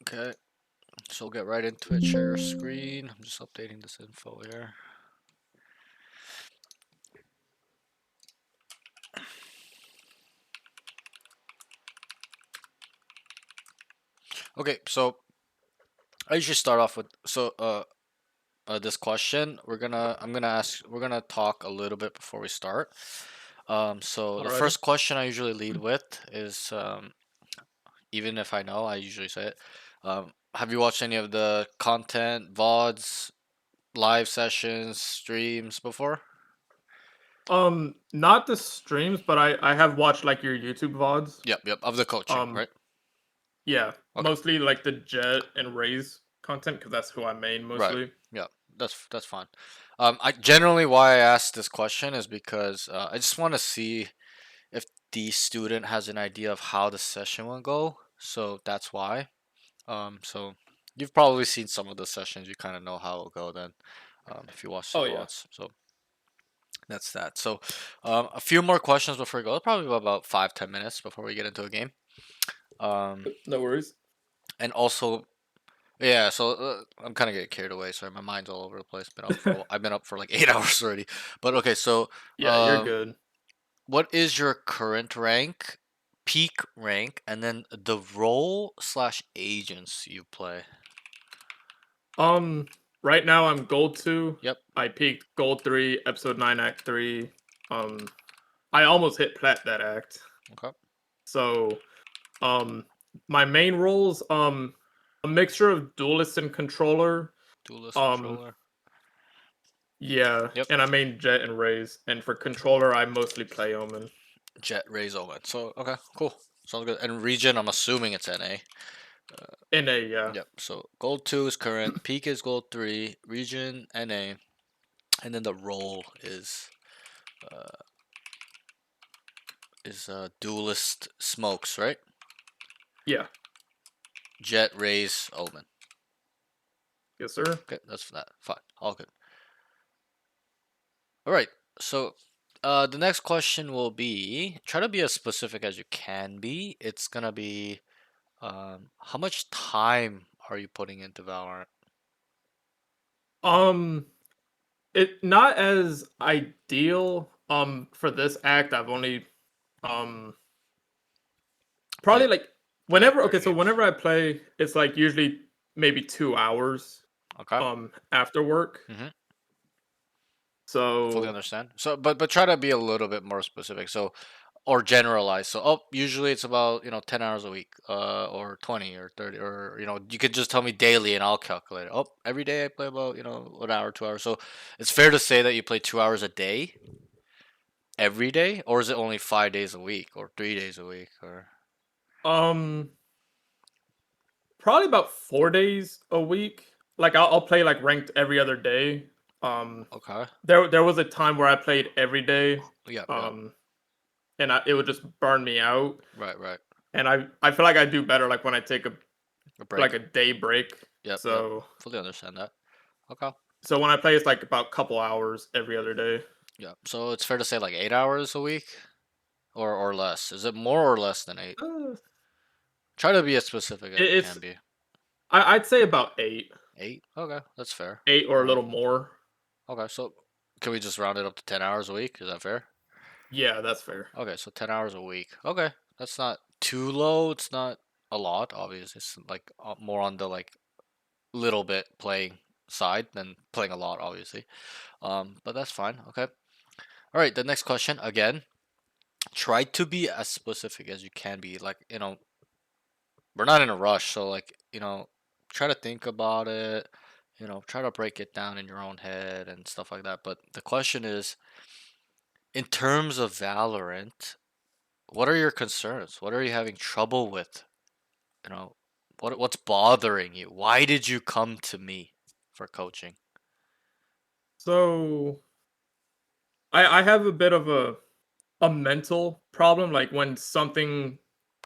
Okay, so we'll get right into it. Share your screen. I'm just updating this info here. Okay, so I usually start off with this question. We're gonna talk a little bit before we start. So the Alrighty. first question I usually lead with is even if I know, I usually say it. Have you watched any of the content, VODs, live sessions, streams before? Not the streams, but I have watched like your YouTube VODs. Yep, yep, of the coaching, Um, right? yeah, Okay, mostly like the Jet and Rays content because that's who I main right. mostly. Yeah, that's fine. I generally why I asked this question is because I just want to see if the student has an idea of how the session will go. So that's why. So you've probably seen some of the sessions. You kind of know how it'll go then, if you watch the Oh yeah, VODs. So that's that. So a few more questions before we go. Probably about 5-10 minutes before we get into a game. Um, no worries. and also, yeah. So I'm kind of getting carried away. Sorry, my mind's all over the place. Been up for I've been up for like 8 hours already. But okay, so Yeah, you're um, good. what is your current rank, peak rank, and then the role slash agents you play? Um, right now I'm Gold 2. Yep. I peaked Gold 3, Episode 9, Act 3. Um, I almost hit Plat that act. Okay. So, um, my main roles, a mixture of Duelist and Controller. Duelist Um, controller. Yeah, Yep. and I main Jet and Raze, and for controller, I mostly play Omen. Jet Rays Omen. So okay, cool. Sounds good. And region, I'm assuming it's NA. NA, yeah. Yep. So gold 2 is current, peak is gold 3, region NA, and then the role uh duelist smokes, right? Yeah. Jet Rays Omen. Yes, sir. Okay, that's that. Fine. All good. All right. So the next question will be try to be as specific as you can be. It's gonna be how much time are you putting into Valorant? Um, it not as ideal. For this act, I've only um Play probably like play like whenever. Okay, 30 so games. whenever I play, it's like usually maybe 2 hours. Okay. After work. Mm-hmm. Fully So understand. So, but try to be a little bit more specific. So, or generalize. So, oh, usually it's about 10 hours a week, or 20 or 30, or you could just tell me daily and I'll calculate it. Oh, every day I play about an hour, 2 hours. So, it's fair to say that you play 2 hours a day every day, or is it only 5 days a week or 3 days a week or um, probably about 4 days a week. Like I'll play like ranked every other day. Um, okay? there was a time where I played every day. Yep, yep. Um, and it would just burn me out. Right, right. And I feel like I do better like when I take a A like break. a day break. Yep, yep. So Fully understand that. Okay. so when I play, it's like about couple hours every other day. Yeah. So it's fair to say like 8 hours a week. Or less? Is it more or less than 8? Uh, Try to be as specific as you it's can be. I'd say about 8, 8? Okay, that's fair. 8 or a little more. Okay, so can we just round it up to 10 hours a week? Is that fair? Yeah, that's fair. Okay, so 10 hours a week. Okay, that's not too low. It's not a lot, obviously. It's like more on the like little bit playing side than playing a lot, obviously. But that's fine. Okay. All right, the next question again. Try to be as specific as you can be. Like, we're not in a rush, so like try to think about it. Try to break it down in your own head and stuff like that. But the question is, in terms of Valorant, what are your concerns? What are you having trouble with? You know, what's bothering you? Why did you come to me for coaching? So I have a bit of a mental problem. Like when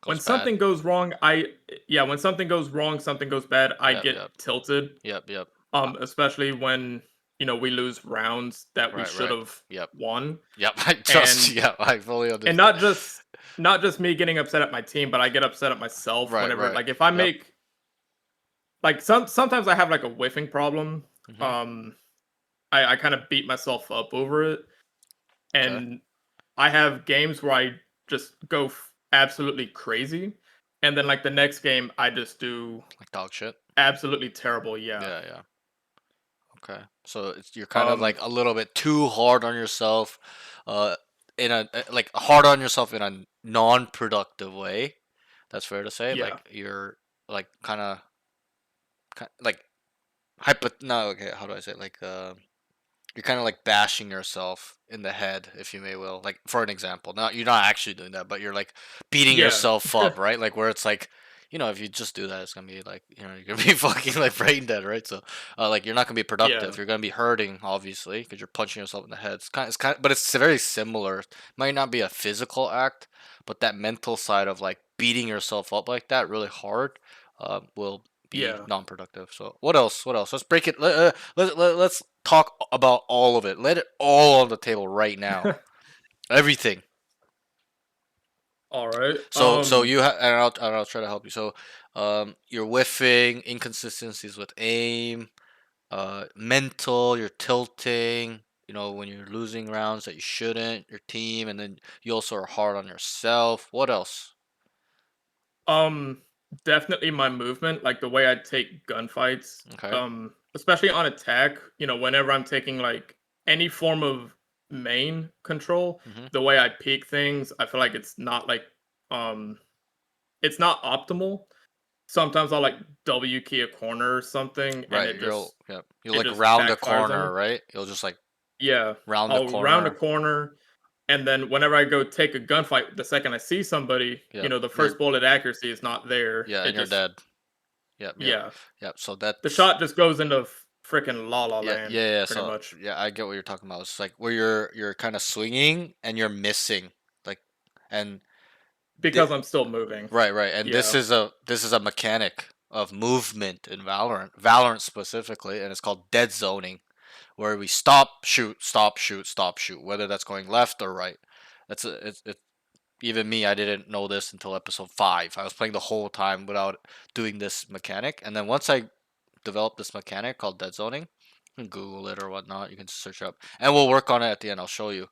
Goes bad. something goes wrong, when something goes wrong, something goes bad, I Yep, get yep, tilted. yep, yep. Especially when we lose rounds that we Right, should right. have Yep, won. yep. I trust. And Yeah, I fully and understand. not just me getting upset at my team, but I get upset at myself Right, whenever right. like if I Yep. make like sometimes I have like a whiffing problem. Mm-hmm. Um, I kind of beat myself up over it, Okay. and I have games where I just go absolutely crazy, and then like the next game I just do Like dog shit. absolutely terrible. Yeah. Yeah, yeah. Okay. So you're kind of Um. like a little bit too hard on yourself, uh, in a like hard on yourself in a non-productive way. That's fair to say. Yeah. Like you're like like hypo. No, okay. How do I say it? Like you're kind of like bashing yourself in the head, if you may will. Like for an example, not you're not actually doing that, but you're like beating Yeah. yourself up, right? Like where it's like, if you just do that, it's gonna be like, you're gonna be fucking like brain dead, right? So, like you're not gonna be Yeah. productive. You're gonna be hurting, obviously, because you're punching yourself in the head. But it's very similar. Might not be a physical act, but that mental side of like beating yourself up like that really hard, will be Yeah. non-productive. So what else? What else? Let's break it. Let's talk about all of it. Let it all on the table right now. Everything. All right. So you have, and I'll try to help you. So, you're whiffing, inconsistencies with aim, mental, you're tilting. When you're losing rounds that you shouldn't, your team, and then you also are hard on yourself. What else? Um, Definitely my movement, like the way I take gunfights, Okay. especially on attack, whenever I'm taking like any form of main control, Mm-hmm. the way I peek things, I feel like um it's not optimal. Sometimes I'll like W key a corner or something and Right. You'll it like just round a backfires on me. corner, right? You'll just like Yeah. round a I'll round a corner. corner, and then whenever I go take a gunfight, the second I see somebody, Yep. the You're first bullet accuracy is not there. Yeah, It and you're just dead. Yep, yep, Yeah. yep. So The that's shot just goes into freaking La La yeah, Land, yeah, yeah. pretty So much, yeah, I get what you're talking about. It's like where you're kind of swinging and you're missing, like, and because I'm still moving. right, right. And this Yeah. is a mechanic of movement in Valorant specifically, and it's called dead zoning, where we stop, shoot, stop, shoot, stop, shoot, whether that's going left or right. It's even me, I didn't know this until episode 5. I was playing the whole time without doing this mechanic, and then once I developed this mechanic called dead zoning, you can Google it or whatnot. You can search up, and we'll work on it at the end. I'll show you.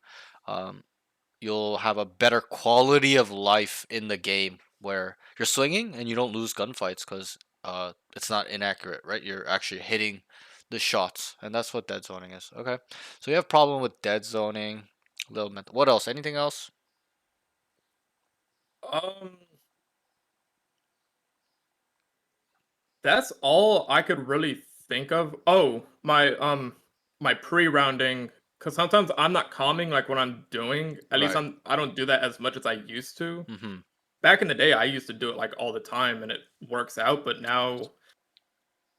Um, you'll have a better quality of life in the game where you're swinging and you don't lose gunfights because it's not inaccurate, right? You're actually hitting the shots, and that's what dead zoning is. Okay, so you have problem with dead zoning. Little mental. What else? Anything else? Um, that's all I could really think of. Oh, my pre-rounding, because sometimes I'm not calming like when I'm doing. At least Right. I don't do that as much as I used to. Mm-hmm. Back in the day, I used to do it like all the time, and it works out. But now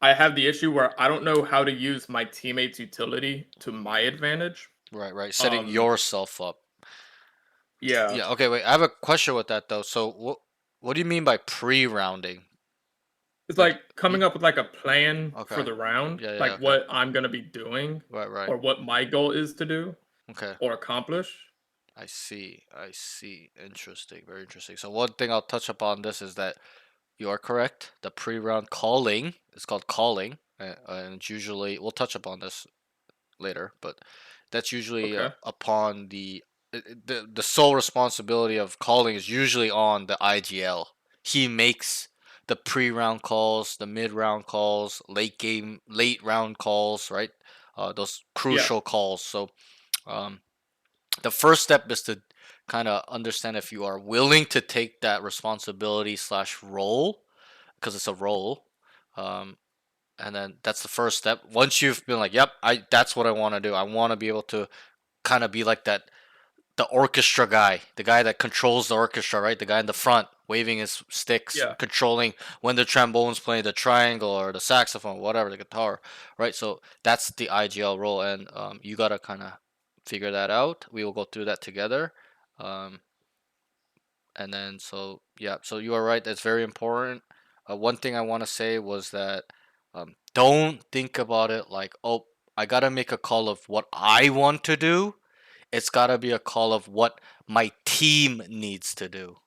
I have the issue where I don't know how to use my teammate's utility to my advantage. Right. Right. Setting Um, yourself up. yeah. Yeah. Okay. Wait. I have a question with that though. So what do you mean by pre-rounding? It's Like. like coming up with like a plan for Okay. the round, Yeah. Yeah. like Okay. what I'm gonna be doing Right. Right. or what my goal is to do Okay. or accomplish. I see. I see. Interesting. Very interesting. So one thing I'll touch upon this is that you are correct. The pre-round calling is called calling, and it's usually we'll touch upon this later, but that's usually Okay. upon the sole responsibility of calling is usually on the IGL. He makes the pre-round calls, the mid-round calls, late round calls, right? Those Yeah. crucial calls. So, um, the first step is to kind of understand if you are willing to take that responsibility slash role because it's a role. Um, and then that's the first step. Once you've been like, "Yep, that's what I want to do. I want to be able to kind of be like the orchestra guy, the guy that controls the orchestra, right? The guy in the front waving his sticks, Yeah. controlling when the trombone's playing the triangle or the saxophone, whatever, the guitar, right? So that's the IGL role, and you gotta kind of figure that out. We will go through that together. Um, and then so yeah, so you are right. That's very important. One thing I want to say was that don't think about it like, oh, I gotta make a call of what I want to do. It's gotta be a call of what my team needs to do.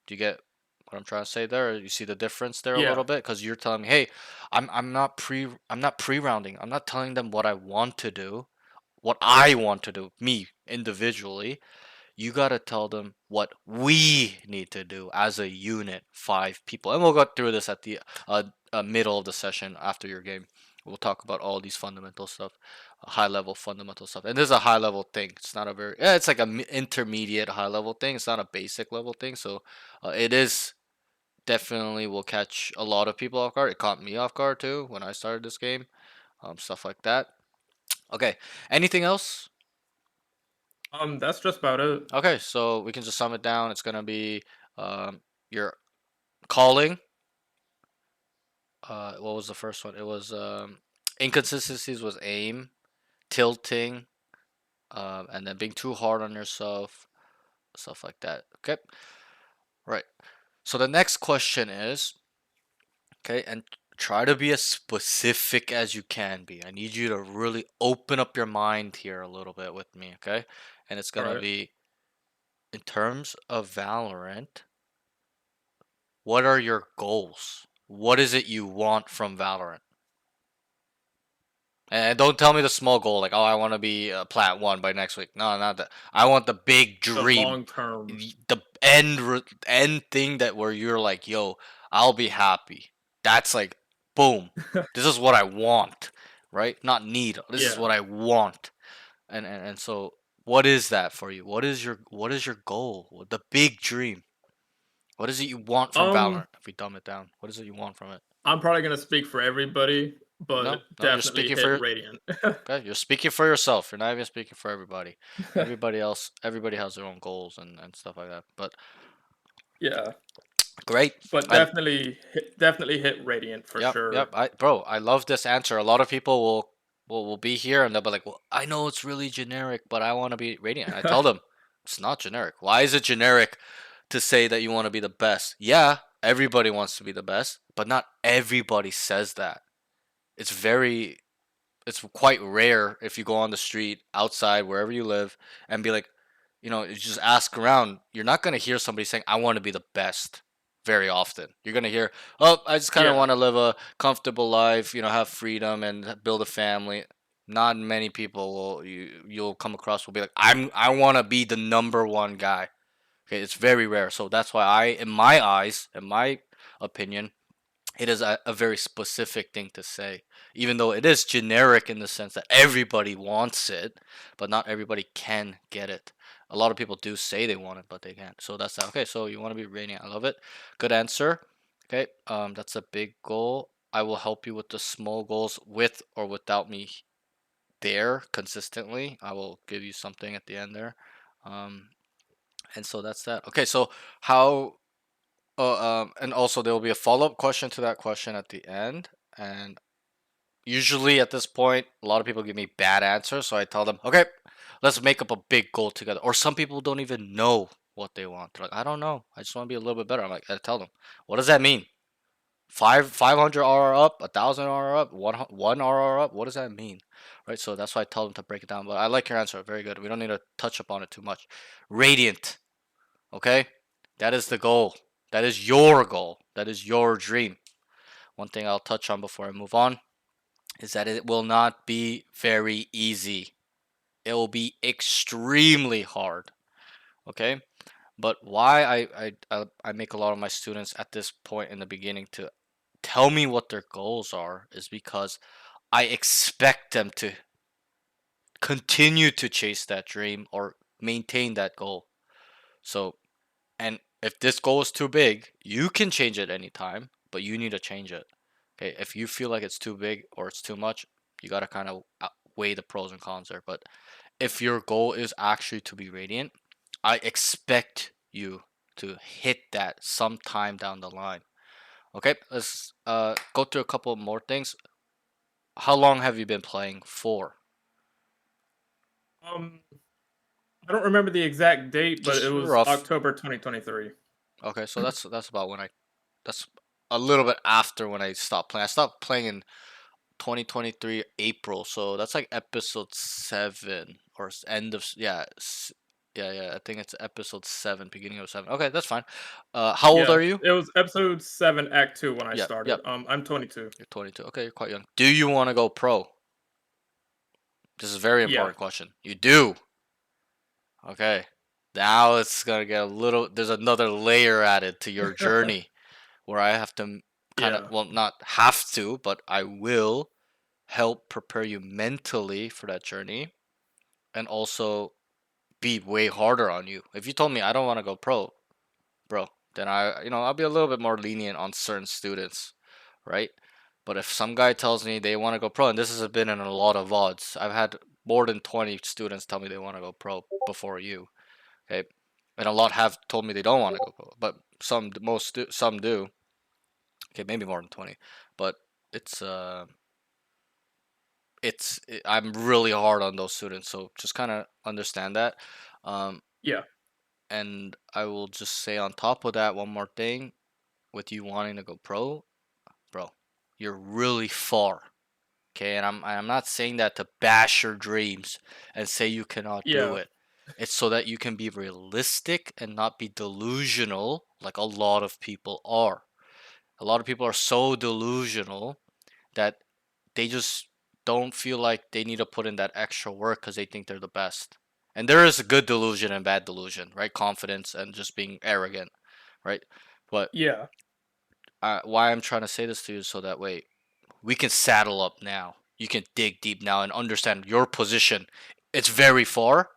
Do you get what I'm trying to say there? You see the difference there a Yeah. little bit? Because you're telling me, hey, I'm not pre-rounding. I'm not telling them what I want to do, what I want to do, me individually. You gotta tell them what we need to do as a unit, 5 people, and we'll go through this at the middle of the session after your game. We'll talk about all these fundamental stuff, high level fundamental stuff, and this is a high level thing. It's not a very yeah, it's like a intermediate high level thing. It's not a basic level thing, so it is definitely will catch a lot of people off guard. It caught me off guard too when I started this game, stuff like that. Okay, anything else? That's just about it. Okay, so we can just sum it down. It's gonna be your calling. What was the first one? It was inconsistencies was aim, tilting, and then being too hard on yourself, stuff like that. Okay, right. So the next question is okay, and try to be as specific as you can be. I need you to really open up your mind here a little bit with me, okay? And it's All gonna right. be in terms of Valorant. What are your goals? What is it you want from Valorant? And don't tell me the small goal, like, oh, I want to be plat 1 by next week. No, not that. I want the big The dream, long term. the end thing that where you're like, yo, I'll be happy. That's like, boom, this is what I want, right? Not need. This is Yeah. what I want. And so, what is that for you? What is your goal? The big dream. What is it you want from Um, Valorant? If we dumb it down, what is it you want from it? I'm probably gonna speak for everybody, but No, no, you're definitely speaking hit for Radiant. okay. You're speaking for yourself. You're not even speaking for everybody. Everybody else, everybody has their own goals and stuff like that. But Yeah, great. but I definitely hit Radiant for yep. sure. I love this answer. A lot of people will be here and they'll be like, well, I know it's really generic, but I want to be Radiant. I tell them it's not generic. Why is it generic to say that you want to be the best? Yeah, everybody wants to be the best, but not everybody says that. It's very it's quite rare if you go on the street outside wherever you live and be like, you just ask around. You're not gonna hear somebody saying, "I want to be the best." Very often, you're gonna hear, "Oh, I just kind of Yeah, want to live a comfortable life, have freedom and build a family." Not many people you'll come across will be like, I want to be the number one guy." Okay, it's very rare. So that's why in my eyes, in my opinion, it is a very specific thing to say, even though it is generic in the sense that everybody wants it, but not everybody can get it. A lot of people do say they want it, but they can't. So that's that. Okay, so you want to be radiant. I love it. Good answer. Okay, that's a big goal. I will help you with the small goals with or without me there consistently. I will give you something at the end there. Um, and so that's that. Okay, so how and also there will be a follow-up question to that question at the end. And usually at this point, a lot of people give me bad answers, so I tell them, okay, let's make up a big goal together. Or some people don't even know what they want. They're like, I don't know. I just want to be a little bit better. I'm like, I tell them, what does that mean? 500 RR up, 1,000 RR up, one RR up. What does that mean? Right. So that's why I tell them to break it down. But I like your answer. Very good. We don't need to touch upon it too much. Radiant. Okay, that is the goal. That is your goal. That is your dream. One thing I'll touch on before I move on is that it will not be very easy. It will be extremely hard. Okay, but why I make a lot of my students at this point in the beginning to tell me what their goals are is because I expect them to continue to chase that dream or maintain that goal. So, and if this goal is too big, you can change it anytime, but you need to change it. Okay, if you feel like it's too big or it's too much, you got to kind of weigh the pros and cons there. But if your goal is actually to be radiant, I expect you to hit that sometime down the line. Okay, let's go through a couple more things. How long have you been playing for? Um, I don't remember the exact date, but it Just was rough. October 2023. Okay, so that's about when that's a little bit after when I stopped playing. I stopped playing in 2023 April, so that's like episode 7 or end of yeah Yeah. I think it's episode 7, beginning of 7. Okay, that's fine. How old Yeah, are you? it was episode 7, Act 2 when I Yep. started. I'm 22. You're 22. Okay, you're quite young. Do you want to go pro? This is a very Yeah. important question. You do. Okay. Now it's gonna get a little. There's another layer added to your journey where I have to kind of, Yeah. well, not have to, but I will help prepare you mentally for that journey, and also be way harder on you. If you told me I don't want to go pro, bro, then I'll be a little bit more lenient on certain students, right? But if some guy tells me they want to go pro, and this has been in a lot of odds, I've had more than 20 students tell me they want to go pro before you, okay? And a lot have told me they don't want to go pro, but some do. Okay, maybe more than 20, but it's I'm really hard on those students, so just kind of understand that. Um, Yeah. and I will just say on top of that one more thing with you wanting to go pro, bro, you're really far. Okay, and I'm not saying that to bash your dreams and say you cannot do Yeah. it. It's so that you can be realistic and not be delusional like a lot of people are. A lot of people are so delusional that they just don't feel like they need to put in that extra work because they think they're the best. And there is a good delusion and bad delusion, right? Confidence and just being arrogant, right? But Yeah. why I'm trying to say this to you is so that way we can saddle up now. You can dig deep now and understand your position. It's very far,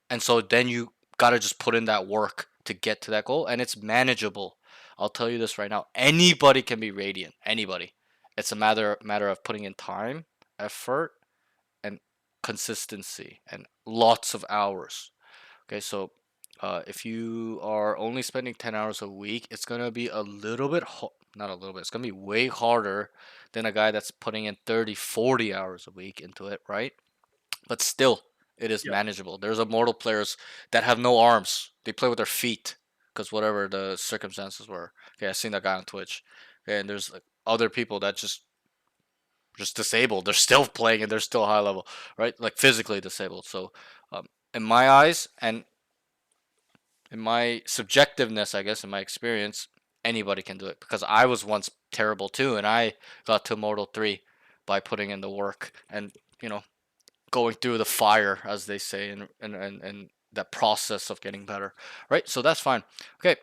and so then you gotta just put in that work to get to that goal, and it's manageable. I'll tell you this right now: anybody can be radiant. Anybody. It's a matter of putting in time, effort, and consistency, and lots of hours. Okay, so if you are only spending 10 hours a week, it's gonna be a little bit not a little bit. It's gonna be way harder than a guy that's putting in 30, 40 hours a week into it, right? But still, it is Yeah. manageable. There's immortal players that have no arms. They play with their feet because whatever the circumstances were. Okay, I seen that guy on Twitch. Okay, and there's like other people that just disabled. They're still playing and they're still high level, right? Like physically disabled. So, in my eyes and in my subjectiveness, I guess, in my experience, anybody can do it because I was once terrible too, and I got to Immortal 3 by putting in the work and you know going through the fire, as they say, and that process of getting better, right? So that's fine. Okay,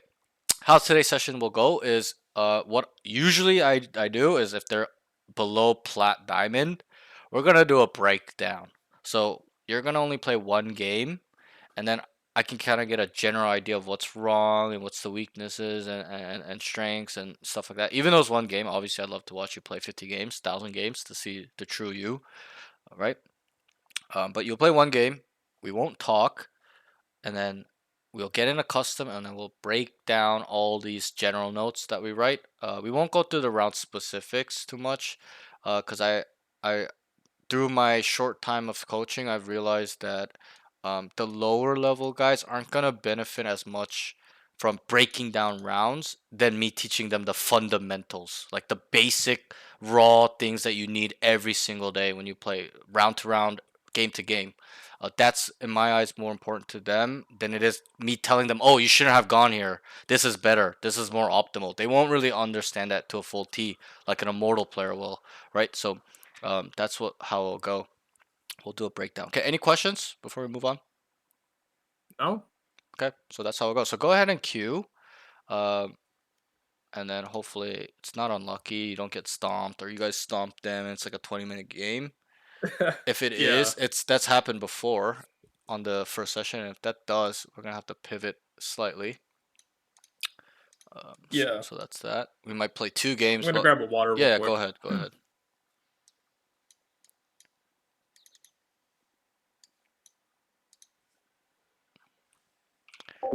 how today's session will go is what usually I do is if they're below plat diamond, we're gonna do a breakdown. So you're gonna only play one game, and then I can kind of get a general idea of what's wrong and what's the weaknesses and strengths and stuff like that. Even though it's one game, obviously I'd love to watch you play 50 games, 1,000 games to see the true you, right? But you'll play one game, we won't talk, and then we'll get in a custom and then we'll break down all these general notes that we write. We won't go through the round specifics too much because I through my short time of coaching, I've realized that the lower level guys aren't gonna benefit as much from breaking down rounds than me teaching them the fundamentals, like the basic raw things that you need every single day when you play round to round, game to game. That's in my eyes more important to them than it is me telling them, "Oh, you shouldn't have gone here. This is better. This is more optimal." They won't really understand that to a full T like an immortal player will, right? So that's how it'll go. We'll do a breakdown. Okay, any questions before we move on? No? Okay, so that's how it goes. So go ahead and queue, um, and then hopefully it's not unlucky. You don't get stomped, or you guys stomp them, and it's like a 20-minute game. If it Yeah. is, that's happened before on the first session. And if that does, we're gonna have to pivot slightly. So, Yeah. so that's that. We might play two I'm games, gonna but grab a water real yeah, quick. go ahead, go ahead.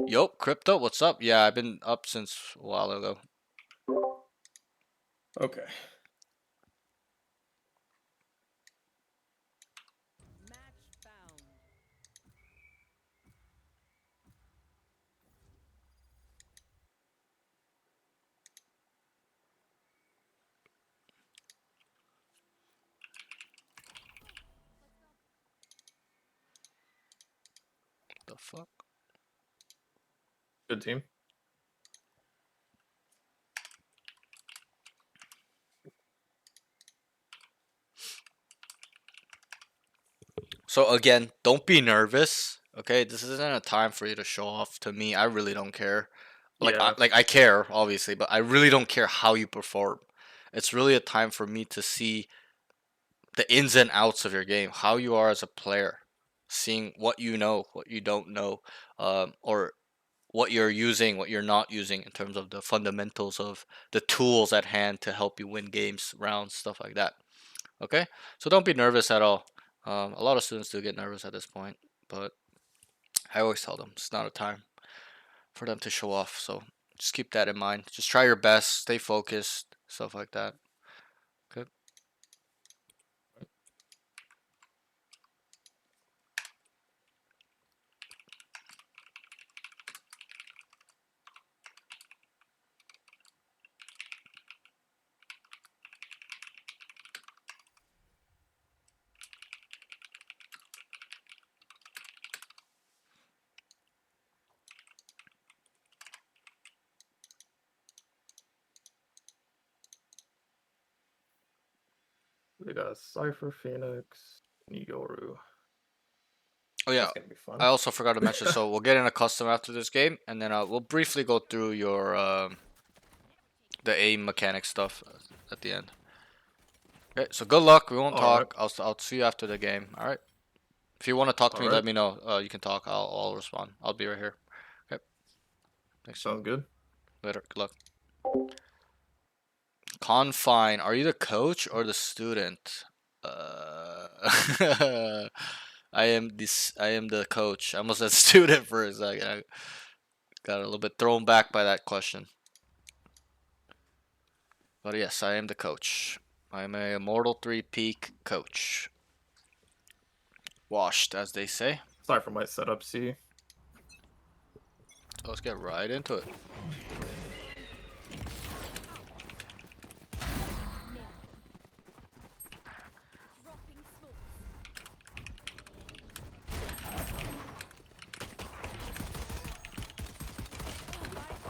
Yo, crypto, what's up? Yeah, I've been up since a while ago. Okay. The fuck? Good team. So again, don't be nervous. Okay, this isn't a time for you to show off. To me, I really don't care. Yeah. I care obviously, but I really don't care how you perform. It's really a time for me to see the ins and outs of your game, how you are as a player, seeing what you know, what you don't know, or what you're using, what you're not using in terms of the fundamentals of the tools at hand to help you win games, rounds, stuff like that. Okay, so don't be nervous at all. A lot of students do get nervous at this point, but I always tell them it's not a time for them to show off. So just keep that in mind. Just try your best, stay focused, stuff like that. Okay. We got Cypher, Phoenix, Yoru. Oh yeah, That's gonna be fun. I also forgot to mention. So we'll get in a custom after this game, and then we'll briefly go through your the aim mechanic stuff at the end. Okay, so good luck. We won't All right. talk. I'll see you after the game. All right. If you want to talk to me, All right. let me know. You can talk. I'll respond. I'll be right here. Okay. Thanks. Sounds good. Later. Good luck. Confine. Are you the coach or the student? I am this. I am the coach. I almost said student for a second. I got a little bit thrown back by that question. But yes, I am the coach. I'm a Immortal 3 peak coach. Washed, as they say. Sorry for my setup, C. So let's get right into it.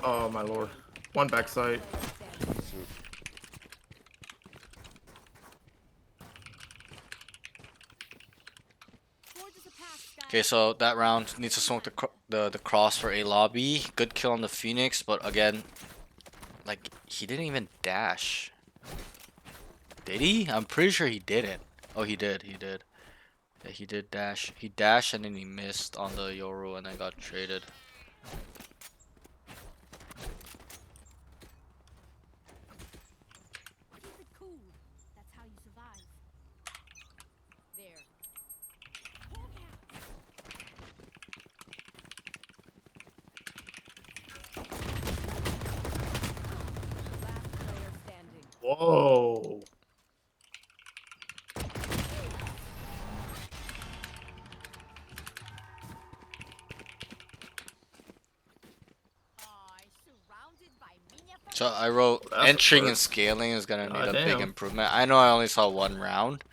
Oh my lord. One backside. Okay, so that round needs to smoke the cross for a lobby. Good kill on the Phoenix, but again, like he didn't even dash. Did he? I'm pretty sure he didn't. Oh, he did. He did. Yeah, he did dash. He dashed and then he missed on the Yoru and then got traded. Whoa. So I wrote That's a entering and first. scaling is gonna need a big Goddamn. improvement. I know I only saw one round,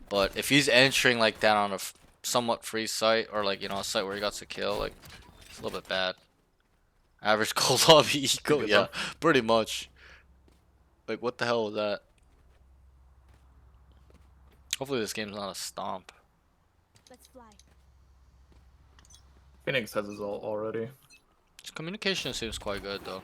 but if he's entering like that on a somewhat free site or like a site where he got to kill, like it's a little bit bad. Average gold lobby eco, Good yeah, though. pretty much. Like what the hell was that? Hopefully this game's not a stomp. Let's fly. Phoenix has his ult already. His communication seems quite good though.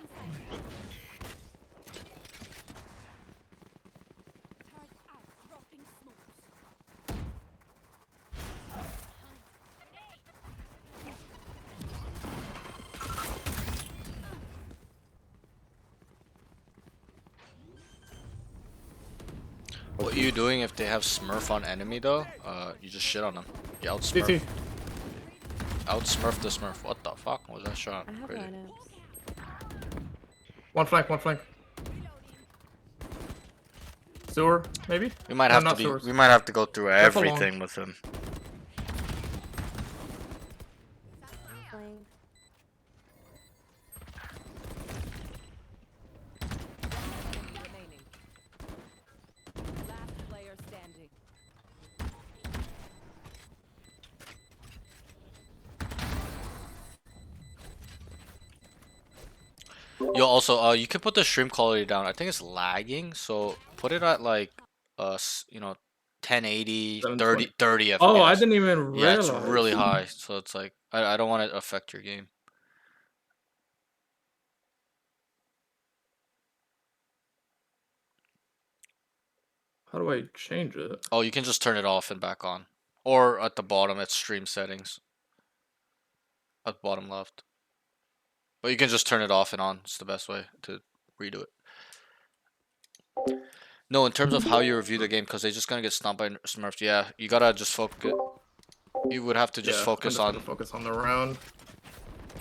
What you doing if they have Smurf on enemy though? You just shit on them. You outsmurf. CT. Outsmurf the Smurf. What the fuck was that shot? I have Crazy. lineups. One flank, one flank. Sewer, maybe? We might No, have to not be. sewers. We might have to go through Careful long. everything with him. Flying. Remaining. Last player standing. Yo, also, you can put the stream quality down. I think it's lagging, so put it at like, you know, 1080, 720. 30 Oh, I FPS. didn't even Yeah, it's really realize. high, so it's like I don't want it to affect your game. How do I change it? Oh, you can just turn it off and back on, or at the bottom, it's stream settings at the bottom left. But you can just turn it off and on. It's the best way to redo it. No, in terms of how you review the game, because they're just gonna get stomped by Smurfs. Yeah, you gotta just focus. You would have to just Yeah, I'm focus just gonna on. focus on the round.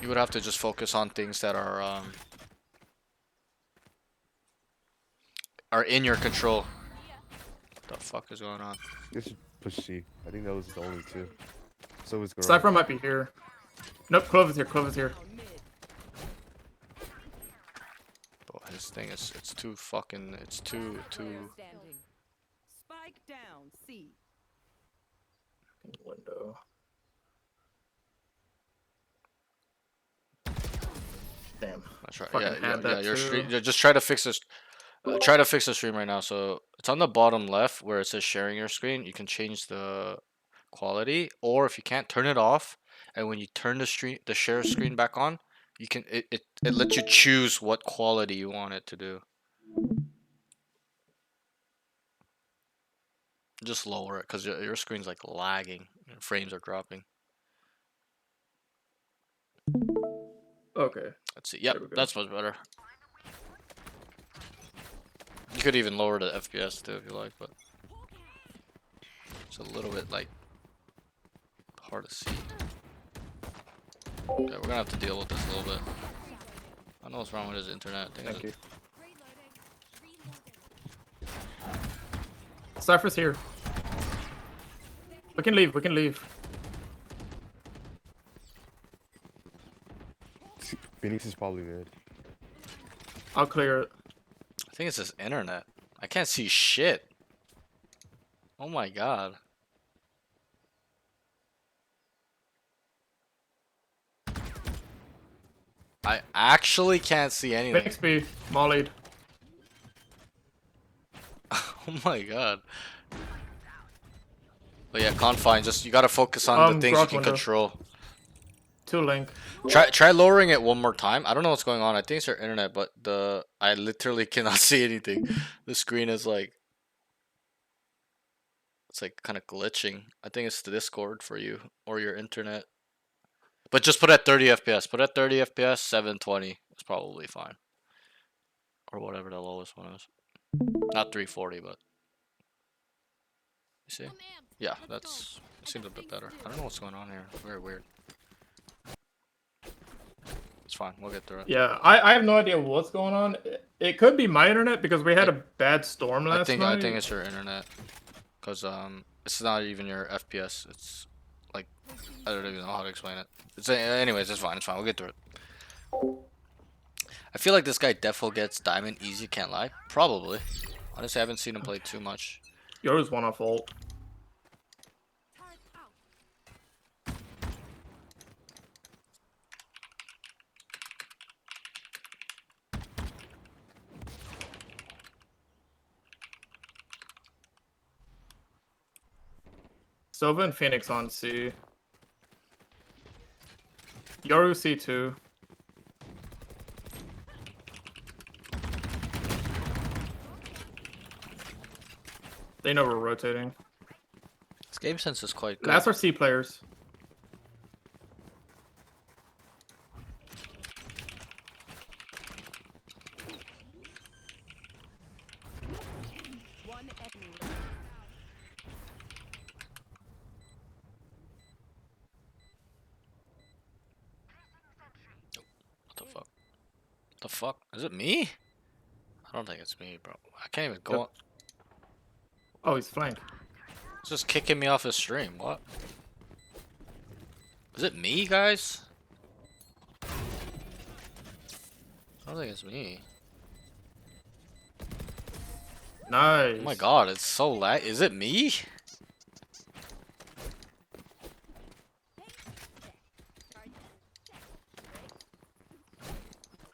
You would have to just focus on things that are in your control. What the fuck is going on? This should push C. I think that was the only two. So is garage. Cypher might be here. Nope, Clover's here. Clover's here. Down mid. Oh, his thing is it's too fucking Player standing. Spike down. C. Window. Damn. That's right. Fucking Yeah, had that your too. stream. Just try to fix this. Try to fix the stream right now. So it's on the bottom left where it says sharing your screen. You can change the quality, or if you can't, turn it off. And when you turn the share screen back on, you can it lets you choose what quality you want it to do. Just lower it because your screen's like lagging. Your frames are dropping. Okay. Let's see. Yep, There we go. that's much better. You could even lower the FPS too if you like, but it's a little bit like hard to see. Okay, we're gonna have to deal with this a little bit. I know what's wrong with his internet. I think Thank you. Reloading. Reloading. Cypher's here. We can leave. We can leave. Phoenix is probably mid. I'll clear it. I think it's his internet. I can't see shit. Oh my god. I actually can't see anything. Phoenix B. Mollied. Oh my god. But yeah, Confine, just you gotta focus on the things you garage can window. control. 2 link. Try lowering it one more time. I don't know what's going on. I think it's your internet, but I literally cannot see anything. The screen is like it's like kind of glitching. I think it's the Discord for you or your internet. But just put at 30 FPS. Put at 30 FPS, 720 is probably fine. Or whatever the lowest one is. Not 340, but you see? I'm amped. Yeah, Let's that's go. it seems a bit better. I don't know what's going on here. It's very weird. It's fine. We'll get through it. Yeah, I have no idea what's going on. It could be my internet because we had a bad storm last I night. think it's your internet, cause it's not even your FPS. It's like I don't even know how to explain it. It's anyways, it's fine. It's fine. We'll get through it. I feel like this guy defo gets diamond easy. Can't lie. Probably. Honestly, I haven't seen him play too much. Yours one off ult. Turret out. Sova and Phoenix on C. Yoru C2. They know we're rotating. This game sense is quite good. That's our C players. One enemy. What the fuck? What the fuck? Is it me? I don't think it's me, bro. I can't even go. Yep. On. Oh, he's flanked. It's just kicking me off his stream. What? Is it me, guys? I don't think it's me. Nice. Oh my god, it's so lag. Is it me?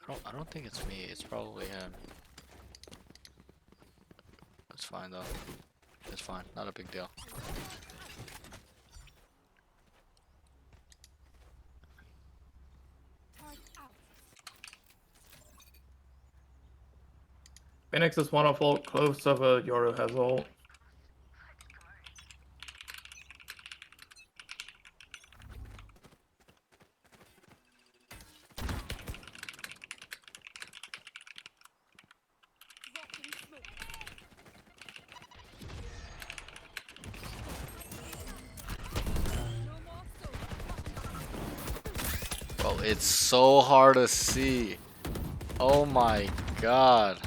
I don't think it's me. It's probably him. It's fine though. It's fine. Not a big deal. Turret out. Phoenix is one of ult close of a Yoru has ult. Dropping smoke. No more soda. Bro, it's so hard to see. Oh my god.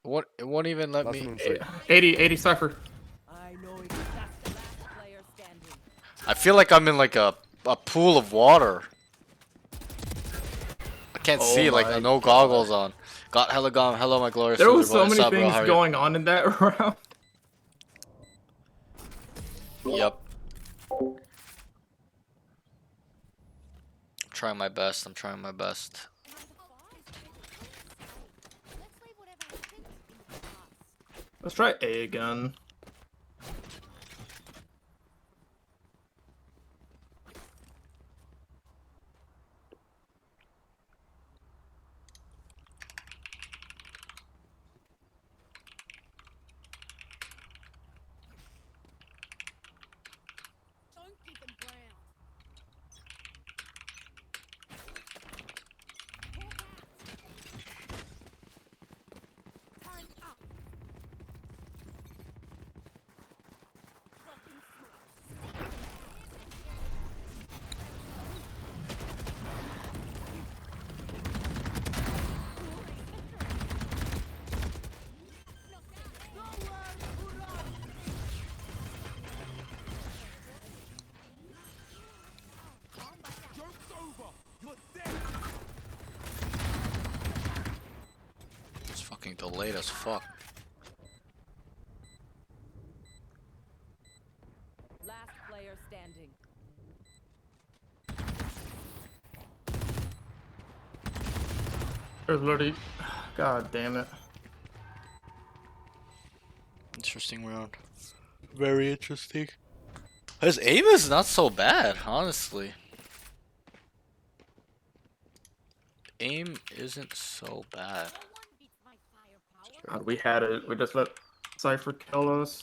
What? It won't even let Last me. one on site. 80 Cypher. I know it. That's the last player standing. I feel like I'm in like a pool of water. I can't Oh see, like my no goggles on. Got hella gone. Hello, my glorious. There soldier was boy. so What's many up, bro? things How are you? going on in that round. Yep. I'm trying my best. I'm trying my best. Let's leave whatever happened in the past. Let's try A again. Don't give them ground. Turret out. Dropping smoke. It's fucking delayed as fuck. Last player standing. There's literally. God damn it. Interesting round. Very interesting. His aim is not so bad, honestly. Aim isn't so bad. No one beats my firepower. God, we had it. We just let Cypher kill us.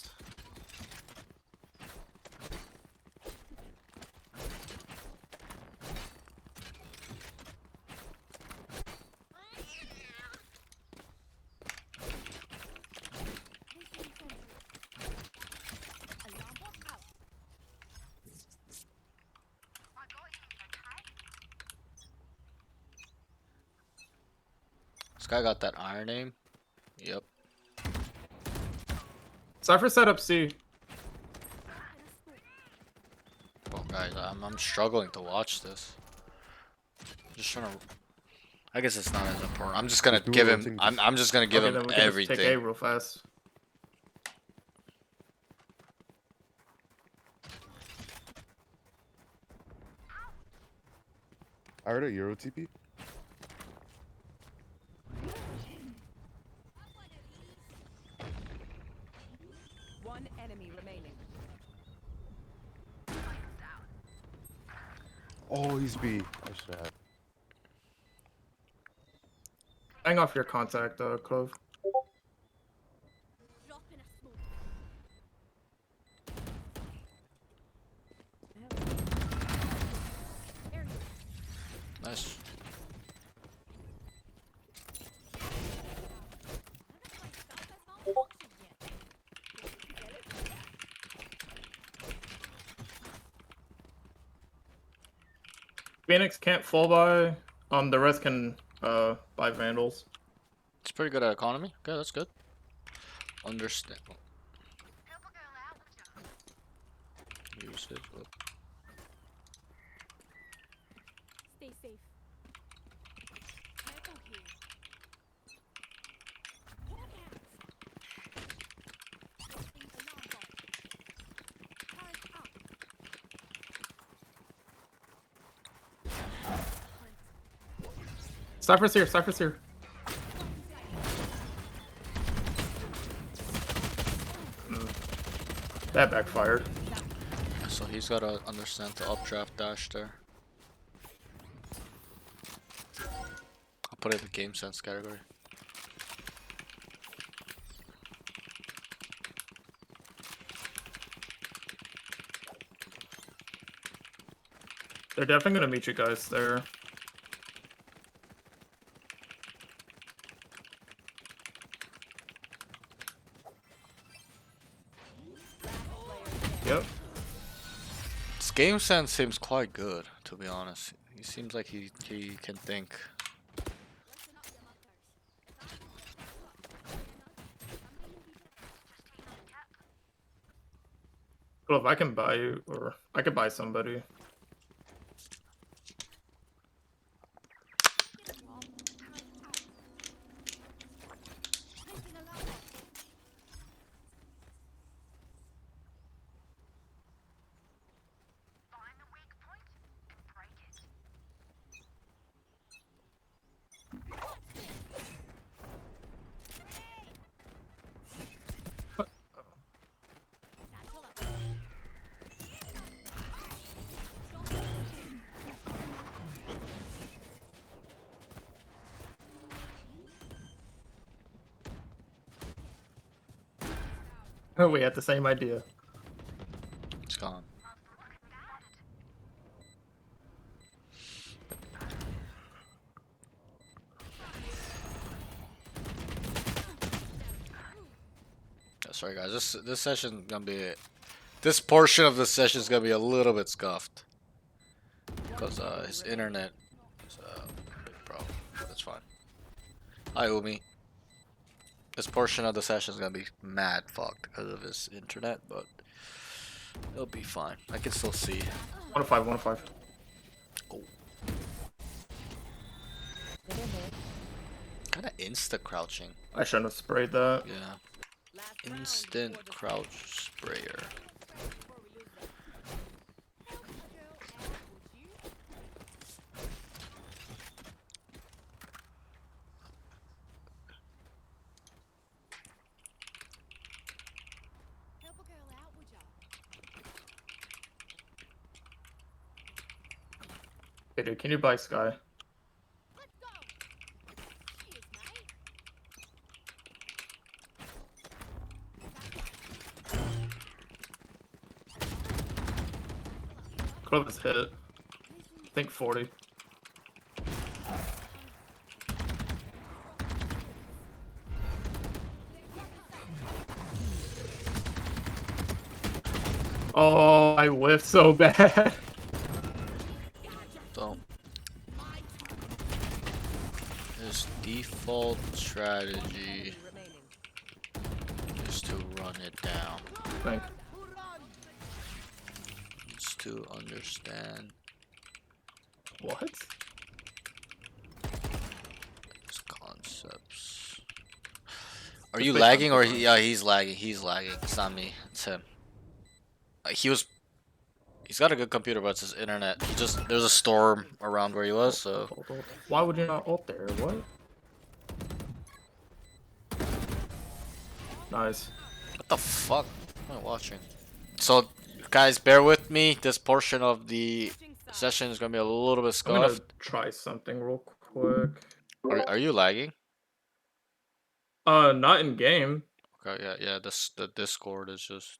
Alarm bot out. This guy got that iron aim. Yep. Cypher set up C. Well, guys, I'm struggling to watch this. Just trying to. I guess it's not as important. I'm just gonna Just do give it, I him. think I'm just gonna give Okay, him then we can just everything. take A real fast. I heard a Euro TP. One enemy remaining. Oh, he's B. I should have. Hang off your contact, Clove. Dropping a smoke. There you go. Nice. None of my stuff has malfunctioned yet. Get it? Phoenix can't fall by. The rest can buy Vandals. It's pretty good at economy. Okay, that's good. Understand. Usage. Whoop. Stay safe. Careful here. Hawk out. Dropping alarm bot. Turret out. Hunt. Cypher's here. Cypher's here. That backfired. So he's gotta understand the updraft dash there. I'll put it in the game sense category. They're definitely gonna meet you guys there. Yep. His game sense seems quite good, to be honest. He seems like he can think. Well, if I can buy you, or I could buy somebody. Oh, we had the same idea. It's gone. Sorry guys, this session gonna be, this portion of the session is gonna be a little bit scuffed because his internet is a big problem. That's fine. Hi Umi. This portion of the session is gonna be mad fucked because of his internet, but it'll be fine. I can still see. 105, 105. Kind of insta crouching. I shouldn't have sprayed that. Yeah. Last round Instant before the crouch sprayer. Help a girl out, would ya? Hey, dude, can you buy Sky? Let's go. Cheers, mate. Clovis hit it. I think 40. Oh, I whiffed so bad. So his default strategy remaining. is to run it down. Think. Needs to understand What? his concepts. Are Just you based on lagging or difference. yeah, he's lagging. He's lagging. It's not me. It's him. He's got a good computer, but it's his internet. There's a storm around where he was, so Ult. Why would you not ult there? What? Nice. what the fuck am I watching? So guys, bear with me. This portion of the session is gonna be a little bit I'm gonna scuffed. try something real quick. Are you lagging? Not in game. Okay, yeah. The Discord is just.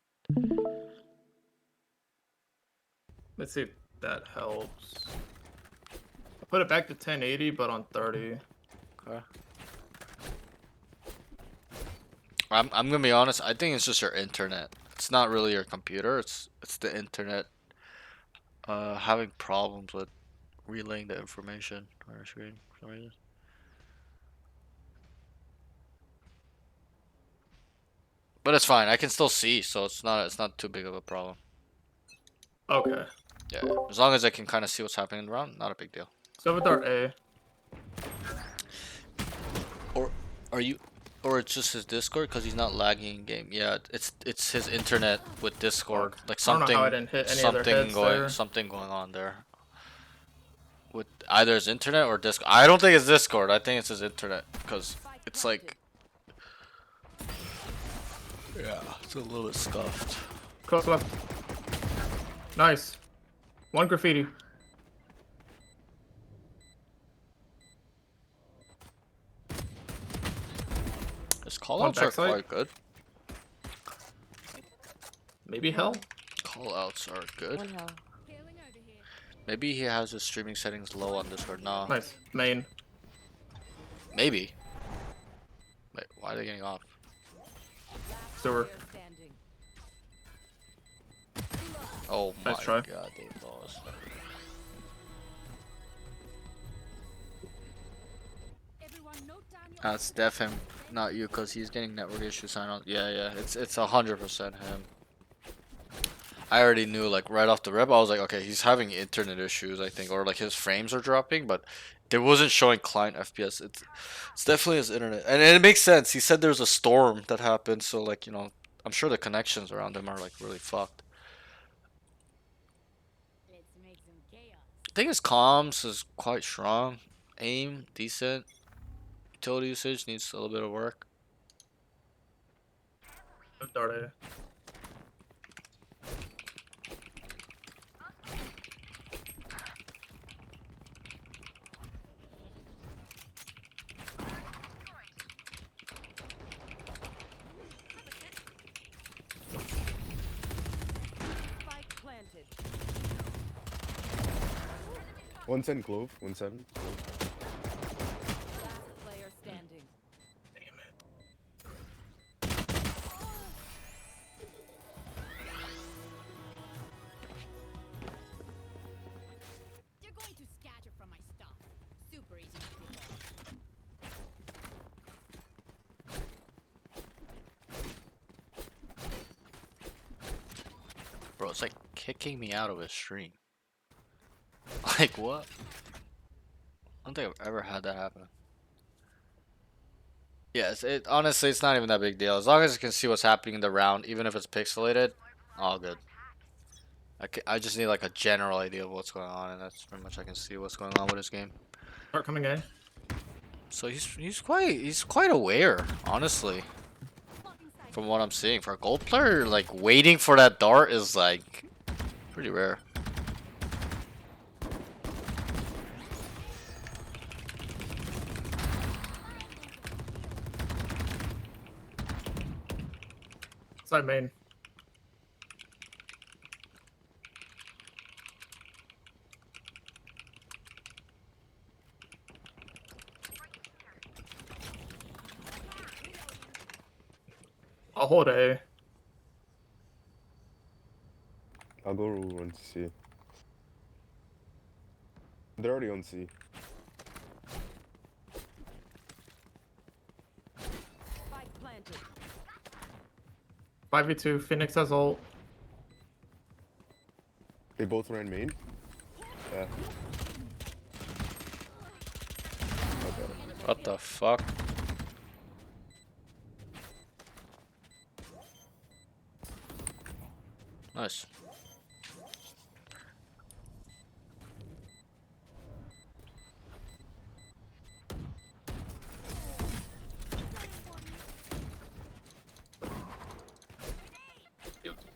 Let's see if that helps. I put it back to 1080, but on 30. Okay. I'm gonna be honest. I think it's just your internet. It's not really your computer. It's the internet. Having problems with relaying the information on your screen for some reason. But it's fine. I can still see, so it's not too big of a problem. Okay. Yeah, as long as I can kind of see what's happening around, not a big deal. So with our A. Or it's just his Discord because he's not lagging in game. Yeah, it's his internet with Discord. Like I don't know something how I didn't hit any other hits there. something going on there. with either his internet or Discord. I don't think it's Discord. I think it's his internet because it's like, yeah, it's a little bit scuffed. Close left. Nice. One graffiti. His One callouts are backside. quite good. Maybe hell. Callouts are good. One hell. Healing over here. Maybe he has his streaming settings low on Discord. No, Nice. Main. maybe. Wait, why are they getting off? Sewer. Player standing. Oh my Nice try. god, they lost. Everyone note down your That's def him, not you, cause he's getting network issues. I don't. Yeah, it's 100% him. I already knew like right off the rip. I was like, okay, he's having internet issues, I think, or like his frames are dropping, but there wasn't showing client FPS. It's definitely his internet, and it makes sense. He said there's a storm that happened, so like I'm sure the connections around him are like really fucked. Let's make some chaos. I think his comms is quite strong, aim decent, utility usage needs a little bit of work. Dart A. Spike planted. 110 Clove. 110. Last player standing. You're going to scatter from my stuff. Super easy to pick up. Bro, it's like kicking me out of his stream. Like what? I don't think I've ever had that happen. Yes, it honestly it's not even that big deal. As long as you can see what's happening in the round, even if it's pixelated, all good. I just need like a general idea of what's going on, and that's pretty much I can see what's going on with his game. Start coming A. So he's quite aware, honestly. From what I'm seeing, for a gold player, like waiting for that dart is like pretty rare. Side main. I'll hold A. I'll go run to C. They're already on C. Spike planted. 5v2. Phoenix has ult. They both ran main. Yeah. Okay. What the fuck? Nice.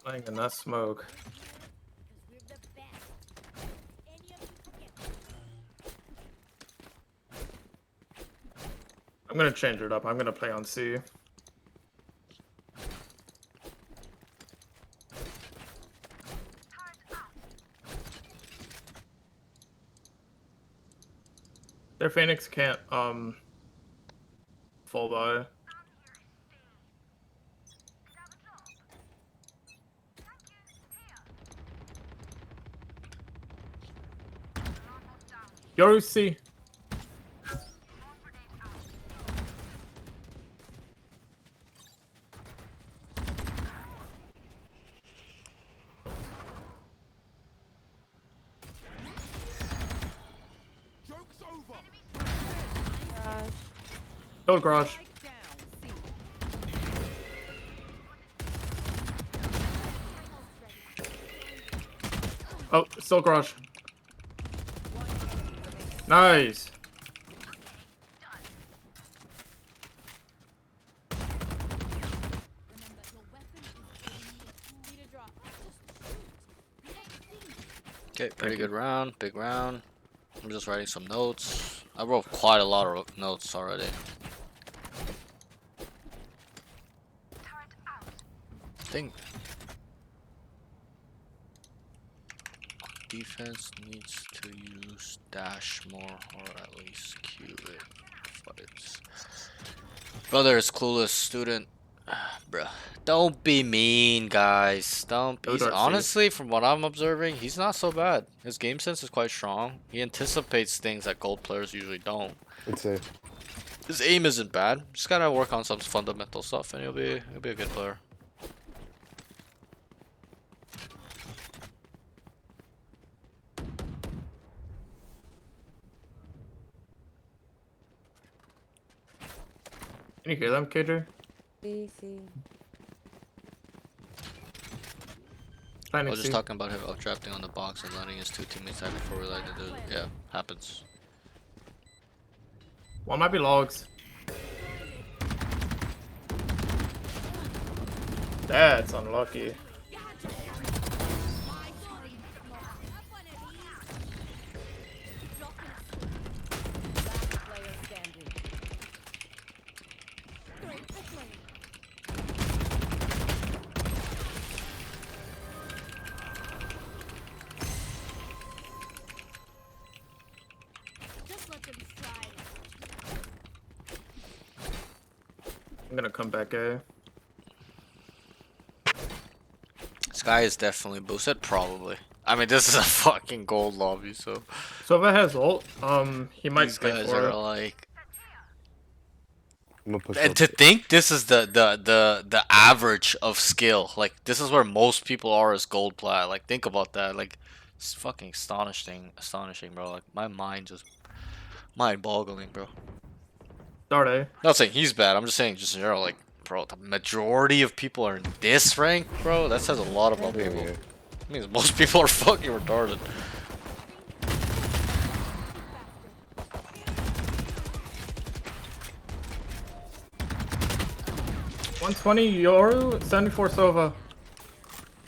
Playing in that smoke. Because we're the best. Any of you forget. I'm gonna change it up. I'm gonna play on C. Their Phoenix can't fall by. Yoru C. Go garage. Spike down. C. Oh, still garage. Nice. Remember, your weapon is need a drop. Okay, pretty good round, big round. I'm just writing some notes. I wrote quite a lot of notes already. I think defense needs to use dash more, or at least cue it. But it's brother is clueless student. Bruh, don't be mean, guys. Don't. Go He's Darcy. honestly, from what I'm observing, he's not so bad. His game sense is quite strong. He anticipates things that gold players usually don't. It's a. His aim isn't bad. Just gotta work on some fundamental stuff, and he'll be a good player. Can you hear them, KJ? See, see. I Planning was just C. talking about him drafting on the box and letting his two teammates have before we let it do. Yeah, happens. One might be logs. That's unlucky. Last player standing. Great for playing. Just let them try. I'm gonna come back A. This guy is definitely boosted, probably. I mean, this is a fucking gold lobby, so So if it has ult, he might these stay guys for are it. like. I'm gonna push And up. to think this is the average of skill, like this is where most people are as gold plat. Like think about that. Like it's fucking astonishing, bro. Like my mind just mind-boggling, bro. Start A. Not saying he's bad. I'm just saying just in general, like bro, the majority of people are in this rank, bro. That says a lot about Yeah, people. yeah. It means most people are fucking retarded. 120 Yoru, 74 Sova.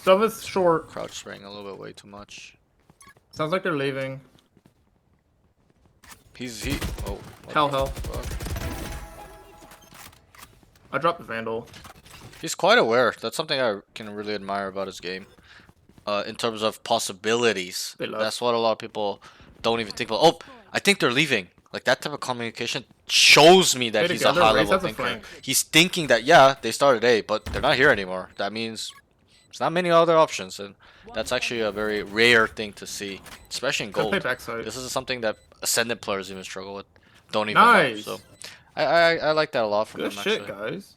Sova's short. Crouch spraying a little bit way too much. Sounds like they're leaving. He. Oh. what Hell, the hell. fuck? I dropped the Vandal. He's quite aware. That's something I can really admire about his game. In terms of possibilities. They left. That's what a lot of people don't even think about. Oh, I think they're leaving. Like that type of communication shows me that Stay he's a together, high Raze level has a thinker. flank. He's thinking that yeah, they started A, but they're not here anymore. That means there's not many other options, and that's actually a very rare thing to see, especially in Could play gold. backside. This is something that ascendant players even struggle with. Don't even Nice. know. So I like that a lot from Good him shit, actually. guys.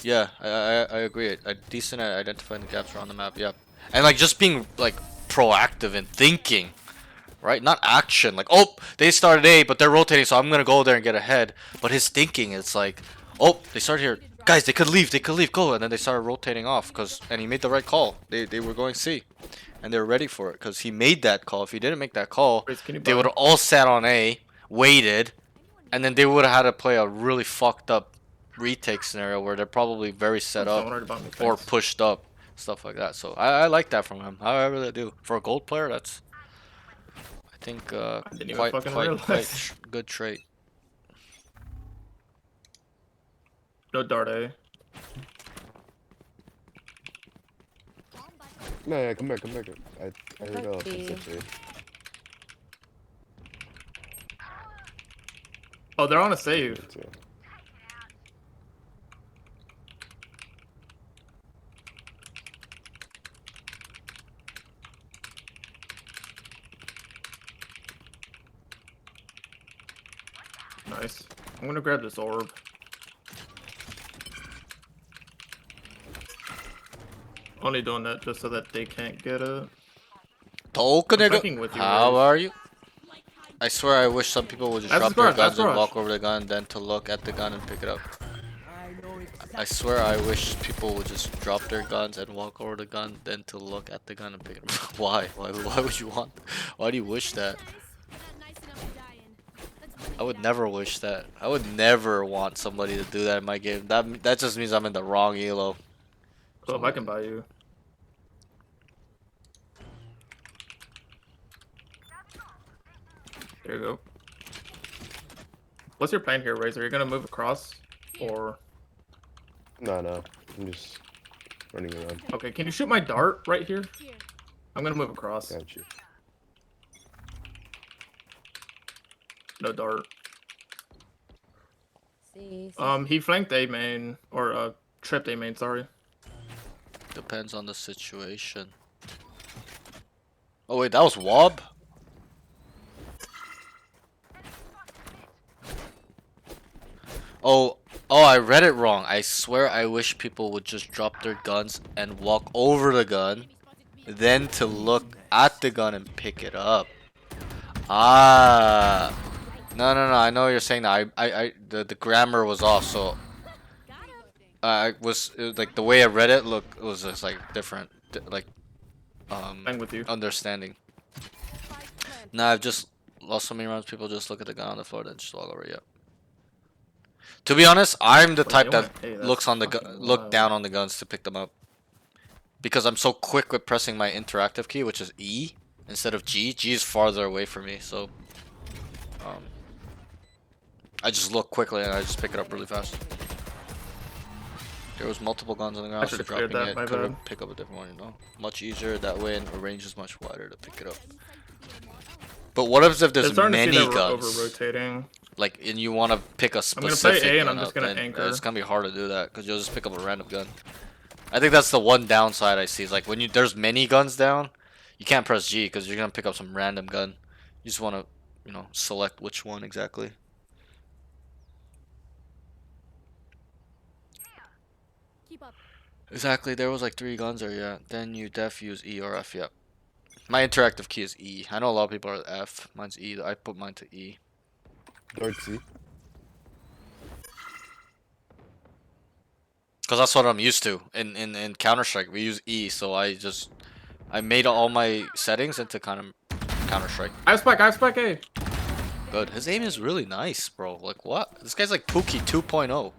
Yeah, I agree. Decent at identifying the gaps around the map. Yeah, and like just being like proactive and thinking, right? Not action. Like oh, they started A, but they're rotating, so I'm gonna go there and get ahead. But his thinking, it's like, oh, they started here, guys. They could leave. They could leave. Go, and then they started rotating off and he made the right call. They were going C, and they were ready for it because he made that call. If he didn't make that call, Raze, can you they buy? would have all sat on A, waited, and then they would have had to play a really fucked up retake scenario where they're probably very set Someone up already bought me, or thanks. pushed up, stuff like that. So I like that from him. I really do. For a gold player, that's I think didn't even quite fucking quite realize. good trait. No dart A. No, yeah, come back, come back. I heard Okay. Pacific. Oh, they're on a save. Yeah. Nice. I'm gonna grab this orb. Only doing that just so that they can't get it. fucking with you, How Raze. are you? I swear I wish some people would just That's drop the their score, that's guns and rush. walk over the gun, then to look at the gun and pick it up. I swear I wish people would just drop their guns and walk over the gun, then to look at the gun and pick it up. Why? Why would you want? Why do you wish that? Nice. Nice I would never wish that. I would never want somebody to do that in my game. That just means I'm in the wrong elo. Club, I can buy you. There you go. What's your plan here, Razor? You're gonna move across, or No, no. I'm just running around. okay? Can you shoot my dart right here? Here. I'm gonna move across. Got you. No dart. C. He flanked A main or tripped A main. Sorry. Depends on the situation. Oh wait, that was Wob? Oh, I read it wrong. I swear I wish people would just drop their guns and walk over the gun, then to look at the gun and pick it up. Ah. No, I know you're saying that. The grammar was off, so it was like the way I read it. Look, it was just like different, like I'm with you. understanding. Nah, I've just lost so many rounds. People just look at the gun on the floor, then just walk over. Yep. To be honest, I'm the Wait, type you that went- hey, that's looks on the fucking look wild. down on the guns to pick them up. Because I'm so quick with pressing my interactive key, which is E instead of G. G is farther away from me, so I just look quickly and I just pick it up really fast. There was multiple guns on the ground, so should've cleared dropping that, my it could bad. pick up a different one, you know? Much easier that way, and the range is much wider to pick it up. But what if They're there's starting to see many that we're guns? over-rotating. Like, and you want to pick a gonna play specific A and gun I'm just up, gonna then anchor. it's gonna be hard to do that because you'll just pick up a random gun. I think that's the one downside I see. Is like when there's many guns down, you can't press G because you're gonna pick up some random gun. You just want to, select which one exactly. Keep up. Exactly. There was like 3 guns there. Yeah. Then you use E or F. Yep. My interactive key is E. I know a lot of people are F. Mine's E. I put mine to E. Dart C. Because that's what I'm used to. In Counter-Strike, we use E, so I made all my settings into kind of Counter-Strike. I have spike A. Good. His aim is really nice, bro. Like, what? This guy's like Pookie 2.0.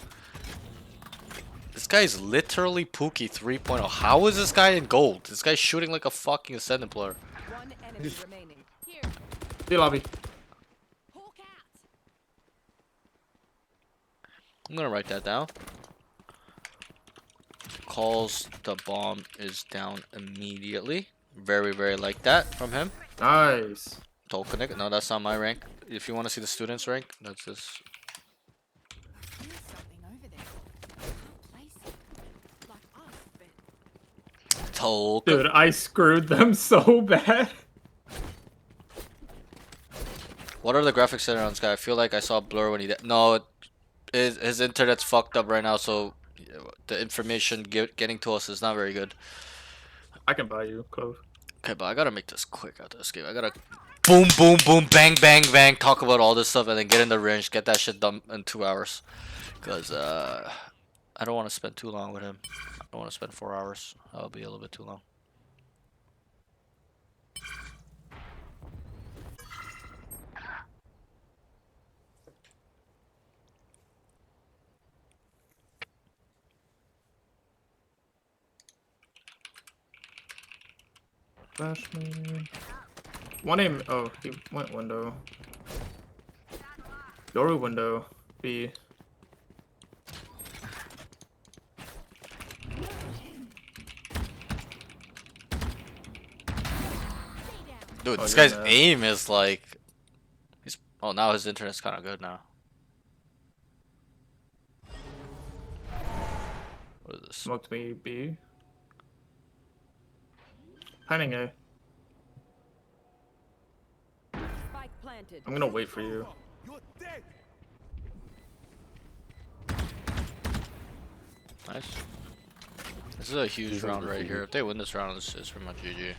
This guy is literally Pookie 3.0. How is this guy in gold? This guy's shooting like a fucking Ascendant player. One enemy remaining. Here. B lobby. Hawk out. I'm gonna write that down. Calls the bomb is down immediately. Very, very like that from him. Nice. Tolkien. No, that's not my rank. If you want to see the students' rank, that's this. There's something over there. Place it. Like us, but Tolkien. Dude, I screwed them so bad. What are the graphics set on this guy? I feel like I saw a blur when he did. No, his internet's fucked up right now, so the information getting to us is not very good. I can buy you, Clove. Okay, but I gotta make this quick after this game. I gotta boom, boom, boom, bang, bang, bang, talk about all this stuff, and then get in the range, get that shit done in 2 hours. Because, I don't want to spend too long with him. I don't want to spend 4 hours. That'll be a little bit too long. Flash me. One aim. Oh, he went window. Doorway window. B. Dude, Oh, this you're guy's mad. aim is like... Oh, now his internet's kind of good now. What is this? Smoked me B. Planning A. Spike planted. I'm gonna wait for you. Nice. This is a huge round right here. If they win this round, it's pretty much GG.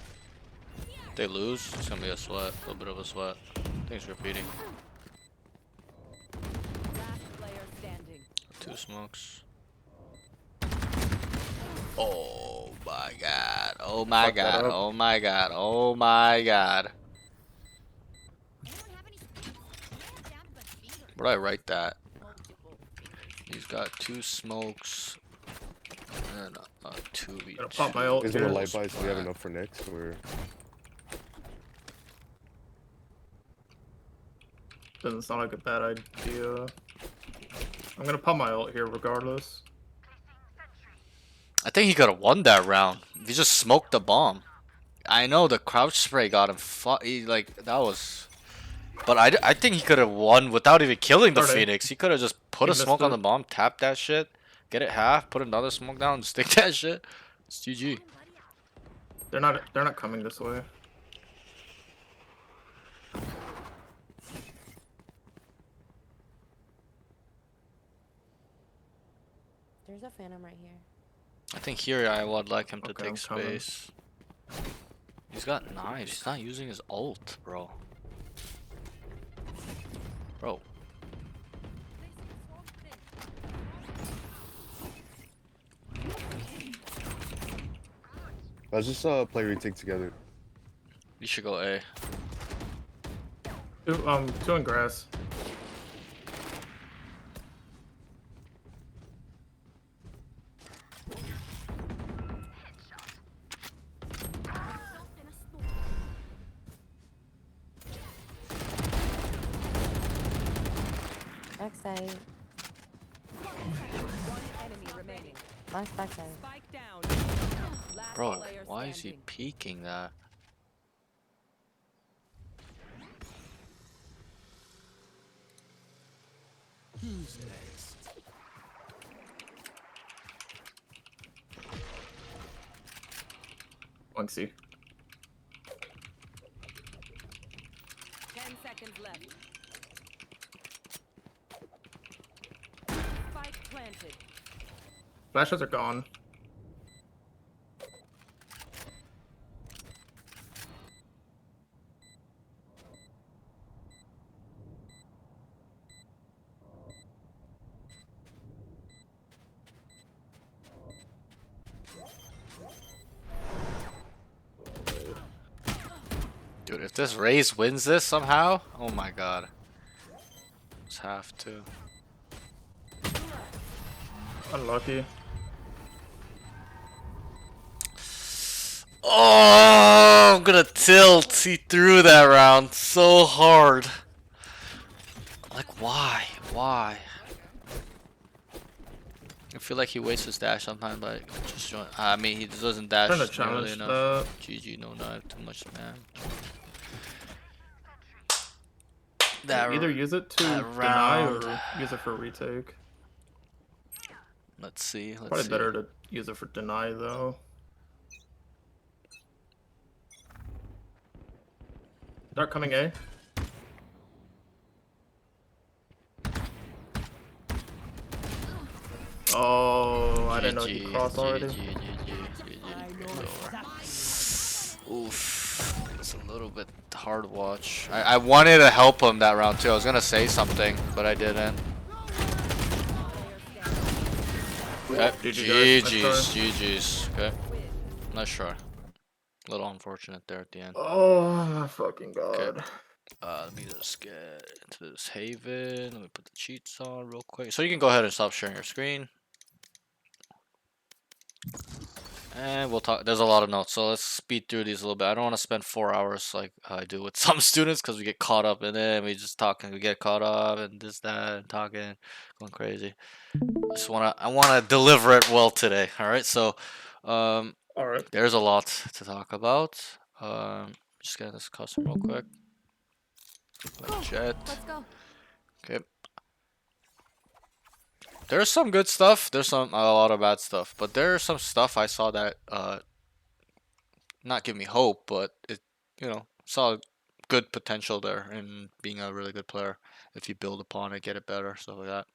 If they lose, it's gonna be a sweat. A little bit of a sweat. Things repeating. Last player standing. 2 smokes. Oh my god. Oh my Fuck that god. up. Oh my god. Oh my god. anyone have any space? Man down to the feet. Where'd I write that? He's got 2 smokes and 2v2. Gonna pop my ult He's gonna here. light buy, so we have enough for next. Or Doesn't sound like a bad idea. I'm gonna pop my ult here regardless. I think he could have won that round. If he just smoked the bomb. I know the crouch spray got him. Like that was. But I think he could have won without even killing the Alright. Phoenix. He could have just put He a smoke missed on it. the bomb, tap that shit, get it half, put another smoke down, and stick that shit. It's GG. They're not coming this way. There's a phantom right here. I think here I would like him to Okay, take I'm coming. space. He's got knives. He's not using his ult, bro. Bro. let's just play retake together. You should go A. Two in grass. Backside. One enemy remaining. Last backside. Spike down. Last Bro, player why is he standing. peeking that? One C. 10 seconds left. Spike planted. Flashes are gone. Dude, if this Raze wins this somehow, oh my god. Just have to. Unlucky. Oh, I'm gonna tilt. He threw that round so hard. Like, why? Why? I feel like he wastes his dash sometimes, but just join. I mean, he doesn't dash Trying to nearly challenge enough. that. GG, no knife, too much spam. Either use it to that deny round. or use it for retake. Let's see. Let's Probably see. better to use it for deny though. Start coming A. Oh, I didn't know he GG, crossed already. GG. Oof. It's a little bit hard to watch. I wanted to help him that round too. I was gonna say something, but I didn't. Okay. GG, guys. Nice GG's. Okay. Not sure. A little unfortunate there at the end. Oh my fucking god. Let me just get into this Haven. Let me put the cheats on real quick. So you can go ahead and stop sharing your screen. And we'll talk. There's a lot of notes, so let's speed through these a little bit. I don't want to spend 4 hours like I do with some students because we get caught up in it. And we just talking, we get caught up and this, that, and talking, going crazy. I wanna deliver it well today. All right, so Alright. there's a lot to talk about. Just get this custom real quick. Jet. Let's go. Okay. There's some good stuff. There's a lot of bad stuff, but there's some stuff I saw that not give me hope, but it saw good potential there in being a really good player if you build upon it, get it better, stuff like that.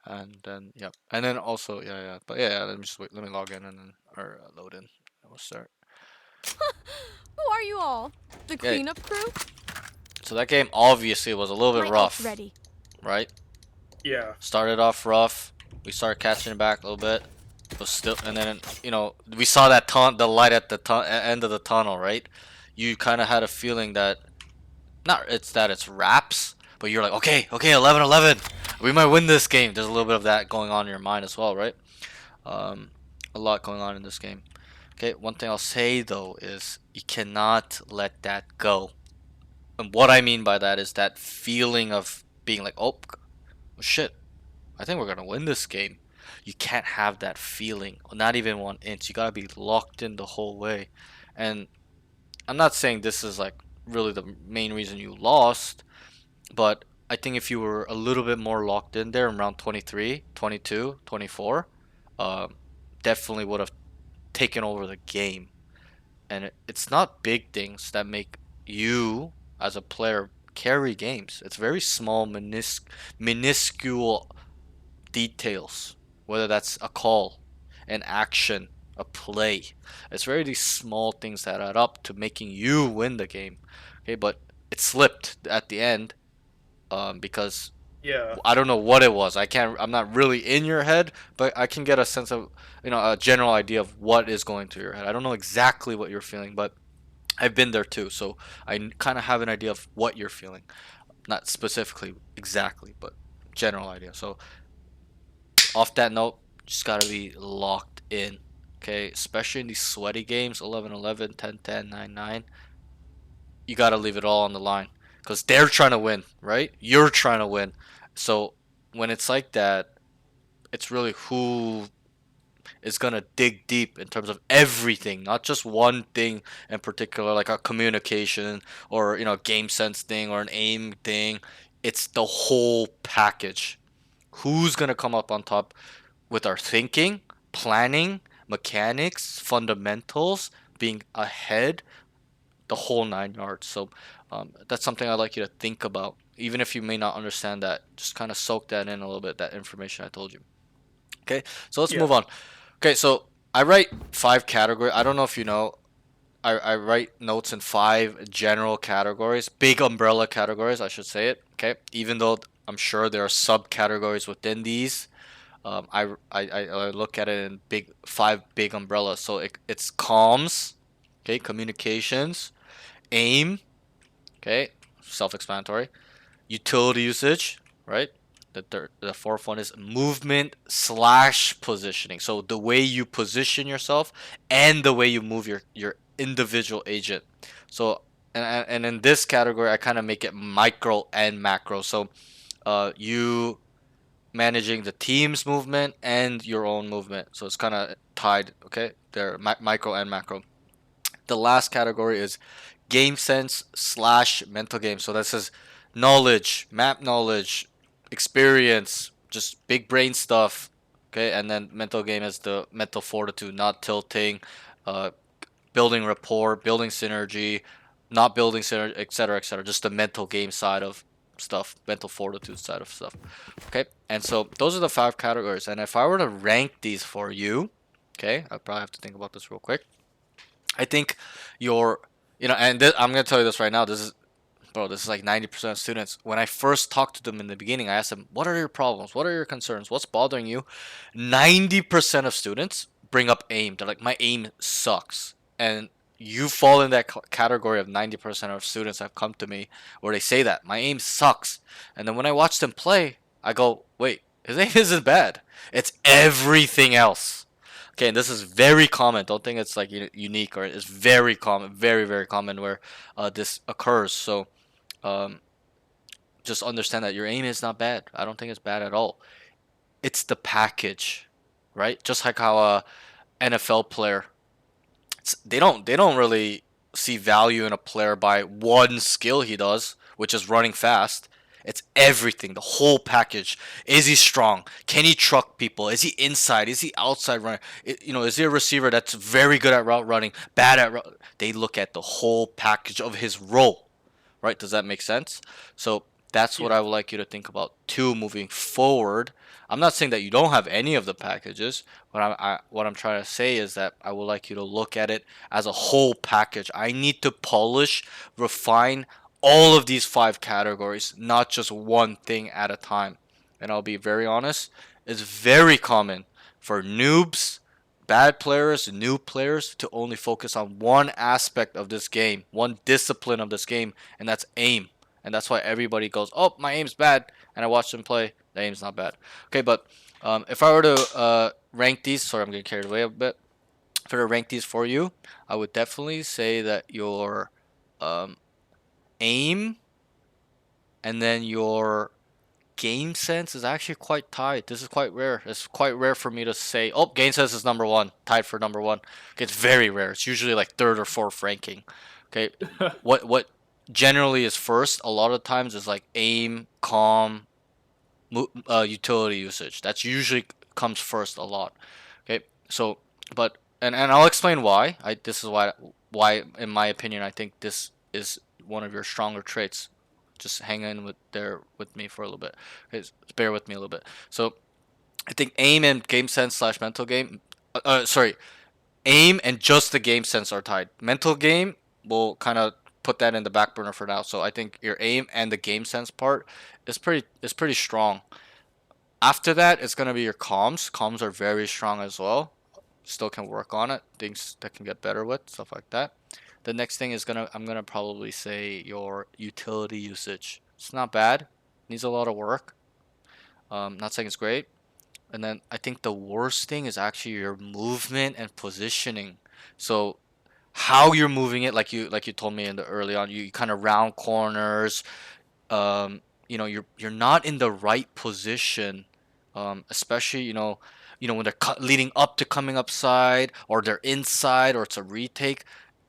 And then and then also but let me just wait. Let me log in and then load in. And we'll start. Who are you all? The Okay. cleanup crew? So that game obviously was a little bit My ult's rough, ready. right? Yeah. Started off rough. We started catching it back a little bit. But still, and then we saw that the light at the end of the tunnel, right? You kind of had a feeling that it's wraps, but you're like, okay, 11-11, we might win this game. There's a little bit of that going on in your mind as well, right? A lot going on in this game. Okay, one thing I'll say though is you cannot let that go. And what I mean by that is that feeling of being like, oh shit, I think we're gonna win this game. You can't have that feeling, not even 1 inch. You gotta be locked in the whole way. And I'm not saying this is like really the main reason you lost, but I think if you were a little bit more locked in there around 23, 22, 24, definitely would have taken over the game. And it's not big things that make you as a player carry games. It's very small, minuscule details, whether that's a call, an action, a play. It's very these small things that add up to making you win the game. Okay, but it slipped at the end because Yeah. I don't know what it was. I'm not really in your head, but I can get a sense of, a general idea of what is going through your head. I don't know exactly what you're feeling, but I've been there too, so I kind of have an idea of what you're feeling. Not specifically exactly, but general idea. So off that note, just gotta be locked in. Okay, especially in these sweaty games, 11-11, 10-10, 9-9. You gotta leave it all on the line because they're trying to win, right? You're trying to win. So when it's like that, it's really who is gonna dig deep in terms of everything, not just one thing in particular, like a communication or game sense thing or an aim thing. It's the whole package. Who's gonna come up on top with our thinking, planning, mechanics, fundamentals, being ahead, the whole 9 yards. So that's something I'd like you to think about. Even if you may not understand that, just kind of soak that in a little bit, that information I told you. Okay, so let's Yeah. move on. Okay, so I write 5 categories. I don't know if you know, I write notes in 5 general categories, big umbrella categories, I should say it. Okay, even though I'm sure there are subcategories within these, I look at it in 5 big umbrellas. So it's comms, okay, communications, aim, okay, self-explanatory, utility usage, right? The fourth one is movement slash positioning. So the way you position yourself and the way you move your individual agent. So and in this category, I kind of make it micro and macro. So you managing the team's movement and your own movement. So it's kind of tied. Okay, they're micro and macro. The last category is game sense slash mental game. So this is knowledge, map knowledge, experience, just big brain stuff. Okay, and then mental game is the mental fortitude, not tilting, uh, building rapport, building synergy, not building synergy, etc., etc. Just the mental game side of stuff, mental fortitude side of stuff. Okay, and so those are the 5 categories. And if I were to rank these for you, okay, I probably have to think about this real quick. I think your, and I'm gonna tell you this right now. This is like 90% of students. When I first talked to them in the beginning, I asked them, "What are your problems? What are your concerns? What's bothering you?" 90% of students bring up aim. They're like, "My aim sucks," and you fall in that category of 90% of students have come to me where they say that my aim sucks, and then when I watch them play, I go, "Wait, his aim isn't bad. It's everything else." Okay, and this is very common. Don't think it's like unique, or it's very common, very very common where this occurs. So just understand that your aim is not bad. I don't think it's bad at all. It's the package, right? Just like how a NFL player, they don't really see value in a player by one skill he does, which is running fast. It's everything, the whole package. Is he strong? Can he truck people? Is he inside? Is he outside running? Is he a receiver that's very good at route running, bad at route? They look at the whole package of his role, right? Does that make sense? So that's what Yeah. I would like you to think about too moving forward. I'm not saying that you don't have any of the packages, but what I'm trying to say is that I would like you to look at it as a whole package. I need to polish, refine all of these 5 categories, not just one thing at a time. And I'll be very honest, it's very common for noobs, bad players, new players to only focus on one aspect of this game, one discipline of this game, and that's aim. and that's why everybody goes, "Oh, my aim's bad," and I watch them play. The aim's not bad. Okay, but if I were to rank these, sorry, I'm getting carried away a bit. If I were to rank these for you, I would definitely say that your aim and then your game sense is actually quite tied. This is quite rare. It's quite rare for me to say, oh, game sense is number one, tied for number one. Okay, it's very rare. It's usually like third or fourth ranking. Okay, what generally is first a lot of times is like aim, calm, utility usage. That's usually comes first a lot. Okay, so but and I'll explain why. This is why in my opinion I think this is one of your stronger traits. Just hang in with me for a little bit. Okay, bear with me a little bit. So I think aim and game sense slash mental game. Sorry, aim and just the game sense are tied. Mental game, we'll kind of put that in the back burner for now. So I think your aim and the game sense part is pretty strong. After that, it's gonna be your comms. Comms are very strong as well. Still can work on it. Things that can get better with stuff like that. The next thing is I'm gonna probably say your utility usage. It's not bad. Needs a lot of work. Not saying it's great. And then I think the worst thing is actually your movement and positioning. So how you're moving it, like you told me in the early on, you kind of round corners. You're not in the right position, especially when they're leading up to coming upside, or they're inside, or it's a retake.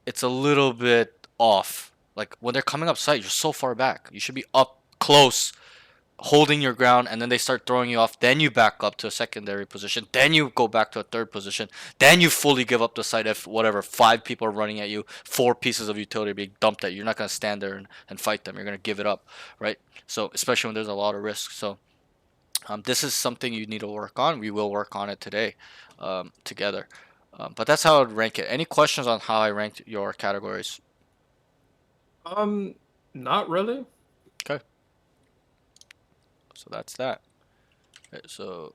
It's a little bit off. Like when they're coming upside, you're so far back. You should be up close, holding your ground, and then they start throwing you off. Then you back up to a secondary position. Then you go back to a third position. Then you fully give up the side if whatever 5 people are running at you, 4 pieces of utility are being dumped at you. You're not gonna stand there and fight them. You're gonna give it up, right? So especially when there's a lot of risk. So this is something you need to work on. We will work on it today, together. But that's how I'd rank it. Any questions on how I ranked your categories? Not really. Okay. So that's that. Okay, so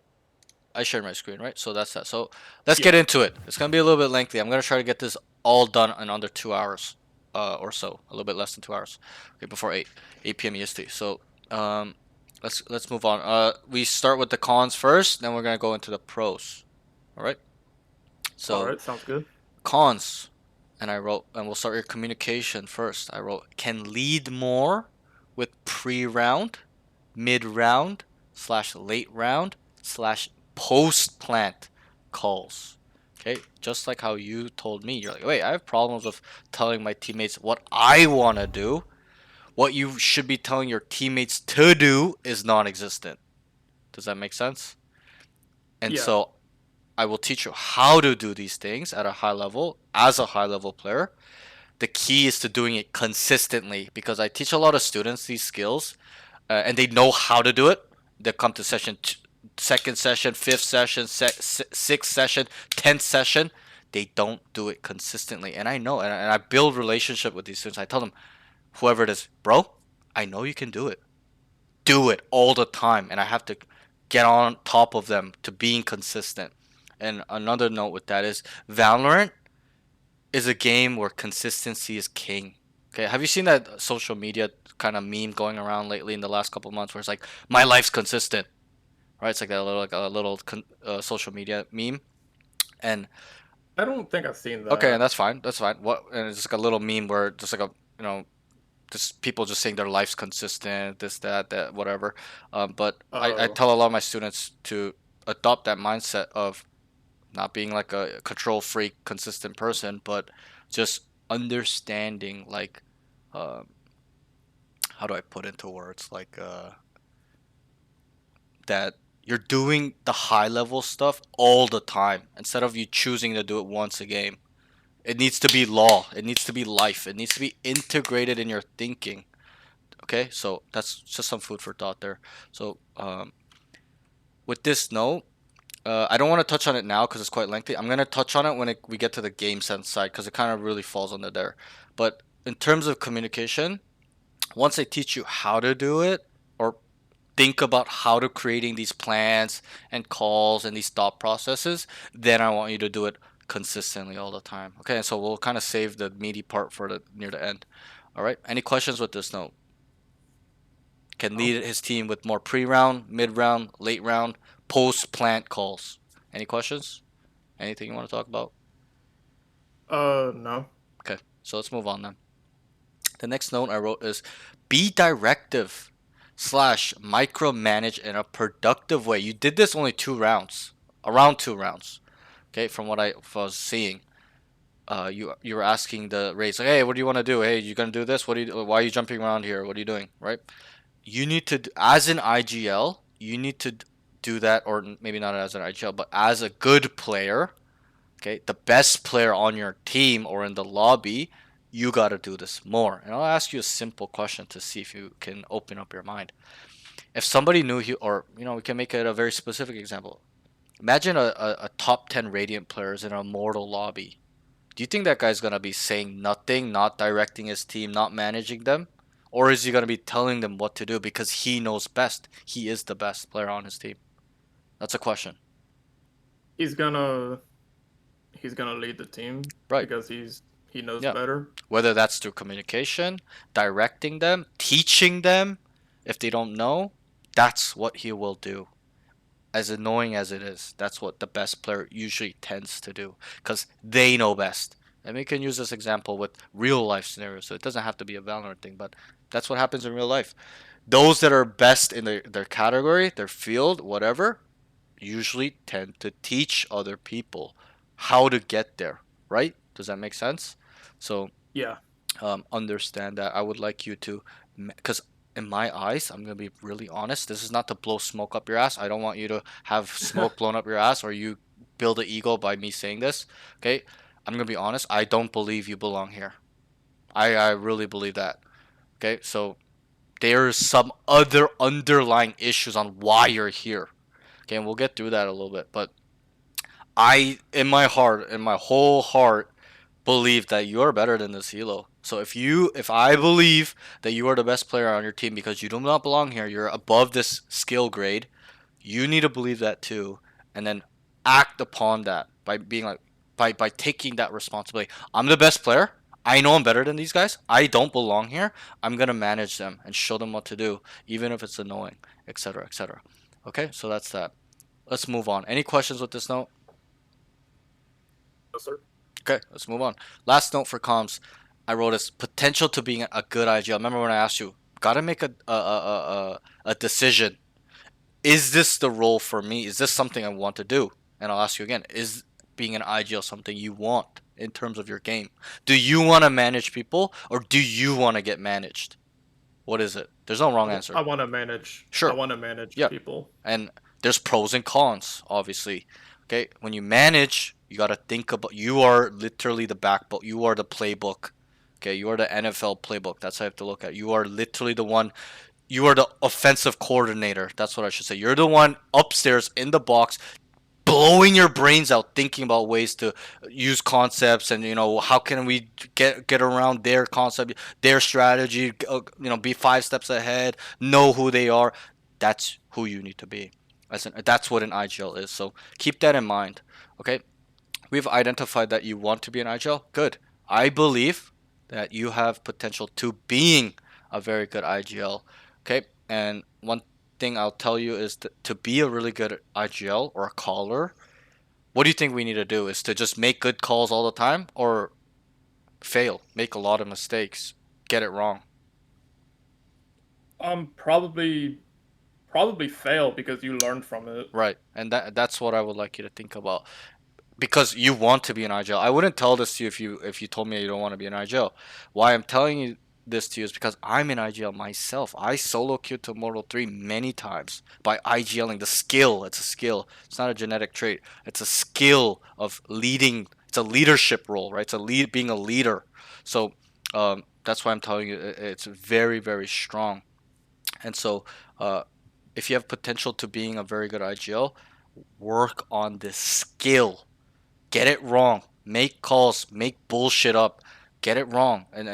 I shared my screen, right? So that's that. So let's get into it. It's gonna be a little bit lengthy. I'm gonna try to get this all done in under 2 hours, or so. A little bit less than 2 hours. Okay, before 8 p.m. EST. So let's move on. We start with the cons first, then we're gonna go into the pros. All right. So All right, sounds good. cons, and we'll start your communication first. I wrote can lead more with pre-round, mid-round / late round / post-plant calls. Okay, just like how you told me, you're like, wait, I have problems with telling my teammates what I want to do. What you should be telling your teammates to do is non-existent. Does that make sense? And Yeah. so I will teach you how to do these things at a high level as a high level player. The key is to doing it consistently, because I teach a lot of students these skills, and they know how to do it. They come to second session, fifth session, sixth session, 10th session. They don't do it consistently, and I know, and I build relationship with these students. I tell them, whoever it is, bro, I know you can do it. Do it all the time, and I have to get on top of them to being consistent. And another note with that is Valorant is a game where consistency is king. Okay, have you seen that social media kind of meme going around lately in the last couple of months where it's like my life's consistent, right? It's like a little social media meme, and I don't think I've seen that. okay, and that's fine. That's fine. What? And it's just like a little meme where just like just people just saying their life's consistent, this, that, whatever. But I Oh. tell a lot of my students to adopt that mindset of not being like a control freak, consistent person, but just understanding like, uh, how do I put into words like that you're doing the high level stuff all the time instead of you choosing to do it once a game. It needs to be law. It needs to be life. It needs to be integrated in your thinking. Okay, so that's just some food for thought there. So with this note, I don't want to touch on it now because it's quite lengthy. I'm gonna touch on it when we get to the game sense side because it kind of really falls under there. But in terms of communication, once I teach you how to do it or think about how to creating these plans and calls and these thought processes, then I want you to do it consistently all the time. Okay, and so we'll kind of save the meaty part for the near the end. All right. Any questions with this note? can lead his team with more pre-round, mid-round, late round, post-plant calls. Any questions? Anything you want to talk about? No. Okay, so let's move on then. The next note I wrote is be directive slash micromanage in a productive way. You did this only 2 rounds, around 2 rounds. Okay, from what I was seeing. You were asking the race like, hey, what do you want to do? Hey, you gonna do this? Why are you jumping around here? What are you doing? Right? You need to, as an IGL, you need to do that, or maybe not as an IGL, but as a good player, okay, the best player on your team or in the lobby, you gotta do this more. And I'll ask you a simple question to see if you can open up your mind. If somebody knew you, or we can make it a very specific example. Imagine a top 10 Radiant players in a mortal lobby. Do you think that guy's gonna be saying nothing, not directing his team, not managing them? Or is he gonna be telling them what to do because he knows best? He is the best player on his team. That's a question. He's gonna lead the team, Right. Because he knows Yeah. better. Whether that's through communication, directing them, teaching them if they don't know, that's what he will do. As annoying as it is, that's what the best player usually tends to do because they know best. And we can use this example with real life scenarios, so it doesn't have to be a Valorant thing, but that's what happens in real life. Those that are best in their category, their field, whatever, usually tend to teach other people how to get there, right? Does that make sense? So Yeah. understand that. I would like you to, because in my eyes, I'm gonna be really honest. This is not to blow smoke up your ass. I don't want you to have smoke blown up your ass or you build an ego by me saying this. Okay, I'm gonna be honest. I don't believe you belong here. I really believe that. Okay, so there's some other underlying issues on why you're here. Okay, and we'll get through that a little bit. But in my heart, in my whole heart, believe that you're better than this Hilo. So if I believe that you are the best player on your team because you do not belong here, you're above this skill grade, you need to believe that too, and then act upon that by being like, by taking that responsibility. I'm the best player. I know I'm better than these guys. I don't belong here. I'm gonna manage them and show them what to do, even if it's annoying, etc., etc. Okay, so that's that. Let's move on. Any questions with this note? No, sir. Okay, let's move on. Last note for comms, I wrote is potential to being a good IGL. Remember when I asked you, gotta make a decision. Is this the role for me? Is this something I want to do? And I'll ask you again, is being an IGL something you want in terms of your game? Do you want to manage people or do you want to get managed? What is it? There's no wrong answer. I want to manage. Sure. I want to manage Yeah. people. And there's pros and cons, obviously. Okay, when you manage, you gotta think about. You are literally the backbone. You are the playbook. Okay, you are the NFL playbook. That's how I have to look at it. You are literally the one. You are the offensive coordinator. That's what I should say. You're the one upstairs in the box, blowing your brains out, thinking about ways to use concepts and how can we get around their concept, their strategy. Be 5 steps ahead. Know who they are. That's who you need to be. That's what an IGL is. So keep that in mind. Okay, we've identified that you want to be an IGL. Good. I believe that you have potential to being a very good IGL. Okay, and one thing I'll tell you is to be a really good IGL or a caller. What do you think we need to do? Is to just make good calls all the time, or fail, make a lot of mistakes, get it wrong? Probably fail because you learn from it. Right, and that's what I would like you to think about. Because you want to be an IGL. I wouldn't tell this to you if you told me you don't want to be an IGL. Why I'm telling you this to you is because I'm an IGL myself. I solo queued to Mortal 3 many times by IGLing. The skill, it's a skill. It's not a genetic trait. It's a skill of leading. It's a leadership role, right? It's being a leader. So that's why I'm telling you it's very, very strong. And so if you have potential to being a very good IGL, work on this skill. Get it wrong. Make calls. Make bullshit up. Get it wrong, and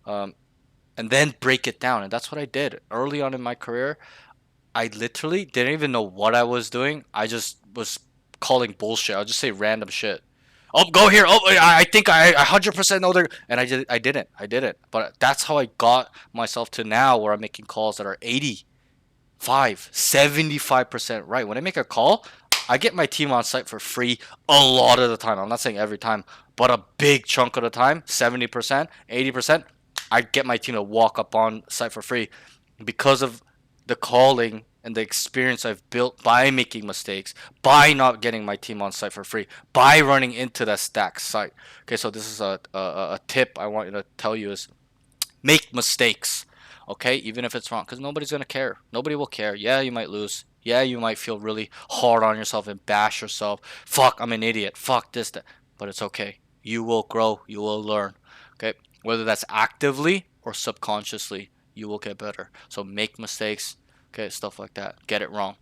and then break it down. And that's what I did early on in my career. I literally didn't even know what I was doing. I just was calling bullshit. I'll just say random shit. Oh, go here. Oh, I think I 100% know they're. And I didn't. But that's how I got myself to now where I'm making calls that are 75% right. When I make a call, I get my team on site for free a lot of the time. I'm not saying every time, but a big chunk of the time, 70%, 80%, I get my team to walk up on site for free because of the calling and the experience I've built by making mistakes, by not getting my team on site for free, by running into that stack site. Okay, so this is a tip I want you to tell you is make mistakes. Okay, even if it's wrong, because nobody's gonna care. Nobody will care. Yeah, you might lose. Yeah, you might feel really hard on yourself and bash yourself. Fuck, I'm an idiot. Fuck this, that. But it's okay. You will grow. You will learn. Okay, whether that's actively or subconsciously, you will get better. So make mistakes. Okay, stuff like that. Get it wrong.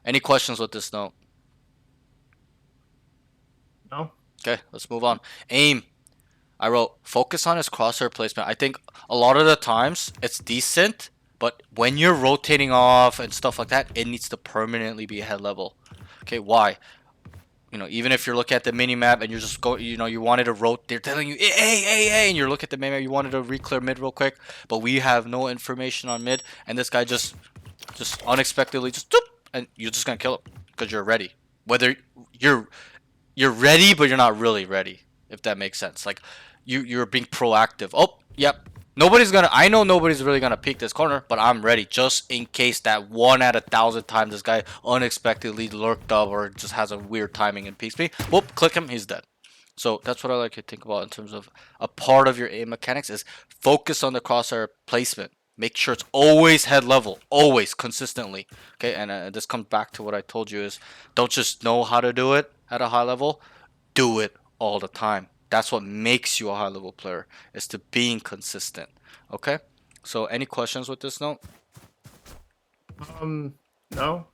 Any questions with this note? No. Okay, let's move on. Aim. I wrote focus on his crosshair placement. I think a lot of the times it's decent, but when you're rotating off and stuff like that, it needs to permanently be head level. Okay, why? You know, even if you're looking at the mini map and you're just you wanted to rotate, they're telling you, hey, and you're looking at the mini map, you wanted to re-clear mid real quick, but we have no information on mid, and this guy just unexpectedly and you're just gonna kill him because you're ready. Whether you're ready, but you're not really ready, if that makes sense. Like you're being proactive. Oh, yep. I know nobody's really gonna peek this corner, but I'm ready just in case that 1 out of 1,000 times this guy unexpectedly lurked up or just has a weird timing and peeks me. Whoop, click him, he's dead. So that's what I like to think about in terms of a part of your aim mechanics is focus on the crosshair placement. Make sure it's always head level, always, consistently. Okay, and this comes back to what I told you is don't just know how to do it at a high level, do it all the time. That's what makes you a high level player, is to being consistent. Okay, so any questions with this note? No.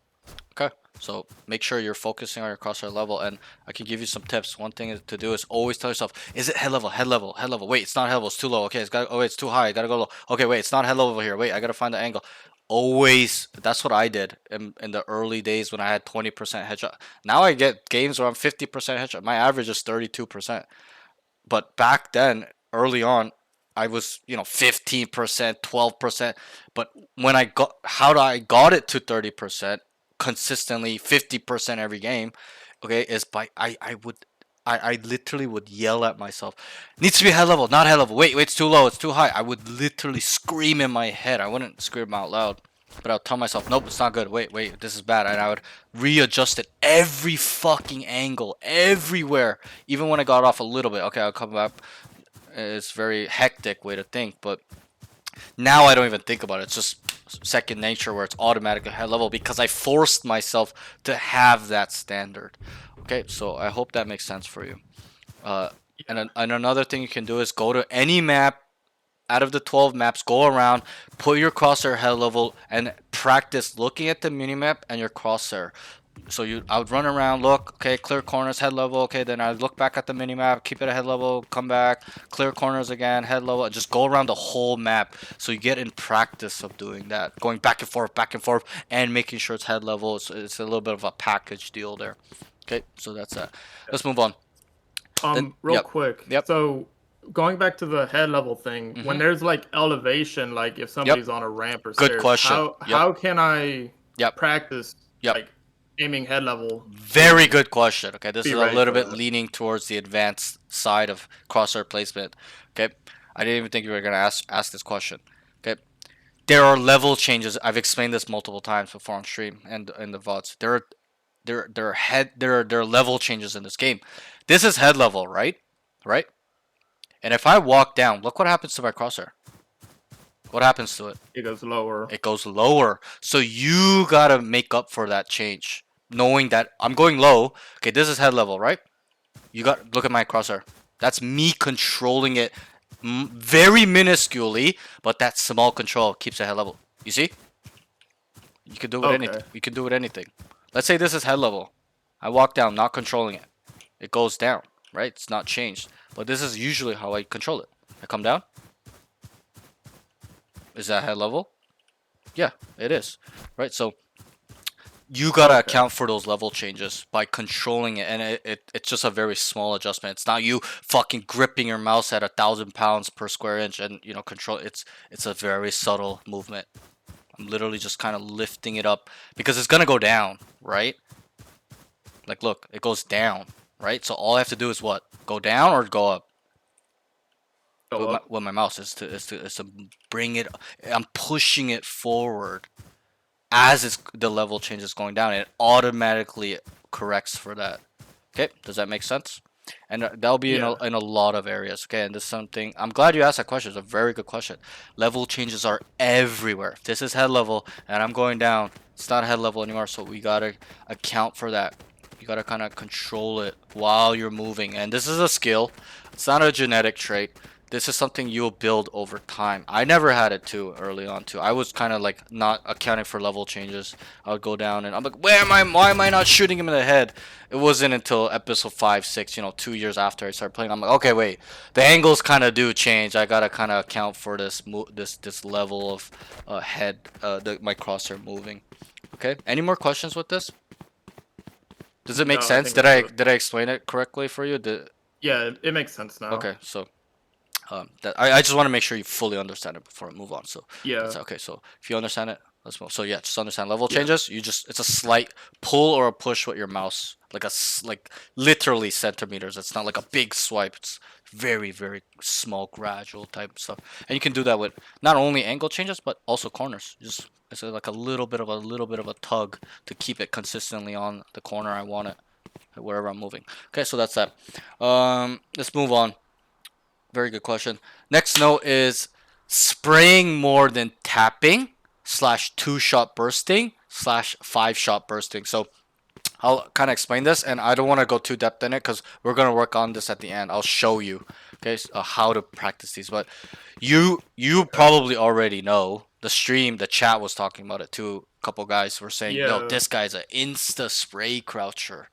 Okay, so make sure you're focusing on your crosshair level, and I can give you some tips. One thing to do is always tell yourself, is it head level, head level, head level? Wait, it's not head level, it's too low. Okay, it's too high, I gotta go low. Okay, wait, it's not head level here. Wait, I gotta find the angle. Always, that's what I did in the early days when I had 20% headshot. Now I get games where I'm 50% headshot. My average is 32%. But back then, early on, I was 15%, 12%. But when I got it to 30% consistently, 50% every game, okay, is by I literally would yell at myself, needs to be head level, not head level. Wait, it's too low, it's too high. I would literally scream in my head. I wouldn't scream out loud, but I'll tell myself, nope, it's not good. Wait, this is bad. And I would readjust it every fucking angle, everywhere. Even when I got off a little bit. Okay, I'll come back. It's very hectic way to think, but now I don't even think about it. It's just second nature where it's automatically head level because I forced myself to have that standard. Okay, so I hope that makes sense for you. And another thing you can do is go to any map out of the 12 maps, go around, put your crosshair head level, and practice looking at the minimap and your crosshair. So I would run around, look, okay, clear corners, head level, okay, then I'd look back at the minimap, keep it at head level, come back, clear corners again, head level, and just go around the whole map. So you get in practice of doing that, going back and forth, and making sure it's head level. It's a little bit of a package deal there. Okay, so that's that. Let's move on. Real yep. quick. Yep. So going back to the head level thing, when there's like elevation, like if somebody's on a ramp or Good stairs, question. how can I practice Yep. like aiming head level? Very good question. Okay, this Be is a ready little for bit that. leaning towards the advanced side of crosshair placement. Okay, I didn't even think you were gonna ask this question. Okay, there are level changes. I've explained this multiple times before on stream and in the VODs. There are level changes in this game. This is head level, right? Right? And if I walk down, look what happens to my crosshair. What happens to it? It goes lower. It goes lower. So you gotta make up for that change, knowing that I'm going low. Okay, this is head level, right? Look at my crosshair. That's me controlling it very minusculely, but that small control keeps it head level. You see? You can do it with anything. You can do it with anything. Let's say this is head level. I walk down, not controlling it. It goes down, right? It's not changed. But this is usually how I control it. I come down. Is that head level? Yeah, it is. Right? So you gotta Okay. account for those level changes by controlling it, and it's just a very small adjustment. It's not you fucking gripping your mouse at 1,000 pounds per square inch and control. It's a very subtle movement. I'm literally just kind of lifting it up because it's gonna go down, right? Like, look, it goes down, right? So all I have to do is what? Go down or go up? Go up. With my mouse is to bring it. I'm pushing it forward as the level change is going down. It automatically corrects for that. Okay, does that make sense? And that'll be Yeah. in a lot of areas. Okay, and this is something I'm glad you asked that question. It's a very good question. Level changes are everywhere. If this is head level and I'm going down, it's not head level anymore. So we gotta account for that. You gotta kind of control it while you're moving. And this is a skill. It's not a genetic trait. This is something you'll build over time. I never had it too early on too. I was kind of like not accounting for level changes. I would go down and I'm like, why am I not shooting him in the head? It wasn't until episode 5, 6, 2 years after I started playing. I'm like, okay, wait, the angles kind of do change. I gotta kind of account for this level of head, my crosshair moving. Okay. Any more questions with this? Does it make No, I sense? think Did that's I explain it correctly for you? Yeah, it makes sense now. Okay, so I just want to make sure you fully understand it before I move on. So Yeah. okay. So if you understand it, let's move. So yeah, just understand level Yeah. changes. It's a slight pull or a push with your mouse, like literally centimeters. It's not like a big swipe. It's very very small, gradual type stuff. And you can do that with not only angle changes but also corners. It's like a little bit of a tug to keep it consistently on the corner I want it, wherever I'm moving. Okay, so that's that. Let's move on. Very good question. Next note is spraying more than tapping / 2-shot bursting / 5-shot bursting. So I'll kind of explain this, and I don't want to go too depth in it because we're gonna work on this at the end. I'll show you, okay, how to practice these. But you probably already know the stream. The chat was talking about it too. A couple guys were saying, "Yo, Yeah. this guy's an insta spray croucher.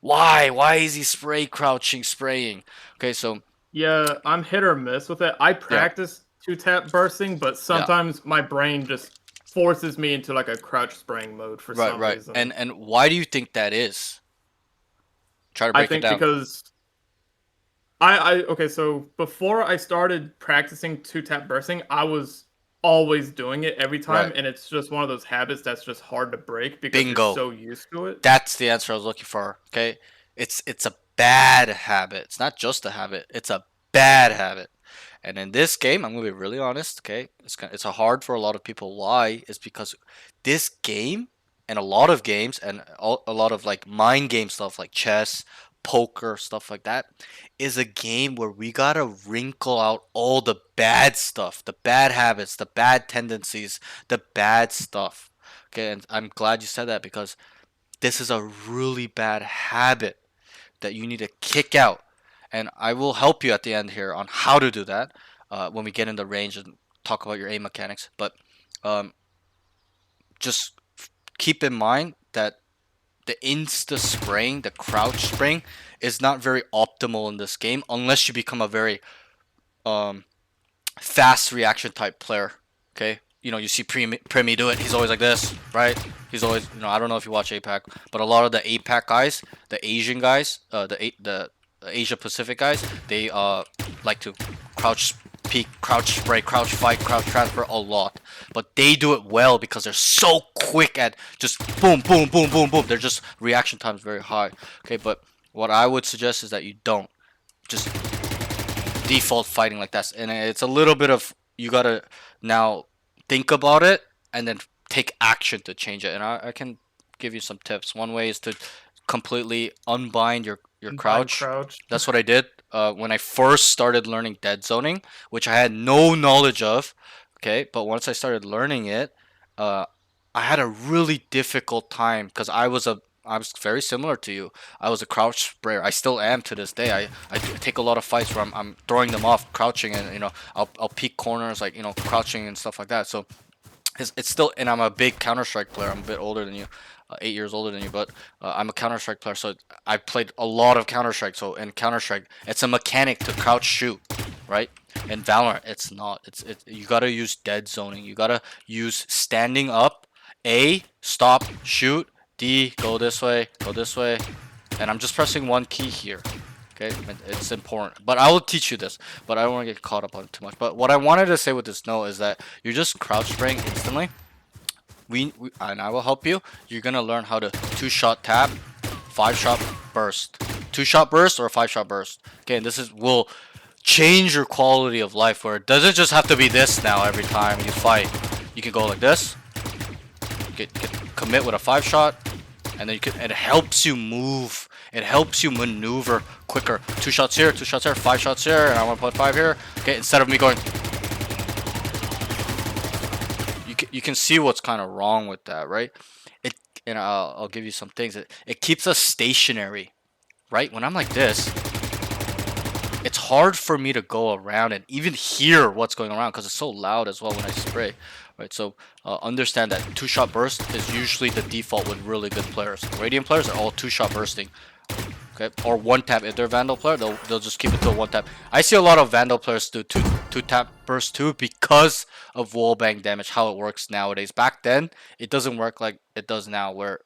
Why? Why is he spraying?" Okay, so. Yeah, I'm hit or miss with it. I practice 2-tap bursting, but sometimes my brain just forces me into like a crouch spraying mode for some Right. reason. And why do you think that is? Try to break I think it down. because okay, so before I started practicing 2-tap bursting, I was always doing it every time, Right. and it's just one of those habits that's just hard to break because Bingo. you're so used to it. That's the answer I was looking for. Okay, it's a bad habit. It's not just a habit. It's a bad habit. And in this game, I'm gonna be really honest. Okay, it's a hard for a lot of people. Why? Is because this game and a lot of games and a lot of like mind game stuff like chess, poker, stuff like that is a game where we gotta wrinkle out all the bad stuff, the bad habits, the bad tendencies, the bad stuff. Okay, and I'm glad you said that because this is a really bad habit that you need to kick out. And I will help you at the end here on how to do that when we get in the range and talk about your aim mechanics. But just keep in mind that the insta spraying, the crouch spraying, is not very optimal in this game unless you become a very fast reaction type player. Okay, you see Premi do it. He's always like this, right? He's always, I don't know if you watch APAC, but a lot of the APAC guys, the Asian guys, the Asia Pacific guys, they like to crouch peek, crouch spray, crouch fight, crouch transfer a lot. But they do it well because they're so quick at just boom, boom, boom, boom, boom. They're just reaction times very high. Okay, but what I would suggest is that you don't just default fighting like that. And it's a little bit of, you gotta now think about it and then take action to change it. And I can give you some tips. One way is to completely unbind your crouch. That's what I did when I first started learning dead zoning, which I had no knowledge of. Okay, but once I started learning it, I had a really difficult time because I was very similar to you. I was a crouch sprayer. I still am to this day. I take a lot of fights where I'm throwing them off, crouching, and I'll peek corners, like crouching and stuff like that. So it's still, and I'm a big Counter-Strike player. I'm a bit older than you, 8 years older than you, but I'm a Counter-Strike player. So I played a lot of Counter-Strike. So in Counter-Strike, it's a mechanic to crouch shoot, right? In Valorant, it's not. You gotta use dead zoning. You gotta use standing up, A, stop, shoot, D, go this way, and I'm just pressing one key here. Okay, it's important, but I will teach you this, but I don't want to get caught up on it too much. But what I wanted to say with this note is that you're just crouch spraying instantly. We and I will help you. You're gonna learn how to 2-shot tap, 5-shot burst, 2-shot burst or 5-shot burst. Okay, and this will change your quality of life, where it doesn't just have to be this now every time you fight. You can go like this, commit with a 5-shot, and then it helps you move. It helps you maneuver quicker. 2 shots here, 2 shots here, 5 shots here, and I want to put 5 here. Okay, instead of me going, you can see what's kind of wrong with that, right? And I'll give you some things. It keeps us stationary, right? When I'm like this, it's hard for me to go around and even hear what's going around because it's so loud as well when I spray, right? So understand that 2-shot burst is usually the default with really good players. Radiant players are all 2-shot bursting, okay? Or 1-tap. If they're Vandal player, they'll just keep it to a 1-tap. I see a lot of Vandal players do 2-tap burst too because of wallbang damage, how it works nowadays. Back then, it doesn't work like it does now, where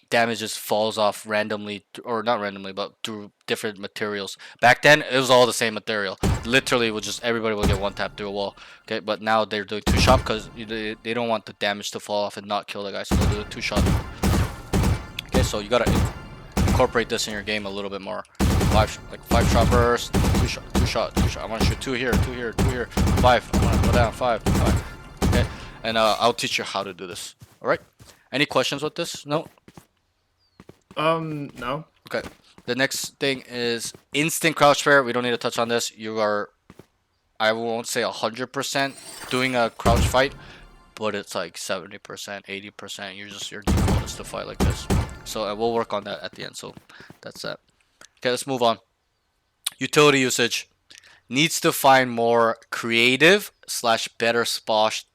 damage just falls off randomly, or not randomly, but through different materials. Back then, it was all the same material. Literally, it was just everybody will get 1-tap through a wall. Okay, but now they're doing 2-shot because they don't want the damage to fall off and not kill the guy, so they'll do the 2-shot. Okay, so you gotta incorporate this in your game a little bit more. 5-shot burst, 2-shot. I want to shoot 2 here, 2 here, 2 here, 5. I want to go down 5. Okay, and I'll teach you how to do this. All right. Any questions with this? No. No. Okay. The next thing is instant crouch spray. We don't need to touch on this. You are, I won't say 100% doing a crouch fight, but it's like 70%, 80%. Your default is to fight like this. So we'll work on that at the end. So that's that. Okay, let's move on. Utility usage. Needs to find more creative / better spots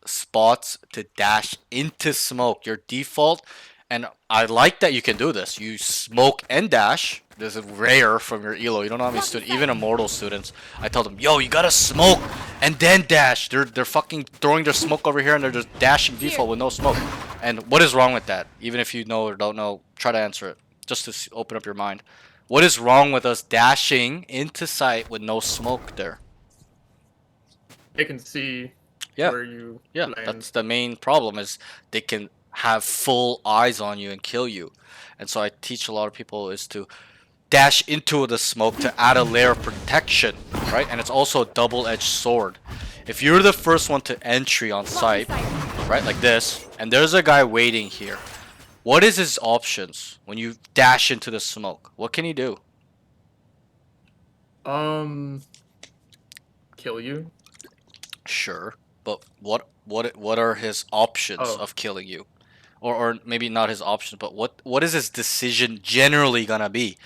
to dash into smoke. Your default. And I like that you can do this. You smoke and dash. This is rare from your elo. You don't know how many students, even Immortal students, I tell them, yo, you gotta smoke and then dash. They're fucking throwing their smoke over here and they're just dashing default with no smoke. And what is wrong with that? Even if you know or don't know, try to answer it. Just to open up your mind. What is wrong with us dashing into sight with no smoke there? They can see Yeah. where you Yeah, land. that's the main problem, is they can have full eyes on you and kill you. And so I teach a lot of people is to dash into the smoke to add a layer of protection, right? And it's also a double-edged sword. If you're the first one to entry on site, right, like this, and there's a guy waiting here, what is his options when you dash into the smoke? What can he do? Kill you. Sure, but what are his options Oh. of killing you? Or maybe not his options, but what is his decision generally gonna be?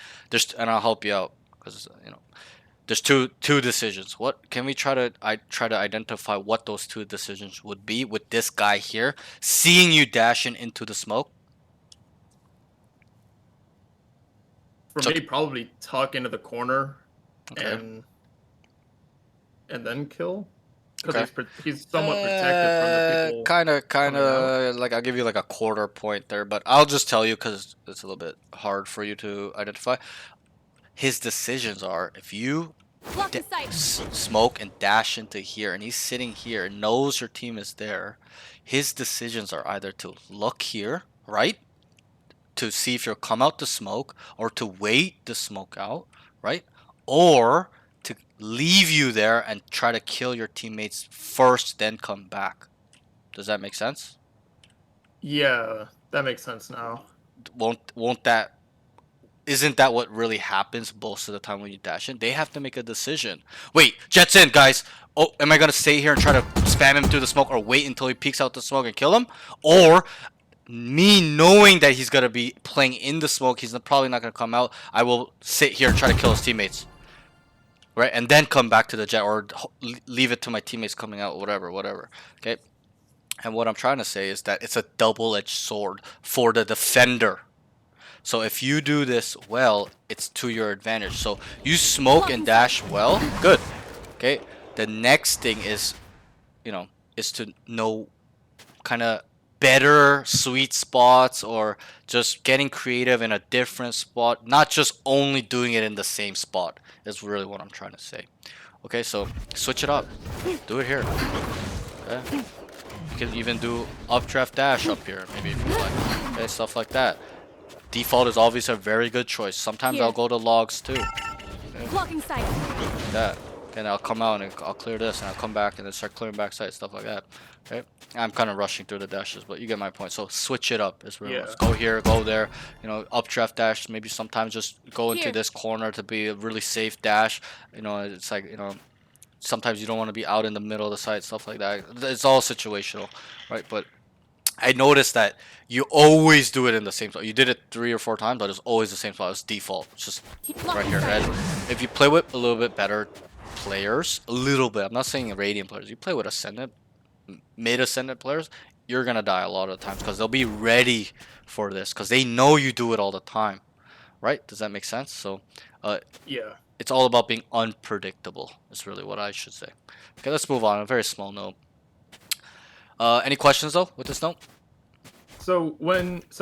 And I'll help you out, because there's two decisions. What can we try to identify what those 2 decisions would be with this guy here seeing you dashing into the smoke? For So- me, probably tuck into the corner Okay. and then kill. Okay. Because he's somewhat protected from the people. Kind coming of like I'll give you like a quarter point there, but I'll just tell you because it's a little bit hard for you to identify. His decisions are, if you Block the sight. smoke and dash into here, and he's sitting here, knows your team is there, his decisions are either to look here, right, to see if you'll come out the smoke, or to wait the smoke out, right, or to leave you there and try to kill your teammates first, then come back. Does that make sense? Yeah, that makes sense now. Isn't that what really happens most of the time when you dash in? They have to make a decision. Wait, Jets in, guys. Oh, am I gonna stay here and try to spam him through the smoke, or wait until he peeks out the smoke and kill him? Or me knowing that he's gonna be playing in the smoke, he's probably not gonna come out, I will sit here and try to kill his teammates, right? And then come back to the jet, or leave it to my teammates coming out, whatever. Okay. And what I'm trying to say is that it's a double-edged sword for the defender. So if you do this well, it's to your advantage. So you smoke and dash well, good. Okay. The next thing is, is to know kind of better sweet spots or just getting creative in a different spot, not just only doing it in the same spot is really what I'm trying to say. Okay, so switch it up. Do it here. Okay. You can even do updraft dash up here, maybe if you like. Okay, stuff like that. Default is obviously a very good choice. Sometimes Here. I'll go to logs too. Blocking sight. Like that. And I'll come out and I'll clear this and I'll come back and then start clearing backside, stuff like that. Okay. I'm kind of rushing through the dashes, but you get my point. So switch it up is where it was. Yeah. Go here, go there. You know, updraft dash. Maybe sometimes just go into Here. this corner to be a really safe dash. You know, it's like, you know, sometimes you don't want to be out in the middle of the site, stuff like that. It's all situational, right? But I noticed that you always do it in the same spot. You did it 3 or 4 times, but it's always the same spot. It's default. It's just right Blocking here. sight. And if you play with a little bit better players, a little bit, I'm not saying Radiant players, you play with Ascendant, mid-Ascendant players, you're going to die a lot of the times because they'll be ready for this because they know you do it all the time, right? Does that make sense? So Yeah. it's all about being unpredictable is really what I should say. Okay, let's move on. A very small note. Any questions though with this note? So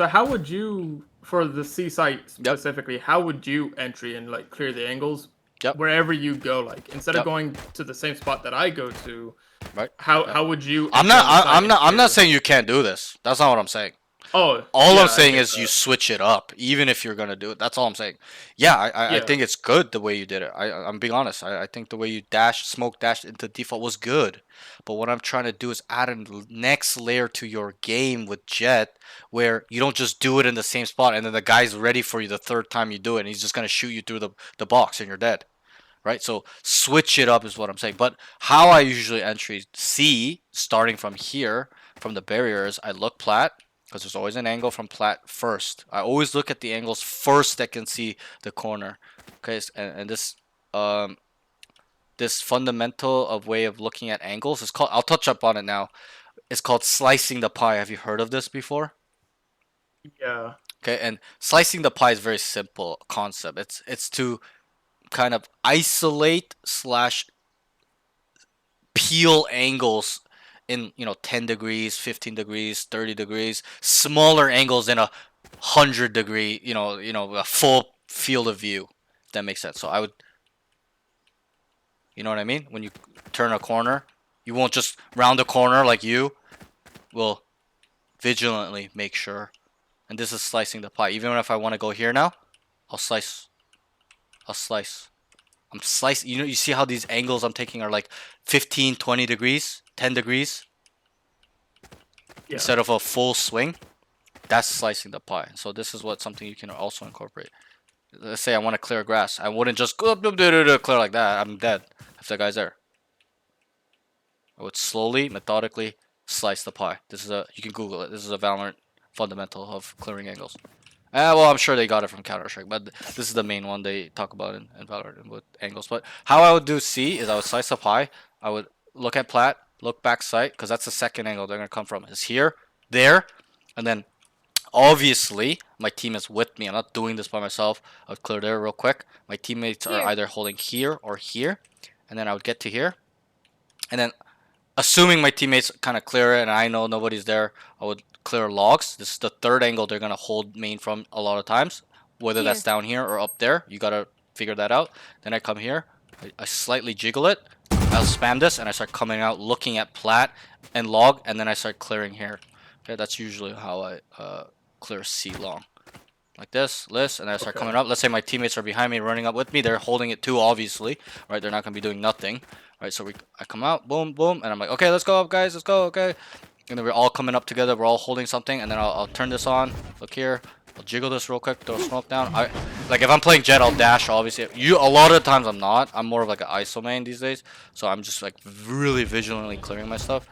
how would you, for the C site specifically, how would you entry and like clear the angles Yep. wherever you go? Like instead Yep. of going to the same spot that I go to, Right. how would you? I'm enter on the not. site and I'm not clear? saying you can't do this. That's not what I'm saying. Oh, All yeah, I'm I saying get is you that. switch it up, even if you're gonna do it. That's all I'm saying. Yeah, I Yeah. think it's good the way you did it. I'm being honest. I think the way you smoke dash into default was good. But what I'm trying to do is add a next layer to your game with Jet, where you don't just do it in the same spot, and then the guy's ready for you the third time you do it, and he's just gonna shoot you through the box, and you're dead. Right? So switch it up is what I'm saying. But how I usually entry C, starting from here, from the barriers, I look plat, because there's always an angle from plat first. I always look at the angles first that can see the corner. Okay, and this this fundamental of way of looking at angles is called, I'll touch up on it now. It's called slicing the pie. Have you heard of this before? Yeah. Okay, and slicing the pie is a very simple concept. It's to kind of isolate slash peel angles in 10 degrees, 15 degrees, 30 degrees, smaller angles in 100-degree, a full field of view. If that makes sense. So I would, you know what I mean? When you turn a corner, you won't just round a corner like you will vigilantly make sure. And this is slicing the pie. Even if I want to go here now, I'll slice. I'm slicing. You see how these angles I'm taking are like 15, 20 degrees, 10 degrees? Yeah. Instead of a full swing? That's slicing the pie. So this is something you can also incorporate. Let's say I want to clear grass. I wouldn't just clear like that. I'm dead if the guy's there. I would slowly, methodically slice the pie. You can Google it. This is a Valorant fundamental of clearing angles. Well, I'm sure they got it from Counter-Strike, but this is the main one they talk about in Valorant with angles. But how I would do C is I would slice up high. I would look at plat, look back sight, because that's the second angle they're going to come from. Is here, there, and then obviously my team is with me. I'm not doing this by myself. I would clear there real quick. My teammates are Here. either holding here or here, and then I would get to here. And then assuming my teammates kind of clear it and I know nobody's there, I would clear logs. This is the third angle they're going to hold main from a lot of times. Whether Here. that's down here or up there, you got to figure that out. Then I come here, I slightly jiggle it, I'll spam this, and I start coming out looking at plat and log, and then I start clearing here. Okay, that's usually how I clear C long. Like this, and I start coming up. Let's say my teammates are behind me, running up with me. They're holding it too, obviously, right? They're not going to be doing nothing, right? So I come out, boom, boom, and I'm like, okay, let's go up, guys, let's go, okay. And then we're all coming up together. We're all holding something, and then I'll turn this on. Look here. I'll jiggle this real quick. Throw smoke down. Like if I'm playing Jet, I'll dash. Obviously, a lot of the times I'm not. I'm more of like an ISO main these days. So I'm just like really vigilantly clearing my stuff.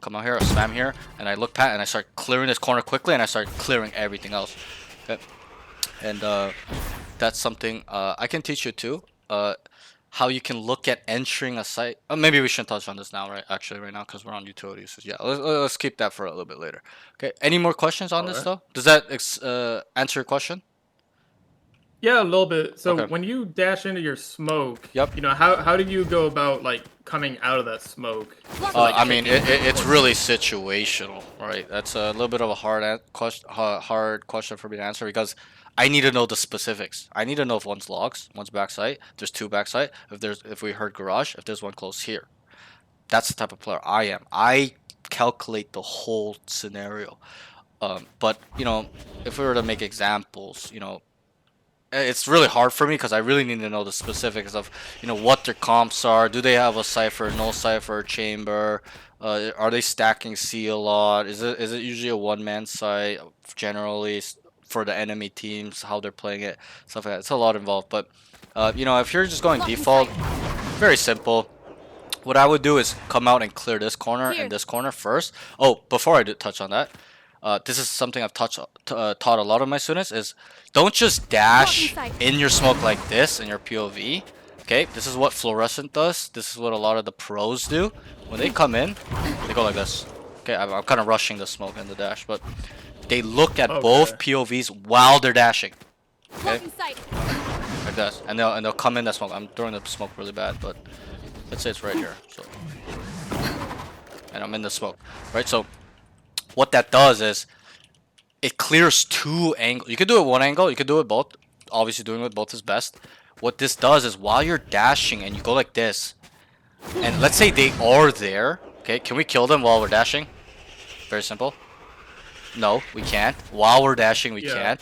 Come out here, I spam here, and I look pat, and I start clearing this corner quickly, and I start clearing everything else. Okay. And that's something I can teach you too. How you can look at entering a site. Maybe we shouldn't touch on this now, right? Actually, right now, because we're on utilities. So yeah, let's keep that for a little bit later. Okay. Any more questions on this though? Does that answer your question? Yeah, a little bit. So Okay. when you dash into your smoke, Yep. you know, how do you go about like coming out of that smoke? So, I like, mean, taking it's push? really situational, right? That's a little bit of a hard question for me to answer because I need to know the specifics. I need to know if one's logs, one's backside, if there's two backside, if we heard garage, if there's one close here. That's the type of player I am. I calculate the whole scenario. But you know, if we were to make examples, you know, it's really hard for me because I really need to know the specifics of, you know, what their comps are. Do they have a cipher, no cipher, chamber? Are they stacking C a lot? Is it usually a one-man site generally for the enemy teams? How they're playing it, stuff like that. It's a lot involved. But you know, if you're just going default, very simple. What I would do is come out and clear this corner and this corner first. Oh, before I do touch on that, this is something I've taught a lot of my students is don't just dash in your smoke like this in your POV. Okay, this is what fluorescent does. This is what a lot of the pros do. When they come in, they go like this. Okay, I'm kind of rushing the smoke and the dash, but they look at both POVs while they're dashing. Okay, like this, and they'll come in that smoke. I'm throwing the smoke really bad, but let's say it's right here. So, and I'm in the smoke, right? So what that does is it clears two angles. You can do it one angle, you can do it both. Obviously doing it both is best. What this does is while you're dashing and you go like this, and let's say they are there, okay, can we kill them while we're dashing? Very simple. No, we can't. While we're dashing, we can't.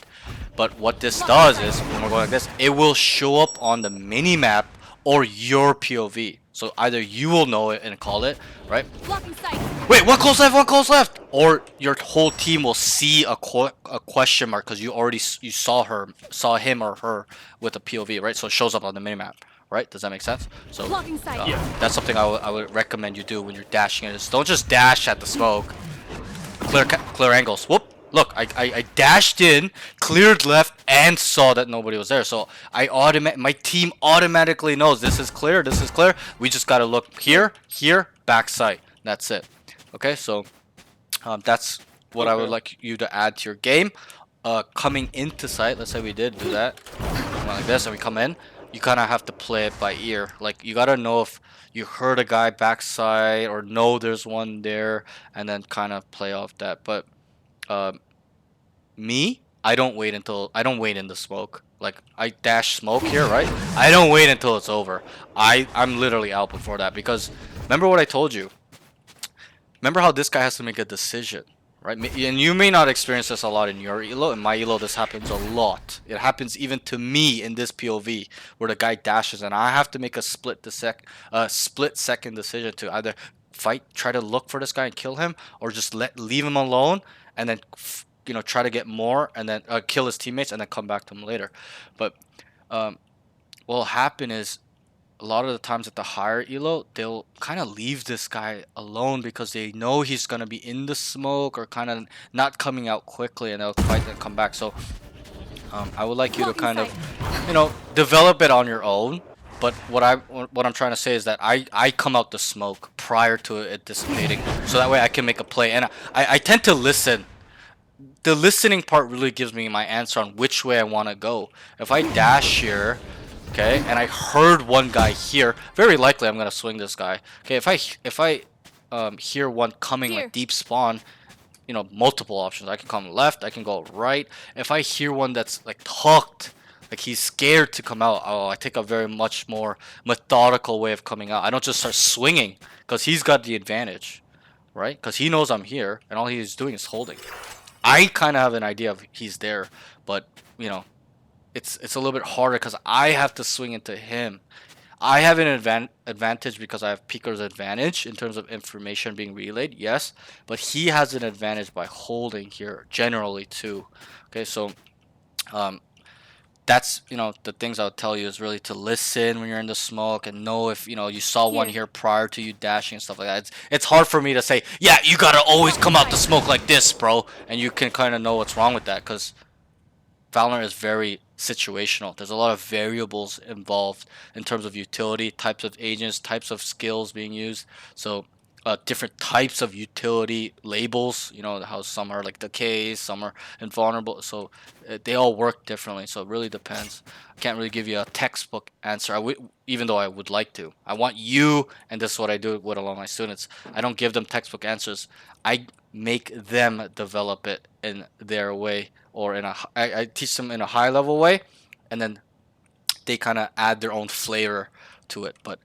But what this does is, when we're going like this, it will show up on the mini map or your POV. So either you will know it and call it, right? Wait, one close left, one close left! Or your whole team will see a question mark because you saw him or her with a POV, right? So it shows up on the minimap, right? Does that make sense? So that's something I would recommend you do when you're dashing it. Is don't just dash at the smoke. Clear angles. Whoop! Look, I dashed in, cleared left, and saw that nobody was there. So my team automatically knows this is clear, this is clear. We just gotta look here, backside. That's it. Okay, so that's what I would like you to add to your game. Coming into sight, let's say we did do that, like this, and we come in. You kind of have to play it by ear. Like you gotta know if you heard a guy backside or know there's one there, and then kind of play off that. But me, I don't wait in the smoke. Like I dash smoke here, right? I don't wait until it's over. I'm literally out before that because remember what I told you. Remember how this guy has to make a decision, right? And you may not experience this a lot in your elo. In my elo, this happens a lot. It happens even to me in this POV where the guy dashes and I have to make a split second decision to either fight, try to look for this guy and kill him, or just leave him alone and then you know, try to get more and then kill his teammates and then come back to him later. But what'll happen is a lot of the times at the higher elo, they'll kind of leave this guy alone because they know he's gonna be in the smoke or kind of not coming out quickly, and they'll fight and come back. So I would like you to kind of, you know, develop it on your own. But what I'm trying to say is that I come out the smoke prior to it dissipating, so that way I can make a play. And I tend to listen. The listening part really gives me my answer on which way I want to go. If I dash here, okay, and I heard one guy here, very likely I'm gonna swing this guy. Okay, if I hear one coming like deep spawn, you know, multiple options. I can come left, I can go right. If I hear one that's like tucked, like he's scared to come out, oh, I take a very much more methodical way of coming out. I don't just start swinging because he's got the advantage, right? Because he knows I'm here and all he's doing is holding. I kind of have an idea of he's there, but you know, it's a little bit harder because I have to swing into him. I have an advantage because I have Peeker's advantage in terms of information being relayed, yes, but he has an advantage by holding here generally too. Okay, so that's, you know, the things I would tell you is really to listen when you're in the smoke and know if, you know, you saw one here prior to you dashing and stuff like that. It's hard for me to say, yeah, you gotta always come out the smoke like this, bro, and you can kind of know what's wrong with that because Valorant is very situational. There's a lot of variables involved in terms of utility, types of agents, types of skills being used. So different types of utility labels. You know how some are like decay, some are invulnerable. So they all work differently. So it really depends. I can't really give you a textbook answer. Even though I would like to. I want you, and this is what I do with a lot of my students. I don't give them textbook answers. I make them develop it in their way, or I teach them in a high level way, and then they kind of add their own flavor to it. But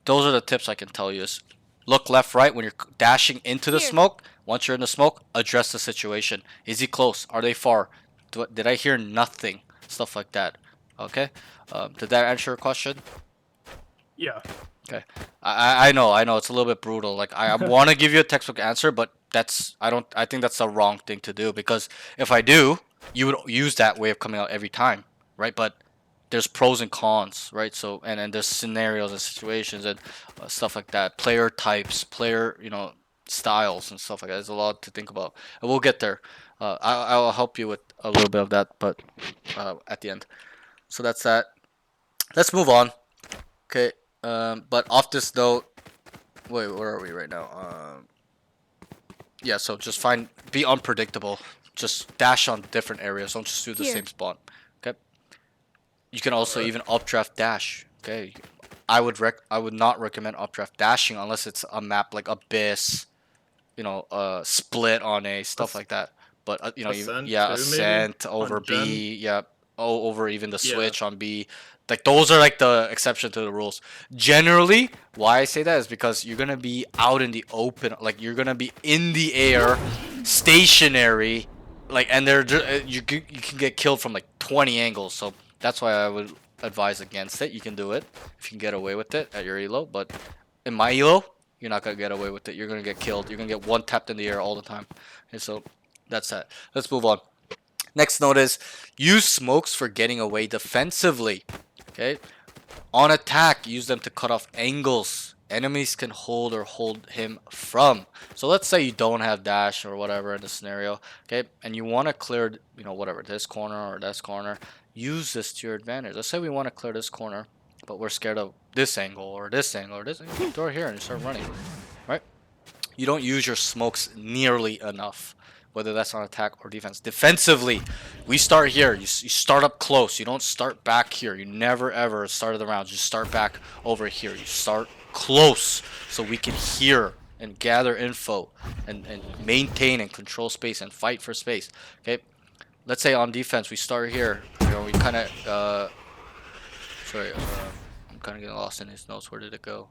those are the tips I can tell you. Is look left, right when you're dashing into the Here. smoke. Once you're in the smoke, address the situation. Is he close? Are they far? Did I hear nothing? Stuff like that. Okay. Did that answer your question? Yeah. Okay. I know it's a little bit brutal. Like I want to give you a textbook answer, but I think that's the wrong thing to do, because if I do, you would use that way of coming out every time, right? But there's pros and cons, right? So and there's scenarios and situations and stuff like that. Player types, styles and stuff like that. There's a lot to think about, and we'll get there. I'll help you with a little bit of that, but at the end. So that's that. Let's move on. Okay. But off this note, wait, where are we right now? Yeah. So just be unpredictable. Just dash on different areas. Don't just do the Here. same spot. Okay. You can also even updraft dash. Okay. I would not recommend updraft dashing unless it's a map like Abyss, Split on A, stuff like that. But Ascent yeah, too, maybe? Ascent over On Gen? B, yeah, over even the Yeah. switch on B. Like those are like the exception to the rules. Generally, why I say that is because you're gonna be out in the open, like you're gonna be in the air, stationary, like, and you can get killed from like 20 angles. So that's why I would advise against it. You can do it if you can get away with it at your elo, but in my elo, you're not gonna get away with it. You're gonna get killed. You're gonna get one tapped in the air all the time. And so that's that. Let's move on. Next note is use smokes for getting away defensively. Okay. On attack, use them to cut off angles enemies can hold or hold him from. So let's say you don't have dash or whatever in the scenario, okay, and you want to clear, whatever, this corner or this corner. Use this to your advantage. Let's say we want to clear this corner, but we're scared of this angle or this angle or this angle. Throw it here and you start running, right? You don't use your smokes nearly enough, whether that's on attack or defense. Defensively, we start here. You start up close. You don't start back here. You never ever start of the round. You start back over here. You start close so we can hear and gather info and maintain and control space and fight for space. Okay, let's say on defense we start here. We kind of I'm kind of getting lost in his notes. Where did it go?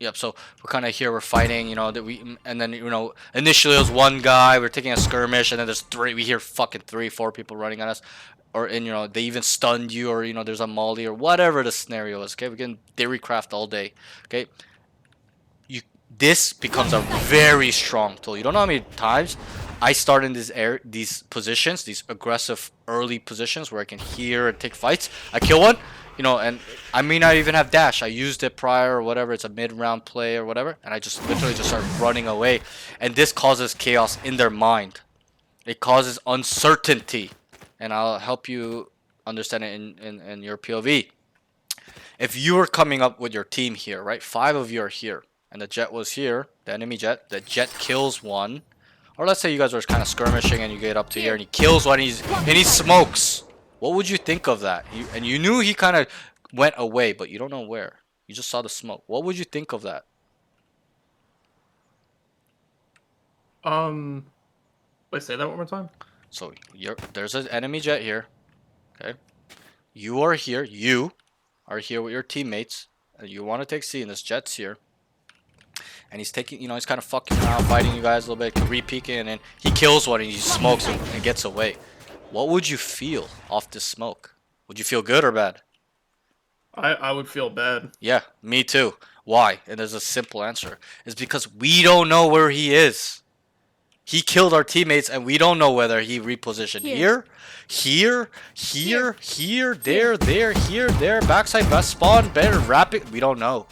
Yep, so we're kind of here, we're fighting, and then, initially it was one guy, we're taking a skirmish, and then there's we hear fucking 3-4 people running at us, and they even stunned you, or, there's a molly, or whatever the scenario is, okay? We can theory craft all day, okay? This becomes a very strong tool. You don't know how many times I start in these positions, these aggressive early positions where I can hear and take fights. I kill one, and I may not even have dash. I used it prior or whatever. It's a mid-round play or whatever, and I just literally just start running away. And this causes chaos in their mind. It causes uncertainty, and I'll help you understand it in your POV. If you were coming up with your team here, right? 5 of you are here, and the jet was here, the enemy jet. The jet kills one, or let's say you guys are kind of skirmishing and you get up to here and he kills one, and he smokes. What would you think of that? You knew he kind of went away, but you don't know where. You just saw the smoke. What would you think of that? Wait, say that one more time. So there's an enemy jet here. Okay. You are here. You are here with your teammates. And you want to take C, and this jet's here. And he's taking, he's kind of fucking around, fighting you guys a little bit, re-peeking, and then he kills one and he smokes and gets away. What would you feel off this smoke? Would you feel good or bad? I would feel bad. Yeah, me too. Why? And there's a simple answer. It's because we don't know where he is. He killed our teammates and we don't know whether he repositioned here, there, backside, best spawn, better, rapid. We don't know.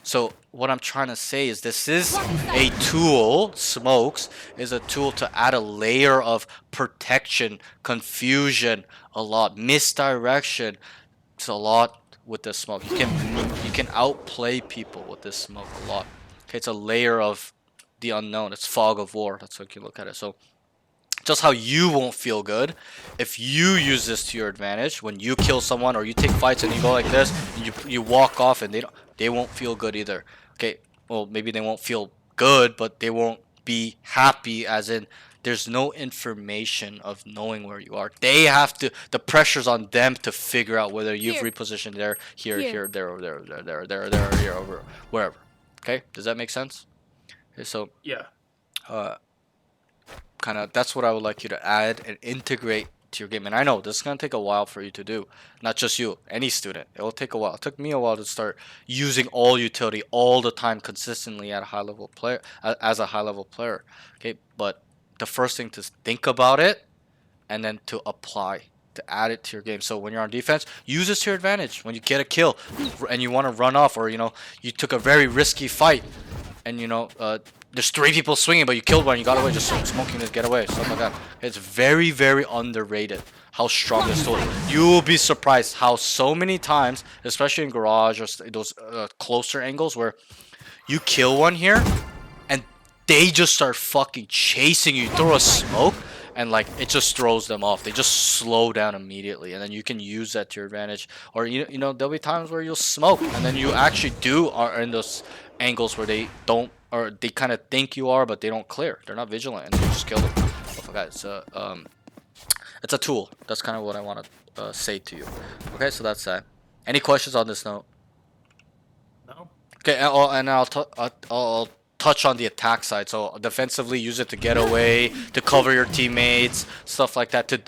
So what I'm trying to say is this is a tool, smokes is a tool to add a layer of protection, confusion, a lot, misdirection. It's a lot with this smoke. You can outplay people with this smoke a lot. Okay, it's a layer of the unknown. It's fog of war. That's how you look at it. So just how you won't feel good if you use this to your advantage when you kill someone or you take fights and you go like this and you walk off and they won't feel good either. Okay, well maybe they won't feel good, but they won't be happy, as in there's no information of knowing where you are. They have to, the pressure's on them to figure out whether you've Here. repositioned there, here, Here. here, there, over there, here, over, wherever. Okay, does that make sense? Okay, so Yeah. kind of that's what I would like you to add and integrate to your game. And I know this is going to take a while for you to do, not just you, any student. It will take a while. It took me a while to start using all utility all the time consistently at a high level player, as a high level player. Okay, but the first thing to think about it and then to apply, to add it to your game. So when you're on defense, use this to your advantage. When you get a kill and you want to run off, or you took a very risky fight and there's 3 people swinging, but you killed one, you got away, just smoking this, get away, stuff like that. It's very, very underrated how strong this tool is. You will be surprised how so many times, especially in garage or those closer angles, where you kill one here and they just start fucking chasing you. You throw a smoke and like it just throws them off. They just slow down immediately, and then you can use that to your advantage. Or there'll be times where you'll smoke and then you actually are in those angles where they don't, or they kind of think you are, but they don't clear. They're not vigilant, and you just kill them. Okay, it's a tool. That's kind of what I want to say to you. Okay, so that's that. Any questions on this note? No. Okay, and I'll touch on the attack side. So defensively, use it to get away, to cover your teammates, stuff like that. To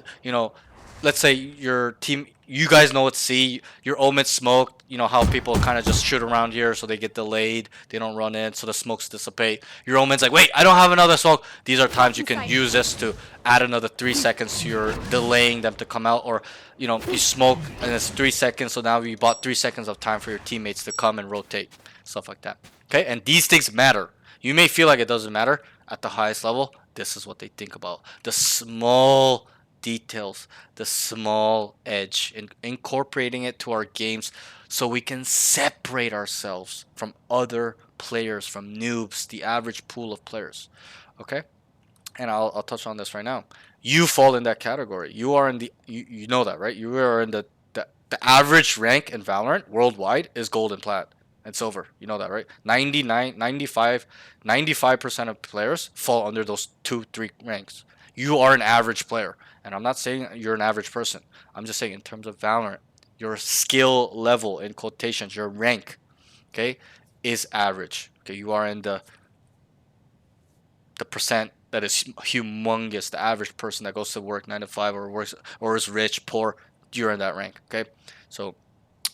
let's say your team, you guys know it's C, your omen smoke. You know how people kind of just shoot around here, so they get delayed, they don't run in, so the smokes dissipate. Your omen's like, wait, I don't have another smoke. These are times you can use this to add another 3 seconds to your delaying them to come out. Or you smoke and it's 3 seconds, so now you bought 3 seconds of time for your teammates to come and rotate, stuff like that. Okay, and these things matter. You may feel like it doesn't matter at the highest level. This is what they think about. The small details, the small edge, and incorporating it to our games so we can separate ourselves from other players, from noobs, the average pool of players. Okay? And I'll touch on this right now. You fall in that category. You are in the, you know that, right? You are in the average rank in Valorant worldwide is gold and plat and silver. You know that, right? 95% of players fall under those 2-3 ranks. You are an average player. And I'm not saying you're an average person. I'm just saying in terms of Valorant, your skill level, in quotations, your rank, okay, is average. Okay, you are in the percent that is humongous. The average person that goes to work 9 to 5 or works or is rich, poor, you're in that rank. Okay, so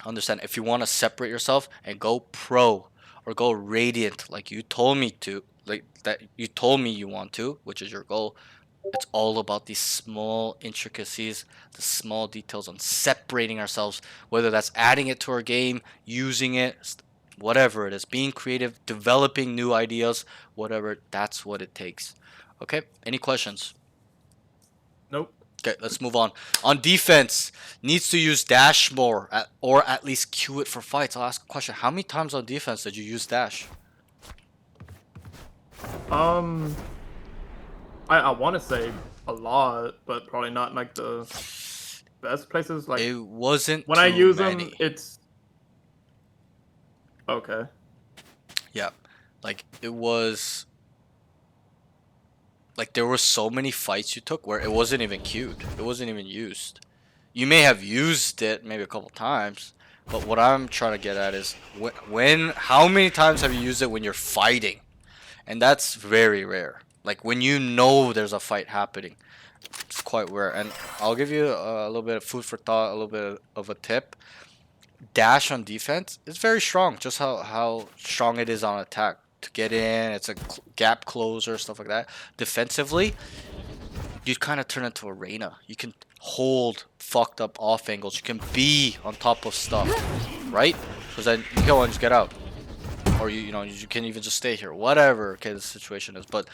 understand, if you want to separate yourself and go pro or go radiant like you told me to, like that you told me you want to, which is your goal. It's all about these small intricacies, the small details on separating ourselves, whether that's adding it to our game, using it, whatever it is, being creative, developing new ideas, whatever, that's what it takes. Okay, any questions? Nope. Okay, let's move on. On defense, needs to use dash more, or at least queue it for fights. I'll ask a question. How many times on defense did you use dash? I want to say a lot, but probably not like the best places. Like It wasn't when I too use many. them, it's okay. Yeah, like it was, like there were so many fights you took where it wasn't even queued. It wasn't even used. You may have used it maybe a couple times, but what I'm trying to get at is how many times have you used it when you're fighting? And that's very rare. Like when you know there's a fight happening, it's quite rare. And I'll give you a little bit of food for thought, a little bit of a tip. Dash on defense is very strong, just how strong it is on attack. To get in, it's a gap closer, stuff like that. Defensively, you kind of turn into arena. You can hold fucked up off angles. You can be on top of stuff, right? Because then you kill and just get out, or you can even just stay here, whatever. Okay, the situation is. But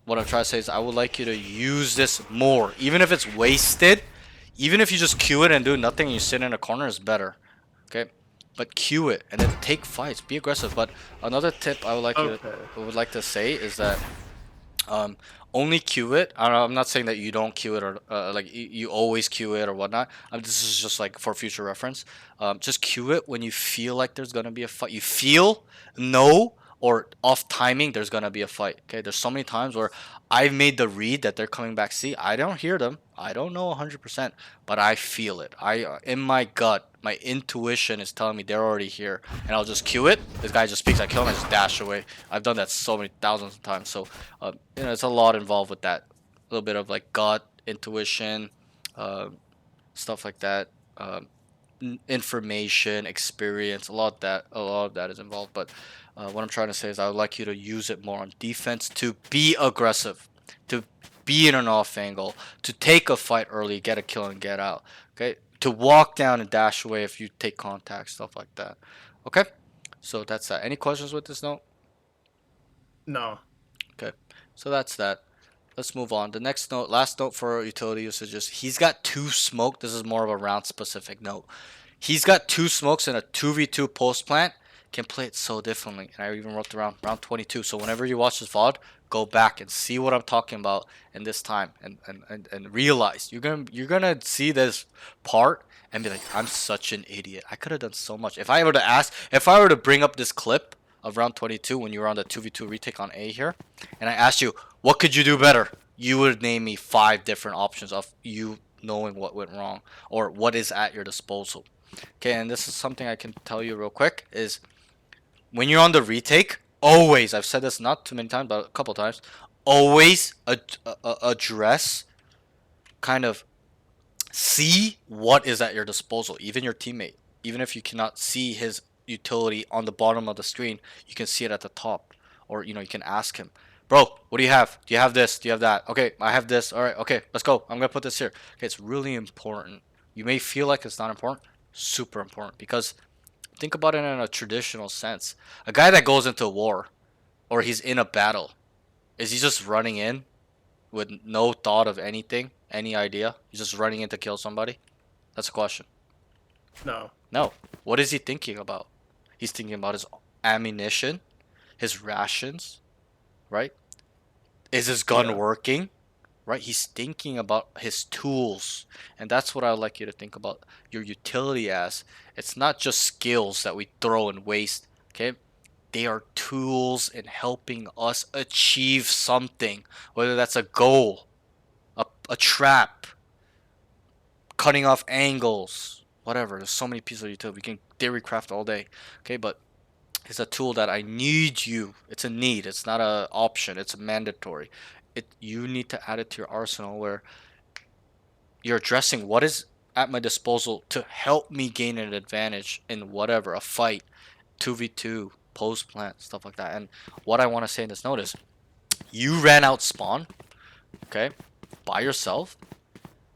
what I'm trying to say is, I would like you to use this more, even if it's wasted. Even if you just queue it and do nothing, and you sit in a corner, is better. Okay, but queue it and then take fights. Be aggressive. But another tip I would like Okay. to say is that only queue it. I'm not saying that you don't queue it or like you always queue it or whatnot. This is just like for future reference. Just queue it when you feel like there's gonna be a fight. You feel or off timing there's gonna be a fight. Okay, there's so many times where I've made the read that they're coming back C. I don't hear them. I don't know 100%, but I feel it. In my gut, my intuition is telling me they're already here, and I'll just queue it. This guy just speaks, I kill him, I just dash away. I've done that so many thousands of times. So it's a lot involved with that. A little bit of like gut, intuition, stuff like that. Information, experience, a lot of that is involved. But what I'm trying to say is I would like you to use it more on defense to be aggressive, to be in an off angle, to take a fight early, get a kill and get out. Okay, to walk down and dash away if you take contact, stuff like that. Okay, so that's that. Any questions with this note? No. Okay, so that's that. Let's move on. The next note, last note for utility usages. He's got 2 smoke. This is more of a round specific note. He's got 2 smokes and a 2v2 post plant. Can play it so differently. And I even wrote the round 22. So whenever you watch this VOD, go back and see what I'm talking about in this time and realize you're gonna see this part and be like, I'm such an idiot. I could have done so much. If I were to bring up this clip of round 22 when you were on the 2v2 retake on A here, and I asked you, what could you do better? You would name me 5 different options of you knowing what went wrong or what is at your disposal. Okay, and this is something I can tell you real quick is when you're on the retake, always, I've said this not too many times, but a couple times, always address, kind of see what is at your disposal, even your teammate. Even if you cannot see his utility on the bottom of the screen, you can see it at the top. Or, you can ask him, bro, what do you have? Do you have this? Do you have that? Okay, I have this. All right, okay, let's go. I'm going to put this here. Okay, it's really important. You may feel like it's not important. Super important. Because think about it in a traditional sense. A guy that goes into war or he's in a battle, is he just running in with no thought of anything, any idea? He's just running in to kill somebody? That's a question. No. No. What is he thinking about? He's thinking about his ammunition, his rations, right? Is his gun working? Right? He's thinking about his tools. And that's what I would like you to think about your utility as. It's not just skills that we throw and waste, okay? They are tools in helping us achieve something, whether that's a goal, a trap, cutting off angles, whatever. There's so many pieces of utility. We can theory craft all day, okay? But it's a tool that I need you. It's a need. It's not an option. It's mandatory. You need to add it to your arsenal where you're addressing what is at my disposal to help me gain an advantage in whatever, a fight, 2v2, post plant, stuff like that. And what I want to say in this note is you ran out spawn, okay, by yourself.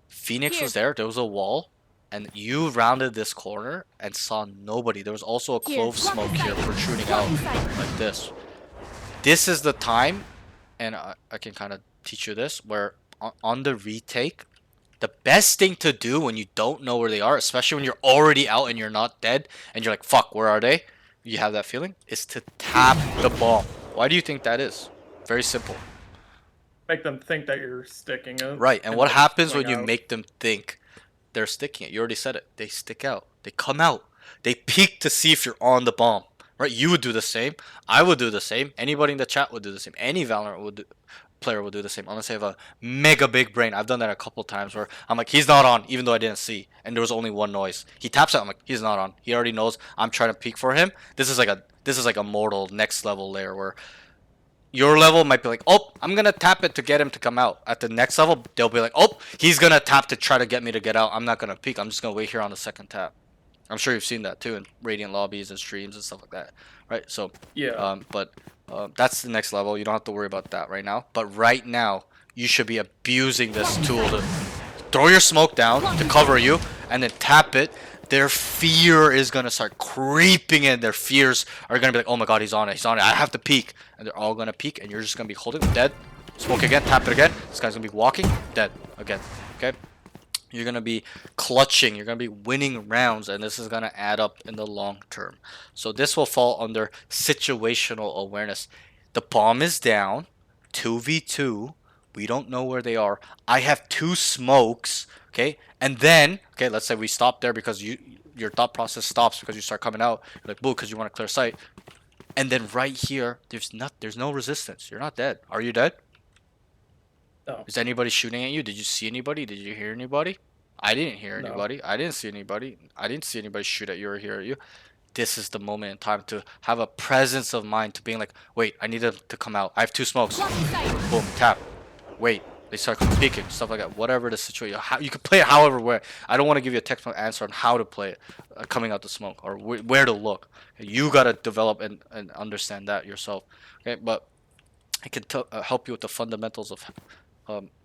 Phoenix was there was a wall, and you rounded this corner and saw nobody. There was also a clove smoke here protruding out like this. This is the time, and I can kind of teach you this, where on the retake, the best thing to do when you don't know where they are, especially when you're already out and you're not dead, and you're like, fuck, where are they? You have that feeling, is to tap the bomb. Why do you think that is? Very simple. Make them think that you're sticking it. Right, and what then happens swing when you out. make them think they're sticking it? You already said it. They stick out. They come out. They peek to see if you're on the bomb. Right? You would do the same. I would do the same. Anybody in the chat would do the same. Any Valorant player would do the same. Unless they have a mega big brain. I've done that a couple times where I'm like, he's not on, even though I didn't see. And there was only one noise. He taps out. I'm like, he's not on. He already knows I'm trying to peek for him. This is like a mortal next level layer where your level might be like, oh, I'm gonna tap it to get him to come out. At the next level, they'll be like, oh, he's gonna tap to try to get me to get out. I'm not gonna peek. I'm just gonna wait here on the second tap. I'm sure you've seen that too in Radiant lobbies and streams and stuff like that, right? So Yeah. but that's the next level. You don't have to worry about that right now. But right now, you should be abusing this tool to throw your smoke down to cover you and then tap it. Their fear is gonna start creeping in. Their fears are gonna be like, oh my god, he's on it, he's on it. I have to peek, and they're all gonna peek, and you're just gonna be holding dead. Smoke again, tap it again. This guy's gonna be walking dead again. Okay. You're gonna be clutching. You're gonna be winning rounds, and this is gonna add up in the long term. So this will fall under situational awareness. The bomb is down, 2v2. We don't know where they are. I have two smokes, okay? And then, okay, let's say we stop there because your thought process stops because you start coming out. You're like, boo, because you want to clear sight. And then right here, there's no resistance. You're not dead. Are you dead? No. Is anybody shooting at you? Did you see anybody? Did you hear anybody? I didn't hear No. anybody. I didn't see anybody. I didn't see anybody shoot at you or hear at you. This is the moment in time to have a presence of mind to being like, wait, I need them to come out. I have two smokes. Boom, tap. Wait, they start peeking, stuff like that. Whatever the situation, you can play it however way. I don't want to give you a textbook answer on how to play it, coming out the smoke or where to look. You gotta develop and understand that yourself. Okay, but I can help you with the fundamentals of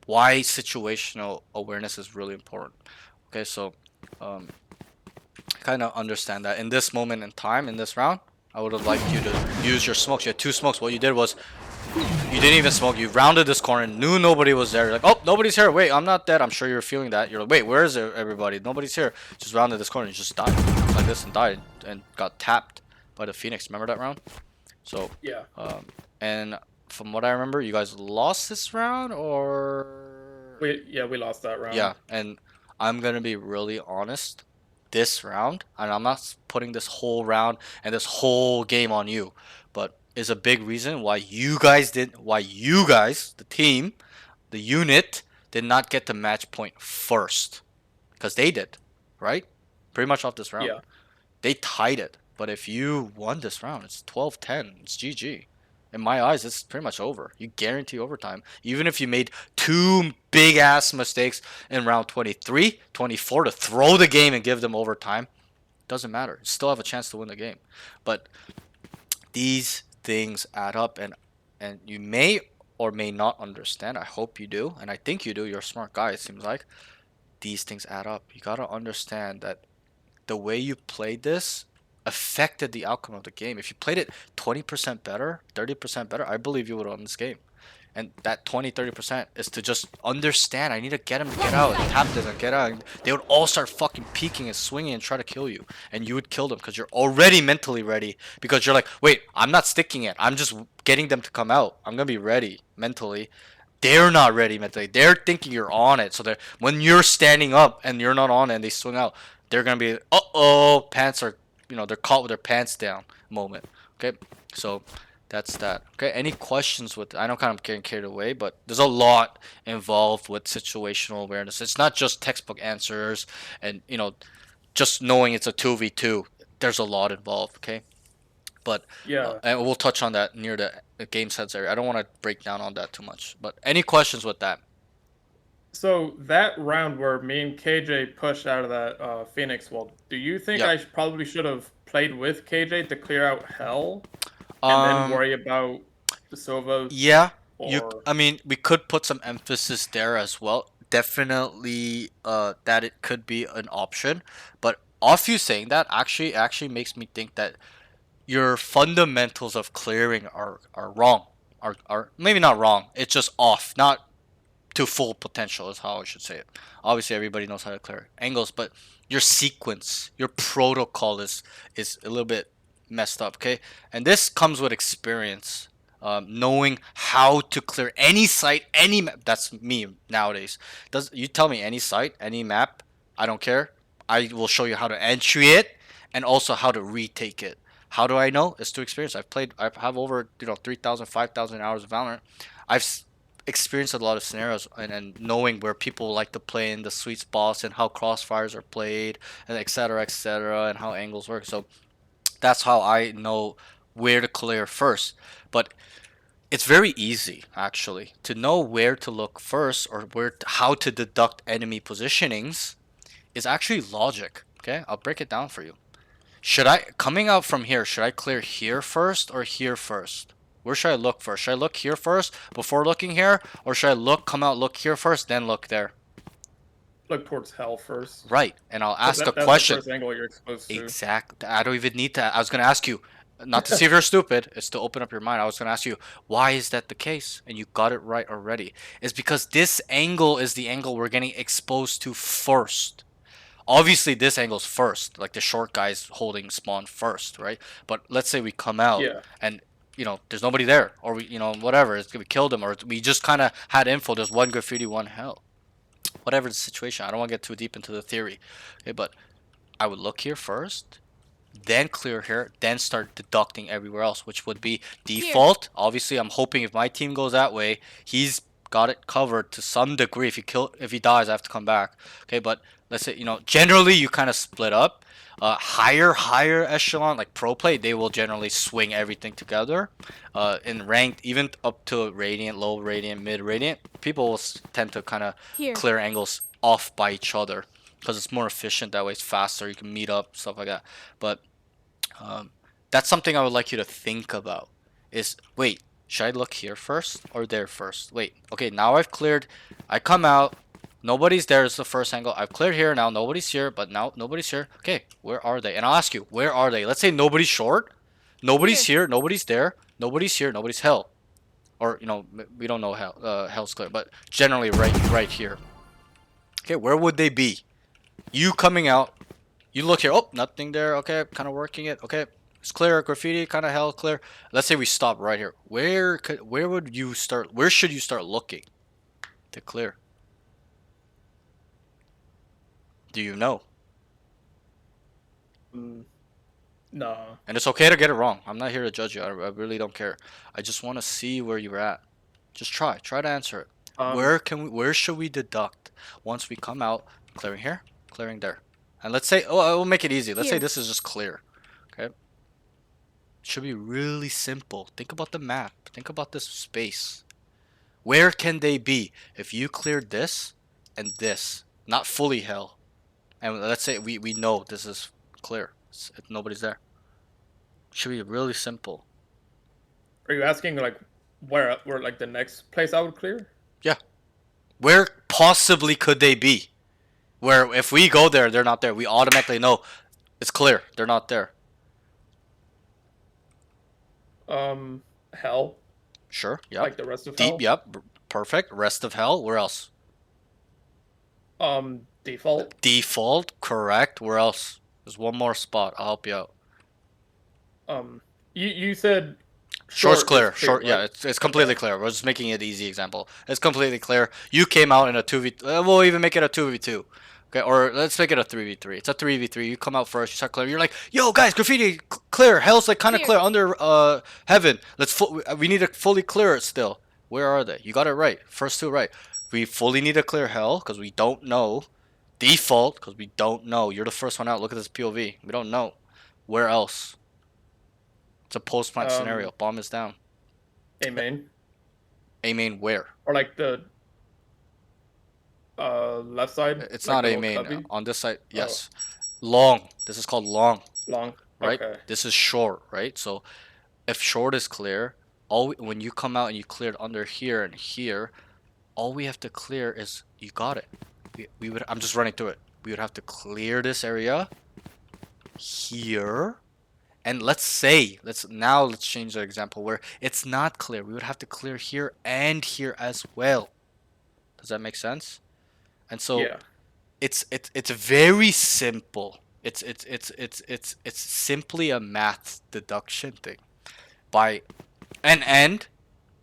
why situational awareness is really important. Okay, so kind of understand that in this moment in time, in this round, I would have liked you to use your smokes. You had two smokes. What you did was you didn't even smoke. You rounded this corner, knew nobody was there. You're like, oh, nobody's here. Wait, I'm not dead. I'm sure you're feeling that. You're like, wait, where is everybody? Nobody's here. Just rounded this corner and just died like this and died and got tapped by the Phoenix. Remember that round? So Yeah. and from what I remember, you guys lost this round, or We lost that round. yeah. And I'm gonna be really honest. This round, and I'm not putting this whole round and this whole game on you, but is a big reason why you guys, the team, the unit, did not get to match point first, because they did, right? Pretty much off this round. Yeah. They tied it, but if you won this round, it's 12-10. It's GG. In my eyes, it's pretty much over. You guarantee overtime. Even if you made two big ass mistakes in round 23, 24 to throw the game and give them overtime, doesn't matter. You still have a chance to win the game. But these things add up, and you may or may not understand. I hope you do, and I think you do. You're a smart guy, it seems like. These things add up. You gotta understand that the way you played this affected the outcome of the game. If you played it 20% better, 30% better, I believe you would have won this game. And that 20-30% is to just understand, I need to get him to get out, tap this and get out. And they would all start fucking peeking and swinging and try to kill you. And you would kill them because you're already mentally ready. Because you're like, wait, I'm not sticking it. I'm just getting them to come out. I'm going to be ready mentally. They're not ready mentally. They're thinking you're on it. So when you're standing up and you're not on it and they swing out, they're going to be, uh-oh, pants are, they're caught with their pants down moment. Okay, so that's that. Okay, any questions with, I know kind of getting carried away, but there's a lot involved with situational awareness. It's not just textbook answers and, just knowing it's a 2v2. There's a lot involved, okay? But Yeah. and we'll touch on that near the game sense area. I don't want to break down on that too much. But any questions with that? So that round where me and KJ pushed out of that Phoenix wall, do you think Yeah. I probably should have played with KJ to clear out hell and then worry about the Sova? Yeah, Or I mean, we could put some emphasis there as well. Definitely, that it could be an option. But off you saying that actually makes me think that your fundamentals of clearing are wrong. Are maybe not wrong. It's just off, not to full potential is how I should say it. Obviously, everybody knows how to clear angles, but your sequence, your protocol is a little bit messed up. Okay, and this comes with experience. Knowing how to clear any site, any map. That's me nowadays. You tell me any site, any map, I don't care. I will show you how to entry it and also how to retake it. How do I know? It's through experience. I have over 3,000, 5,000 hours of Valorant. I've experienced a lot of scenarios and knowing where people like to play in the sweet spots and how crossfires are played and etc., and how angles work. So that's how I know where to clear first. But it's very easy actually to know where to look first or how to deduct enemy positionings is actually logic. Okay, I'll break it down for you. Coming out from here, should I clear here first or here first? Where should I look first? Should I look here first before looking here, or should I come out, look here first, then look there? look towards hell first. Right, and I'll ask a That's question. the first angle you're exposed to. Exactly. I don't even need to. I was gonna ask you, not to see if you're stupid, it's to open up your mind. I was gonna ask you, why is that the case? And you got it right already. It's because this angle is the angle we're getting exposed to first. Obviously, this angle's first, like the short guy's holding spawn first, right? But let's say we come out Yeah. and there's nobody there, or whatever, we killed him, or we just kind of had info. There's one graffiti, one hell, whatever the situation. I don't want to get too deep into the theory, okay? But I would look here first, then clear here, then start deducting everywhere else, which would be default. Obviously, I'm hoping if my team goes that way, he's got it covered to some degree. If he dies, I have to come back. Okay, but let's say generally you kind of split up. Higher echelon like pro play, they will generally swing everything together. In ranked, even up to radiant, low radiant, mid radiant, people will tend to kind of clear angles off by each other because it's more efficient that way. It's faster. You can meet up, stuff like that. But that's something I would like you to think about. Is wait, should I look here first or there first? Wait, okay, now I've cleared. I come out. Nobody's there is the first angle. I've cleared here. Now nobody's here, but now nobody's here. Okay, where are they? And I'll ask you, where are they? Let's say nobody's short. Nobody's here. Nobody's there. Nobody's here. Nobody's hell. Or, we don't know hell. Hell's clear, but generally right here. Okay, where would they be? You coming out. You look here. Oh, nothing there. Okay, kind of working it. Okay, it's clear. Graffiti, kind of hell clear. Let's say we stop right here. Where would you start? Where should you start looking to clear? Do you know? No. And it's okay to get it wrong. I'm not here to judge you. I really don't care. I just want to see where you're at. Just try to answer it. Where should we deduct once we come out? Clearing here, clearing there. And let's say, I will make it easy. Let's say this is just clear. Okay. Should be really simple. Think about the map. Think about this space. Where can they be? If you cleared this and this, not fully hell. And let's say we know this is clear. Nobody's there. Should be really simple. Are you asking like where like the next place I would clear? Yeah. Where possibly could they be? Where if we go there, they're not there. We automatically know it's clear. They're not there. Hell. Sure. Yep. Like the rest of Deep. hell. Yep. Perfect. Rest of hell. Where else? Default. Default. Correct. Where else? There's one more spot. I'll help you out. You said Short's is clear. Short. right? Yeah, it's completely clear. We're just making it easy example. It's completely clear. You came out in a 2v. We'll even make it a 2v2. Okay, or let's make it a 3v3. It's a 3v3. You come out first. You start clear. You're like, yo, guys, graffiti clear. Hell's like kind of clear under heaven. We need to fully clear it still. Where are they? You got it right. First two right. We fully need to clear hell because we don't know. Default because we don't know. You're the first one out. Look at this POV. We don't know. Where else? It's a post-plant scenario. Bomb is down. A main. A main where? Or like the left side. It's like not the a little main. cubby? On this side, yes. Long. This is called long, Long. right? Okay. This is short, right? So if short is clear, when you come out and you cleared under here and here, all we have to clear is you got it. I'm just running through it. We would have to clear this area here. And let's change the example where it's not clear. We would have to clear here and here as well. Does that make sense? And so Yeah. it's very simple. It's simply a math deduction thing. And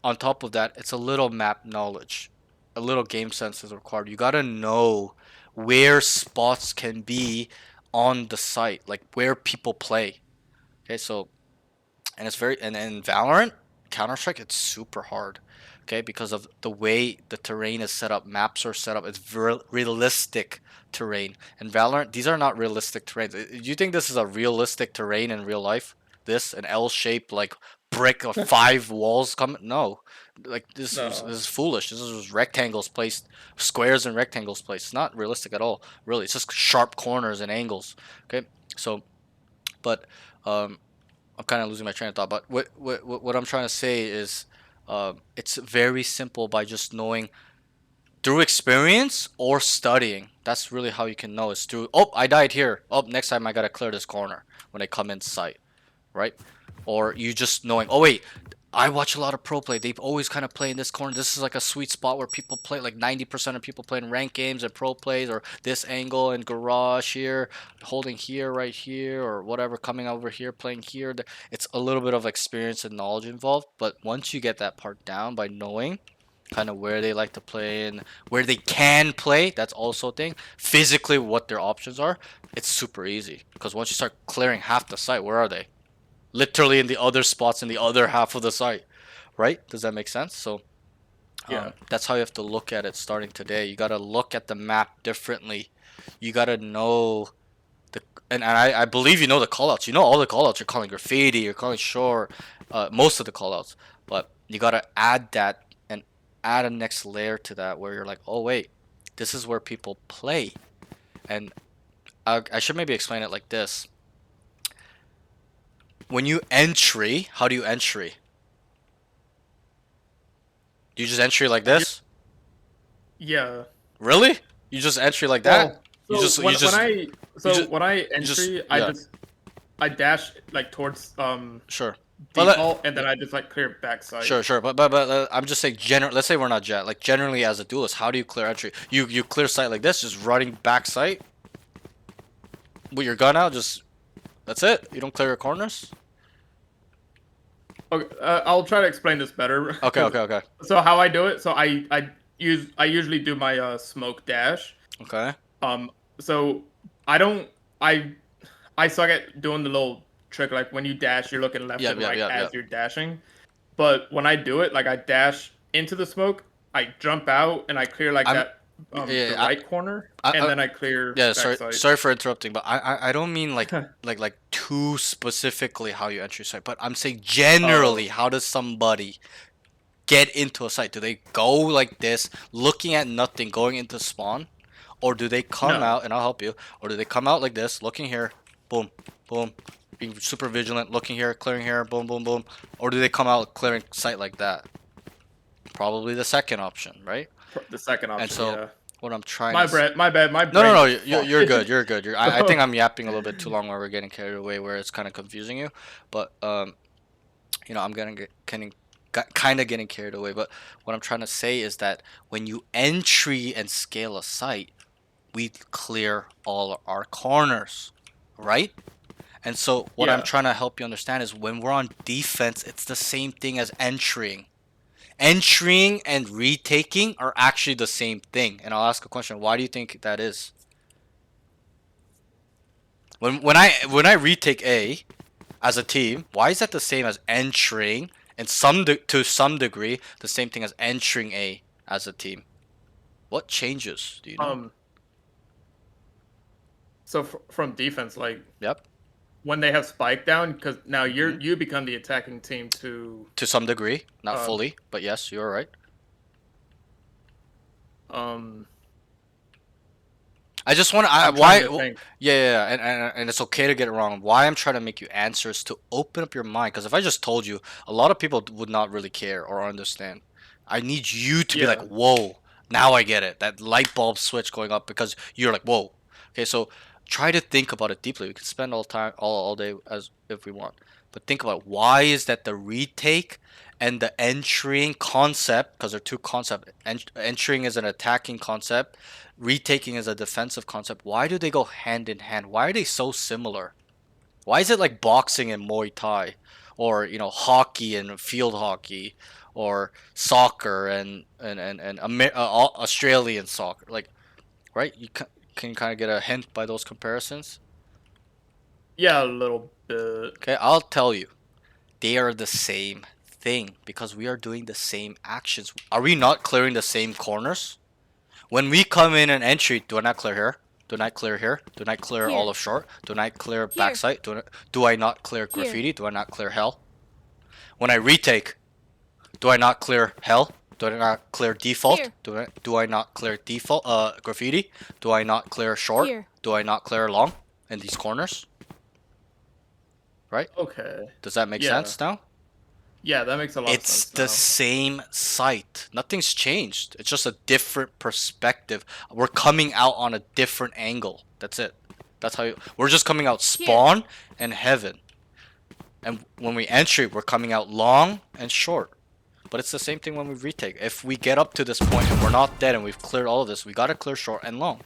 on top of that, it's a little map knowledge. A little game sense is required. You gotta know where spots can be on the site, like where people play. Okay, so and in Valorant, Counter-Strike, it's super hard. Okay, because of the way the terrain is set up, maps are set up. It's realistic terrain. And Valorant, these are not realistic terrains. Do you think this is a realistic terrain in real life? This an L-shaped like brick of 5 walls coming? No, like this is foolish. This is just rectangles placed, squares and rectangles placed. It's not realistic at all. Really, it's just sharp corners and angles. Okay, so, but I'm kind of losing my train of thought. But what I'm trying to say is, it's very simple by just knowing through experience or studying. That's really how you can know. It's through, oh, I died here. Oh, next time I gotta clear this corner when I come in sight, right? or you just knowing, oh wait, I watch a lot of pro play. They always kind of play in this corner. This is like a sweet spot where people play, like 90% of people play in ranked games and pro plays, or this angle and garage here, holding here, right here, or whatever, coming over here, playing here. It's a little bit of experience and knowledge involved, but once you get that part down by knowing kind of where they like to play and where they can play, that's also a thing. Physically, what their options are, it's super easy. Because once you start clearing half the site, where are they? Literally in the other spots in the other half of the site, right? Does that make sense? So Yeah. that's how you have to look at it starting today. You got to look at the map differently. You got to know the, and I believe you know the callouts. You know all the callouts. You're calling graffiti, you're calling shore, most of the callouts. But you got to add that and add a next layer to that where you're like, oh wait, this is where people play. And I should maybe explain it like this. When you entry, how do you entry? Do you just entry like this? Yeah. Really? You just entry like that? Well, You just- when, you just- when I so just- when I just- entry, yeah. I dash like towards Sure. But let- default, and then I just like clear backside. Sure. But I'm just saying let's say we're not jet. Like generally as a duelist, how do you clear entry? You clear sight like this, just running back sight with your gun out, just that's it. You don't clear your corners? Okay, I'll try to explain this better. Okay. So how I do it? So I usually do my smoke dash. Okay. So I suck at doing the little trick like when you dash, you're looking left and right as you're dashing. But when I do it, like I dash into the smoke, I jump out and I clear like that the right corner, and then I clear. Yeah, backside. sorry for interrupting, but I don't mean like like too specifically how you enter site, but I'm saying generally how does somebody get into a site? Do they go like this, looking at nothing, going into spawn, or do they come No. out? And I'll help you. Or do they come out like this, looking here, boom, boom, being super vigilant, looking here, clearing here, boom, boom, boom, or do they come out clearing site like that? Probably the second option, right? The second option. And so yeah. what I'm trying My to bad. My no, brain is you're good. You're good. I think I'm yapping a little bit too long where we're getting carried away, where it's kind of confusing you. But you know, I'm kind of getting carried away. But what I'm trying to say is that when you entry and scale a site, we clear all our corners, right? And so what I'm Yeah. trying to help you understand is when we're on defense, it's the same thing as entering. Entering and retaking are actually the same thing. And I'll ask a question. Why do you think that is? When I retake A as a team, why is that the same as entering and to some degree the same thing as entering A as a team? What changes? Do you know? So from defense, like Yep. when they have spike down, because now Mm-hmm. you become the attacking team to To some degree, not Um, fully, but yes, you're right. I just want to. I'm Why? trying to think. Yeah, and it's okay to get it wrong. Why I'm trying to make you answer is to open up your mind. Because if I just told you, a lot of people would not really care or understand. I need you to be Yeah. like, whoa, now I get it. That light bulb switch going up because you're like, whoa. Okay, so try to think about it deeply. We can spend all day as if we want, but think about why is that the retake and the entering concept, because they're two concepts. Entering is an attacking concept, retaking is a defensive concept. Why do they go hand in hand? Why are they so similar? Why is it like boxing and Muay Thai, or you know, hockey and field hockey, or soccer and Australian soccer? Like, right? Can you kind of get a hint by those comparisons? Yeah, a little bit. Okay, I'll tell you. They are the same thing because we are doing the same actions. Are we not clearing the same corners? When we come in an entry, do I not clear here? Do I not clear here? Do I not clear Here. all of short? Do I not clear Here. backside? Do I not clear Here. graffiti? Do I not clear hell? When I retake, do I not clear hell? Do I not clear default? Here. Do I not clear default graffiti? Do I not clear short? Here. Do I not clear long in these corners? Right? Okay. Does that make Yeah. sense now? Yeah, that makes a lot of It's sense. the now. same site. Nothing's changed. It's just a different perspective. We're coming out on a different angle. That's it. That's how we're just coming out spawn and heaven. And when we entry, we're coming out long and short. But it's the same thing when we retake. If we get up to this point and we're not dead and we've cleared all of this, we gotta clear short and long.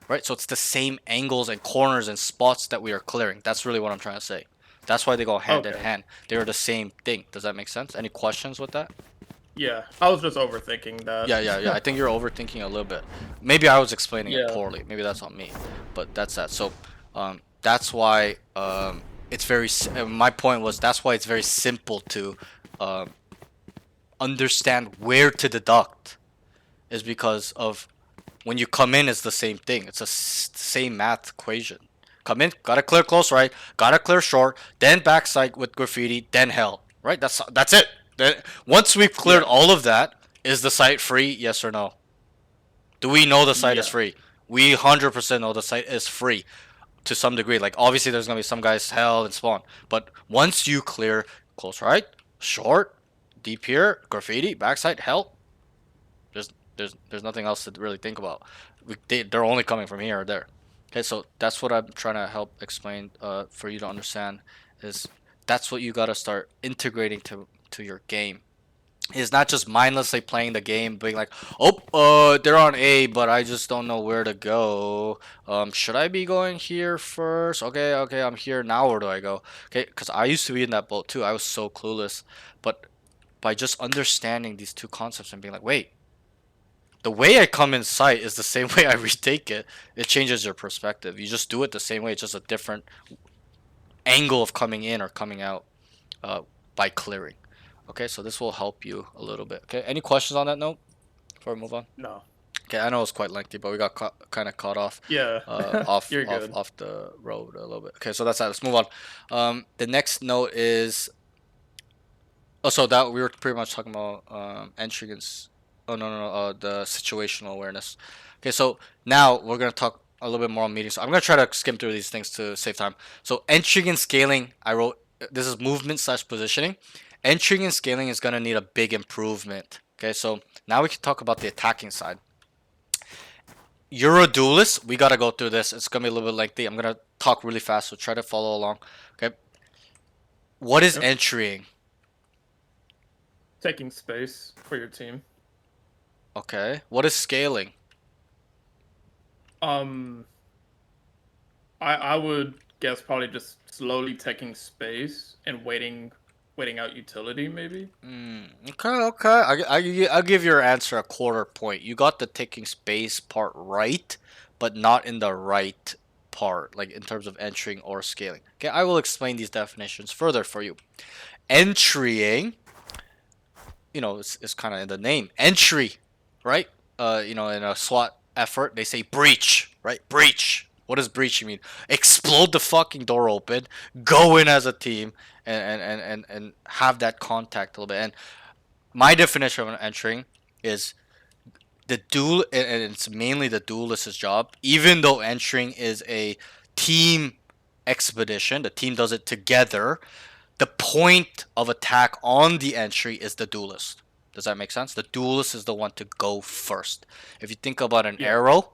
Right? So it's the same angles and corners and spots that we are clearing. That's really what I'm trying to say. That's why they go hand in hand. They're the same thing. Does that make sense? Any questions with that? Yeah, I was just overthinking that. Yeah. I think you're overthinking a little bit. Maybe I was explaining it poorly. Maybe that's on me. But that's that. So, that's why it's very. My point was that's why it's very simple to understand where to deduct, is because of when you come in, it's the same thing. It's a same math equation. Come in, gotta clear close right, gotta clear short, then backside with graffiti, then hell. Right? That's it. Then once we've cleared all of that, is the site free? Yes or no? Do we know the site is free? We 100% know the site is free to some degree. Like obviously there's gonna be some guys hell and spawn, but once you clear close right, short, deep here, graffiti, backside, hell, there's nothing else to really think about. They're only coming from here or there. Okay, so that's what I'm trying to help explain for you to understand, is that's what you gotta start integrating to your game. It's not just mindlessly playing the game, being like, oh, they're on A, but I just don't know where to go. Should I be going here first? Okay, I'm here now. Where do I go? Okay, because I used to be in that boat too. I was so clueless, but by just understanding these two concepts and being like, wait, the way I come in sight is the same way I retake it. It changes your perspective. You just do it the same way. It's just a different angle of coming in or coming out by clearing. Okay, so this will help you a little bit. Okay, any questions on that note before we move on? No. Okay, I know it's quite lengthy, but we got kind of caught off. Yeah. off You're good. off the road a little bit. Okay, so that's that. Let's move on. The next note is. Oh, so that we were pretty much talking about entry against. Oh no, the situational awareness. Okay, so now we're gonna talk a little bit more on meetings. So I'm gonna try to skim through these things to save time. So entering and scaling, I wrote this is movement / positioning. Entering and scaling is gonna need a big improvement. Okay, so now we can talk about the attacking side. You're a duelist. We gotta go through this. It's gonna be a little bit lengthy. I'm gonna talk really fast, so try to follow along. Okay. What is entering? Taking space for your team. Okay. What is scaling? I would guess probably just slowly taking space and waiting out utility maybe. Okay. I'll give your answer a quarter point. You got the taking space part right, but not in the right part, like in terms of entering or scaling. Okay, I will explain these definitions further for you. Entering, it's kind of in the name. Entry, right? In a SWAT effort, they say breach, right? Breach. What does breach mean? Explode the fucking door open, go in as a team, and have that contact a little bit. And my definition of entering is and it's mainly the duelist's job. Even though entering is a team expedition, the team does it together. The point of attack on the entry is the duelist. Does that make sense? The duelist is the one to go first. If you think about an arrow,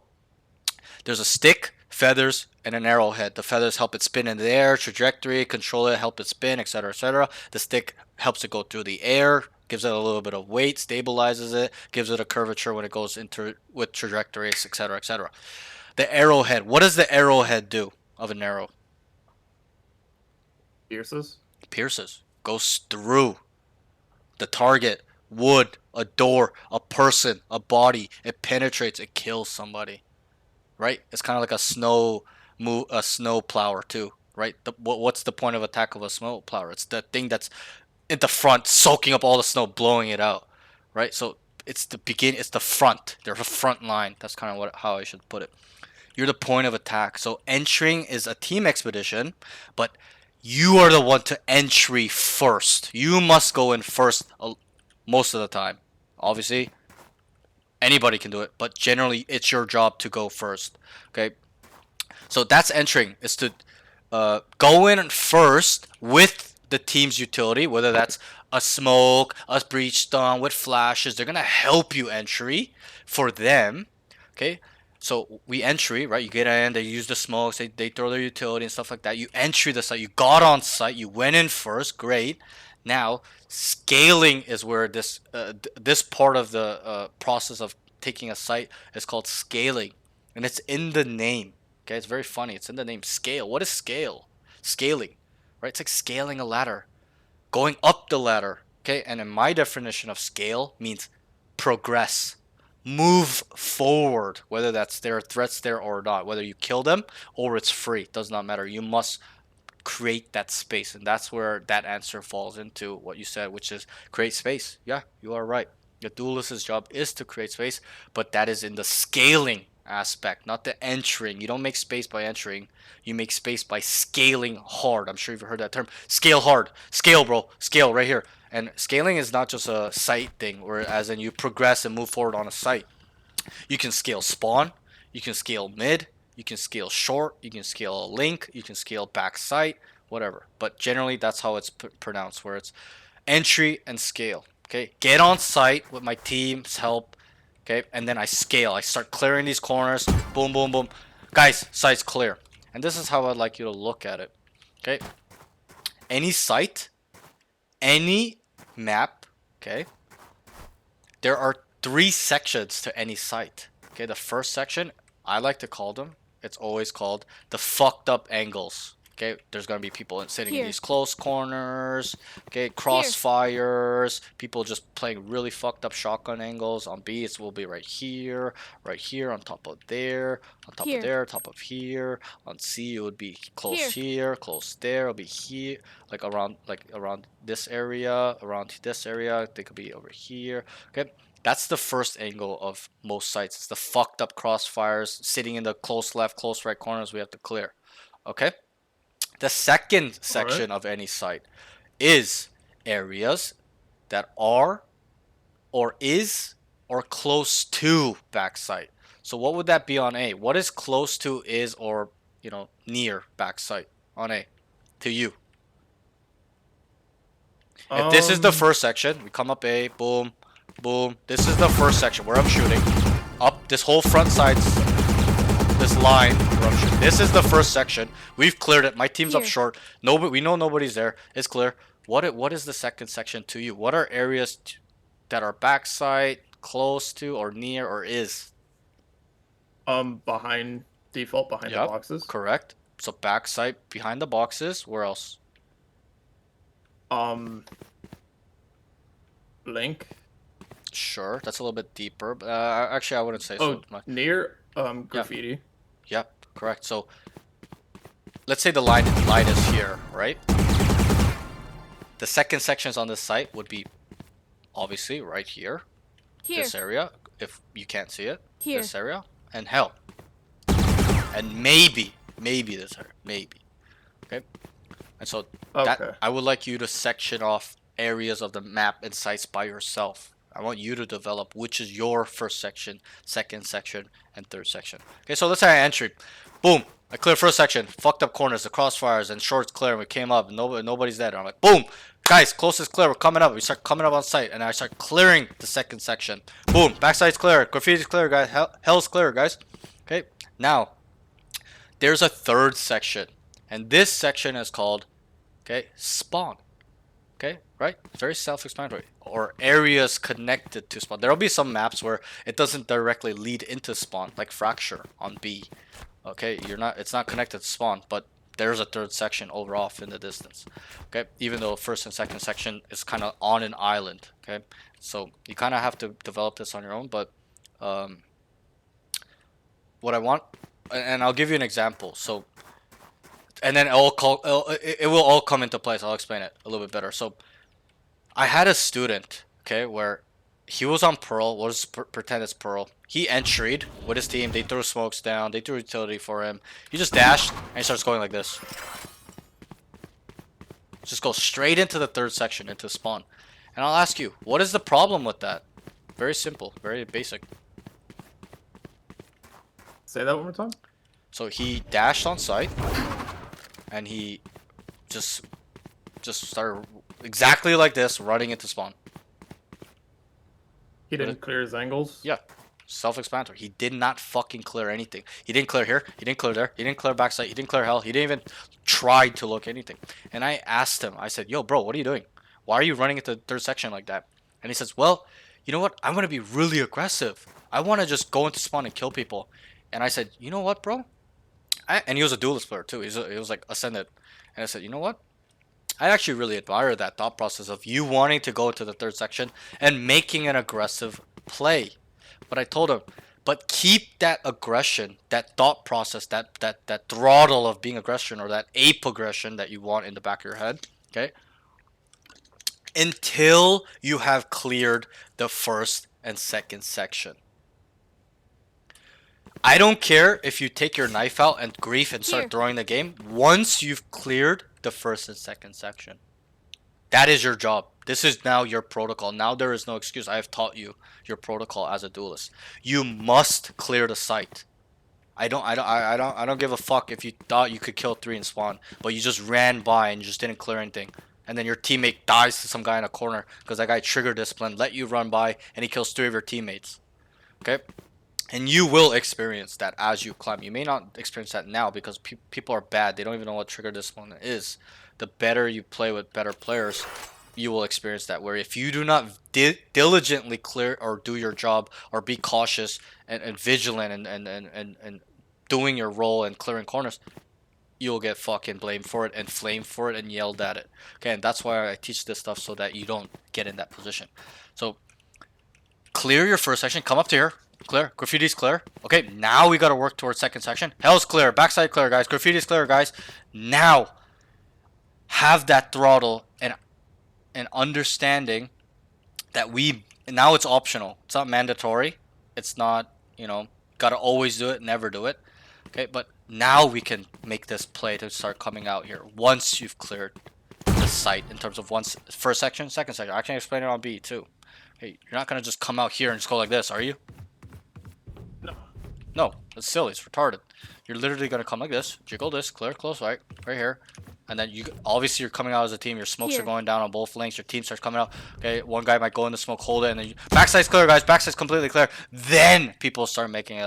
there's a stick, feathers, and an arrowhead. The feathers help it spin in the air, trajectory, control it, help it spin, etc., etc. The stick helps it go through the air, gives it a little bit of weight, stabilizes it, gives it a curvature when it goes into with trajectories, etc., etc. The arrowhead. What does the arrowhead do of an arrow? Pierces. Goes through the target, wood, a door, a person, a body. It penetrates. It kills somebody. Right? It's kind of like a snow plower too. Right? What's the point of attack of a snow plower? It's the thing that's in the front, soaking up all the snow, blowing it out. Right? So it's the beginning. It's the front. They're the front line. That's kind of how I should put it. You're the point of attack. So entering is a team expedition, but you are the one to entry first. You must go in first most of the time. Obviously, anybody can do it, but generally it's your job to go first. Okay, so that's entering, is to go in first with the team's utility, whether that's a smoke, a breach stun with flashes. They're gonna help you entry for them. Okay, So we entry, right? You get in, they use the smokes, they throw their utility and stuff like that. You entry the site, you got on site, you went in first, great. Now scaling is where this part of the process of taking a site is called scaling, and it's in the name. Okay, it's very funny. It's in the name. Scale. What is scale? Scaling, right? It's like scaling a ladder, going up the ladder. Okay, and in my definition of scale means progress, move forward, whether that's there are threats there or not, whether you kill them or it's free, does not matter. You must create that space, and that's where that answer falls into what you said, which is create space. Yeah, you are right. The duelist's job is to create space, but that is in the scaling aspect, not the entering. You don't make space by entering, you make space by scaling hard. I'm sure you've heard that term. Scale hard. Scale, bro. Scale right here. And scaling is not just a site thing, where as in you progress and move forward on a site. You can scale spawn, you can scale mid, you can scale short, you can scale a link, you can scale back site, whatever. But generally that's how it's pronounced, where it's entry and scale. Okay, get on site with my team's help. Okay, and then I scale. I start clearing these corners. Boom, boom, boom. Guys, site's clear. And this is how I'd like you to look at it. Okay, any site, any map, okay, there are 3 sections to any site. Okay, the first section, I like to call them, it's always called the fucked up angles. Okay, there's gonna be people sitting in these close corners. Okay, crossfires, people just playing really fucked up shotgun angles. On B, it will be right here, on top of there, on top of there, top of here. On C, it would be close here, close there. It'll be here, like around this area, around this area. They could be over here. Okay. That's the first angle of most sites. It's the fucked up crossfires sitting in the close left, close right corners we have to clear. Okay? The second section of any site is areas that are or is or close to backsite. So what would that be on A? What is close to, is, or near backsite on A to you? If this is the first section, we come up A, boom, boom. This is the first section where I'm shooting. Up this whole front side's this line where I'm shooting. This is the first section. We've cleared it. My team's up short. Nobody, we know nobody's there. It's clear. What is the second section to you? What are areas that are backside, close to, or near, or is? Behind default, behind the boxes. Correct. So backside, behind the boxes. Where else? Link. Sure, that's a little bit deeper. But actually, I wouldn't say so. Near graffiti. Yep, correct. So let's say the line is here, right? The second sections on this site would be obviously right here. This area, if you can't see it. This area, and hell, and maybe this area, maybe. Okay, and so that I would like you to section off areas of the map and sites by yourself. I want you to develop which is your first section, second section, and third section. Okay, so let's say I entered. Boom, I clear first section. Fucked up corners, the crossfires, and shorts clear. And we came up, nobody's there. And I'm like, boom, guys, close is clear. We're coming up. We start coming up on site, and I start clearing the second section. Boom, backside's clear. Graffiti's clear, guys. Hell's clear, guys. Okay, now there's a third section, and this section is called, spawn. Okay, right? It's very self-explanatory. Or areas connected to spawn. There'll be some maps where it doesn't directly lead into spawn, like Fracture on B. Okay, it's not connected to spawn, but there's a third section over off in the distance. Okay, even though first and second section is kind of on an island. Okay, so you kind of have to develop this on your own. But what I want, and I'll give you an example. So. And then it will all come into place. I'll explain it a little bit better. So, I had a student, where he was on Pearl. We'll just pretend it's Pearl. He entried with his team. They threw smokes down. They threw utility for him. He just dashed, and he starts going like this. Just go straight into the third section, into spawn. And I'll ask you, what is the problem with that? Very simple, very basic. Say that one more time. So, he dashed on site. And he just started exactly like this, running into spawn. He didn't clear his angles? Yeah. Self-explanatory. He did not fucking clear anything. He didn't clear here. He didn't clear there. He didn't clear backside. He didn't clear hell. He didn't even try to look anything. And I asked him. I said, "Yo, bro, what are you doing? Why are you running into the third section like that?" And he says, "Well, you know what? I want to be really aggressive. I want to just go into spawn and kill people." And I said, "You know what, bro?" And he was a duelist player too. He was like ascended. And I said, "You know what? I actually really admire that thought process of you wanting to go into the third section and making an aggressive play." But I told him, but keep that aggression, that thought process, that throttle of being aggression, or that ape aggression that you want in the back of your head, okay? Until you have cleared the first and second section. I don't care if you take your knife out and grief and start throwing the game. Once you've cleared the first and second section, that is your job. This is now your protocol. Now there is no excuse. I have taught you your protocol as a duelist. You must clear the site. I don't give a fuck if you thought you could kill 3 in spawn, but you just ran by and you just didn't clear anything. And then your teammate dies to some guy in a corner because that guy trigger discipline, let you run by, and he kills 3 of your teammates. Okay? And you will experience that as you climb. You may not experience that now because people are bad. They don't even know what trigger discipline is. The better you play with better players, you will experience that. Where if you do not diligently clear or do your job or be cautious and vigilant and doing your role and clearing corners, you'll get fucking blamed for it and flamed for it and yelled at it. Okay, and that's why I teach this stuff, so that you don't get in that position. So clear your first section. Come up to here. Clear. Graffiti's clear. Okay, now we gotta work towards second section. Hell's clear. Backside clear, guys. Graffiti's clear, guys. Now have that throttle and understanding that now it's optional. It's not mandatory. It's not, gotta always do it, never do it. Okay, but now we can make this play to start coming out here once you've cleared the site in terms of first section, second section. I can explain it on B too. Hey, you're not gonna just come out here and just go like this, are you? No, it's silly. It's retarded. You're literally gonna come like this, jiggle this, clear, close, right here, and then obviously you're coming out as a team. Your smokes are going down on both flanks. Your team starts coming out. Okay, one guy might go in the smoke, hold it, and then backside's clear, guys. Backside's completely clear. Then people start making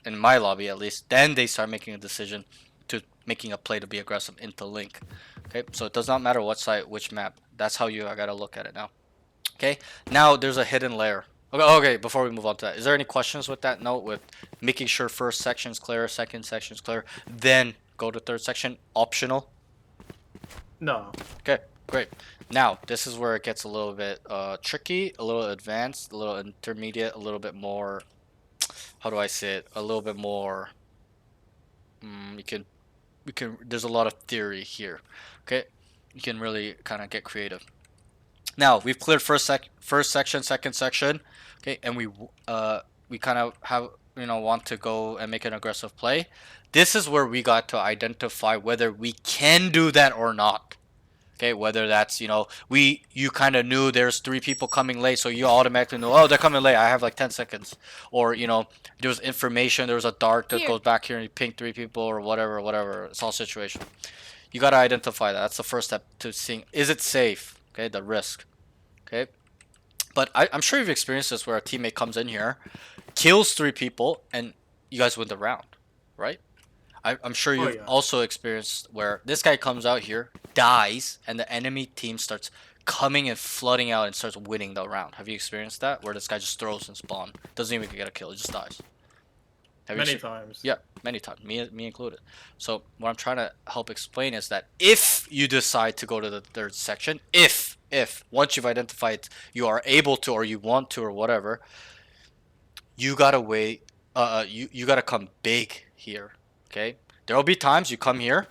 in my lobby at least. Then they start making a decision to making a play to be aggressive into link. Okay, so it does not matter what site, which map. That's how I gotta look at it now. Okay, now there's a hidden layer. Okay, before we move on to that, is there any questions with that note, with making sure first section's clear, second section's clear, then go to third section, optional? No. Okay, great. Now, this is where it gets a little bit tricky, a little advanced, a little intermediate, a little bit more, how do I say it, a little bit more, there's a lot of theory here, okay? You can really kind of get creative. Now, we've cleared first section, second section, okay, and we kind of have, want to go and make an aggressive play. This is where we got to identify whether we can do that or not. Okay, whether that's, you kind of knew there's 3 people coming late, so you automatically know, oh, they're coming late, I have like 10 seconds. Or, there's information, there's a dart that goes back here and you ping 3 people or whatever. It's all situation. You got to identify that. That's the first step to seeing, is it safe? Okay, the risk. Okay, but I'm sure you've experienced this where a teammate comes in here, kills 3 people, and you guys win the round, right? I'm sure you've also experienced where this guy comes out here, dies, and the enemy team starts coming and flooding out and starts winning the round. Have you experienced that? Where this guy just throws and spawn, doesn't even get a kill, he just dies. Many times. Yeah, many times, me included. So what I'm trying to help explain is that if you decide to go to the third section, if once you've identified you are able to, or you want to, or whatever, you gotta wait. You gotta come big here. Okay, there will be times you come here,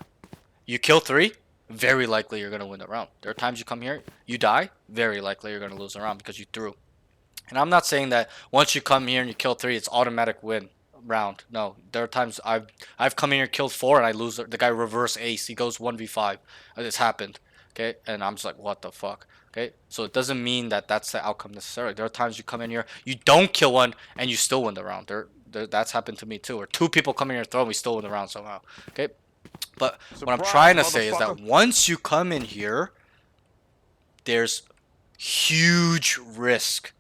you kill 3, very likely you're gonna win the round. There are times you come here, you die, very likely you're gonna lose the round because you threw. And I'm not saying that once you come here and you kill 3, it's automatic win round. No, there are times I've come in here, killed 4, and I lose. The guy reverse ace, he goes 1v5. It's happened. Okay, and I'm just like, what the fuck? Okay, so it doesn't mean that that's the outcome necessarily. There are times you come in here, you don't kill one, and you still win the round. That's happened to me too. Or 2 people come in here, throw, we still win the round somehow. Okay, but what I'm trying to say is that once you come in here, there's huge risk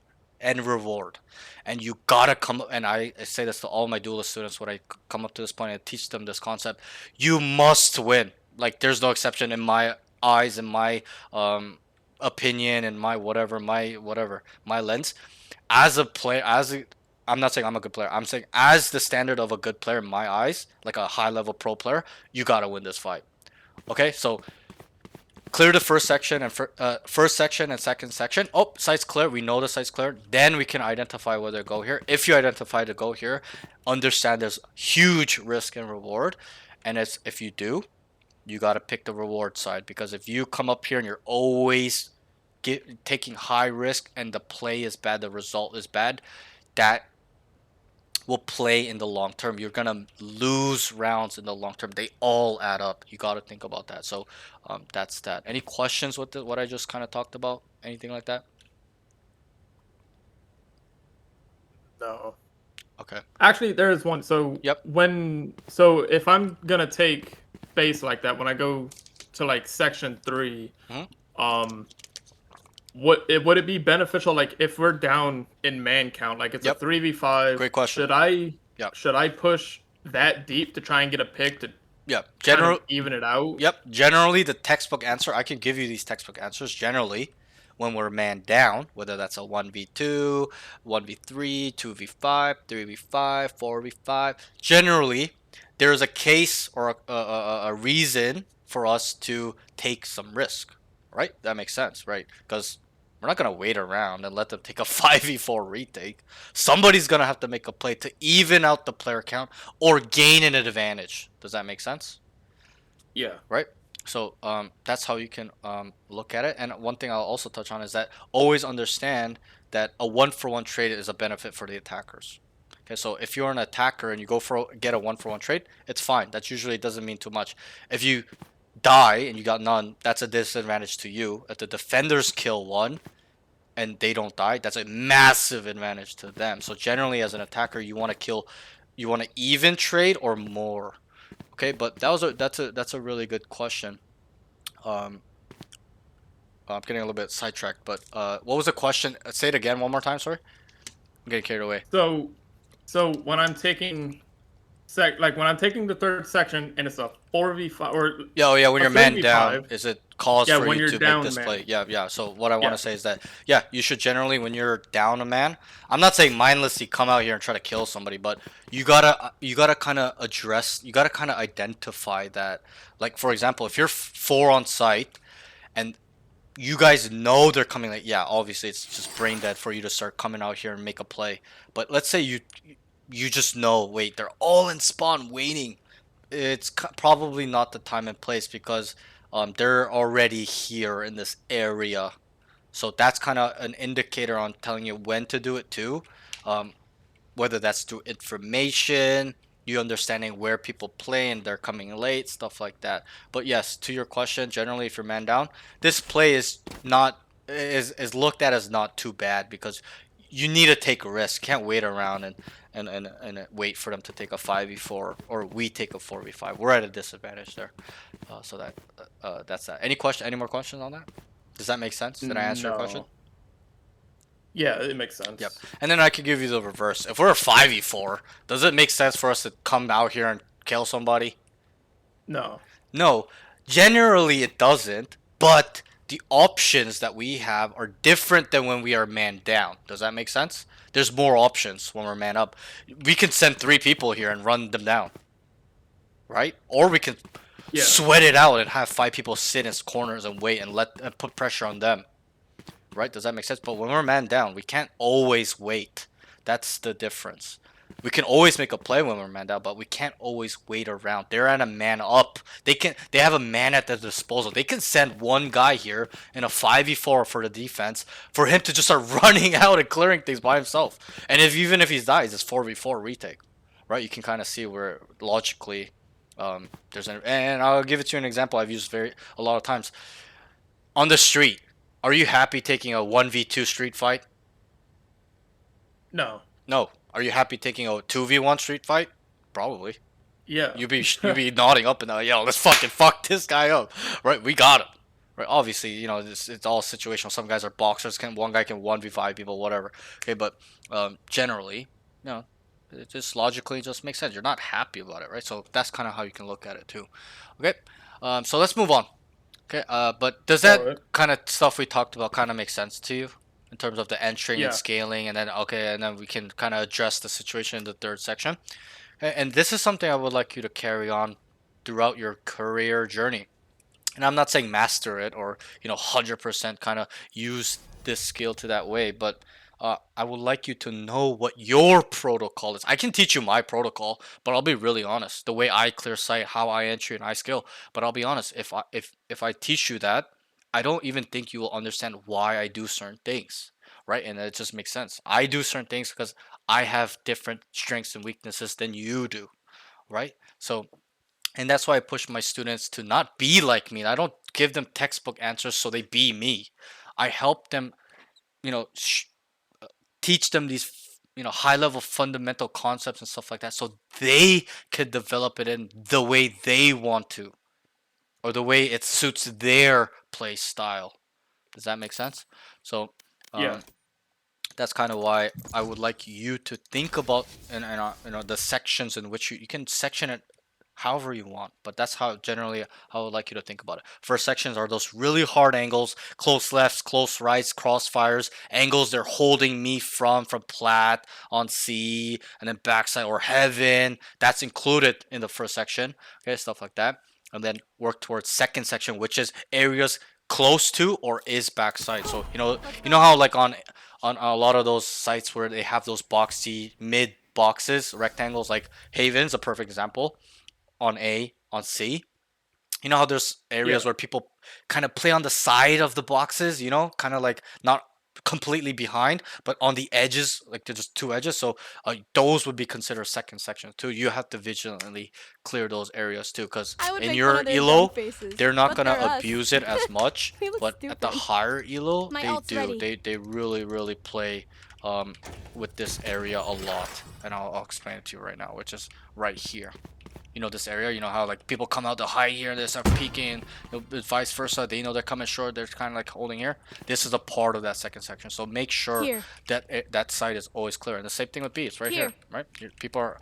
and reward. And you gotta come up, and I say this to all my duelist students when I come up to this point and teach them this concept. You must win. Like, there's no exception in my eyes, in my opinion, in my whatever, my lens. As a player, I'm not saying I'm a good player. I'm saying as the standard of a good player in my eyes, like a high level pro player, you gotta win this fight. Okay, so clear the first section and second section. Oh, site's clear. We know the site's clear. Then we can identify whether to go here. If you identify to go here, understand there's huge risk and reward. And if you do, you got to pick the reward side. Because if you come up here and you're always taking high risk and the play is bad, the result is bad, that will play in the long term. You're gonna lose rounds in the long term. They all add up. You got to think about that. So that's that. Any questions with what I just kind of talked about? Anything like that? No. Okay. Actually, there is one. So Yep. If I'm gonna take base like that, when I go to like section 3, would it be beneficial, like if we're down in man count, like it's Yep. a 3v5? Great question. Should I push that deep to try and get a pick to General even it out? Yep. Generally, the textbook answer, I can give you these textbook answers. Generally, when we're man down, whether that's a 1v2, 1v3, 2v5, 3v5, 4v5, generally, there's a case or a reason for us to take some risk, right? That makes sense, right? Because we're not going to wait around and let them take a 5v4 retake. Somebody's going to have to make a play to even out the player count or gain an advantage. Does that make sense? Yeah. Right? So that's how you can look at it. And one thing I'll also touch on is that always understand that a 1-for-1 trade is a benefit for the attackers. Okay, so if you're an attacker and you get a 1-for-1 trade, it's fine. That usually doesn't mean too much. If you die and you got none, that's a disadvantage to you. If the defenders kill one and they don't die, that's a massive advantage to them. So generally, as an attacker, you want to even trade or more. Okay, but that's a really good question. I'm getting a little bit sidetracked, but what was the question? Say it again one more time. Sorry, I'm getting carried away. So when I'm taking when I'm taking the third section and it's a 4v5 or yeah, when you're man 3v5, down, is it cause for when you you're to down make this man. play? Yeah. So what I want to say is that you should generally, when you're down a man, I'm not saying mindlessly come out here and try to kill somebody, but you gotta kind of identify that. Like, for example, if you're 4 on site and you guys know they're coming, like, obviously it's just brain dead for you to start coming out here and make a play. But let's say you just know, wait, they're all in spawn waiting. It's probably not the time and place because they're already here in this area. So that's kind of an indicator on telling you when to do it too. Whether that's through information, you understanding where people play and they're coming late, stuff like that. But yes, to your question, generally if you're man down, this play is looked at as not too bad because you need to take a risk. Can't wait around and wait for them to take a 5v4 or we take a 4v5. We're at a disadvantage there. So that's that. Any more questions on that? Does that make sense? Did I answer your question? Yeah, it makes sense. Yep. And then I could give you the reverse. If we're a 5v4, does it make sense for us to come out here and kill somebody? No. No. Generally it doesn't, but the options that we have are different than when we are man down. Does that make sense? There's more options when we're man up. We can send 3 people here and run them down. Right? Or we can sweat it out and have 5 people sit in corners and wait and put pressure on them. Right? Does that make sense? But when we're man down, we can't always wait. That's the difference. We can always make a play when we're man down, but we can't always wait around. They're at a man up. They have a man at their disposal. They can send one guy here in a 5v4 for the defense for him to just start running out and clearing things by himself. And even if he dies, it's 4v4 retake. Right? You can kind of see where logically and I'll give it to you an example I've used a lot of times. On the street, are you happy taking a 1v2 street fight? No. No. Are you happy taking a 2v1 street fight? Probably. Yeah. You'd be nodding up and down, let's fuck this guy up. Right? We got him. right? Obviously, you know, it's all situational. Some guys are boxers, one guy can 1v5 people, whatever. Okay, but generally, you know, it just logically just makes sense. You're not happy about it, right? So that's kind of how you can look at it too. Okay, so let's move on. Okay, but does that Alright. kind of stuff we talked about kind of make sense to you in terms of the entering and Yeah. scaling, and then okay, and then we can kind of address the situation in the third section. Okay, and this is something I would like you to carry on throughout your career journey. And I'm not saying master it or 100% kind of use this skill to that way, but I would like you to know what your protocol is. I can teach you my protocol, but I'll be really honest. The way I clear sight, how I entry and I skill. But I'll be honest. If I teach you that, I don't even think you will understand why I do certain things, right? And it just makes sense. I do certain things because I have different strengths and weaknesses than you do, right? So and that's why I push my students to not be like me. I don't give them textbook answers so they be me. I help them, you know, teach them these, high level fundamental concepts and stuff like that so they could develop it in the way they want to or the way it suits their play style. Does that make sense? So, Yeah. that's kind of why I would like you to think about the sections in which you can section it however you want, but that's how generally how I would like you to think about it. First sections are those really hard angles, close lefts, close rights, crossfires, angles they're holding me from plat on C, and then backside or heaven. That's included in the first section. Okay, stuff like that. And then work towards second section, which is areas close to or is backside. So you know how like on a lot of those sites where they have those boxy mid boxes, rectangles, like Haven's a perfect example on A, on C. You know how there's areas Yeah. where people kind of play on the side of the boxes, kind of like not completely behind, but on the edges, like there's just two edges. So those would be considered second sections too. You have to vigilantly clear those areas too, because I would in make your fun of their dumb elo, faces, they're not but gonna they're us. abuse it as much. We look But at the stupid. higher elo, My they ult's do. ready. They really play with this area a lot, and I'll explain it to you right now, which is right here. This area, how like people come out the high here and they start peeking, vice versa. They know they're coming short, they're kind of like holding here. This is a part of that second section, so make sure Here. that that side is always clear. And the same thing with B, it's right here, Here. right? People are,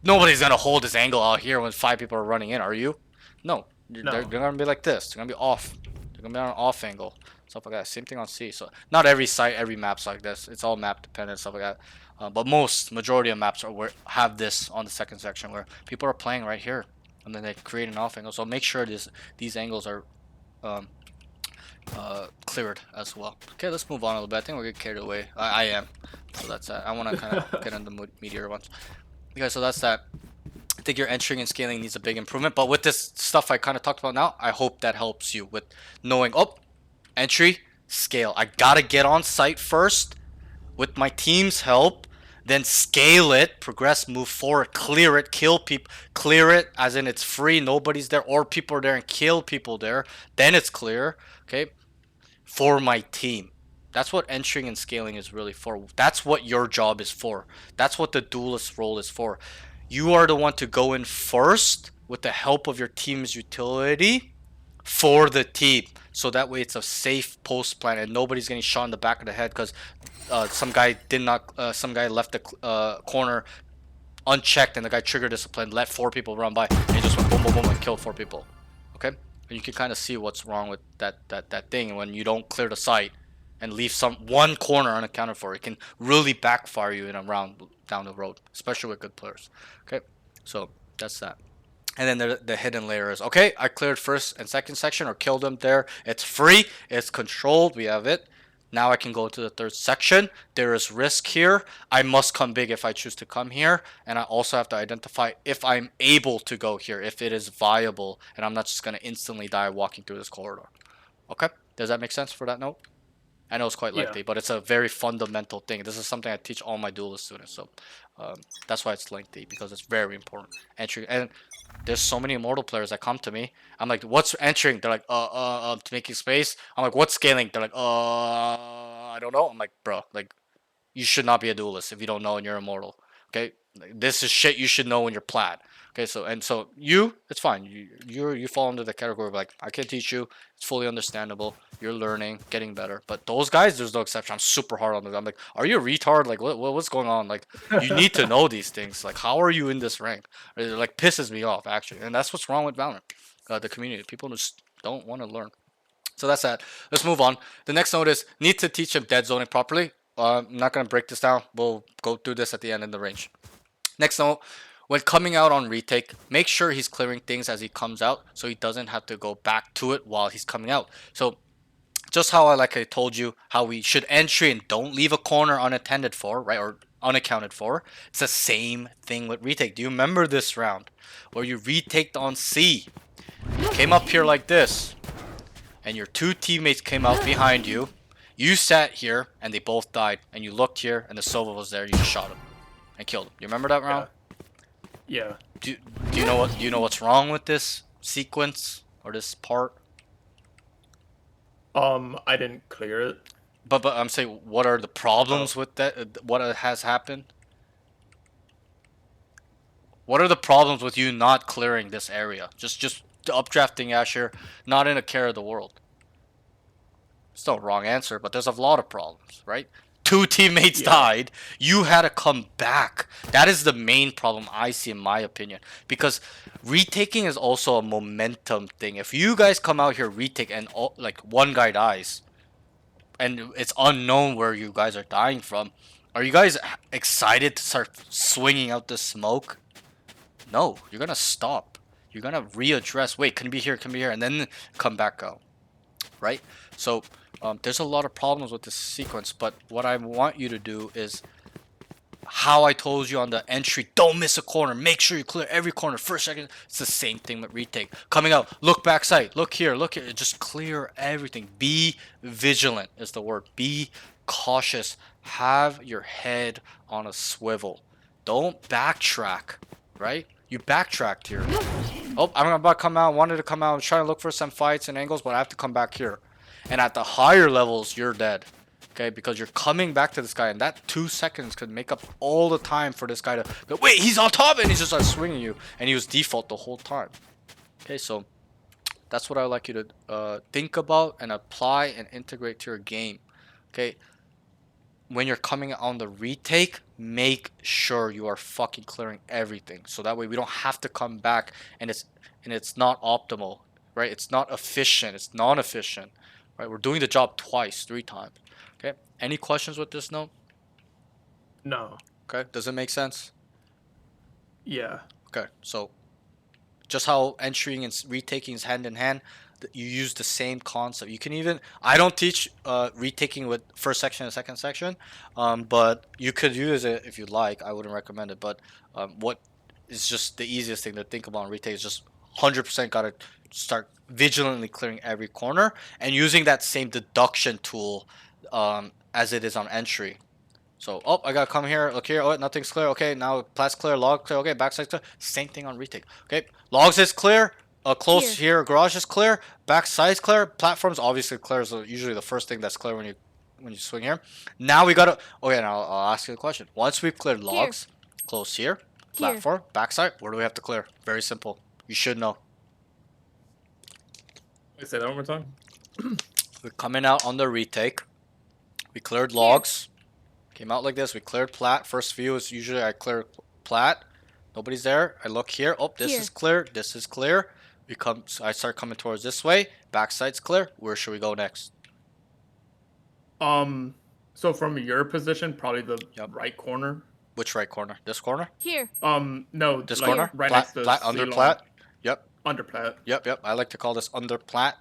nobody's gonna hold this angle out here when 5 people are running in, are you? No, No. they're gonna be like this. They're gonna be off. They're gonna be on an off angle, stuff like that. Same thing on C. So not every site, every map's like this. It's all map dependent, stuff like that. But majority of maps have this on the second section where people are playing right here, and then they create an off angle. So make sure these angles are cleared as well. Okay, let's move on a little bit. I think we're getting carried away. I am. So that's that. I want to kind of get into the meatier ones. Okay, so that's that. I think your entering and scaling needs a big improvement. But with this stuff I kind of talked about now, I hope that helps you with knowing, entry, scale. I gotta get on site first with my team's help, then scale it, progress, move forward, clear it, kill people, clear it as in it's free, nobody's there, or people are there and kill people there, then it's clear, okay, for my team. That's what entering and scaling is really for. That's what your job is for. That's what the duelist role is for. You are the one to go in first with the help of your team's utility for the team, so that way it's a safe post plan and nobody's getting shot in the back of the head because some guy left the corner unchecked and the guy trigger discipline, let 4 people run by, and he just went boom boom boom and killed 4 people. Okay, and you can kind of see what's wrong with that thing when you don't clear the site and leave one corner unaccounted for. It can really backfire you in a round down the road, especially with good players. Okay, so that's that. And then the hidden layer is, okay, I cleared first and second section or killed them there. It's free. It's controlled. We have it. Now I can go to the third section. There is risk here. I must come big if I choose to come here. And I also have to identify if I'm able to go here, if it is viable. And I'm not just going to instantly die walking through this corridor. Okay? Does that make sense for that note? I know it's quite lengthy, but it's a very fundamental thing. This is something I teach all my duelist students. So that's why it's lengthy, because it's very important. Entry, and there's so many immortal players that come to me. I'm like, what's entering? They're like, making space. I'm like, what's scaling? They're like, I don't know. I'm like, bro, like, you should not be a duelist if you don't know and you're immortal. Okay, Like, this is shit you should know when you're plat. Okay, so it's fine. You fall under the category of like I can teach you. It's fully understandable. You're learning, getting better. But those guys, there's no exception. I'm super hard on them. I'm like, are you a retard? Like what's going on? Like you need to know these things. Like how are you in this rank? It like pisses me off actually, and that's what's wrong with Valorant. The community, people just don't want to learn. So that's that. Let's move on. The next note is need to teach him dead zoning properly. I'm not gonna break this down. We'll go through this at the end in the range. Next note, when coming out on retake, make sure he's clearing things as he comes out so he doesn't have to go back to it while he's coming out. So just how I told you how we should entry and don't leave a corner unattended for, right, or unaccounted for. It's the same thing with retake. Do you remember this round where you retaked on C? You came up here like this, and your two teammates came out behind you. You sat here and they both died, and you looked here and the Sova was there. You just shot him and killed him. You remember that round? Yeah. Do you know what's wrong with this sequence or this part? I didn't clear it. But I'm saying, what are the problems with that? What has happened? What are the problems with you not clearing this area? Just updrafting Asher, not in a care of the world. It's no wrong answer, but there's a lot of problems, right? Two teammates died. You had to come back. That is the main problem I see, in my opinion. Because retaking is also a momentum thing. If you guys come out here retake and like one guy dies, and it's unknown where you guys are dying from, are you guys excited to start swinging out the smoke? No, you're gonna stop. You're gonna readdress. Wait, can be here, and then come back out, right? So there's a lot of problems with this sequence, but what I want you to do is how I told you on the entry. Don't miss a corner. Make sure you clear every corner first, second. It's the same thing with retake. Coming out, look backside, look here, look here. Just clear everything. Be vigilant is the word. Be cautious. Have your head on a swivel. Don't backtrack, right? You backtracked here. Oh, I'm about to come out. Wanted to come out. I was trying to look for some fights and angles, but I have to come back here. And at the higher levels, you're dead. Okay, because you're coming back to this guy, and that 2 seconds could make up all the time for this guy to go, wait, he's on top, and he just starts swinging you, and he was default the whole time. Okay, so that's what I would like you to think about and apply and integrate to your game. Okay, when you're coming on the retake, make sure you are fucking clearing everything, so that way we don't have to come back and it's not optimal, right? It's not efficient. It's non-efficient, right? We're doing the job twice, 3 times. Okay. Any questions with this note? No. Okay. Does it make sense? Yeah. Okay. So just how entering and retaking is hand in hand, you use the same concept. You can even, I don't teach retaking with first section and second section, but you could use it if you'd like. I wouldn't recommend it, but what is just the easiest thing to think about in retake is just 100% got to start vigilantly clearing every corner and using that same deduction tool as it is on entry. So, oh, I gotta come here, look here, oh, nothing's clear, okay, now plat's clear, log clear, okay, backside's clear, same thing on retake, okay, logs is clear, close here, garage is clear, backside's clear, platform's obviously clear, so usually the first thing that's clear when you swing here. Now we gotta, okay, now I'll ask you a question. Once we've cleared logs, close here, platform, backside, where do we have to clear? Very simple, you should know. Say that one more time. We're coming out on the retake. We cleared logs. Came out like this. We cleared plat. First view is usually I clear plat. Nobody's there. I look here. Oh, this is clear. This is clear. I start coming towards this way. Backside's clear. Where should we go next? So from your position, probably the right corner. Which right corner? This corner? Here. No. This like corner? Right plat, next to plat, under plat. Yep. Under plat. Yep. I like to call this under plat.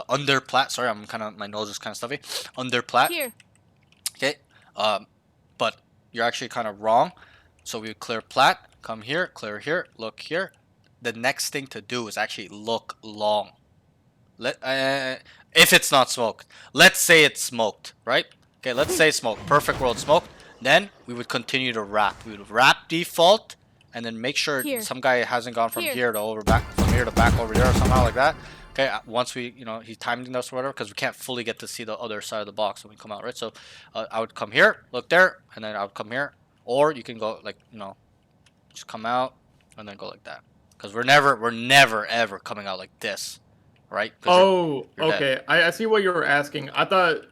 Under plat. Sorry, my nose is kind of stuffy. Under plat. Here. Okay. But you're actually kind of wrong. So we clear plat. Come here. Clear here. Look here. The next thing to do is actually look long. If it's not smoked. Let's say it's smoked, right? Okay, let's say smoked. Perfect world smoked. Then we would continue to wrap. We would wrap default and then make sure some guy hasn't gone from here to from here to back over there or somehow like that. Okay, once we, he's timing us or whatever, because we can't fully get to see the other side of the box when we come out, right? So I would come here, look there, and then I would come here. Or you can go, Just come out and then go like that. Because we're never ever coming out like this, right? Oh, you're dead. okay. I see what you were asking. I thought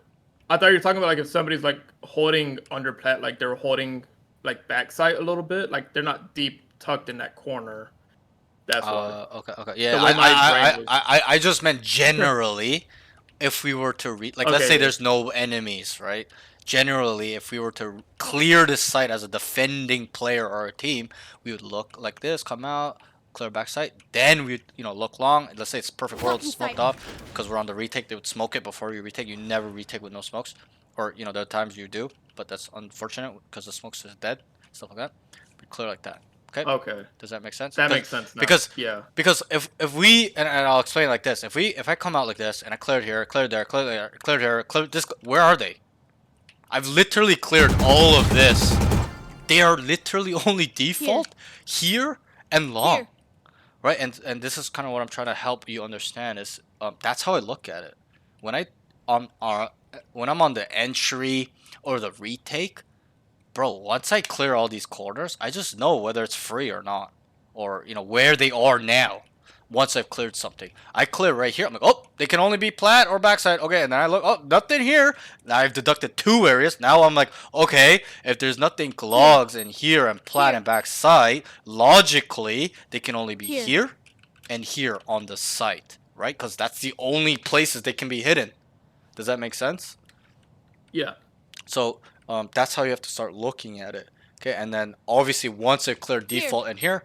you were talking about like if somebody's like holding under plat, like they're holding like backside a little bit, like they're not deep tucked in that corner. That's why. Okay. Yeah, The way my brain was- I just meant generally, if we were to read, like, let's say Okay. there's no enemies, right? Generally, if we were to clear this site as a defending player or a team, we would look like this, come out, clear backside, then we'd, look long. Let's say it's perfect world, Fucking smoked sight. off, because we're on the retake, they would smoke it before you retake. You never retake with no smokes, or there are times you do, but that's unfortunate because the smokes is dead, stuff like that. We clear like that. Okay. Okay. Does that make sense? That makes sense now. Because yeah. because if we and I'll explain it like this. If I come out like this and I cleared here, cleared there, cleared there, cleared here, cleared this, where are they? I've literally cleared all of this. They are literally only default here and long. Here. Right? And this is kind of what I'm trying to help you understand is that's how I look at it. When when I'm on the entry or the retake, bro, once I clear all these corners, I just know whether it's free or not. Or, where they are now. Once I've cleared something. I clear right here. I'm like, oh, they can only be plat or backside. Okay, and then I look, oh, nothing here. Now I've deducted 2 areas. Now I'm like, okay, if there's nothing logs in here and plat and backside, logically, they can only be here and here on the site. Right? Because that's the only places they can be hidden. Does that make sense? Yeah. So that's how you have to start looking at it. Okay, and then obviously once I've cleared default in here,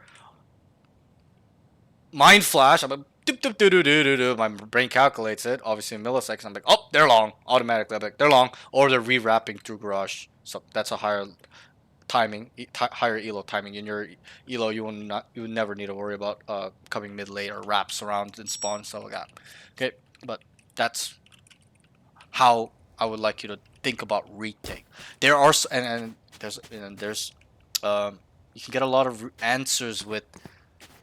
mind flash, I'm like, doop, doop, doo, doo, doo, doo, doo. My brain calculates it. Obviously in milliseconds, I'm like, oh, they're long. Automatically, I'm like, they're long. Or they're rewrapping through garage. So that's a higher timing, higher elo timing. In your elo, you would never need to worry about coming mid late or wraps around and spawn stuff like that. Okay, but that's how I would like you to think about retake. There are and there's you can get a lot of answers with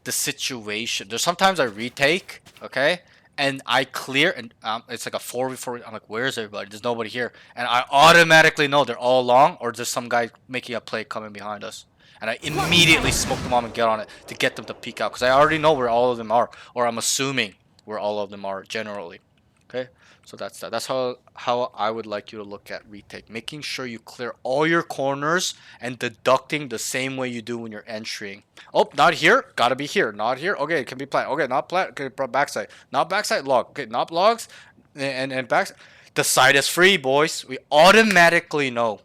the situation. There's sometimes I retake, okay, and I clear, and it's like a 4v4. I'm like, where's everybody? There's nobody here, and I automatically know they're all long, or there's some guy making a play coming behind us, and I immediately smoke them on and get on it to get them to peek out, because I already know where all of them are, or I'm assuming where all of them are generally. Okay, so that's that. That's how I would like you to look at retake. Making sure you clear all your corners and deducting the same way you do when you're entering. Oh, not here. Gotta be here. Not here. Okay, it can be plat. Okay, not plat. Okay, backside. Not backside log. Okay, not logs. And back. The side is free, boys. We automatically know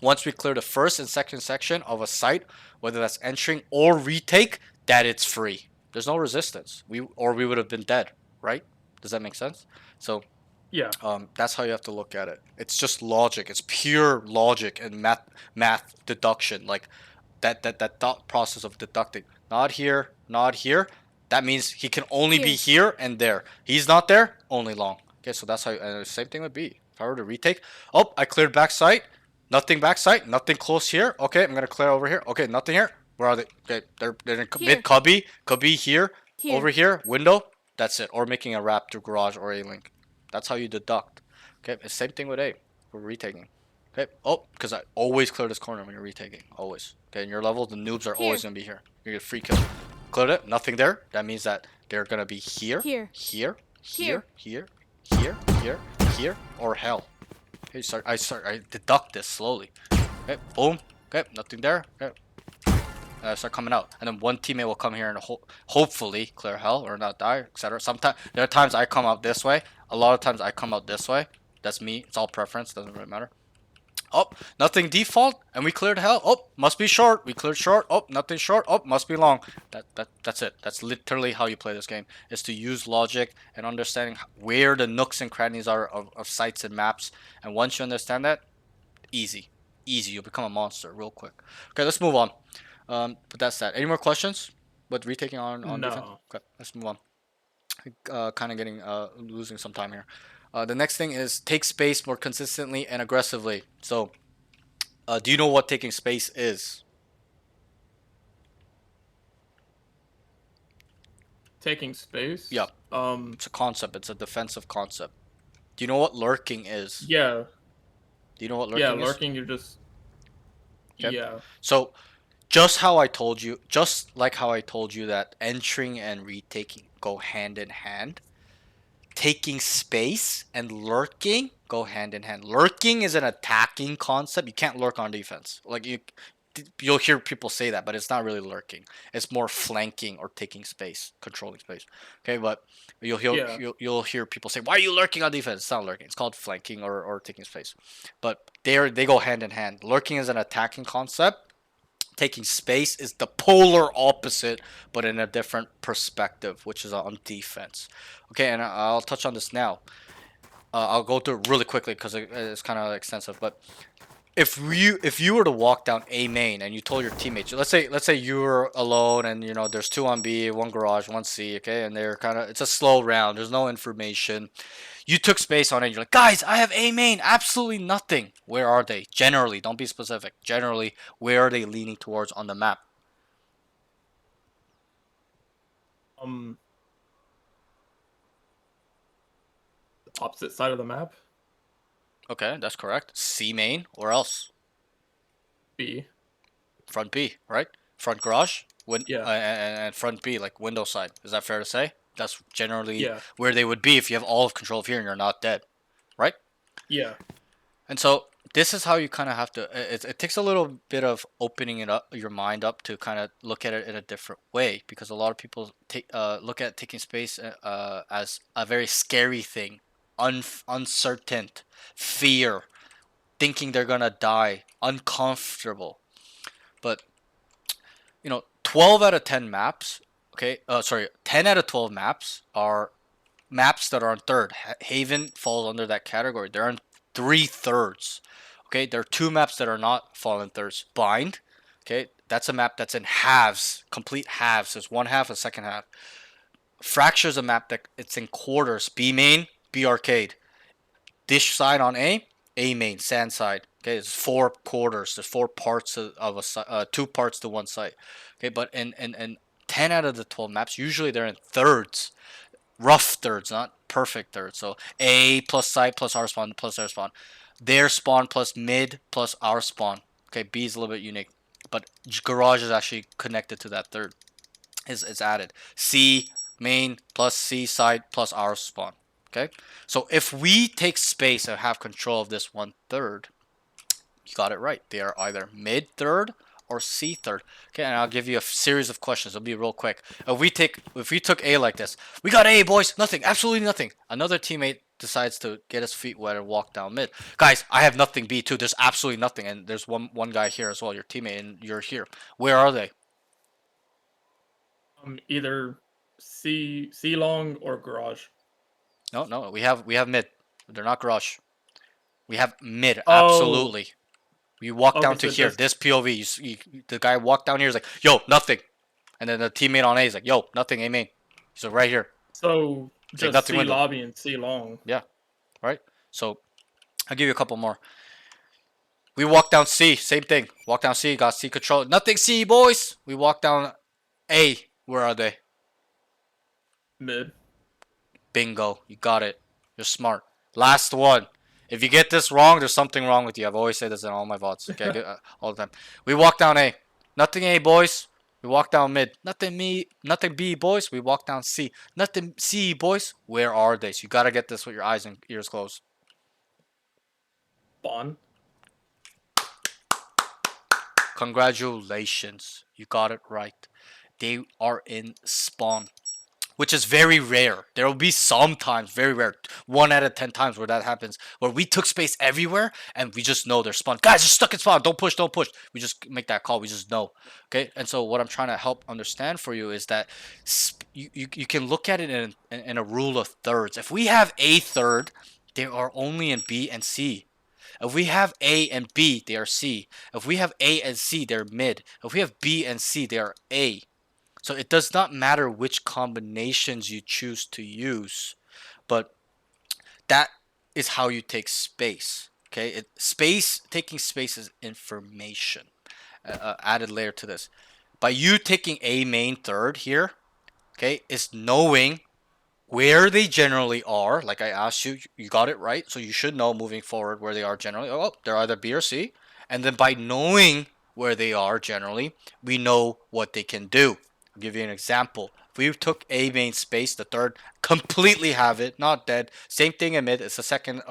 once we clear the first and second section of a site, whether that's entering or retake, that it's free. There's no resistance. We would have been dead, right? Does that make sense? So Yeah. that's how you have to look at it. It's just logic. It's pure logic and math deduction. Like that thought process of deducting. Not here, not here. That means he can only be here and there. He's not there, only long. Okay, so that's how. And the same thing would be if I were to retake. Oh, I cleared backside. Nothing backside. Nothing close here. Okay, I'm gonna clear over here. Okay, nothing here. Where are they? Okay, they're in mid cubby. Cubby here. Over here. Window. That's it. Or making a wrap through garage or a link. That's how you deduct. Okay, same thing with A. We're retaking. Okay. Oh, because I always clear this corner when you're retaking. Always. Okay, in your level, the noobs are always gonna be here. You get free kill. Cleared it. Nothing there. That means that they're gonna be here, here, here, here, or hell. Okay, I deduct this slowly. Okay, boom. Okay, nothing there. Okay. Start coming out, and then one teammate will come here and hopefully clear hell or not die, etc. Sometimes there are times I come out this way. A lot of times I come out this way. That's me. It's all preference. Doesn't really matter. Oh, nothing default, and we cleared hell. Oh, must be short. We cleared short. Oh, nothing short. Oh, must be long. That's it. That's literally how you play this game. Is to use logic and understanding where the nooks and crannies are of sites and maps. And once you understand that, easy. You'll become a monster real quick. Okay, let's move on. But that's that. Any more questions with retaking on defense? Okay, let's move on. Kind of getting losing some time here. The next thing is take space more consistently and aggressively. So, do you know what taking space is? Taking space? Yeah. It's a concept. It's a defensive concept. Do you know what lurking is? Yeah. Do you know what lurking is? Yeah, lurking, you're just... Okay. Yeah. So, just how I told you, just like how I told you that entering and retaking go hand in hand, taking space and lurking go hand in hand. Lurking is an attacking concept. You can't lurk on defense. Like you'll hear people say that, but it's not really lurking. It's more flanking or taking space, controlling space. Okay, but you'll hear people say, "Why are you lurking on defense?" It's not lurking. It's called flanking or taking space. But they go hand in hand. Lurking is an attacking concept. Taking space is the polar opposite, but in a different perspective, which is on defense. Okay, and I'll touch on this now. I'll go through it really quickly because it's kind of extensive. But if you were to walk down A main and you told your teammates, let's say you were alone and you know there's 2 on B, 1 garage, 1 C, okay, and they're it's a slow round. There's no information. You took space on it. You're like, guys, I have A main. Absolutely nothing. Where are they? Generally, don't be specific. Generally, where are they leaning towards on the map? The opposite side of the map. Okay, that's correct. C main or else? B. Front B, right? Front garage. Yeah. And front B, like window side. Is that fair to say? That's generally Yeah. where they would be if you have all of control of here and you're not dead, right? Yeah. And so this is how you kind of have to. It takes a little bit of opening it up, your mind up, to kind of look at it in a different way, because a lot of people look at taking space as a very scary thing, uncertain, fear, thinking they're gonna die, uncomfortable. But 12 out of 10 maps. Okay, 10 out of 12 maps are maps that are on third. Haven falls under that category. They're on 3/3. Okay, there are 2 maps that are not falling thirds. Bind, okay, that's a map that's in halves, complete halves. There's 1 half, a second half. Fracture is a map that it's in quarters. B main, B arcade. Dish side on A main, sand side. Okay, it's 4 quarters. There's 4 parts of a 2 parts to one side. Okay, but in 10 out of the 12 maps, usually they're in thirds, rough thirds, not perfect thirds. So A plus site plus our spawn plus their spawn, their spawn plus mid plus our spawn. Okay, B is a little bit unique, but garage is actually connected to that third. It's added. C main plus C side plus our spawn. Okay, so if we take space and have control of this 1/3, you got it right. They are either mid third or C third. Okay, and I'll give you a series of questions. It'll be real quick. If we took A like this, we got A, boys. Nothing, absolutely nothing. Another teammate decides to get his feet wet and walk down mid. Guys, I have nothing B too. There's absolutely nothing, and there's one guy here as well, your teammate, and you're here. Where are they? Either C long or garage. No, we have mid. They're not garage. We have mid, Oh. absolutely. You walk down to so here. This POV, the guy walked down here. He's like, "Yo, nothing," and then the teammate on A is like, "Yo, nothing, A main." He's like, "Right here." So like just nothing C window. lobby and C long. Yeah, right. So I'll give you a couple more. We walk down C, same thing. Walk down C, got C control. Nothing C, boys. We walk down A. Where are they? Mid. Bingo. You got it. You're smart. Last one. If you get this wrong, there's something wrong with you. I've always said this in all my VODs. Okay, all the time. We walk down A. Nothing A, boys. We walk down mid. Nothing B, boys. We walk down C. Nothing C, boys. Where are they? So you gotta get this with your eyes and ears closed. Spawn. Congratulations. You got it right. They are in spawn, which is very rare. There will be some times, very rare, 1 out of 10 times where that happens, where we took space everywhere and we just know they're spawn. Guys, you're stuck in spawn. Don't push, don't push. We just make that call. We just know. Okay, and so what I'm trying to help understand for you is that you can look at it in a rule of thirds. If we have A third, they are only in B and C. If we have A and B, they are C. If we have A and C, they're mid. If we have B and C, they are A. So it does not matter which combinations you choose to use, but that is how you take space. Okay, taking space is information. Added layer to this. By you taking A main third here, okay, is knowing where they generally are. Like I asked you, you got it right. So you should know moving forward where they are generally. Oh, they're either B or C. And then by knowing where they are generally, we know what they can do. I'll give you an example. If we took A main space, the third, completely have it, not dead. Same thing in mid. It's the second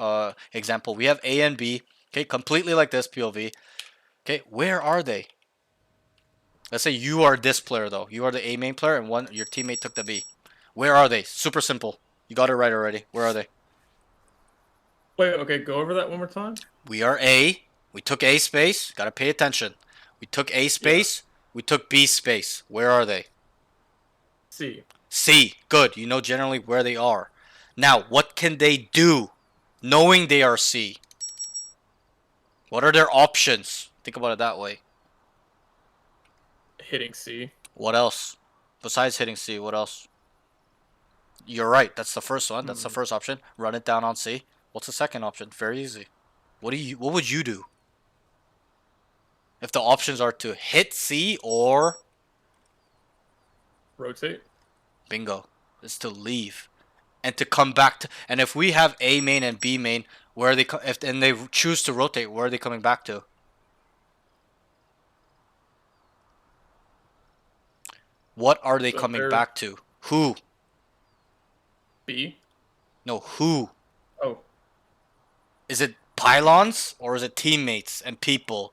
example. We have A and B. Okay, completely like this POV. Okay, where are they? Let's say you are this player though. You are the A main player, and your teammate took the B. Where are they? Super simple. You got it right already. Where are they? Wait, okay, go over that one more time. We are A. We took A space. Gotta pay attention. We took A space. Yeah. We took B space. Where are they? C. C. Good. You know generally where they are. Now, what can they do knowing they are C? What are their options? Think about it that way. Hitting C. What else? Besides hitting C, what else? You're right. That's the first one. That's the first option. Run it down on C. What's the second option? Very easy. What would you do? If the options are to hit C or rotate. Bingo. It's to leave and to come back to. And if we have A main and B main, where are they? And they choose to rotate, where are they coming back to? What are they coming back to? Who? B. No, who? Oh. Is it pylons or is it teammates and people?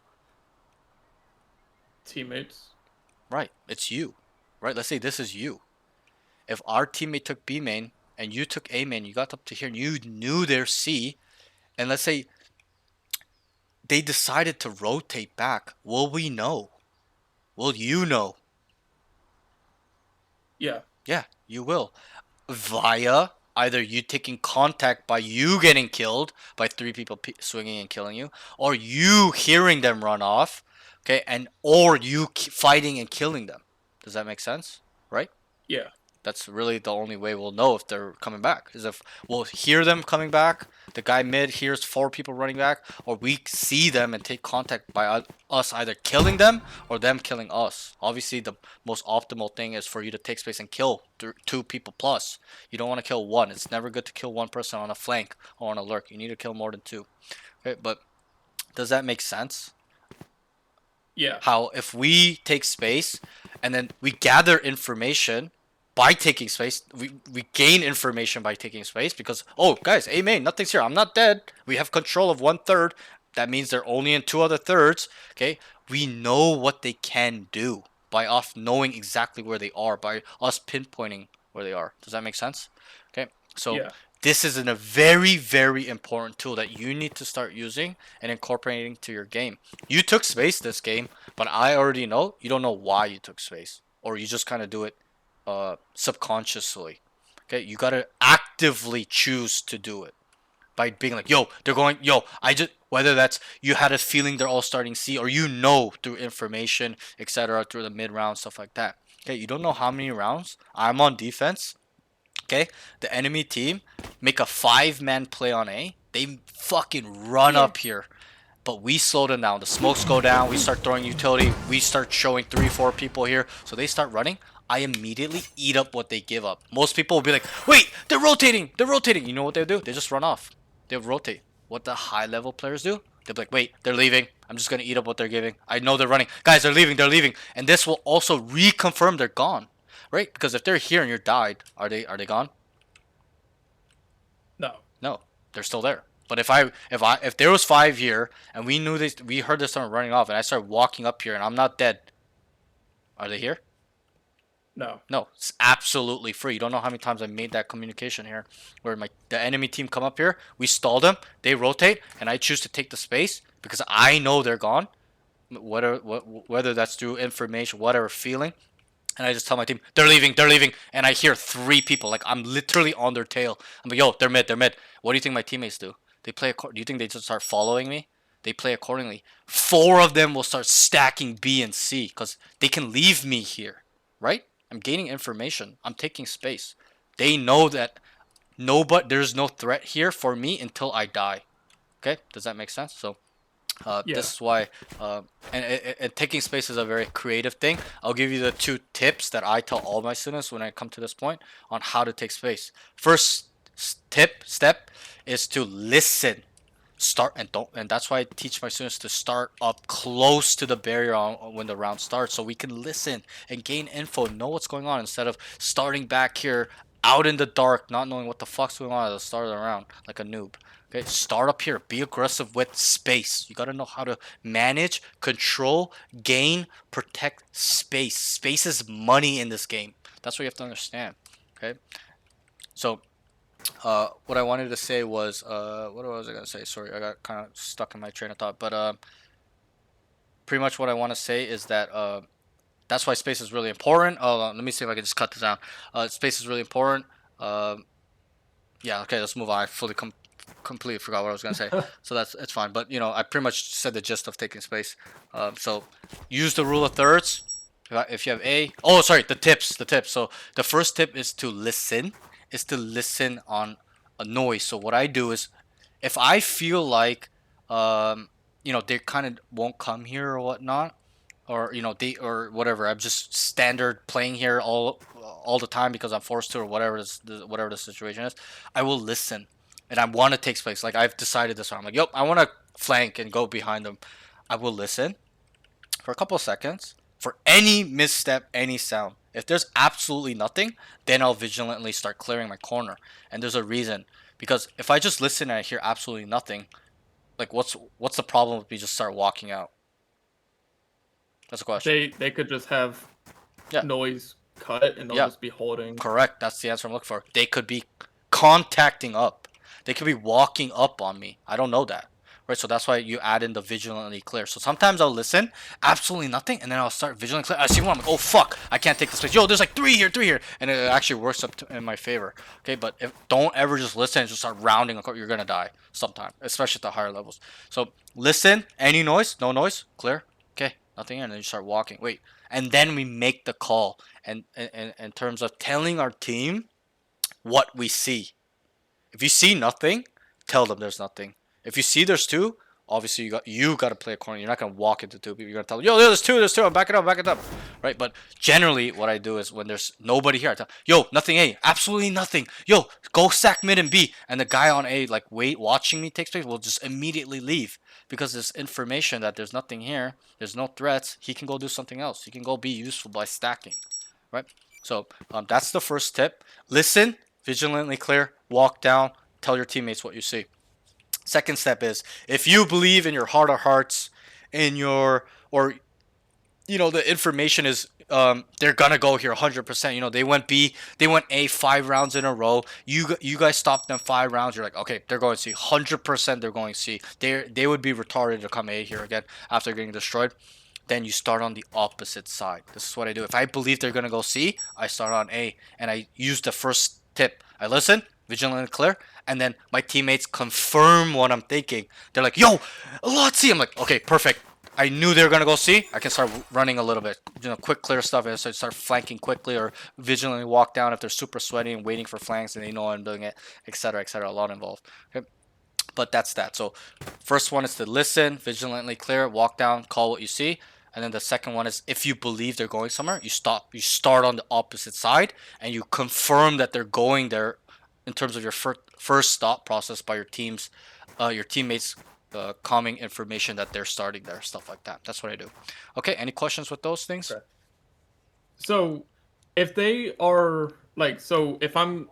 Teammates. Right, it's you. Right, let's say this is you. If our teammate took B main and you took A main, you got up to here and you knew their C, and let's say they decided to rotate back, will we know? Will you know? Yeah. Yeah, you will. Via either you taking contact by you getting killed by 3 people swinging and killing you, or you hearing them run off, okay, and or you fighting and killing them. Does that make sense? Right? Yeah. That's really the only way we'll know if they're coming back. Is if we'll hear them coming back, the guy mid hears 4 people running back, or we see them and take contact by us either killing them or them killing us. Obviously, the most optimal thing is for you to take space and kill 2 people plus. You don't want to kill 1. It's never good to kill 1 person on a flank or on a lurk. You need to kill more than 2. Okay, but does that make sense? Yeah. How if we take space and then we gather information by taking space, we gain information by taking space because, oh, guys, A main, nothing's here. I'm not dead. We have control of 1/3. That means they're only in 2 other thirds. Okay, we know what they can do by us knowing exactly where they are, by us pinpointing where they are. Does that make sense? Okay, so yeah. This is a very, very important tool that you need to start using and incorporating to your game. You took space this game, but I already know you don't know why you took space, or you just kind of do it subconsciously. Okay, you gotta actively choose to do it by being like, yo, they're going, yo, whether that's you had a feeling they're all starting C, or you know through information, etc., through the mid round, stuff like that. Okay, you don't know how many rounds I'm on defense. Okay, the enemy team make a 5-man play on A. They fucking run up here, but we slow them down. The smokes go down. We start throwing utility. We start showing 3-4 people here, so they start running. I immediately eat up what they give up. Most people will be like, wait, they're rotating. They're rotating. You know what they'll do? They just run off. They'll rotate. What the high level players do? They'll be like, wait, they're leaving. I'm just going to eat up what they're giving. I know they're running. Guys, they're leaving. They're leaving. And this will also reconfirm they're gone. Right? Because if they're here and you're died, are they gone? No, they're still there. But if there was 5 here and we knew we heard this someone running off and I started walking up here and I'm not dead, are they here? No, it's absolutely free. You don't know how many times I made that communication here, where the enemy team come up here, we stall them, they rotate, and I choose to take the space because I know they're gone. Whether that's through information, whatever feeling. And I just tell my team, they're leaving, and I hear 3 people, like I'm literally on their tail. I'm like, yo, they're mid. What do you think my teammates do? Do you think they just start following me? They play accordingly. 4 of them will start stacking B and C because they can leave me here, right? I'm gaining information. I'm taking space. They know that there's no threat here for me until I die. Okay, does that make sense? So. This is why, and taking space is a very creative thing. I'll give you the 2 tips that I tell all my students when I come to this point on how to take space. First step is to listen. start and don't, and that's why I teach my students to start up close to the barrier when the round starts, so we can listen and gain info, know what's going on, instead of starting back here out in the dark, not knowing what the fuck's going on at the start of the round like a noob. Okay, start up here, be aggressive with space. You gotta know how to manage, control, gain, protect space. Space is money in this game. That's what you have to understand. Okay, so what I wanted to say was, what was I gonna say? Sorry, I got kind of stuck in my train of thought. But pretty much what I want to say is that that's why space is really important. Oh, let me see if I can just cut this down. Space is really important. Yeah, okay, let's move on. I completely forgot what I was gonna say. So it's fine. But you know, I pretty much said the gist of taking space. So use the rule of thirds. If you have A, oh sorry, the tips. So the first tip is to listen. Is to listen on a noise. So what I do is, if I feel like, you know, they kind of won't come here or whatnot, or you know, they or whatever, I'm just standard playing here all the time because I'm forced to, or whatever whatever the situation is, I will listen, and I want to take space. Like I've decided this one. I'm like, yep, I want to flank and go behind them. I will listen for a couple of seconds for any misstep, any sound. If there's absolutely nothing, then I'll vigilantly start clearing my corner. And there's a reason. Because if I just listen and I hear absolutely nothing, like what's the problem with me just start walking out? That's a question. They could just have Yeah. noise cut and they'll Yeah. just be holding. Correct. That's the answer I'm looking for. They could be contacting up. They could be walking up on me. I don't know that. Right, so that's why you add in the vigilantly clear. So sometimes I'll listen, absolutely nothing, and then I'll start vigilantly clear. I see one, I'm like, oh fuck, I can't take this space. Yo, there's like three here, and it actually works up in my favor. Okay, but don't ever just listen and just start rounding. You're gonna die sometime, especially at the higher levels. So listen, any noise, no noise, clear. Okay, nothing here, and then you start walking. Wait, and then we make the call. And in terms of telling our team what we see. If you see nothing, tell them there's nothing. If you see there's two, obviously you got to play a corner. You're not gonna walk into two people. You're gonna tell them, yo, there's two. I'm backing up, right? But generally, what I do is when there's nobody here, I tell, yo, nothing A, absolutely nothing. Yo, go sack mid and B, and the guy on A, like watching me take space, will just immediately leave because there's information that there's nothing here. There's no threats. He can go do something else. He can go be useful by stacking, right? So that's the first tip. Listen, vigilantly clear, walk down, tell your teammates what you see. Second step is, if you believe in your heart of hearts, in your, or you know, the information is they're gonna go here 100%. You know, they went B, they went A 5 rounds in a row. You guys stopped them 5 rounds. You're like, okay, they're going C. 100% they're going C. They would be retarded to come A here again after getting destroyed. Then you start on the opposite side. This is what I do. If I believe they're gonna go C, I start on A, and I use the first tip. I listen, vigilant and clear, and then my teammates confirm what I'm thinking. They're like, yo, a lot C. I'm like, okay, perfect. I knew they were gonna go C. I can start running a little bit, you know, quick clear stuff, and so start flanking quickly, or vigilantly walk down if they're super sweaty and waiting for flanks and they know I'm doing it, etc., etc. A lot involved. Okay, but that's that. So first one is to listen, vigilantly clear, walk down, call what you see. And then the second one is, if you believe they're going somewhere, you stop. You start on the opposite side, and you confirm that they're going there in terms of your first stop process by your teammates calming information that they're starting there, stuff like that. That's what I do. Okay, any questions with those things? Okay. So if they are like, so if I'm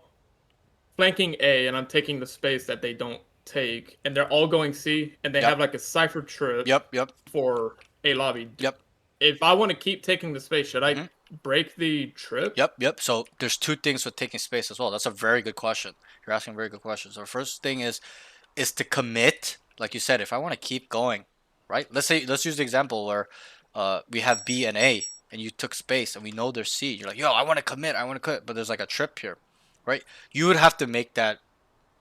flanking A and I'm taking the space that they don't take, and they're all going C, and they have like a cipher trip Yep. for A lobby. Yep. If I want to keep taking the space, should I break the trip? Yep. So there's two things with taking space as well. That's a very good question. You're asking a very good question. So the first thing is to commit. Like you said, if I want to keep going, right? Let's use the example where we have B and A, and you took space, and we know there's C. You're like, yo, I want to commit, but there's like a trip here, right? You would have to make that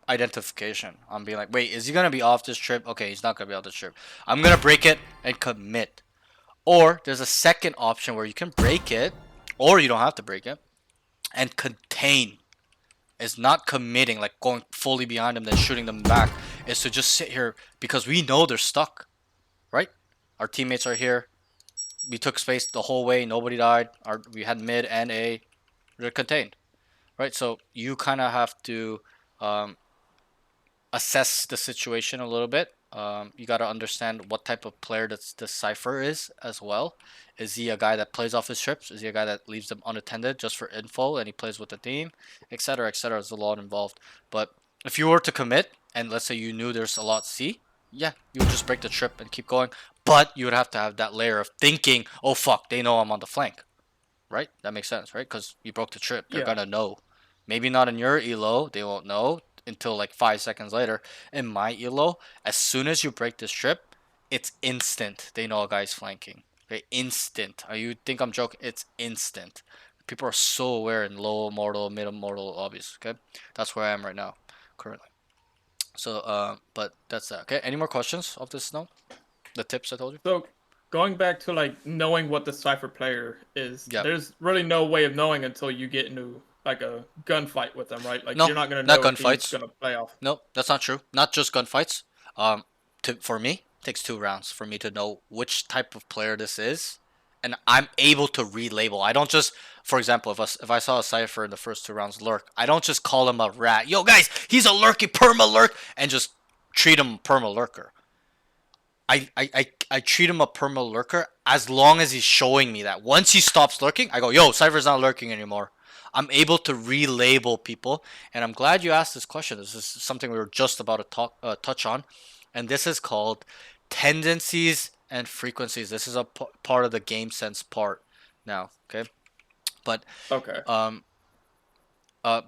identification on being like, wait, is he gonna be off this trip? Okay, he's not gonna be off this trip. I'm gonna break it and commit. Or there's a second option where you can break it, or you don't have to break it, and contain. It's not committing, like going fully behind them, then shooting them back. It's to just sit here because we know they're stuck, right? Our teammates are here. We took space the whole way. Nobody died. We had mid and A. They're contained, right? So you kind of have to assess the situation a little bit You got to understand what type of player this Cypher is as well. Is he a guy that plays off his trips? Is he a guy that leaves them unattended just for info and he plays with the team, etc., etc.? There's a lot involved. But if you were to commit and let's say you knew there's a lot C, yeah, you would just break the trip and keep going. But you would have to have that layer of thinking, oh fuck, they know I'm on the flank, right? That makes sense, right? Because you broke the trip, they're Yeah. gonna know. Maybe not in your elo, they won't know until like 5 seconds later. In my elo, as soon as you break this trip, it's instant. They know a guy's flanking. Okay, instant. You think I'm joking? It's instant. People are so aware in low mortal, mid mortal obvious. Okay, that's where I am right now, currently. So, but that's that. Okay, any more questions of this note? The tips I told you. So going back to like knowing what the Cypher player is, Yep. there's really no way of knowing until you get into like a gunfight with them, right? Like No, you're not gonna not know if he's gunfights. gonna play off. No, that's not true. Not just gunfights. For me, it takes 2 rounds for me to know which type of player this is, and I'm able to relabel. I don't just, for example, if I saw a Cypher in the first 2 rounds lurk, I don't just call him a rat. Yo, guys, he's a lurky perma lurk, and just treat him perma lurker. I treat him a perma lurker as long as he's showing me that. Once he stops lurking, I go, yo, Cypher's not lurking anymore. I'm able to relabel people, and I'm glad you asked this question. This is something we were just about to touch on, and this is called tendencies and frequencies. This is a part of the game sense part now, okay? But Okay.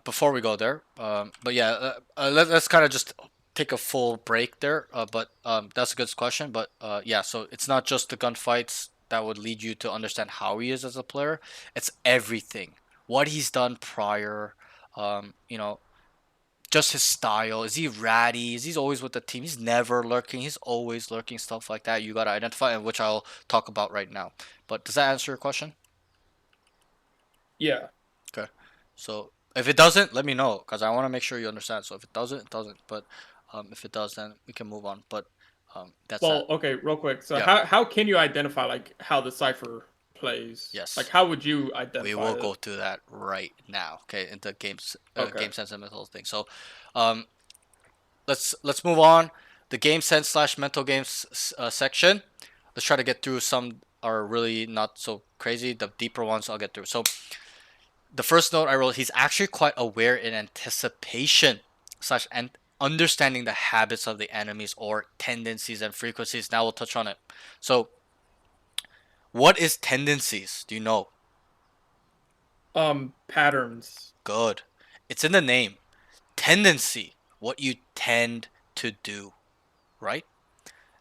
before we go there, but yeah, let's kind of just take a full break there. But that's a good question. But yeah, so it's not just the gunfights that would lead you to understand how he is as a player. It's everything. What he's done prior, you know, just his style. Is he ratty? Is he always with the team? He's never lurking. He's always lurking. Stuff like that. You gotta identify, and which I'll talk about right now. But does that answer your question? Yeah. Okay. So if it doesn't, let me know because I want to make sure you understand. So if it doesn't, it doesn't. But if it does, then we can move on. But that's Well, that. okay, real quick. So Yeah. how can you identify like how the Cypher plays? Yes. Like how would you identify We will it? go through that right now. Okay, into games, Okay. game sense and mental thing. So, let's move on. The game sense / mental games section. Let's try to get through some are really not so crazy. The deeper ones I'll get through. So, the first note I wrote, he's actually quite aware in anticipation / and understanding the habits of the enemies or tendencies and frequencies. Now we'll touch on it. So, what is tendencies? Do you know? Patterns. Good. It's in the name. Tendency. What you tend to do. Right?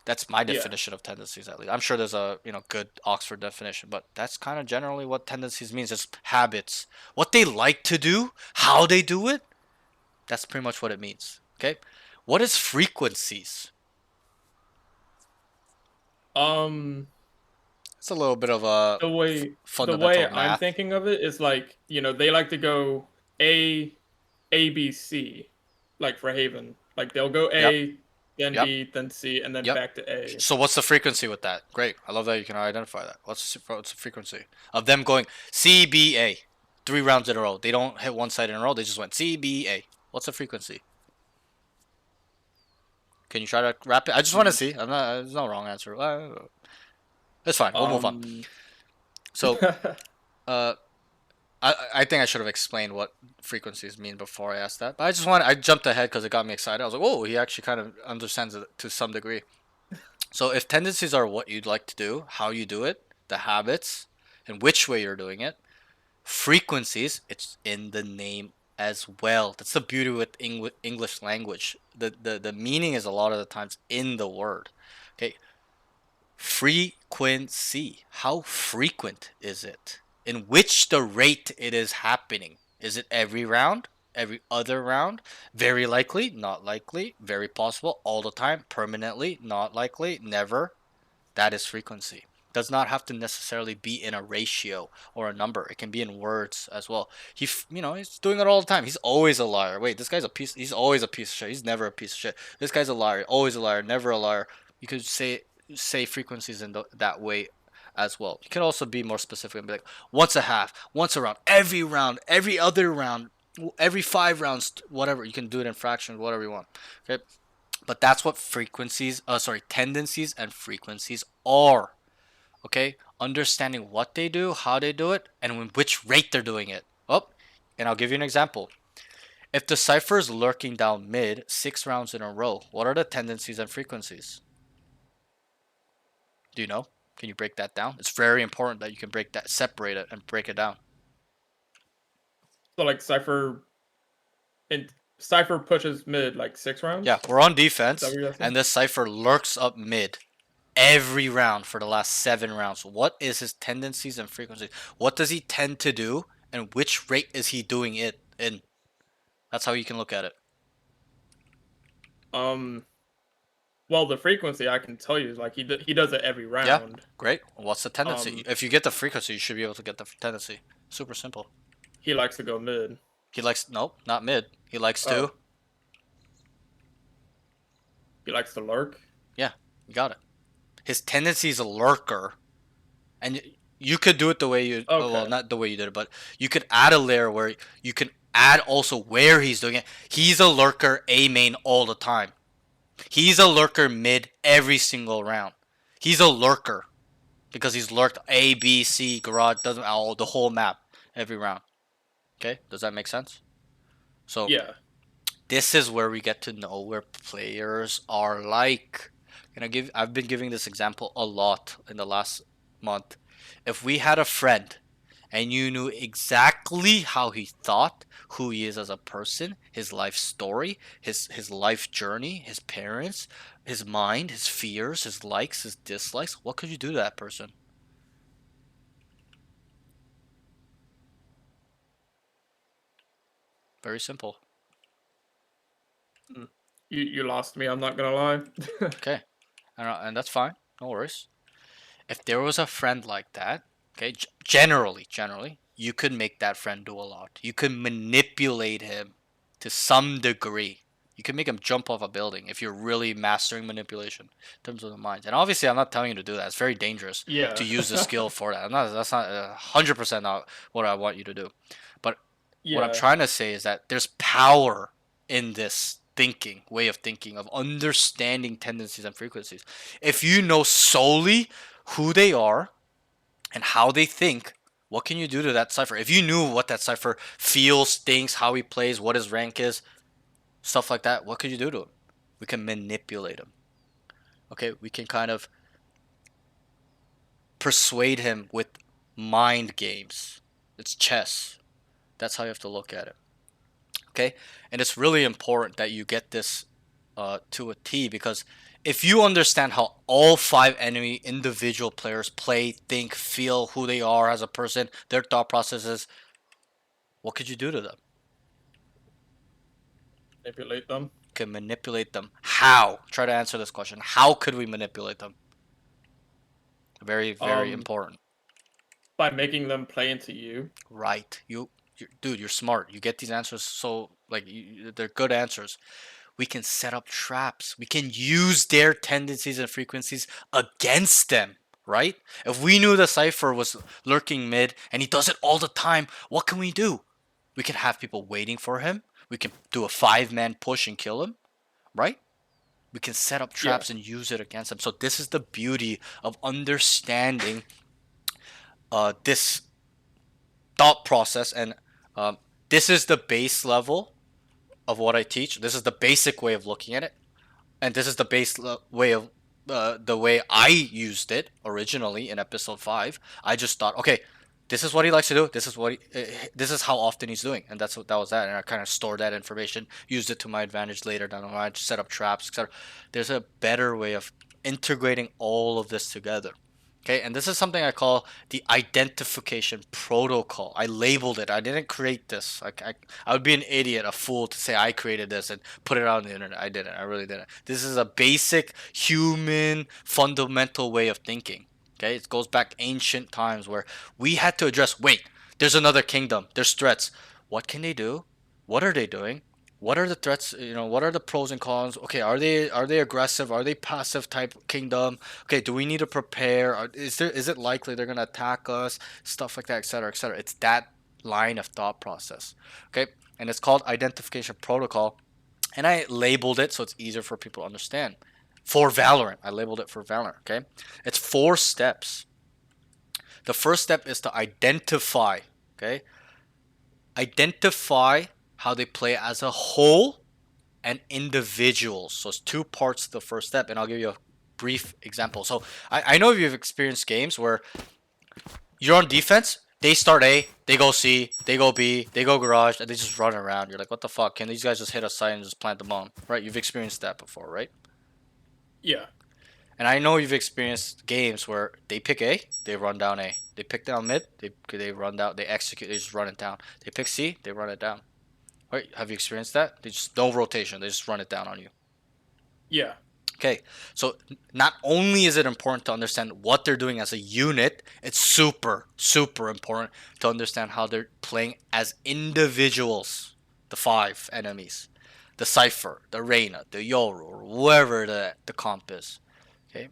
That's my Yeah. definition of tendencies, at least. I'm sure there's a good Oxford definition, but that's kind of generally what tendencies means. It's habits. What they like to do, how they do it. That's pretty much what it means. Okay? What is frequencies? It's a little bit of a The way fundamental I'm math. thinking of it is like, they like to go A B C, like for Haven. Like they'll go A, then Yep. B, then C, and then Yep. back to A. So what's the frequency with that? Great. I love that you can identify that. What's the frequency of them going C, B, A 3 rounds in a row? They don't hit one side in a row. They just went C, B, A. What's the frequency? Can you try to wrap it? I just want to see. There's no wrong answer. It's fine. We'll move on. So, I think I should have explained what frequencies mean before I asked that. But I jumped ahead because it got me excited. I was like, oh, he actually kind of understands it to some degree. So if tendencies are what you'd like to do, how you do it, the habits, and which way you're doing it, frequencies, it's in the name as well. That's the beauty with English language. The meaning is a lot of the times in the word. Okay. Frequency. How frequent is it? In which the rate it is happening. Is it every round? Every other round? Very likely, not likely, very possible, all the time, permanently, not likely, never. That is frequency. Does not have to necessarily be in a ratio or a number. It can be in words as well. He's doing it all the time. He's always a liar. Wait, this guy's he's always a piece of shit. He's never a piece of shit. This guy's a liar, always a liar, never a liar. You could say frequencies in that way as well. You can also be more specific and be like once a half, once a round, every other round, every 5 rounds, whatever. You can do it in fractions, whatever you want. Okay, But that's what tendencies and frequencies are. Okay, understanding what they do, how they do it, and with which rate they're doing it. Oh, and I'll give you an example. If the cipher is lurking down mid 6 rounds in a row, what are the tendencies and frequencies? Do you know? Can you break that down? It's very important that you can separate it and break it down. So like Cypher pushes mid like 6 rounds? Yeah, we're on defense, and this cipher lurks up mid every round for the last 7 rounds. What is his tendencies and frequencies? What does he tend to do, and which rate is he doing it in? That's how you can look at it. Well, the frequency I can tell you is like he does it every round. Yeah, great. What's the tendency? If you get the frequency, you should be able to get the tendency. Super simple. He likes to go mid. He likes not mid. He likes to. He likes to lurk. Yeah, you got it. His tendency is a lurker, and you could do it the way you. Okay. Well, not the way you did it, but you could add a layer where you can add also where he's doing it. He's a lurker A main all the time. He's a lurker mid every single round. He's a lurker because he's lurked A, B, C, garage, the whole map every round. Okay, does that make sense? So yeah, this is where we get to know where players are like. And I've been giving this example a lot in the last month. If we had a friend and you knew exactly how he thought, who he is as a person, his life story, his life journey, his parents, his mind, his fears, his likes, his dislikes, what could you do to that person? Very simple. You lost me. I'm not gonna lie. Okay, and that's fine. No worries. If there was a friend like that, okay, generally, you could make that friend do a lot. You could manipulate him to some degree. You can make him jump off a building if you're really mastering manipulation in terms of the minds. And obviously, I'm not telling you to do that. It's very dangerous to use the skill for that. That's not 100% not what I want you to do. But what I'm trying to say is that there's power in this way of thinking, of understanding tendencies and frequencies. If you know solely who they are and how they think, what can you do to that cipher? If you knew what that cipher feels, thinks, how he plays, what his rank is, stuff like that, what could you do to him? We can manipulate him. Okay, we can kind of persuade him with mind games. It's chess. That's how you have to look at it. Okay, and it's really important that you get this to a T, because if you understand how all 5 enemy individual players play, think, feel, who they are as a person, their thought processes, what could you do to them? Manipulate them. Can manipulate them. How? Try to answer this question. How could we manipulate them? Very, very important. By making them play into you. Right. Dude, you're smart. You get these answers so they're good answers. We can set up traps. We can use their tendencies and frequencies against them, right? If we knew the cipher was lurking mid and he does it all the time, what can we do? We can have people waiting for him. We can do a 5-man push and kill him, right? We can set up traps and use it against him. So this is the beauty of understanding this thought process, and this is the base level of what I teach. This is the basic way of looking at it, and this is the way of the way I used it originally in episode 5. I just thought, okay, this is what he likes to do. This is how often he's doing, and that was that. And I kind of stored that information, used it to my advantage later down the line, set up traps, etc. There's a better way of integrating all of this together. Okay, and this is something I call the identification protocol. I labeled it. I didn't create this. I would be an idiot, a fool, to say I created this and put it out on the internet. I didn't. I really didn't. This is a basic human fundamental way of thinking. Okay, it goes back ancient times where we had to address, wait, there's another kingdom. There's threats. What can they do? What are they doing? What are the threats? What are the pros and cons? Okay, are they aggressive? Are they passive type kingdom? Okay, do we need to prepare? Is it likely they're gonna attack us? Stuff like that, etc., etc. It's that line of thought process. Okay, and it's called identification protocol. And I labeled it so it's easier for people to understand. For Valorant, I labeled it for Valorant, okay? It's 4 steps. The first step is to identify, okay? Identify how they play as a whole and individuals. So it's 2 parts to the first step, and I'll give you a brief example. So I know you've experienced games where you're on defense, they start A, they go C, they go B, they go garage, and they just run around. You're like, what the fuck? Can these guys just hit a site and just plant the bomb? Right? You've experienced that before, right? Yeah. And I know you've experienced games where they pick A, they run down A. They pick down mid, they run down, they execute, they just run it down. They pick C, they run it down. Right? Have you experienced that? They just no rotation, they just run it down on you. Yeah. Okay, so not only is it important to understand what they're doing as a unit, it's super, super important to understand how they're playing as individuals. The 5 enemies, the Cypher, the Reyna, the Yoru, or whoever the comp is. Okay,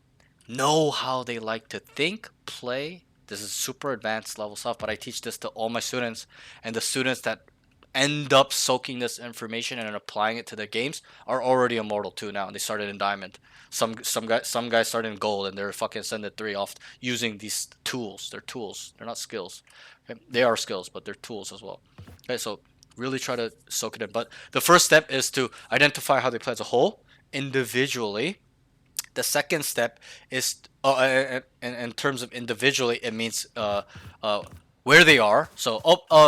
know how they like to think, play. This is super advanced level stuff, but I teach this to all my students, and the students that end up soaking this information and applying it to their games are already immortal too now, and they started in diamond. Some guys started in gold, and they're fucking Ascended 3 off using these tools. They're tools. They're not skills. Okay? They are skills, but they're tools as well. Okay, so really try to soak it in. But the first step is to identify how they play as a whole, individually. The second step is in terms of individually, it means where they are. So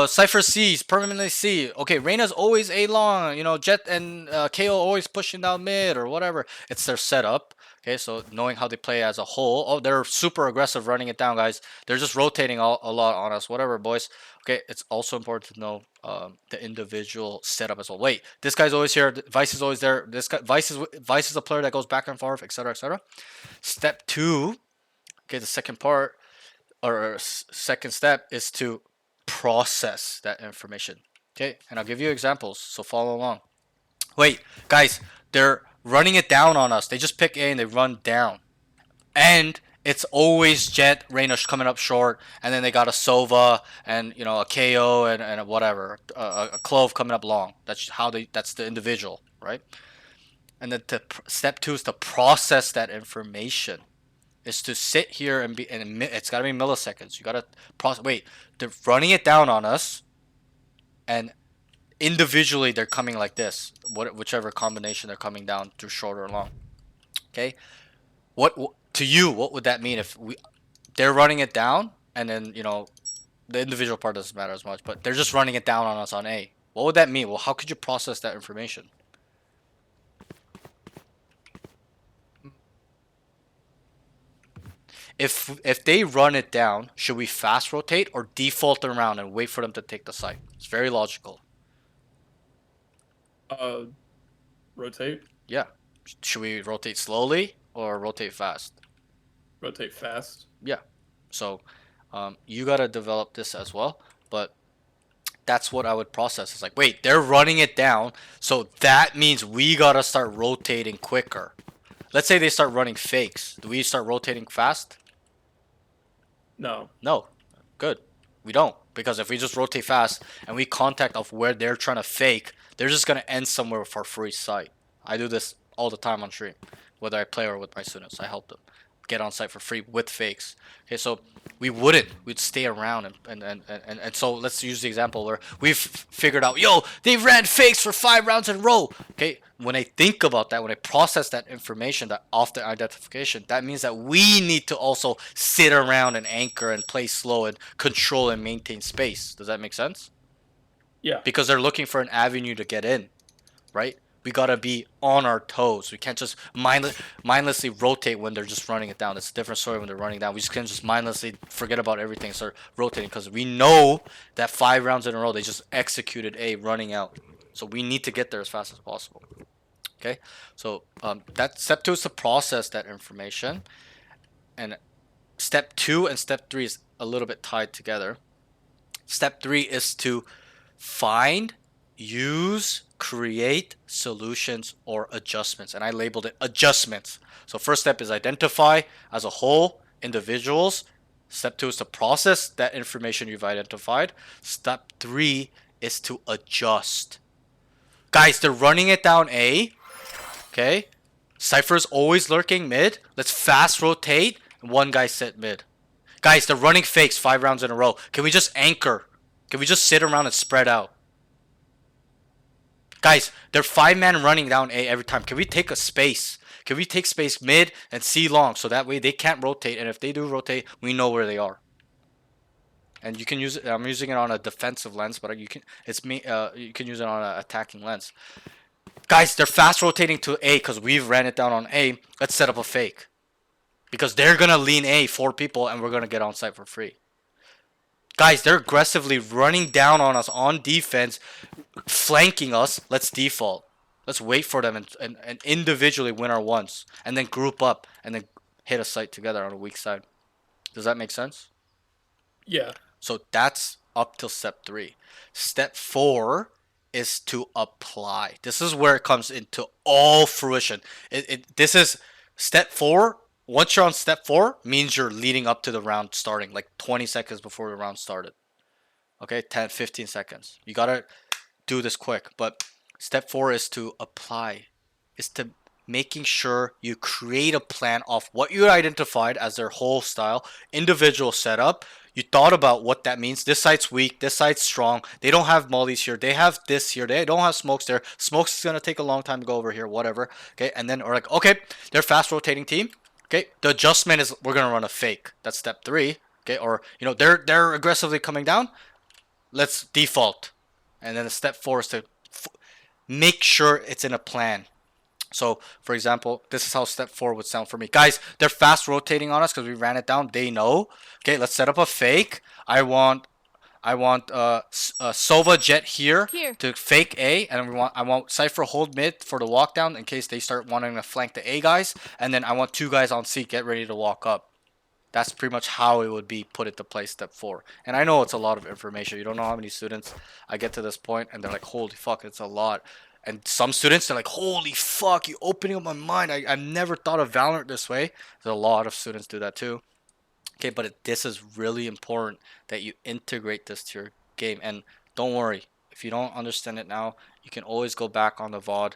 Cypher C's permanently C. Okay, Reyna's always A long. You know, Jet and KO always pushing down mid or whatever. It's their setup. Okay, so knowing how they play as a whole. Oh, they're super aggressive running it down, guys. They're just rotating a lot on us. Whatever, boys. Okay, it's also important to know the individual setup as well. Wait, this guy's always here. Vice is always there. This guy, Vice is a player that goes back and forth, etc., etc. Step 2. Okay, the second part or second step is to process that information. Okay, and I'll give you examples, so follow along. Wait, guys, they're running it down on us. They just pick A and they run down. And it's always Jet, Reyna coming up short, and then they got a Sova and a KO and a whatever, a Clove coming up long. That's that's the individual, right? And then step 2 is to process that information. Is to sit here and it's got to be milliseconds. You got to process. Wait, they're running it down on us, and individually they're coming like this. Whichever combination they're coming down through short or long. Okay, what to you? What would that mean if they're running it down, and then the individual part doesn't matter as much, but they're just running it down on us on A. What would that mean? Well, how could you process that information? If they run it down, should we fast rotate or default around and wait for them to take the site? It's very logical. Rotate. Yeah. Should we rotate slowly or rotate fast? Rotate fast. Yeah. So you gotta develop this as well, but that's what I would process. It's like, wait, they're running it down, so that means we gotta start rotating quicker. Let's say they start running fakes. Do we start rotating fast? No. No. Good. We don't. Because if we just rotate fast and we contact of where they're trying to fake, they're just going to end somewhere for free site. I do this all the time on stream. Whether I play or with my students. I help them get on site for free with fakes. Okay, so we wouldn't. We'd stay around. And so let's use the example where we've figured out, yo, they ran fakes for 5 rounds in a row. Okay, when I think about that, when I process that information, that off the identification, that means that we need to also sit around and anchor and play slow and control and maintain space. Does that make sense? Yeah. Because they're looking for an avenue to get in, right? We gotta be on our toes. We can't just mindlessly rotate when they're just running it down. It's a different story when they're running down. We just can't just mindlessly forget about everything and start rotating, because we know that 5 rounds in a row they just executed A running out. So we need to get there as fast as possible. Okay, so that step 2 is to process that information, and step 2 and step 3 is a little bit tied together. Step 3 is to find, use, create solutions or adjustments, and I labeled it adjustments. So first step is identify as a whole, individuals. Step 2 is to process that information you've identified. Step 3 is to adjust. Guys, they're running it down A. Okay. Cypher's always lurking mid. Let's fast rotate. One guy sit mid. Guys, they're running fakes 5 rounds in a row. Can we just anchor? Can we just sit around and spread out? Guys, they're 5-man running down A every time. Can we take a space? Can we take space mid and C long so that way they can't rotate, and if they do rotate, we know where they are. And you can use it. I'm using it on a defensive lens, but you can you can use it on an attacking lens. Guys, they're fast rotating to A because we've ran it down on A. Let's set up a fake. Because they're gonna lean A 4 people and we're gonna get on site for free. Guys, they're aggressively running down on us on defense, flanking us. Let's default. Let's wait for them and individually win our ones. And then group up and then hit a site together on a weak side. Does that make sense? Yeah. So that's up till step 3. Step 4 is to apply. This is where it comes into all fruition. This is step 4. Once you're on step 4, means you're leading up to the round starting, like 20 seconds before the round started. Okay, 10, 15 seconds. You gotta do this quick. But step 4 is to apply. Is to making sure you create a plan off what you identified as their whole style, individual setup. You thought about what that means. This site's weak. This site's strong. They don't have mollies here. They have this here. They don't have smokes there. Smokes is going to take a long time to go over here, whatever. Okay, and then we're like, okay, they're fast rotating team. Okay, the adjustment is we're going to run a fake. That's step 3. Okay, or, you know, they're aggressively coming down. Let's default. And then the step 4 is to make sure it's in a plan. So, for example, this is how step 4 would sound for me. Guys, they're fast rotating on us because we ran it down. They know. Okay, let's set up a fake. I want Sova Jet here to fake A, and I want Cypher hold mid for the walk down in case they start wanting to flank the A guys, and then I want 2 guys on C get ready to walk up. That's pretty much how it would be put into place step 4. And I know it's a lot of information. You don't know how many students I get to this point and they're like, holy fuck, it's a lot. And some students, they're like, holy fuck, you're opening up my mind. I've never thought of Valorant this way. There's a lot of students do that too. Okay, but this is really important that you integrate this to your game. And don't worry, if you don't understand it now, you can always go back on the VOD,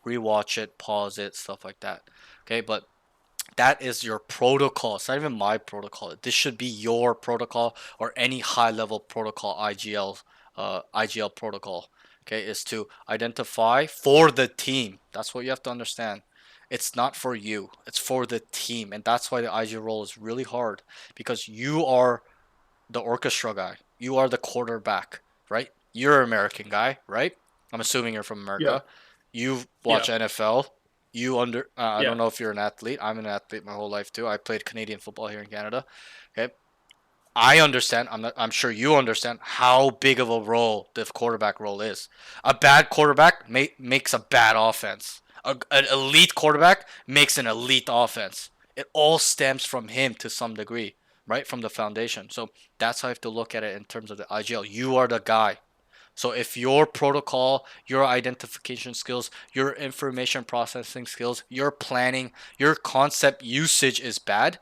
rewatch it, pause it, stuff like that. Okay, but that is your protocol. It's not even my protocol. This should be your protocol or any high-level protocol, IGL protocol. Okay, is to identify for the team. That's what you have to understand. It's not for you. It's for the team. And that's why the IG role is really hard. Because you are the orchestra guy. You are the quarterback, right? You're an American guy, right? I'm assuming you're from America. Yeah. You watch NFL. I don't know if you're an athlete. I'm an athlete my whole life too. I played Canadian football here in Canada. Okay. I understand. I'm sure you understand how big of a role the quarterback role is. A bad quarterback makes a bad offense. An elite quarterback makes an elite offense. It all stems from him to some degree, right? From the foundation. So that's how you have to look at it in terms of the IGL. You are the guy. So if your protocol, your identification skills, your information processing skills, your planning, your concept usage is bad,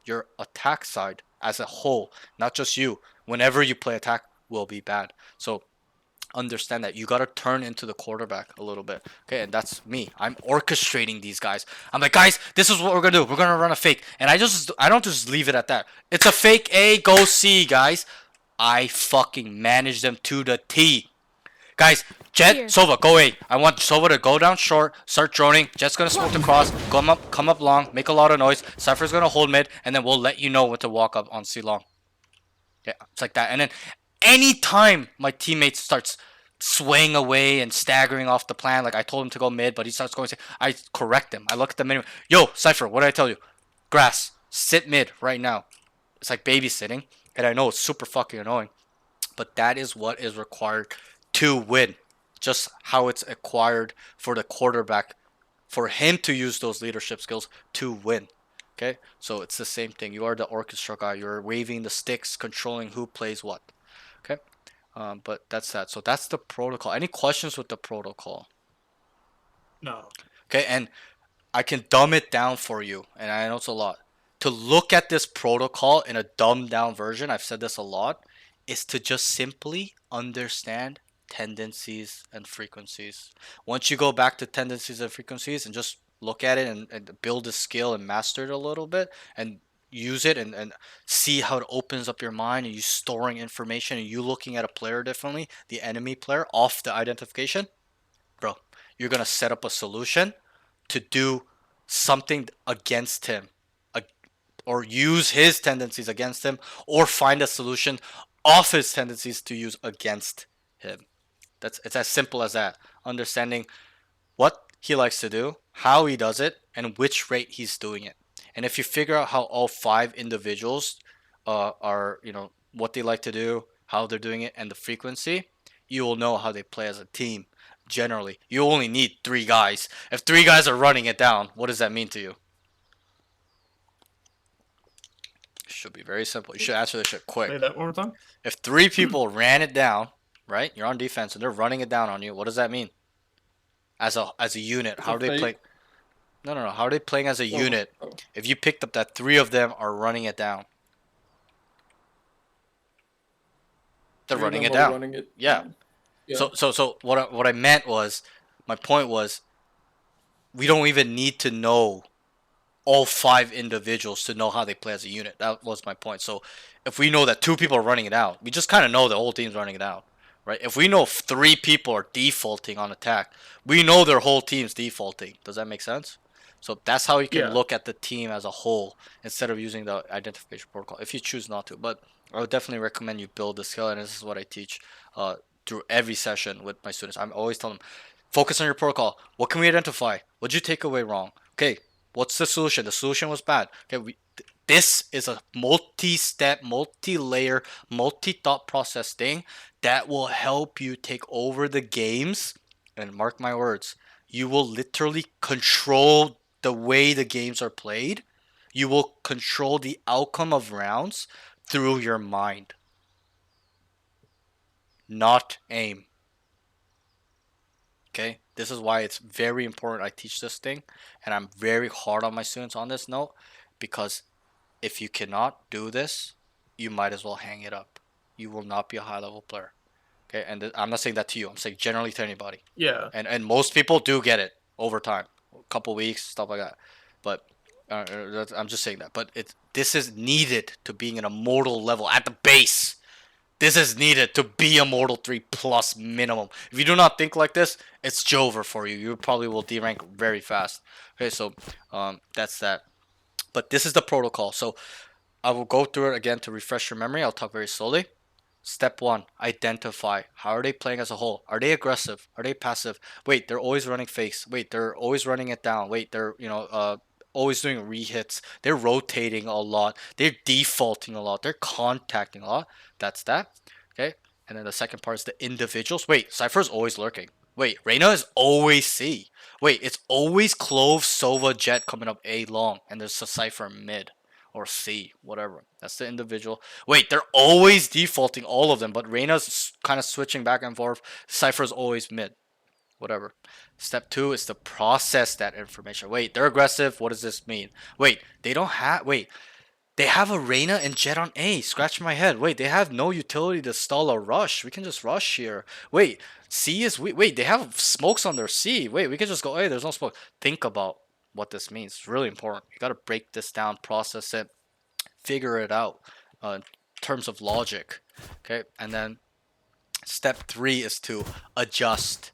your attack side as a whole, not just you, whenever you play attack, will be bad. So understand that you got to turn into the quarterback a little bit. Okay, and that's me. I'm orchestrating these guys. I'm like, guys, this is what we're gonna do. We're gonna run a fake, and I don't just leave it at that. It's a fake A, go C, guys. I fucking manage them to the T. Guys, Jet, Sova, go A. I want Sova to go down short, start droning. Jet's gonna smoke the cross, come up long, make a lot of noise. Cypher's gonna hold mid, and then we'll let you know when to walk up on C long. Yeah, it's like that. And then anytime my teammate starts swaying away and staggering off the plan, like I told him to go mid, but he starts going, I correct him. I look at the menu. Yo, Cypher, what did I tell you? Grass, sit mid right now. It's like babysitting, and I know it's super fucking annoying, but that is what is required to win. Just how it's acquired for the quarterback, for him to use those leadership skills to win. Okay, so it's the same thing. You are the orchestra guy. You're waving the sticks, controlling who plays what. Okay, but that's that. So that's the protocol. Any questions with the protocol? No. Okay, and I can dumb it down for you, and I know it's a lot. To look at this protocol in a dumbed down version, I've said this a lot, is to just simply understand tendencies and frequencies. Once you go back to tendencies and frequencies and just look at it and build a skill and master it a little bit and use it and see how it opens up your mind and you storing information and you looking at a player differently, the enemy player, off the identification, bro, you're gonna set up a solution to do something against him, or use his tendencies against him, or find a solution off his tendencies to use against him. It's as simple as that. Understanding what he likes to do, how he does it, and which rate he's doing it. And if you figure out how all 5 individuals are, what they like to do, how they're doing it, and the frequency, you will know how they play as a team. Generally, you only need 3 guys. If 3 guys are running it down, what does that mean to you? Should be very simple. You should answer this shit quick. Say that one more time. If 3 people ran it down, right? You're on defense and they're running it down on you. What does that mean? As a unit, how are they playing? No. How are they playing as a unit? If you picked up that 3 of them are running it down, they're running it down. Yeah. So what I meant was, my point was, we don't even need to know all 5 individuals to know how they play as a unit. That was my point. So if we know that 2 people are running it out, we just kind of know the whole team's running it out, right? If we know 3 people are defaulting on attack, we know their whole team's defaulting. Does that make sense? So that's how you can look at the team as a whole instead of using the identification protocol, if you choose not to. But I would definitely recommend you build the skill, and this is what I teach through every session with my students. I'm always telling them, focus on your protocol. What can we identify? What did you take away wrong? Okay, what's the solution? The solution was bad. Okay, this is a multi-step, multi-layer, multi-thought process thing that will help you take over the games. And mark my words, you will literally control the way the games are played. You will control the outcome of rounds through your mind, not aim. Okay, this is why it's very important I teach this thing, and I'm very hard on my students on this note, because if you cannot do this, you might as well hang it up. You will not be a high level player. Okay, and I'm not saying that to you. I'm saying generally to anybody. Yeah. And most people do get it over time, a couple weeks, stuff like that. But I'm just saying that. But this is needed to being an immortal level at the base. This is needed to be a Mortal 3 plus minimum. If you do not think like this, it's Jover for you. You probably will D-rank very fast. Okay, so that's that. But this is the protocol. So I will go through it again to refresh your memory. I'll talk very slowly. Step 1, identify. How are they playing as a whole? Are they aggressive? Are they passive? Wait, they're always running fakes. Wait, they're always running it down. Wait, they're always doing rehits. They're rotating a lot. They're defaulting a lot. They're contacting a lot. That's that. Okay. And then the second part is the individuals. Wait, Cypher's always lurking. Wait, Reyna is always C. Wait, it's always Clove, Sova, Jet coming up A long, and there's a Cypher mid. Or C, whatever. That's the individual. Wait, they're always defaulting all of them, but Reyna's kind of switching back and forth. Cypher's always mid. Whatever. Step 2 is to process that information. Wait, they're aggressive. What does this mean? Wait, they don't have... Wait, they have a Reyna and Jet on A. Scratch my head. Wait, they have no utility to stall a rush. We can just rush here. Wait, C is... Wait, they have smokes on their C. Wait, we can just go, hey, there's no smoke. Think about what this means. It's really important. You got to break this down, process it, figure it out in terms of logic. Okay, and then step 3 is to adjust.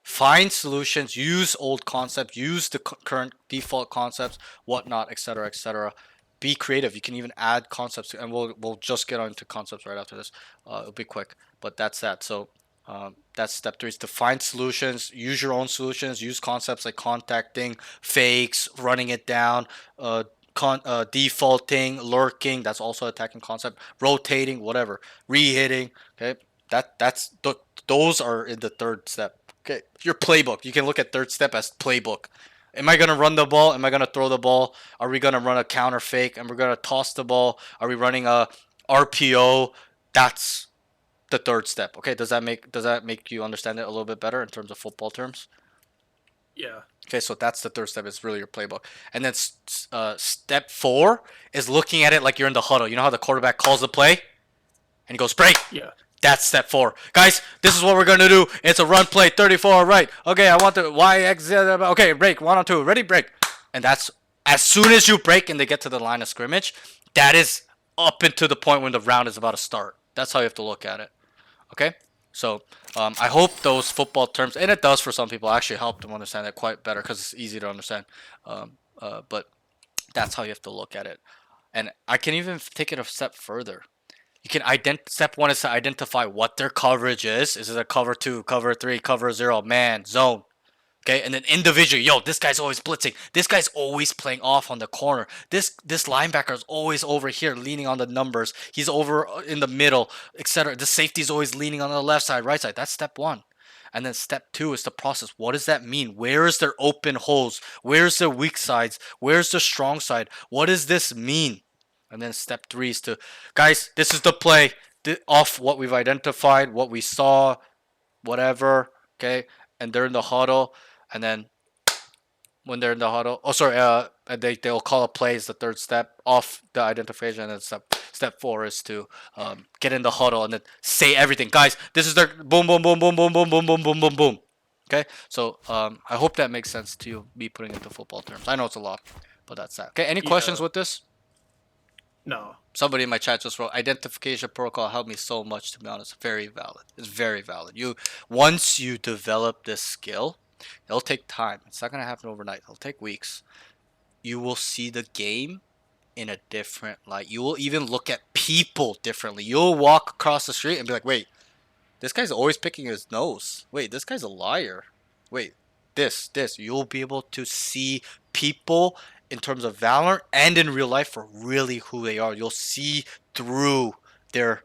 Find solutions, use old concepts, use the current default concepts, whatnot, etc., etc. Be creative. You can even add concepts, and we'll just get on into concepts right after this. It'll be quick, but that's that. So that's step 3, is to find solutions, use your own solutions, use concepts like contacting, fakes, running it down, defaulting, lurking, that's also attacking concept, rotating, whatever, re-hitting. Okay, those are in the 3rd step. Okay, your playbook, you can look at 3rd step as playbook. Am I going to run the ball? Am I going to throw the ball? Are we going to run a counter fake? And we're going to toss the ball? Are we running a RPO? That's the 3rd step. Okay, does that make you understand it a little bit better in terms of football terms? Yeah. Okay, so that's the 3rd step. It's really your playbook. And then step 4 is looking at it like you're in the huddle. You know how the quarterback calls the play and he goes break. Yeah. That's step 4. Guys, this is what we're gonna do. It's a run play, 34 right. Okay, I want the Y, X, Z. Okay, break, 1 on 2. Ready, break. And that's as soon as you break and they get to the line of scrimmage, that is up into the point when the round is about to start. That's how you have to look at it. Okay? So, I hope those football terms, and it does for some people, actually help them understand it quite better because it's easy to understand. But that's how you have to look at it. And I can even take it a step further. You can step 1 is to identify what their coverage is. Is it a cover 2, cover 3, cover 0, man, zone? Okay, and then individually, yo, this guy's always blitzing. This guy's always playing off on the corner. This linebacker is always over here leaning on the numbers. He's over in the middle, etc. The safety's always leaning on the left side, right side. That's step 1. And then step 2 is the process. What does that mean? Where is their open holes? Where's their weak sides? Where's the strong side? What does this mean? And then step 3 is to, guys, this is the play off what we've identified, what we saw, whatever, okay? And they're in the huddle. And then when they're in the huddle, they'll call a play as the 3rd step off the identification. And then step 4 is to get in the huddle and then say everything. Guys, this is their boom, boom, boom, boom, boom, boom, boom, boom, boom, boom, boom. Okay, so I hope that makes sense to you, me putting it into football terms. I know it's a lot, but that's that. Okay, any questions with this? No. Somebody in my chat just wrote, identification protocol helped me so much, to be honest. Very valid. It's very valid. Once you develop this skill, it'll take time. It's not going to happen overnight. It'll take weeks. You will see the game in a different light. You will even look at people differently. You'll walk across the street and be like, wait, this guy's always picking his nose. Wait, this guy's a liar. Wait, this. You'll be able to see people in terms of Valorant and in real life for really who they are. You'll see through their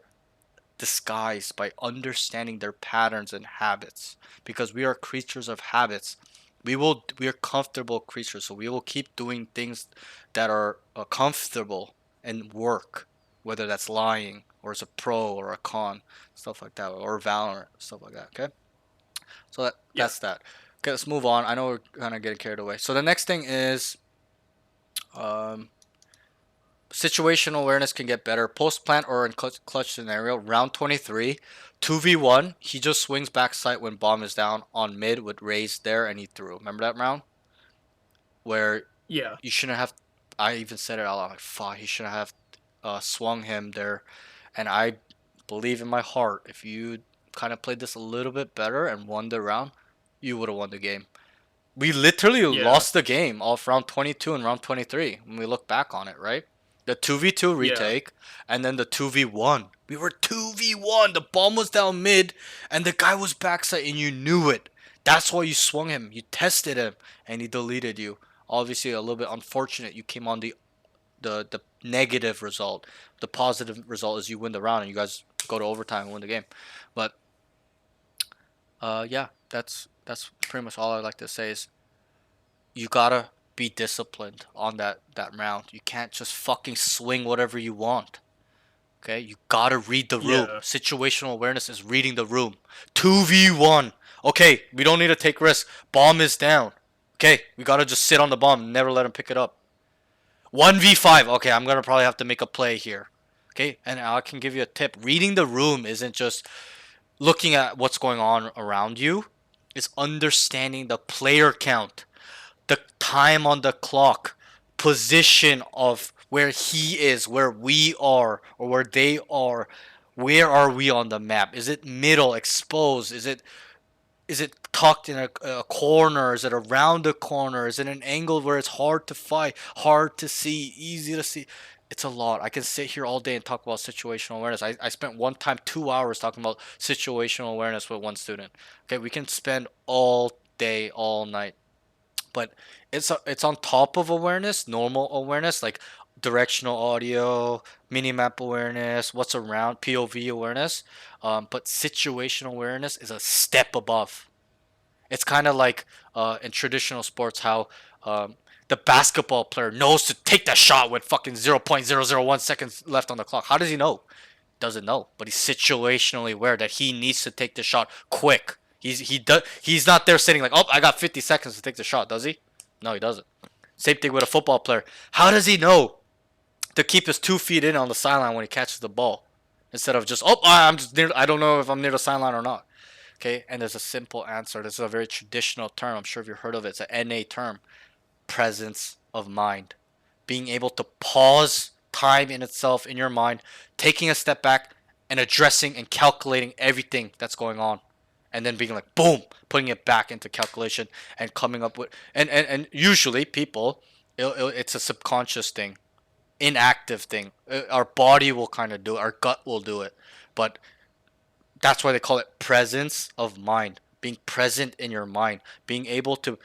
disguise by understanding their patterns and habits, because we are creatures of habits. We are comfortable creatures, so we will keep doing things that are comfortable and work, whether that's lying or as a pro or a con, stuff like that, or Valorant, stuff like that. Okay, so that's that. Okay, let's move on. I know we're kind of getting carried away. So the next thing is situational awareness can get better. Post plant or in clutch scenario, round 23, 2v1. He just swings back sight when bomb is down on mid with raised there and he threw. Remember that round? Where you shouldn't have. I even said it out loud. Like, fuck, he shouldn't have swung him there. And I believe in my heart, if you kind of played this a little bit better and won the round, you would have won the game. We literally lost the game off round 22 and round 23 when we look back on it, right? The 2v2 retake and then the 2v1. We were 2v1. The bomb was down mid and the guy was backside and you knew it. That's why you swung him. You tested him and he deleted you. Obviously, a little bit unfortunate you came on the negative result. The positive result is you win the round and you guys go to overtime and win the game. But yeah, that's pretty much all I'd like to say is you gotta be disciplined on that round. You can't just fucking swing whatever you want. Okay, you gotta read the room. Situational awareness is reading the room. 2v1. Okay, we don't need to take risks. Bomb is down. Okay, we gotta just sit on the bomb and never let him pick it up. 1v5. Okay, I'm gonna probably have to make a play here. Okay, and I can give you a tip. Reading the room isn't just looking at what's going on around you. It's understanding the player count, the time on the clock, position of where he is, where we are, or where they are. Where are we on the map? Is it middle, exposed? Is it tucked in a corner? Is it around the corner? Is it an angle where it's hard to fight, hard to see, easy to see? It's a lot. I can sit here all day and talk about situational awareness. I spent one time 2 hours talking about situational awareness with one student. Okay, we can spend all day, all night. But it's on top of awareness, normal awareness, like directional audio, minimap awareness, what's around, POV awareness. But situational awareness is a step above. It's kind of like in traditional sports how the basketball player knows to take that shot with fucking 0.001 seconds left on the clock. How does he know? Doesn't know, but he's situationally aware that he needs to take the shot quick. He's not there sitting like, oh, I got 50 seconds to take the shot, does he? No, he doesn't. Same thing with a football player. How does he know to keep his 2 feet in on the sideline when he catches the ball? instead of just, oh, I'm just near, I don't know if I'm near the sideline or not. Okay, and there's a simple answer. This is a very traditional term. I'm sure if you've heard of it. It's an NA term. Presence of mind. Being able to pause time in itself in your mind, taking a step back and addressing and calculating everything that's going on. And then being like, boom, putting it back into calculation and coming up with, and usually people, it's a subconscious thing, inactive thing. Our body will kind of do it, our gut will do it. But that's why they call it presence of mind. Being present in your mind, being able to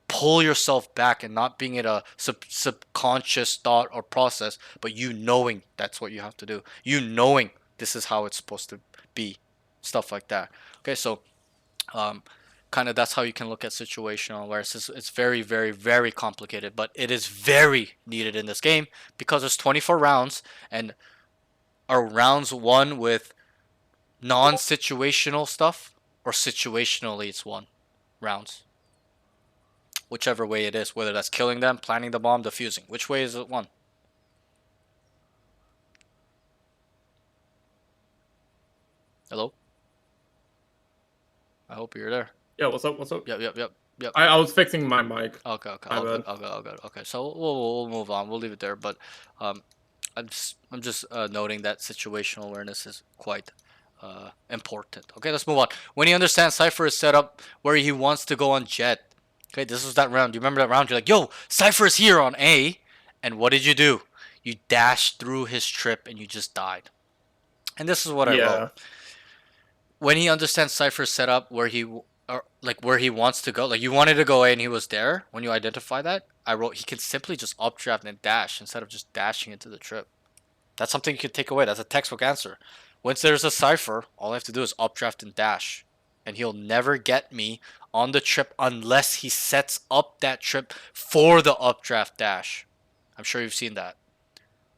pull yourself back and not being in a subconscious thought or process, but you knowing that's what you have to do. You knowing this is how it's supposed to be. Stuff like that. Okay, so kind of that's how you can look at situational awareness. It's very, very, very complicated, but it is very needed in this game because there's 24 rounds and are rounds won with non-situational stuff or situationally it's won rounds, whichever way it is, whether that's killing them, planting the bomb, defusing. Which way is it won? Hello? I hope you're there. Yeah, what's up? What's up? Yep. I was fixing my mic. Okay. My bad. All good. Okay, so we'll move on. We'll leave it there. But I'm just noting that situational awareness is quite important. Okay, let's move on. When he understands Cypher is set up where he wants to go on Jet. Okay, this was that round. Do you remember that round? You're like, yo, Cypher is here on A. And what did you do? You dashed through his trip and you just died. And this is what I wrote. When he understands Cypher's setup where he where he wants to go, like you wanted to go A and he was there, when you identify that, I wrote he can simply just updraft and dash instead of just dashing into the trip. That's something you can take away. That's a textbook answer. Once there's a Cypher, all I have to do is updraft and dash. And he'll never get me on the trip unless he sets up that trip for the updraft dash. I'm sure you've seen that.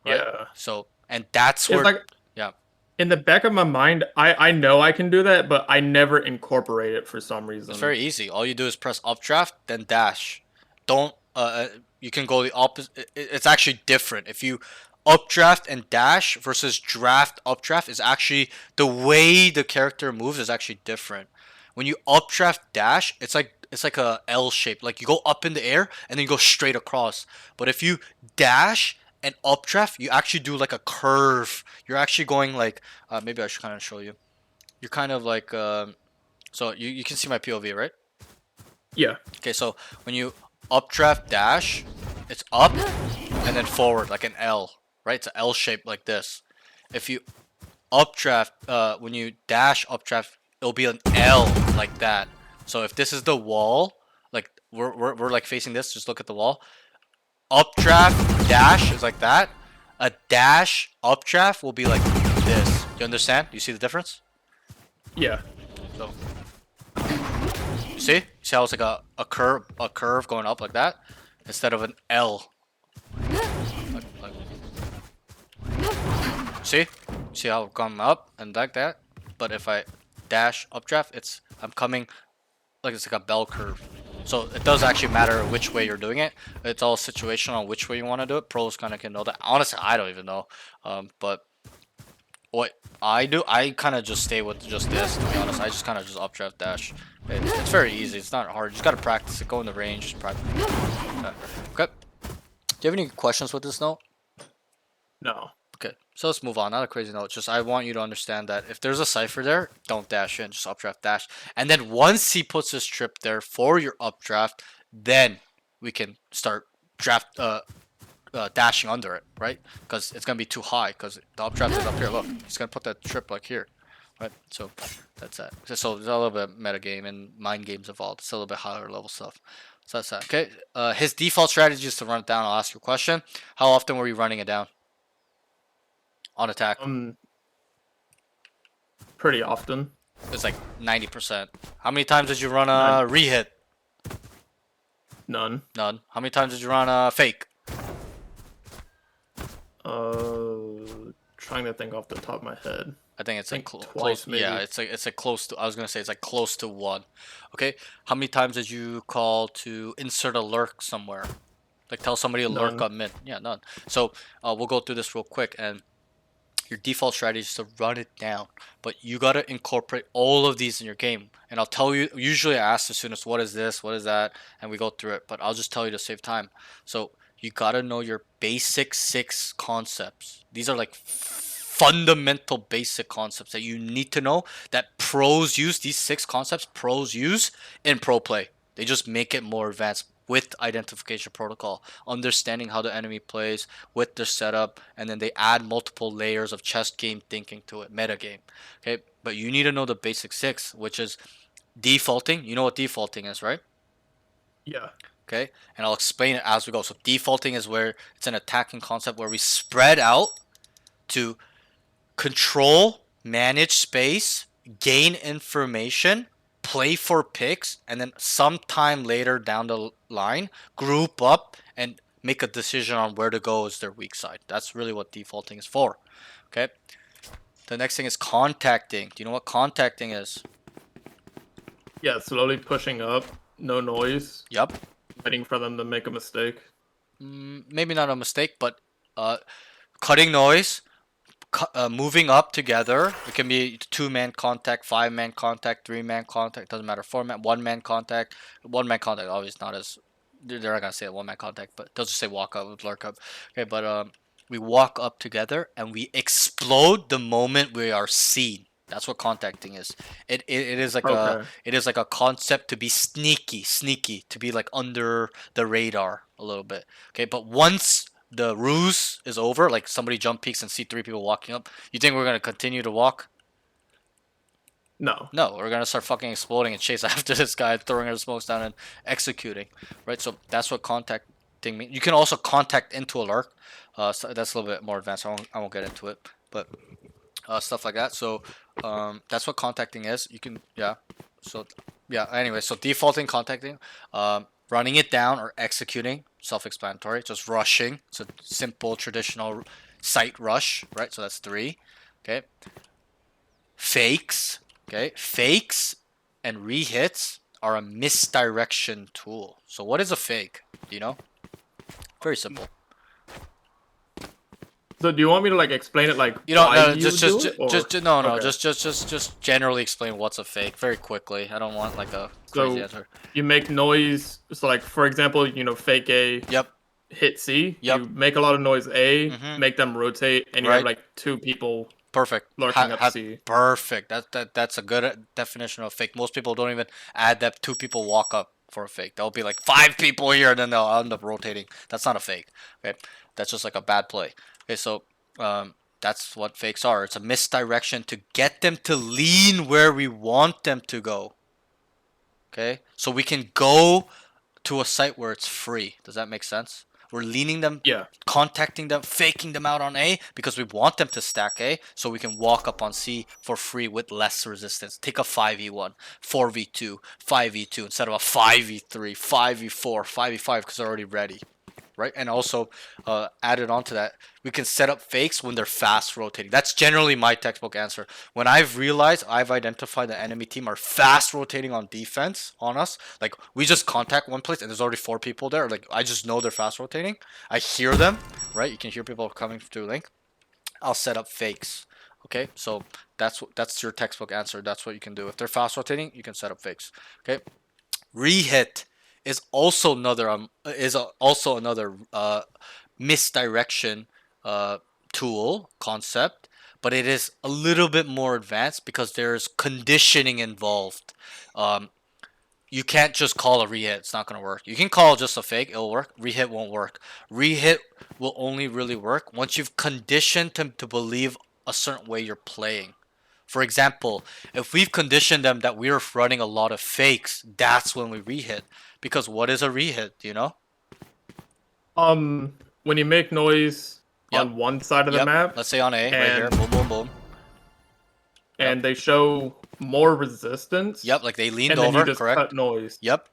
Right? Yeah. So, and that's It's where... like, yeah. in the back of my mind, I know I can do that, but I never incorporate it for some reason. It's very easy. All you do is press updraft, then dash. Don't, you can go the opposite. It's actually different. If you updraft and dash versus draft updraft is actually, the way the character moves is actually different. When you updraft dash, it's like a L shape. Like you go up in the air and then you go straight across. But if you dash and updraft, you actually do like a curve. You're actually going like, maybe I should kind of show you. You're kind of like, so you can see my POV, right? Yeah. Okay, so when you updraft dash, it's up and then forward like an L, right? It's an L shape like this. If you updraft, when you dash updraft, it'll be an L like that. So if this is the wall, like we're like facing this, just look at the wall. Updraft dash is like that. A dash updraft will be like this. You understand? You see the difference? Yeah. So you see how it's like a curve going up like that instead of an L. See how I'm coming up and like that. But if I dash updraft, I'm coming like it's like a bell curve. So it does actually matter which way you're doing it. It's all situational on which way you want to do it. Pros kind of can know that. Honestly, I don't even know. But what I do, I kind of just stay with just this, to be honest. I just kind of just updraft dash. It's very easy. It's not hard. You just got to practice it. Go in the range. Just practice. Okay. Do you have any questions with this note? No. Okay, so let's move on. Not a crazy note. Just I want you to understand that if there's a Cypher there, don't dash in. Just updraft dash. And then once he puts his trip there for your updraft, then we can start dashing under it, right? Because it's gonna be too high. Because the updraft is up here. Look, he's gonna put that trip like here, right? So that's that. So there's a little bit of meta game and mind games involved. It's a little bit higher level stuff. So that's that. Okay. His default strategy is to run it down. I'll ask you a question. How often were you running it down? On attack. Pretty often. It's like 90%. How many times did you run a re-hit? None. None. How many times did you run a fake? Trying to think off the top of my head. I think it's like twice, close. maybe. Yeah, it's like close to. I was gonna say it's like close to 1. Okay. How many times did you call to insert a lurk somewhere? Like tell somebody to lurk None. on mid. Yeah, none. So we'll go through this real quick and your default strategy is to run it down. But you gotta incorporate all of these in your game. And I'll tell you, usually I ask the students, what is this, what is that, and we go through it. But I'll just tell you to save time. So you gotta know your basic 6 concepts. These are like fundamental basic concepts that you need to know that pros use. These 6 concepts pros use in pro play. They just make it more advanced with identification protocol, understanding how the enemy plays with their setup, and then they add multiple layers of chess game thinking to it, meta game. Okay, but you need to know the basic 6, which is defaulting. You know what defaulting is, right? Yeah. Okay, and I'll explain it as we go. So defaulting is where it's an attacking concept where we spread out to control, manage space, gain information, play for picks, and then sometime later down the line, group up and make a decision on where to go as their weak side. That's really what defaulting is for. Okay. The next thing is contacting. Do you know what contacting is? Yeah, slowly pushing up, no noise, Yep. waiting for them to make a mistake. Maybe not a mistake, but cutting noise, moving up together. It can be 2-man contact, 5-man contact, 3-man contact. Doesn't matter. 4-man, 1-man contact. 1-man contact obviously not as. They're not gonna say 1-man contact, but they'll just say walk up, lurk up. Okay, but we walk up together and we explode the moment we are seen. That's what contacting is. It is like a concept to be sneaky, to be like under the radar a little bit. Okay, but once the ruse is over, like somebody jump peeks and see 3 people walking up, you think we're gonna continue to walk? No. No, we're gonna start fucking exploding and chase after this guy, throwing our smokes down and executing, right? So that's what contacting means. You can also contact into a lurk. So that's a little bit more advanced. I won't get into it, but stuff like that. So that's what contacting is. You can anyway, so defaulting, contacting, running it down or executing, self-explanatory. Just rushing. So simple traditional site rush, right? So that's 3. Okay. Fakes. Okay. Fakes and rehits are a misdirection tool. So what is a fake? Do you know? Very simple. So do you want me to like explain it like just generally explain what's a fake very quickly. I don't want like a crazy answer. You make noise. So like for example, fake A. Yep. Hit C. Yep. You make a lot of noise A, make them rotate, and you have like 2 people. Perfect. Lurking up C. Perfect. That's a good definition of fake. Most people don't even add that 2 people walk up for a fake. There'll be like 5 people here, and then they'll end up rotating. That's not a fake. Okay, that's just like a bad play. Okay, so that's what fakes are. It's a misdirection to get them to lean where we want them to go. Okay, so we can go to a site where it's free. Does that make sense? We're leaning them, contacting them, faking them out on A because we want them to stack A so we can walk up on C for free with less resistance. Take a 5v1, 4v2, 5v2 instead of a 5v3, 5v4, 5v5 because they're already ready. Right, and also added on to that, we can set up fakes when they're fast rotating. That's generally my textbook answer. When I've realized I've identified the enemy team are fast rotating on defense on us, like we just contact one place and there's already 4 people there. Like I just know they're fast rotating. I hear them, right? You can hear people coming through link. I'll set up fakes. Okay, so that's your textbook answer. That's what you can do. If they're fast rotating, you can set up fakes. Okay, rehit is also another misdirection tool concept, but it is a little bit more advanced because there's conditioning involved. You can't just call a rehit; it's not gonna work. You can call just a fake; it'll work. Rehit won't work. Rehit will only really work once you've conditioned them to believe a certain way you're playing. For example, if we've conditioned them that we're running a lot of fakes, that's when we rehit. Because what is a rehit? Do you know? When you make noise on one side of the map. Let's say on A, right here. Boom, boom, boom. And they show more resistance. Yep, like they leaned and then over, you just correct? Cut noise. Yep.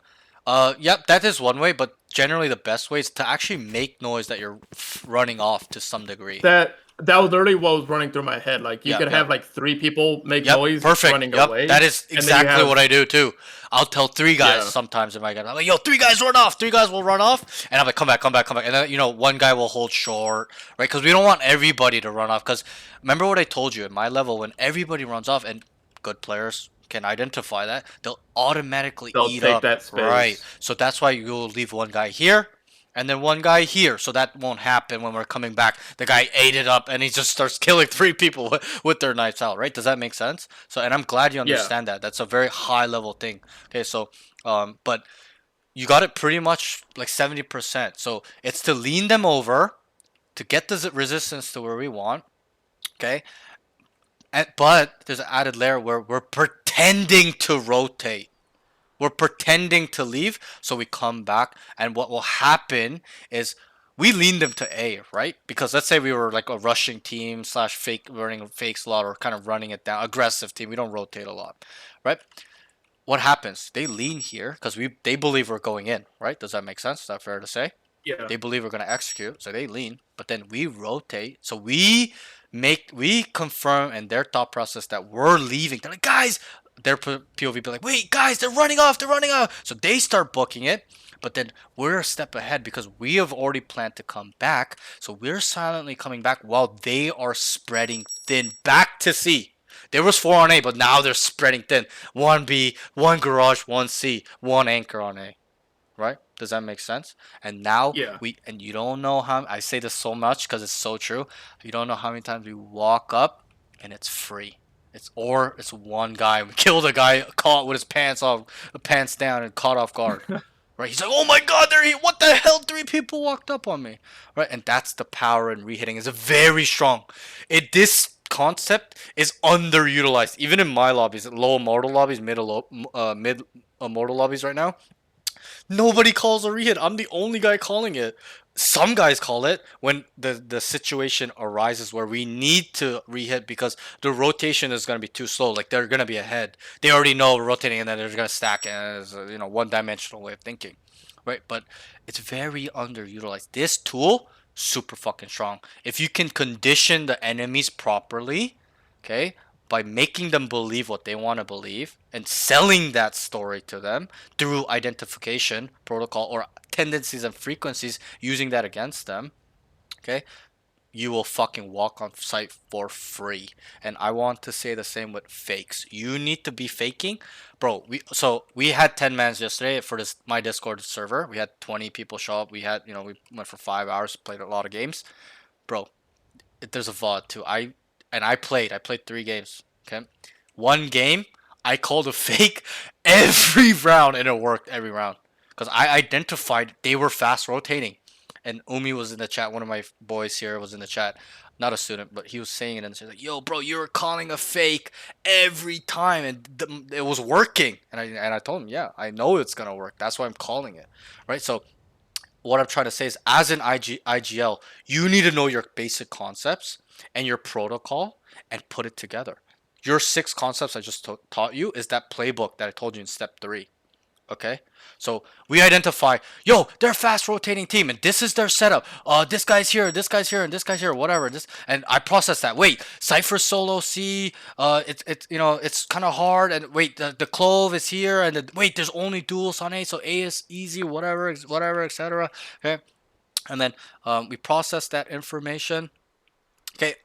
That is one way, but generally the best way is to actually make noise that you're running off to some degree. That That was literally what was running through my head. Like you could have like 3 people make noise perfect. running away. That is exactly what I do too. I'll tell 3 guys Yeah. sometimes in my game. I'm like, yo, 3 guys run off. 3 guys will run off, and I'm like, come back. And then one guy will hold short, right? Because we don't want everybody to run off. Because remember what I told you at my level, when everybody runs off, and good players can identify that, they'll automatically eat take up that space. right. So that's why you'll leave one guy here and then one guy here, so that won't happen when we're coming back. The guy ate it up and he just starts killing 3 people with their knives out, right? Does that make sense? So, and I'm glad you understand that. That's a very high level thing. Okay, so but you got it pretty much like 70%. So it's to lean them over to get the resistance to where we want. Okay, but there's an added layer where we're pretending to rotate. We're pretending to leave, so we come back, and what will happen is we lean them to A, right? Because let's say we were like a rushing team / fake running fakes a lot, or kind of running it down, aggressive team. We don't rotate a lot, right? What happens? They lean here because they believe we're going in, right? Does that make sense? Is that fair to say? Yeah. They believe we're gonna execute, so they lean, but then we rotate, so we confirm in their thought process that we're leaving. They're like, guys, their POV be like, wait, guys, they're running off. So they start booking it, but then we're a step ahead because we have already planned to come back. So we're silently coming back while they are spreading thin back to C. There was 4 on A, but now they're spreading thin. 1 B, 1 garage, 1 C, 1 anchor on A. Right? Does that make sense? And now and you don't know how I say this so much because it's so true. You don't know how many times we walk up and it's free. It's one guy. We killed a guy caught with his pants down and caught off guard. Right? He's like, oh my god, what the hell? 3 people walked up on me. Right? And that's the power in rehitting. It's very strong. This concept is underutilized. Even in my lobbies, low immortal lobbies, mid immortal lobbies right now. Nobody calls a rehit. I'm the only guy calling it. Some guys call it when the situation arises where we need to rehit because the rotation is going to be too slow. Like they're going to be ahead. They already know we're rotating and then they're going to stack as a one-dimensional way of thinking, right? But it's very underutilized. This tool, super fucking strong. If you can condition the enemies properly, okay, by making them believe what they want to believe and selling that story to them through identification protocol or tendencies and frequencies, using that against them, okay, you will fucking walk on site for free. And I want to say the same with fakes. You need to be faking, bro. We had 10 mans yesterday for my Discord server. We had 20 people show up. We had we went for 5 hours, played a lot of games, bro. There's a VOD too. I played 3 games. Okay, 1 game I called a fake every round and it worked every round because I identified they were fast rotating. And Umi was in the chat. One of my boys here was in the chat, not a student, but he was saying it and saying like, "Yo, bro, you're calling a fake every time, and it was working." And I told him, "Yeah, I know it's gonna work. That's why I'm calling it, right?" So what I'm trying to say is, as an IGL, you need to know your basic concepts and your protocol and put it together. Your 6 concepts I just taught you is that playbook that I told you in step 3. Okay, so we identify, yo, they're a fast rotating team, and this is their setup. This guy's here, and this guy's here, whatever. And I process that. Wait, Cypher solo C. It's kind of hard. And wait, the clove is here, and wait, there's only duels on A, so A is easy, whatever, etc. Okay, and then we process that information. Okay,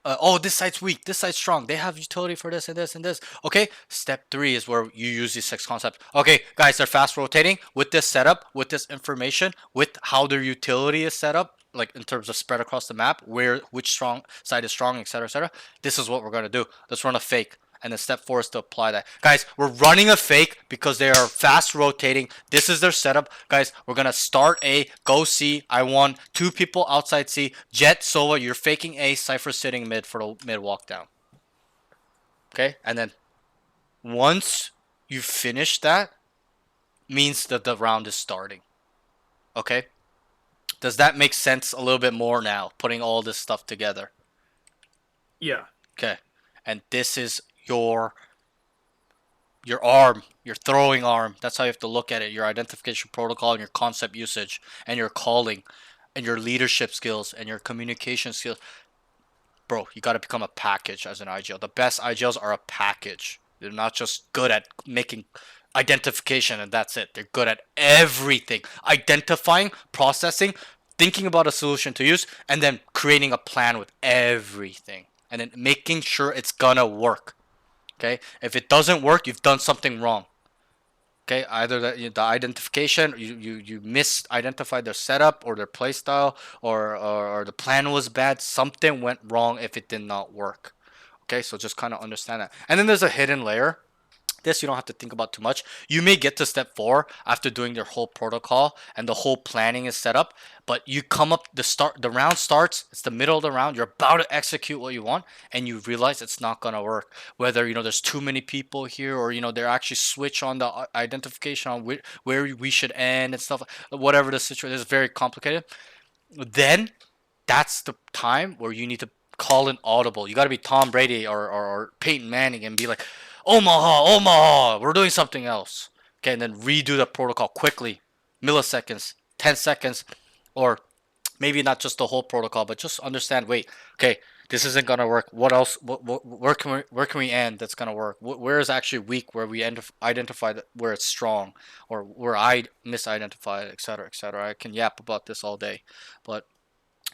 this site's weak, this site's strong, they have utility for this and this and this. Okay, step 3 is where you use these 6 concepts. Okay, guys, they're fast rotating with this setup, with this information, with how their utility is set up, like in terms of spread across the map, which strong side is strong, etc, etc. This is what we're gonna do. Let's run a fake. And then step 4 is to apply that. Guys, we're running a fake because they are fast rotating. This is their setup. Guys, we're going to start A, go C. I want 2 people outside C. Jet, Sova, you're faking A. Cypher sitting mid for the mid walk down. Okay? And then once you finish that, means that the round is starting. Okay? Does that make sense a little bit more now, putting all this stuff together? Yeah. Okay. And this is your arm, your throwing arm. That's how you have to look at it. Your identification protocol and your concept usage and your calling and your leadership skills and your communication skills. bro, you got to become a package as an IGL. The best IGLs are a package. They're not just good at making identification and that's it. They're good at everything. Identifying, processing, thinking about a solution to use, and then creating a plan with everything. And then making sure it's gonna work. Okay? If it doesn't work, you've done something wrong. Okay, either the identification, you misidentified their setup or their playstyle, or the plan was bad. Something went wrong if it did not work. Okay, so just kind of understand that. And then there's a hidden layer. This you don't have to think about too much. You may get to step 4 after doing their whole protocol and the whole planning is set up, but you come up the round starts, it's the middle of the round, you're about to execute what you want and you realize it's not gonna work. Whether there's too many people here, or they're actually switch on the identification on where we should end and stuff, whatever the situation is, very complicated. Then that's the time where you need to call an audible. You got to be Tom Brady or Peyton Manning and be like, Omaha, we're doing something else. Okay, and then redo the protocol quickly, milliseconds, 10 seconds, or maybe not just the whole protocol, but just understand, wait, okay, this isn't gonna work. What else? Where can we end that's gonna work? Where is actually weak, where we identify where it's strong, or where I misidentified, etc., etc. I can yap about this all day, but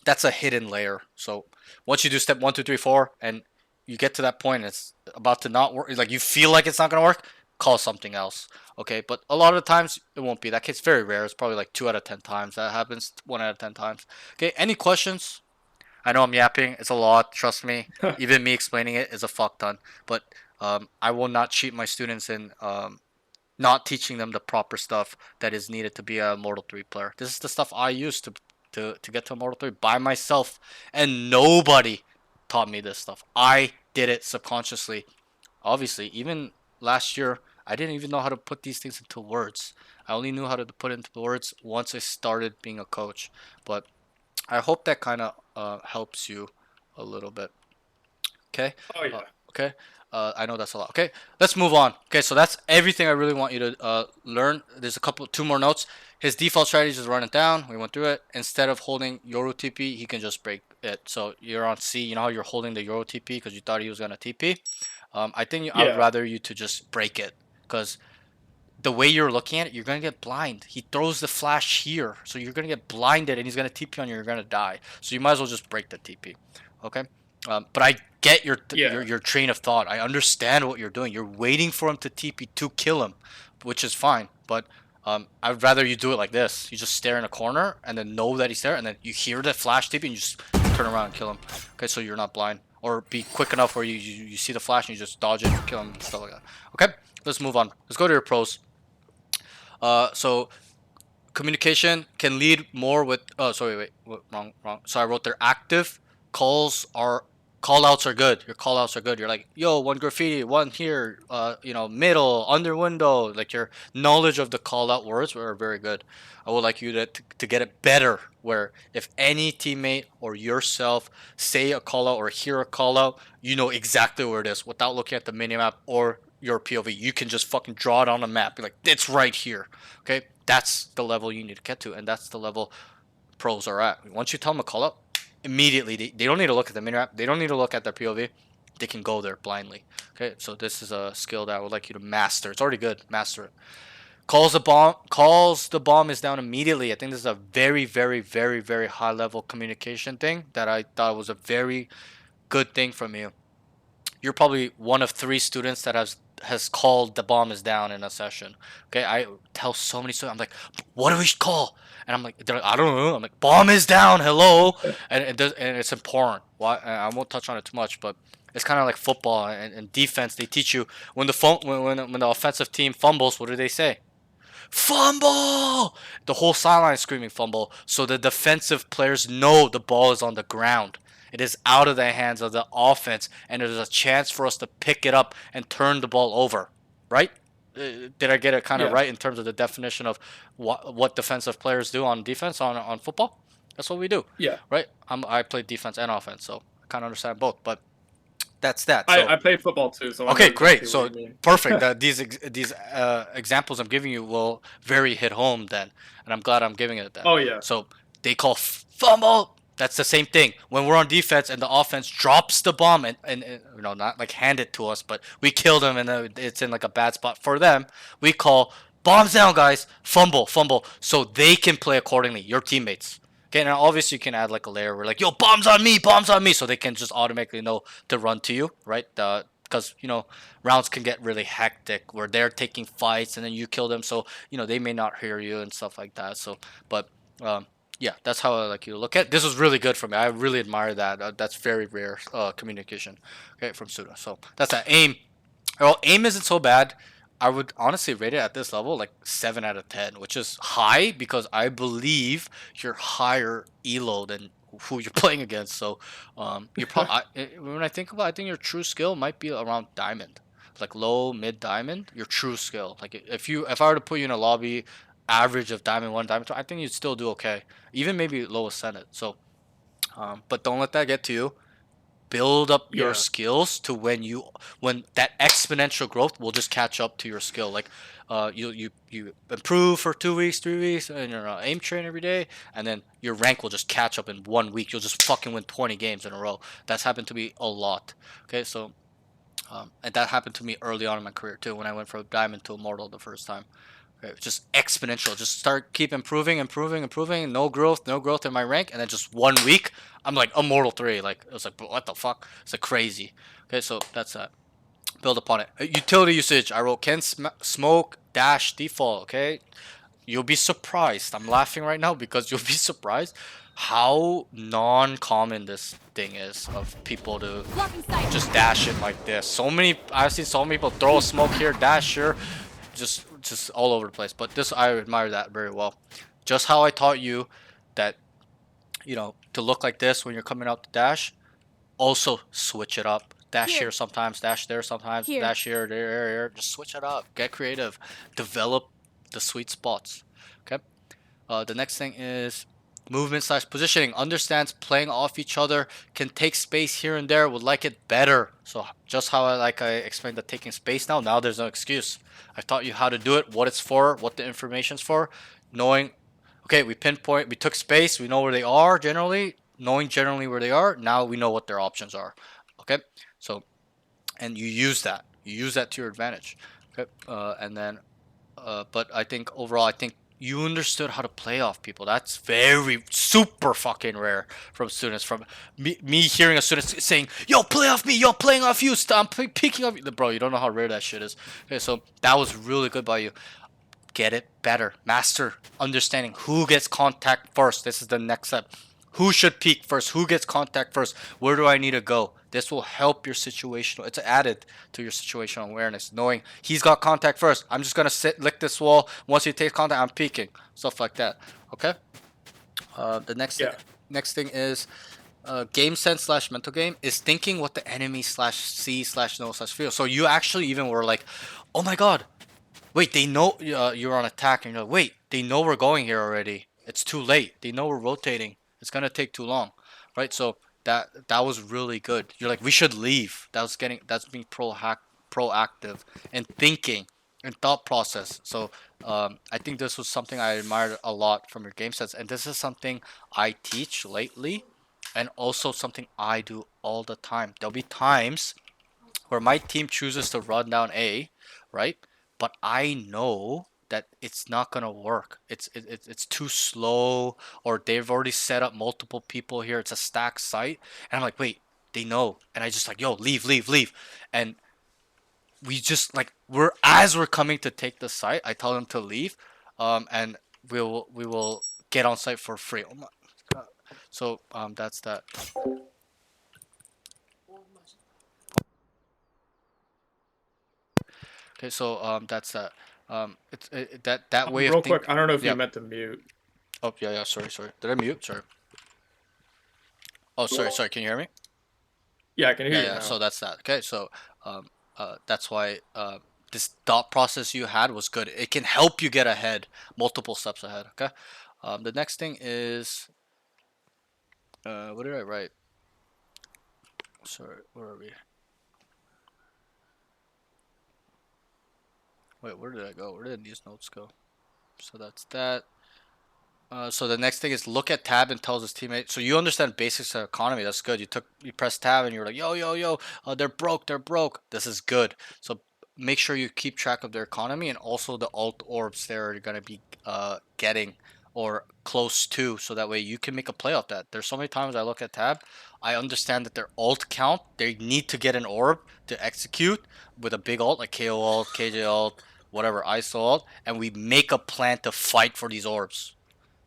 that's a hidden layer. So once you do step 1, 2, 3, 4, and you get to that point, it's about to not work, like you feel like it's not gonna work, call something else. Okay, but a lot of the times it won't be that case. Very rare. It's probably like 2 out of 10 times that happens. 1 out of 10 times. Okay, any questions? I know I'm yapping. It's a lot. Trust me. Even me explaining it is a fuck ton. But I will not cheat my students in not teaching them the proper stuff that is needed to be a Mortal 3 player. This is the stuff I used to get to a Mortal 3 by myself, and nobody taught me this stuff. I did it subconsciously. Obviously, even last year, I didn't even know how to put these things into words. I only knew how to put it into words once I started being a coach. But I hope that kind of helps you a little bit. Okay? Oh, yeah. Okay? I know that's a lot. Okay, let's move on. Okay, so that's everything I really want you to learn. There's two more notes. His default strategy is run it down. We went through it. Instead of holding Yoru TP, he can just break it. So you're on C. You know how you're holding the Yoru TP because you thought he was going to TP? I think I would rather you to just break it, because the way you're looking at it, you're going to get blind. He throws the flash here, so you're going to get blinded, and he's going to TP on you. You're going to die. So you might as well just break the TP. Okay? But I get your train of thought. I understand what you're doing. You're waiting for him to TP to kill him, which is fine. But I'd rather you do it like this. You just stare in a corner and then know that he's there, and then you hear the flash TP and you just turn around and kill him. Okay, so you're not blind. Or be quick enough where you see the flash and you just dodge it and kill him and stuff like that. Okay, let's move on. Let's go to your pros. So communication can lead more with. Oh, sorry, wait, wrong. So I wrote there. Active calls are. Callouts are good. Your callouts are good. You're like, yo, one graffiti, one here, middle, under window. Like your knowledge of the callout words are very good. I would like you to get it better, where if any teammate or yourself say a callout or hear a callout, you know exactly where it is without looking at the minimap or your POV. You can just fucking draw it on the map. Be like, it's right here. Okay, that's the level you need to get to, and that's the level pros are at. Once you tell them a callout, immediately they don't need to look at the minimap, they don't need to look at their POV, they can go there blindly. Okay, so this is a skill that I would like you to master. It's already good. Master it. Calls the bomb is down immediately. I think this is a very, very, very, very high level communication thing that I thought was a very good thing from you. You're probably one of 3 students that has called the bomb is down in a session. Okay, I tell so many students, I'm like, what do we call? And I'm like, they're like, I don't know. I'm like, bomb is down, hello. And it's important. Why? I won't touch on it too much, but it's kind of like football and defense. They teach you when the offensive team fumbles, what do they say? Fumble! The whole sideline is screaming fumble, so the defensive players know the ball is on the ground. It is out of the hands of the offense, and there's a chance for us to pick it up and turn the ball over, right? Did I get it kind of right in terms of the definition of what defensive players do on defense on football? That's what we do. Yeah. Right? I play defense and offense, so I kind of understand both. But that's that. So, I played football too. So okay, great. So perfect. These examples I'm giving you will very hit home then, and I'm glad I'm giving it then. Oh yeah. So they call fumble. That's the same thing. When we're on defense and the offense drops the bomb and not like hand it to us, but we kill them and it's in like a bad spot for them, we call bombs down, guys. Fumble, fumble, so they can play accordingly. Your teammates. Okay, now obviously you can add like a layer where like, yo, bombs on me, so they can just automatically know to run to you, right? Because rounds can get really hectic where they're taking fights and then you kill them, so they may not hear you and stuff like that. So, but yeah, that's how I like you to look at. This was really good for me. I really admire that. That's very rare communication, okay, from Suda. So that's that. Aim. Well, aim isn't so bad. I would honestly rate it at this level like 7 out of 10, which is high because I believe you're higher elo than who you're playing against. So you're probably when I think about it, I think your true skill might be around diamond, like low mid diamond. Your true skill, like if I were to put you in a lobby average of diamond 1, diamond 2, I think you'd still do okay, even maybe low ascendant. So but don't let that get to you. Build up your skills to when that exponential growth will just catch up to your skill. Like you improve for 2 weeks, 3 weeks, and you're aim train every day, and then your rank will just catch up in 1 week. You'll just fucking win 20 games in a row. That's happened to me a lot. Okay, so and that happened to me early on in my career too, when I went from diamond to immortal the first time. Okay, just exponential. Just keep improving, improving, improving. No growth in my rank, and then just 1 week, I'm like immortal 3. Like it was like, what the fuck? It's like crazy. Okay, so that's that. Build upon it. Utility usage. I wrote can smoke dash default. Okay, you'll be surprised. I'm laughing right now because you'll be surprised how non-common this thing is of people to just dash it like this. I've seen so many people throw a smoke here, dash here, just all over the place. But this, I admire that very well. Just how I taught you that, to look like this when you're coming out to dash. Also switch it up. Dash here sometimes, dash there sometimes, dash here, there. Just switch it up. Get creative. Develop the sweet spots. Okay. The next thing is movement / positioning. Understands playing off each other. Can take space here and there. Would like it better. So just how I explained the taking space now. Now there's no excuse. I taught you how to do it, what it's for, what the information's for. Knowing, okay, we took space. We know where they are generally. Knowing generally where they are. Now we know what their options are. Okay. So, and you use that. You use that to your advantage. Okay. And then, but I think overall, you understood how to play off people. That's very super fucking rare from students. From me hearing a student saying, "Yo, play off me. Yo, playing off you. Stop picking up you." Bro, you don't know how rare that shit is. Okay, so that was really good by you. Get it better. Master understanding who gets contact first. This is the next step. Who should peek first? Who gets contact first? Where do I need to go? This will help your situational. It's added to your situational awareness. Knowing he's got contact first. I'm just gonna lick this wall. Once he takes contact, I'm peeking. Stuff like that. Okay. The next thing is game sense / mental game is thinking what the enemy / see / know / feel. So you actually even were like, oh my god, wait, they know you're on attack, and you're like, wait, they know we're going here already. It's too late. They know we're rotating. It's gonna take too long, right? So that was really good. You're like, we should leave. That's being proactive and thinking and thought process. So I think this was something I admired a lot from your game sets, and this is something I teach lately, and also something I do all the time. There'll be times where my team chooses to run down A, right? But I know that it's not gonna work. It's too slow, or they've already set up multiple people here. It's a stacked site, and I'm like, wait, they know, and I just like, yo, leave, and we just like we're coming to take the site. I tell them to leave, and we will get on site for free. Oh my god! So that's that. Okay, so that's that. That way real of quick. I don't know if yeah. you meant to mute. Oh yeah. Sorry. Did I mute? Sorry. Oh, sorry. Can you hear me? Yeah, I can hear you Yeah. now. So that's that. Okay. So that's why this thought process you had was good. It can help you get ahead, multiple steps ahead. Okay. The next thing is what did I write? Sorry, where are we? Wait, where did I go? Where did these notes go? So that's that. So the next thing is look at tab and tells his teammate. So you understand basics of economy. That's good. You press tab and you're like, yo, they're broke. This is good. So make sure you keep track of their economy and also the alt orbs they're gonna be getting or close to, so that way you can make a play off that. There's so many times I look at tab, I understand that their alt count, they need to get an orb to execute with a big alt like KO alt, KJ alt, whatever, ISO alt, and we make a plan to fight for these orbs.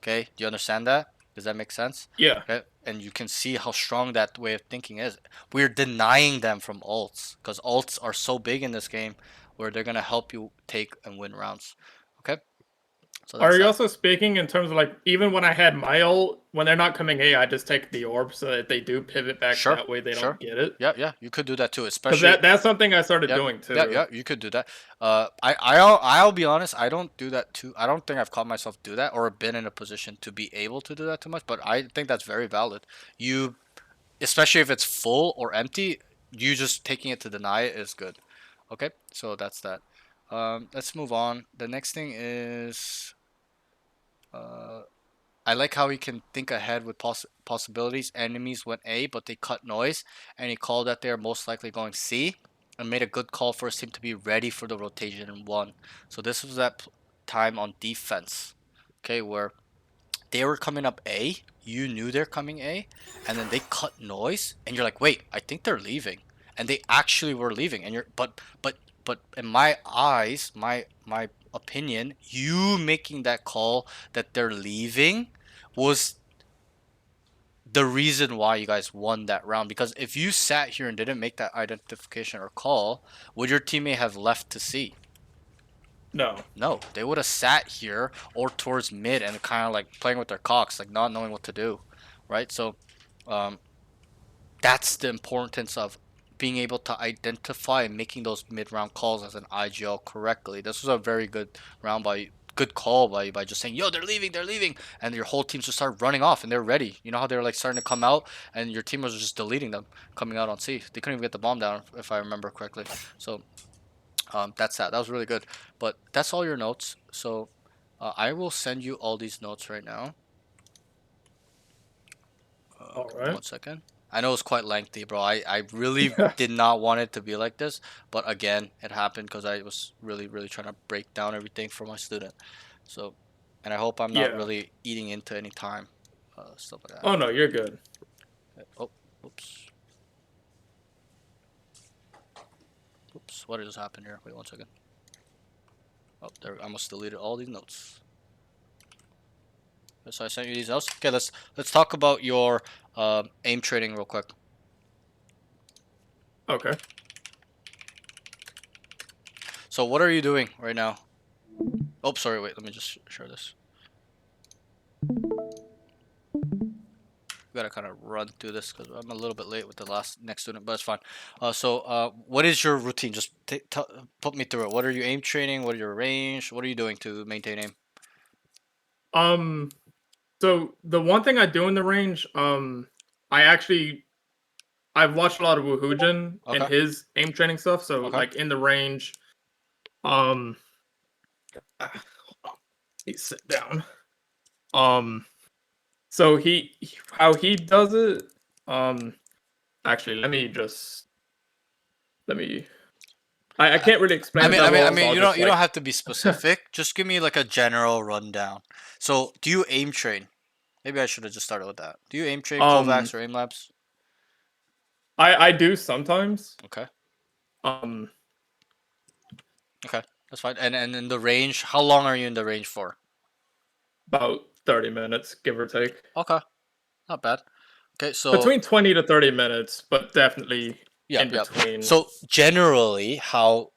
Okay, do you understand that? Does that make sense? Yeah. Okay, and you can see how strong that way of thinking is. We're denying them from ults because ults are so big in this game where they're gonna help you take and win rounds. Okay, so Are that's you that. also speaking in terms of like even when I had my ult, when they're not coming A, I just take the orb so that they do pivot back Sure, that way they sure. don't get it? Yeah, you could do that too, Because especially. that's something I started Yeah, doing too. yeah, you could do that. I'll be honest, I don't do that too. I don't think I've caught myself do that or been in a position to be able to do that too much. But I think that's very valid. You, especially if it's full or empty, you just taking it to deny it is good. Okay, so that's that. Let's move on. The next thing is, I like how he can think ahead with possibilities. Enemies went A, but they cut noise, and he called that they're most likely going C, and made a good call for his team to be ready for the rotation and won. So this was that time on defense, okay, where they were coming up A, you knew they're coming A, and then they cut noise, and you're like, wait, I think they're leaving, and they actually were leaving, and you're but in my eyes, my opinion, you making that call that they're leaving was the reason why you guys won that round. Because if you sat here and didn't make that identification or call, would your teammate have left to C? No. No, they would have sat here or towards mid and kind of like playing with their cocks, like not knowing what to do, right? So that's the importance of being able to identify and making those mid-round calls as an IGL correctly. This was a very good round by good call by just saying, yo, they're leaving, and your whole team just started running off and they're ready. You know how they're like starting to come out and your team was just deleting them coming out on C. They couldn't even get the bomb down if I remember correctly. So that's that. That was really good. But that's all your notes. So I will send you all these notes right now. All right. 1 second. I know it's quite lengthy, bro. I really did not want it to be like this, but again, it happened because I was really trying to break down everything for my student. So, and I hope I'm not Yeah. really eating into any time, stuff like that. Oh no, you're good. Oh, oops. Oops, what just happened here? Wait 1 second. Oh, there, I must deleted all these notes. So I sent you these notes. Okay, let's talk about your aim trading real quick. Okay. So what are you doing right now? Oh, sorry, wait, let me just share this. Gotta kind of run through this because I'm a little bit late with the next student, but it's fine. So what is your routine? Just put me through it. What are you aim training? What are your range? What are you doing to maintain aim? So the one thing I do in the range, I've watched a lot of Woohoojin and Okay. his aim training stuff. So Okay. like in the range, hold on. He sit down. So how he does it, actually I can't really explain. I mean, so you I'll don't have to be specific. Just give me like a general rundown. So, do you aim train? Maybe I should have just started with that. Do you aim train Kovacs or aim labs? I do sometimes. Okay. Um, Okay, that's fine. And in the range, how long are you in the range for? about 30 minutes, give or take. Okay, not bad. Okay, so Between 20 to 30 minutes, but definitely in between. So generally, how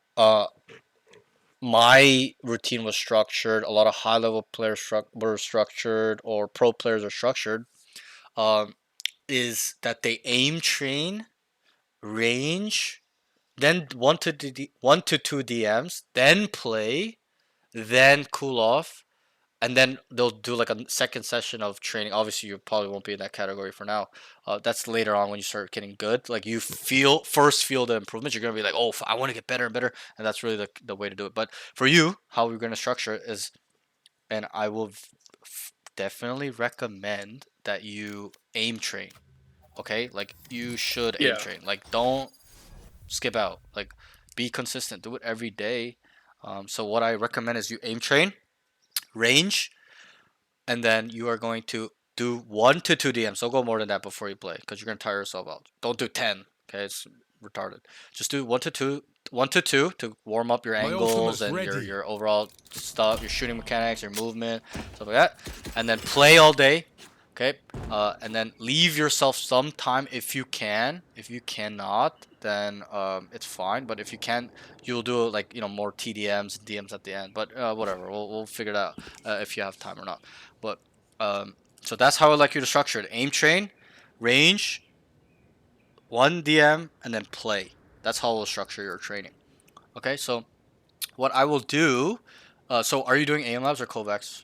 my routine was structured, a lot of high level players were structured, or pro players are structured, is that they aim train, range, then 1 to 2 DMs, then play, then cool off, and then they'll do like a second session of training. Obviously, you probably won't be in that category for now. That's later on when you start getting good. Like you feel the improvements. You're gonna be like, oh, I want to get better and better, and that's really the way to do it. But for you, how we're gonna structure it is, and I will definitely recommend that you aim train. Okay, like you should aim Yeah. train. Like don't skip out. Like be consistent. Do it every day. So what I recommend is you aim train, range, and then you are going to do 1 to 2 DMs. Don't go more than that before you play because you're gonna tire yourself out. Don't do 10. Okay, it's retarded. Just do 1 to 2, 1 to 2 to warm up your angles and your overall stuff, your shooting mechanics, your movement, stuff like that. And then play all day. Okay, and then leave yourself some time if you can. If you cannot, then it's fine. But if you can, you'll do like more TDMs and DMs at the end. But whatever, we'll figure it out if you have time or not. But so that's how I'd like you to structure it: aim train, range, 1 DM, and then play. That's how we'll structure your training. Okay, so what I will do. So are you doing aim labs or Kovacs?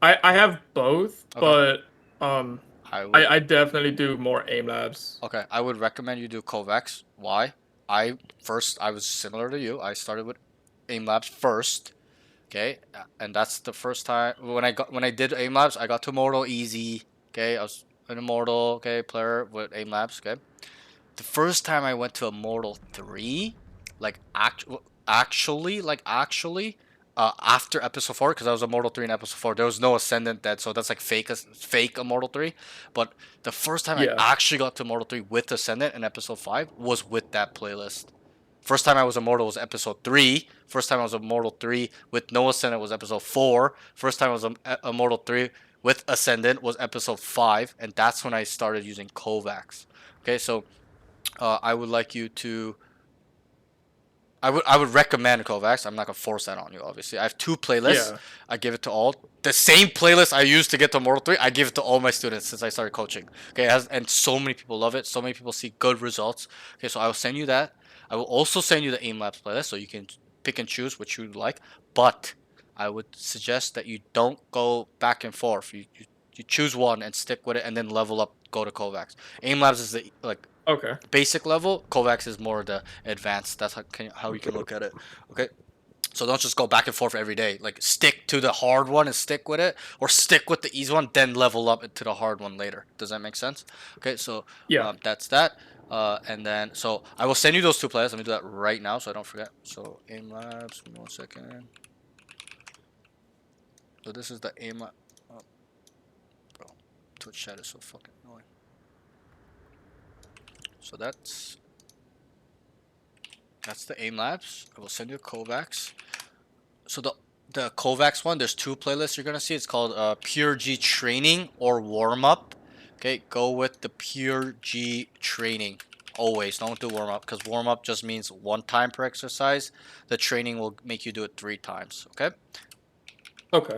I have both, Okay. but I definitely do more aim labs. Okay, I would recommend you do Kovacs. Why? I was similar to you. I started with aim labs first. Okay, and that's the first time when I did aim labs, I got to Immortal easy. Okay, I was an Immortal player with aim labs. Okay, the first time I went to Immortal 3, like actually after episode 4, because I was Immortal 3 in episode 4, there was no Ascendant dead, so that's like fake Immortal 3. But the first time I actually got to Immortal 3 with Ascendant in episode 5 was with that playlist. First time I was Immortal was episode 3. First time I was Immortal 3 with no Ascendant was episode 4. First time I was Immortal 3 with Ascendant was episode 5, and that's when I started using Kovacs. Okay, so I would like you to. I would recommend Kovacs. I'm not gonna force that on you, obviously. I have 2 playlists. Yeah. I give it to all. The same playlist I used to get to Immortal 3, I give it to all my students since I started coaching. Okay, and so many people love it. So many people see good results. Okay, so I will send you that. I will also send you the aim labs playlist so you can pick and choose which you like. But I would suggest that you don't go back and forth. You choose one and stick with it, and then level up. Go to Kovacs. Aim labs is the Okay. basic level. Kovacs is more the advanced. That's how you can look at it. Okay. So don't just go back and forth every day. Like stick to the hard one and stick with it, or stick with the easy one, then level up into the hard one later. Does that make sense? Okay. So yeah, that's that. And then so I will send you those 2 playlists. Let me do that right now so I don't forget. So aim labs. 1 second. So this is the aim lab. Oh, bro, Twitch chat is so fucking annoying. So that's the aim labs. I will send you Kovacs. So the Kovacs one, there's 2 playlists you're gonna see. It's called Pure G Training or Warm Up. Okay, go with the Pure G Training. Always don't do warm up, because warm up just means 1 time per exercise. The training will make you do it 3 times. Okay. Okay.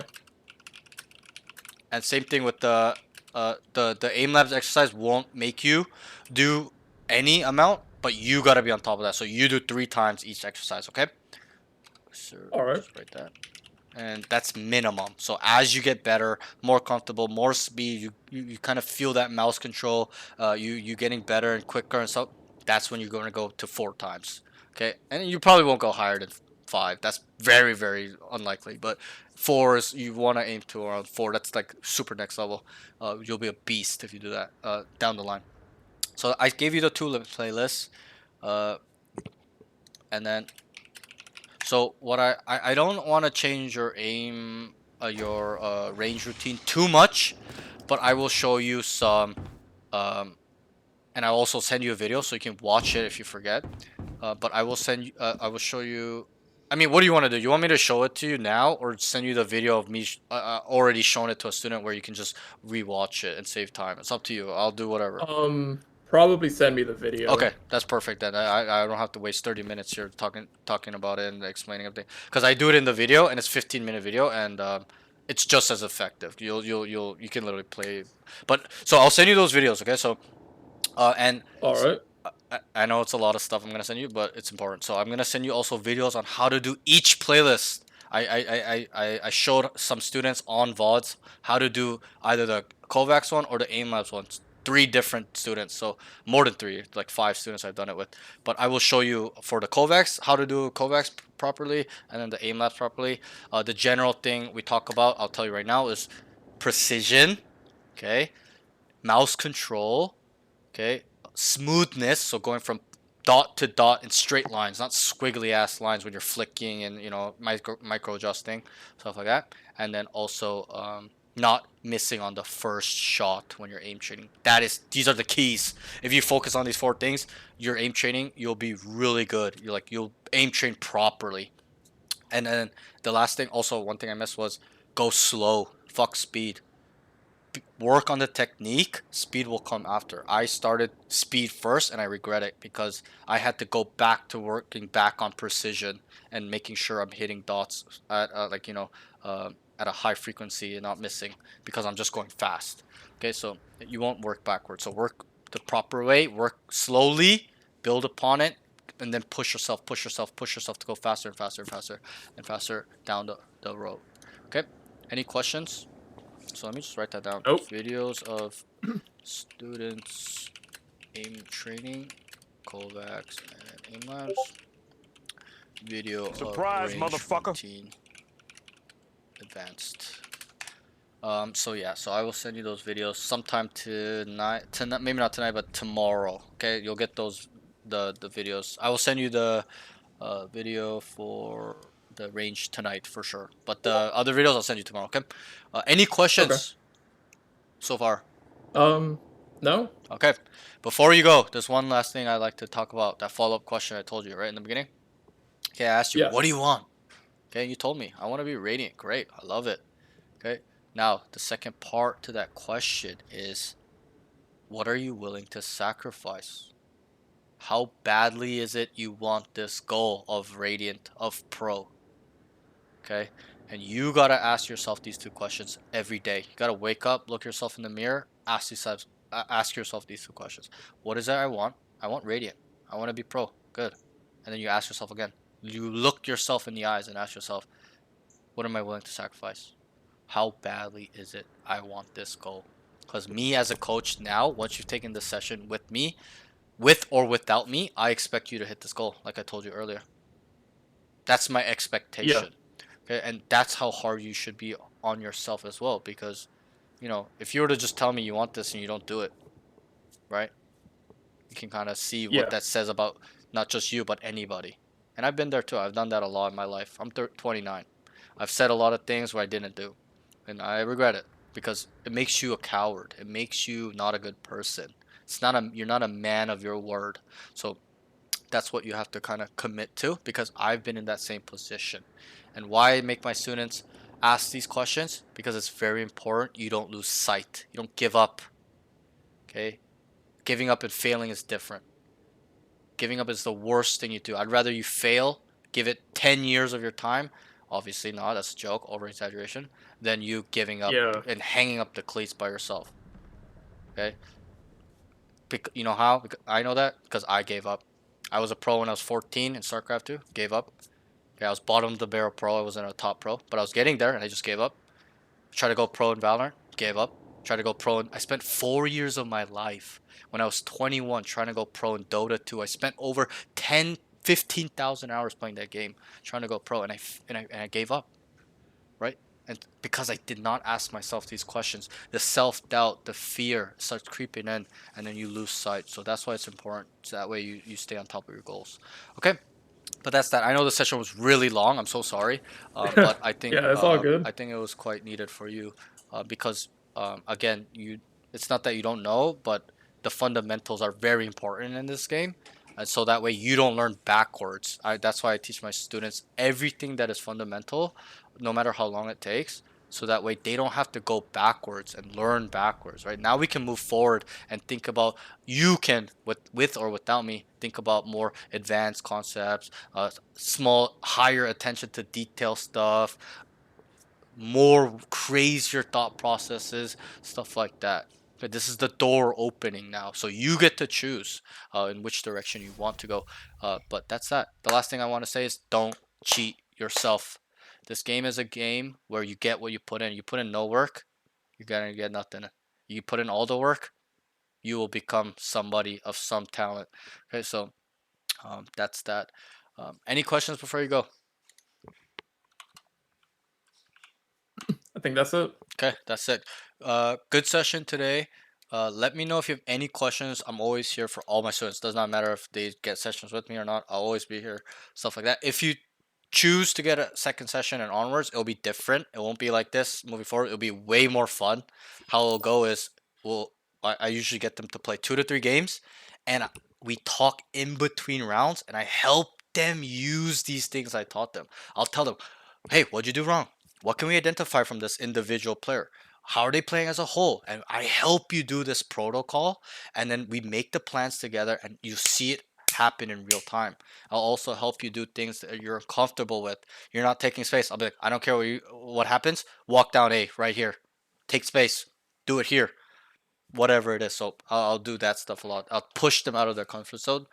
And same thing with the aim labs exercise won't make you do any amount, but you gotta be on top of that. So you do 3 times each exercise. Okay. So all right. just write that. And that's minimum. So as you get better, more comfortable, more speed, you kind of feel that mouse control, you getting better and quicker and stuff. That's when you're going to go to 4 times. Okay, and you probably won't go higher than 5. That's very, very unlikely. But 4 is, you want to aim to around 4. That's like super next level. You'll be a beast if you do that down the line. So I gave you the 2 playlists, and then. So what I don't want to change your aim, your range routine too much, but I will show you some, and I'll also send you a video so you can watch it if you forget. But I will send you, I will show you. I mean, what do you want to do? You want me to show it to you now, or send you the video of me already showing it to a student where you can just rewatch it and save time? It's up to you. I'll do whatever. Probably send me the video. Okay, that's perfect then. I don't have to waste 30 minutes here talking about it and explaining everything, because I do it in the video and it's 15-minute video, and it's just as effective. You can literally play. But so I'll send you those videos, okay? So and all right. I know it's a lot of stuff I'm gonna send you, but it's important. So I'm gonna send you also videos on how to do each playlist. I showed some students on VODs how to do either the Kovacs one or the aim labs one. 3 different students, so more than 3, like 5 students I've done it with. But I will show you for the Kovacs how to do Kovacs properly, and then the aim labs properly. The general thing we talk about, I'll tell you right now, is precision, okay, mouse control, okay, smoothness, so going from dot to dot in straight lines, not squiggly ass lines when you're flicking and, you know, micro adjusting, stuff like that. And then also not missing on the first shot when you're aim training. These are the keys. If you focus on these 4 things, your aim training, you'll be really good. You'll aim train properly. And then the last thing, also one thing I missed was go slow. Fuck speed. Work on the technique, speed will come after. I started speed first and I regret it because I had to go back to working back on precision and making sure I'm hitting dots at at a high frequency and not missing because I'm just going fast. Okay, so you won't work backwards. So work the proper way, work slowly, build upon it, and then push yourself to go faster and faster and faster and faster down the road. Okay, any questions? So let me just write that down. Nope. Videos of students aim training, Kovacs, and aim labs. Video Surprise, of range motherfucker. 14 advanced. So yeah, so I will send you those videos sometime tonight. Maybe not tonight, but tomorrow. Okay, you'll get those the videos. I will send you the video for the range tonight for sure. But the other videos I'll send you tomorrow. Okay. Any questions so far? No. Okay. Before you go, there's one last thing I'd like to talk about. That follow-up question I told you right in the beginning. Okay, I asked you, Yeah. what do you want? Okay, you told me I want to be radiant. Great, I love it. Okay. Now the second part to that question is, what are you willing to sacrifice? How badly is it you want this goal of radiant, of pro? Okay, and you gotta ask yourself these 2 questions every day. You gotta wake up, look yourself in the mirror, ask yourself these 2 questions. What is it I want? I want radiant. I want to be pro. Good. And then you ask yourself again. You look yourself in the eyes and ask yourself, what am I willing to sacrifice? How badly is it I want this goal? Because me as a coach now, once you've taken this session with me, with or without me, I expect you to hit this goal, like I told you earlier. That's my expectation. Okay, and that's how hard you should be on yourself as well, because, you know, if you were to just tell me you want this and you don't do it, right? You can kind of see what that says about not just you, but anybody. And I've been there too. I've done that a lot in my life. I'm 29. I've said a lot of things where I didn't do, and I regret it because it makes you a coward. It makes you not a good person. You're not a man of your word. So that's what you have to kind of commit to, because I've been in that same position. And why I make my students ask these questions? Because it's very important you don't lose sight. You don't give up. Okay? Giving up and failing is different. Giving up is the worst thing you do. I'd rather you fail, give it 10 years of your time. Obviously not, that's a joke, over exaggeration. Than you giving up and hanging up the cleats by yourself. Okay? You know how? I know that because I gave up. I was a pro when I was 14 in StarCraft 2. Gave up. Okay, I was bottom of the barrel pro. I wasn't a top pro, but I was getting there, and I just gave up. Tried to go pro in Valorant. Gave up. Tried to go pro. I spent 4 years of my life when I was 21 trying to go pro in Dota 2. I spent over 15,000 hours playing that game, trying to go pro, and I gave up. Right? And because I did not ask myself these questions, the self-doubt, the fear starts creeping in, and then you lose sight. So that's why it's important. So that way you stay on top of your goals. Okay? But that's that. I know the session was really long. I'm so sorry. But I think it's all good. I think it was quite needed for you because, again, it's not that you don't know, but the fundamentals are very important in this game. And so that way you don't learn backwards. That's why I teach my students everything that is fundamental, no matter how long it takes. So that way they don't have to go backwards and learn backwards, right? Now we can move forward and think about, you can, with or without me, think about more advanced concepts, higher attention to detail stuff, more crazier thought processes, stuff like that. Okay, this is the door opening now, so you get to choose in which direction you want to go. But that's that. The last thing I want to say is, don't cheat yourself. This game is a game where you get what you put in. You put in no work, you're gonna get nothing. You put in all the work, you will become somebody of some talent. Okay, so that's that. Any questions before you go? I think that's it. Okay, that's it. Good session today. Let me know if you have any questions. I'm always here for all my students. Does not matter if they get sessions with me or not. I'll always be here. Stuff like that. If you choose to get a second session and onwards, it'll be different. It won't be like this moving forward. It'll be way more fun. How it'll go is, I usually get them to play 2 to 3 games, and we talk in between rounds, and I help them use these things I taught them. I'll tell them, hey, what'd you do wrong? What can we identify from this individual player? How are they playing as a whole? And I help you do this protocol, and then we make the plans together, and you see it happen in real time. I'll also help you do things that you're comfortable with. You're not taking space. I'll be like, I don't care what happens. Walk down A right here. Take space. Do it here. Whatever it is. So I'll do that stuff a lot. I'll push them out of their comfort zone.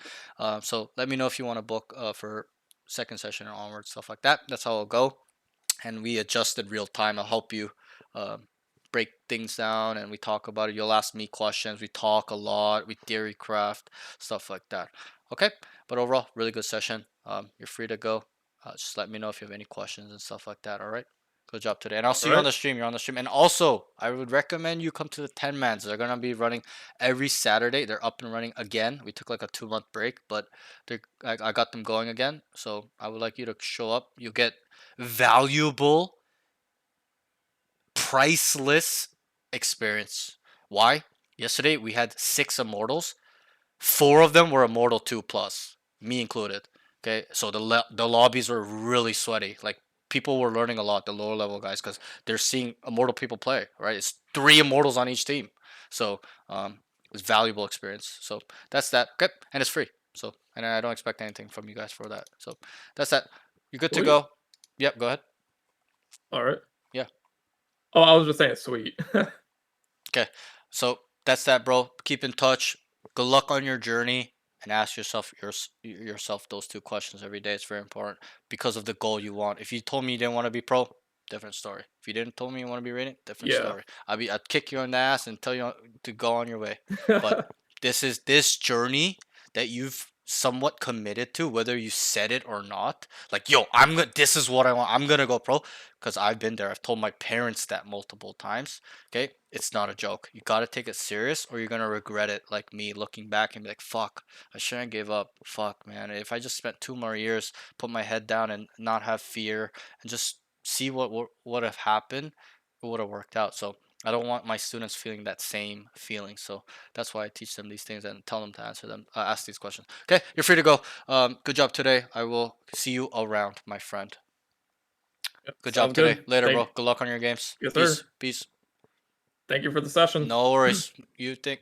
So let me know if you want to book for second session and onward, stuff like that. That's how it'll go. And we adjust in real time. I'll help you break things down, and we talk about it. You'll ask me questions. We talk a lot. We theory craft, stuff like that. Okay, but overall, really good session. You're free to go. Just let me know if you have any questions and stuff like that. All right. Good job today, and I'll see you on the stream. You're on the stream, and also I would recommend you come to the 10-mans. They're gonna be running every Saturday. They're up and running again. We took like a 2-month break, but I got them going again. So I would like you to show up. You get valuable, priceless experience. Why? Yesterday we had 6 immortals. 4 of them were immortal 2 plus, me included. Okay, so the lobbies were really sweaty. Like, people were learning a lot, the lower level guys, because they're seeing immortal people play. Right, it's 3 immortals on each team. So it's valuable experience. So that's that. Okay, and it's free. So, and I don't expect anything from you guys for that. So that's that. You're good to go. Yep, go ahead. All right. Yeah. Oh, I was just saying sweet. Okay, so that's that, bro. Keep in touch. Good luck on your journey, and ask yourself those 2 questions every day. It's very important because of the goal you want. If you told me you didn't want to be pro, different story. If you didn't told me you want to be rated, different story. I'd kick you in the ass and tell you to go on your way. But this journey that you've somewhat committed to, whether you said it or not. Like, yo, this is what I want. I'm gonna go pro, because I've been there. I've told my parents that multiple times. Okay, it's not a joke. You gotta take it serious, or you're gonna regret it. Like me, looking back and be like, fuck, I shouldn't give up. Fuck, man. If I just spent 2 more years, put my head down and not have fear, and just see what would have happened, it would have worked out. So I don't want my students feeling that same feeling. So that's why I teach them these things and tell them to ask these questions. Okay, you're free to go. Good job today. I will see you around, my friend. Good job today. Later, bro. Good luck on your games. Yes, Peace. sir. Peace. Thank you for the session. No worries. You think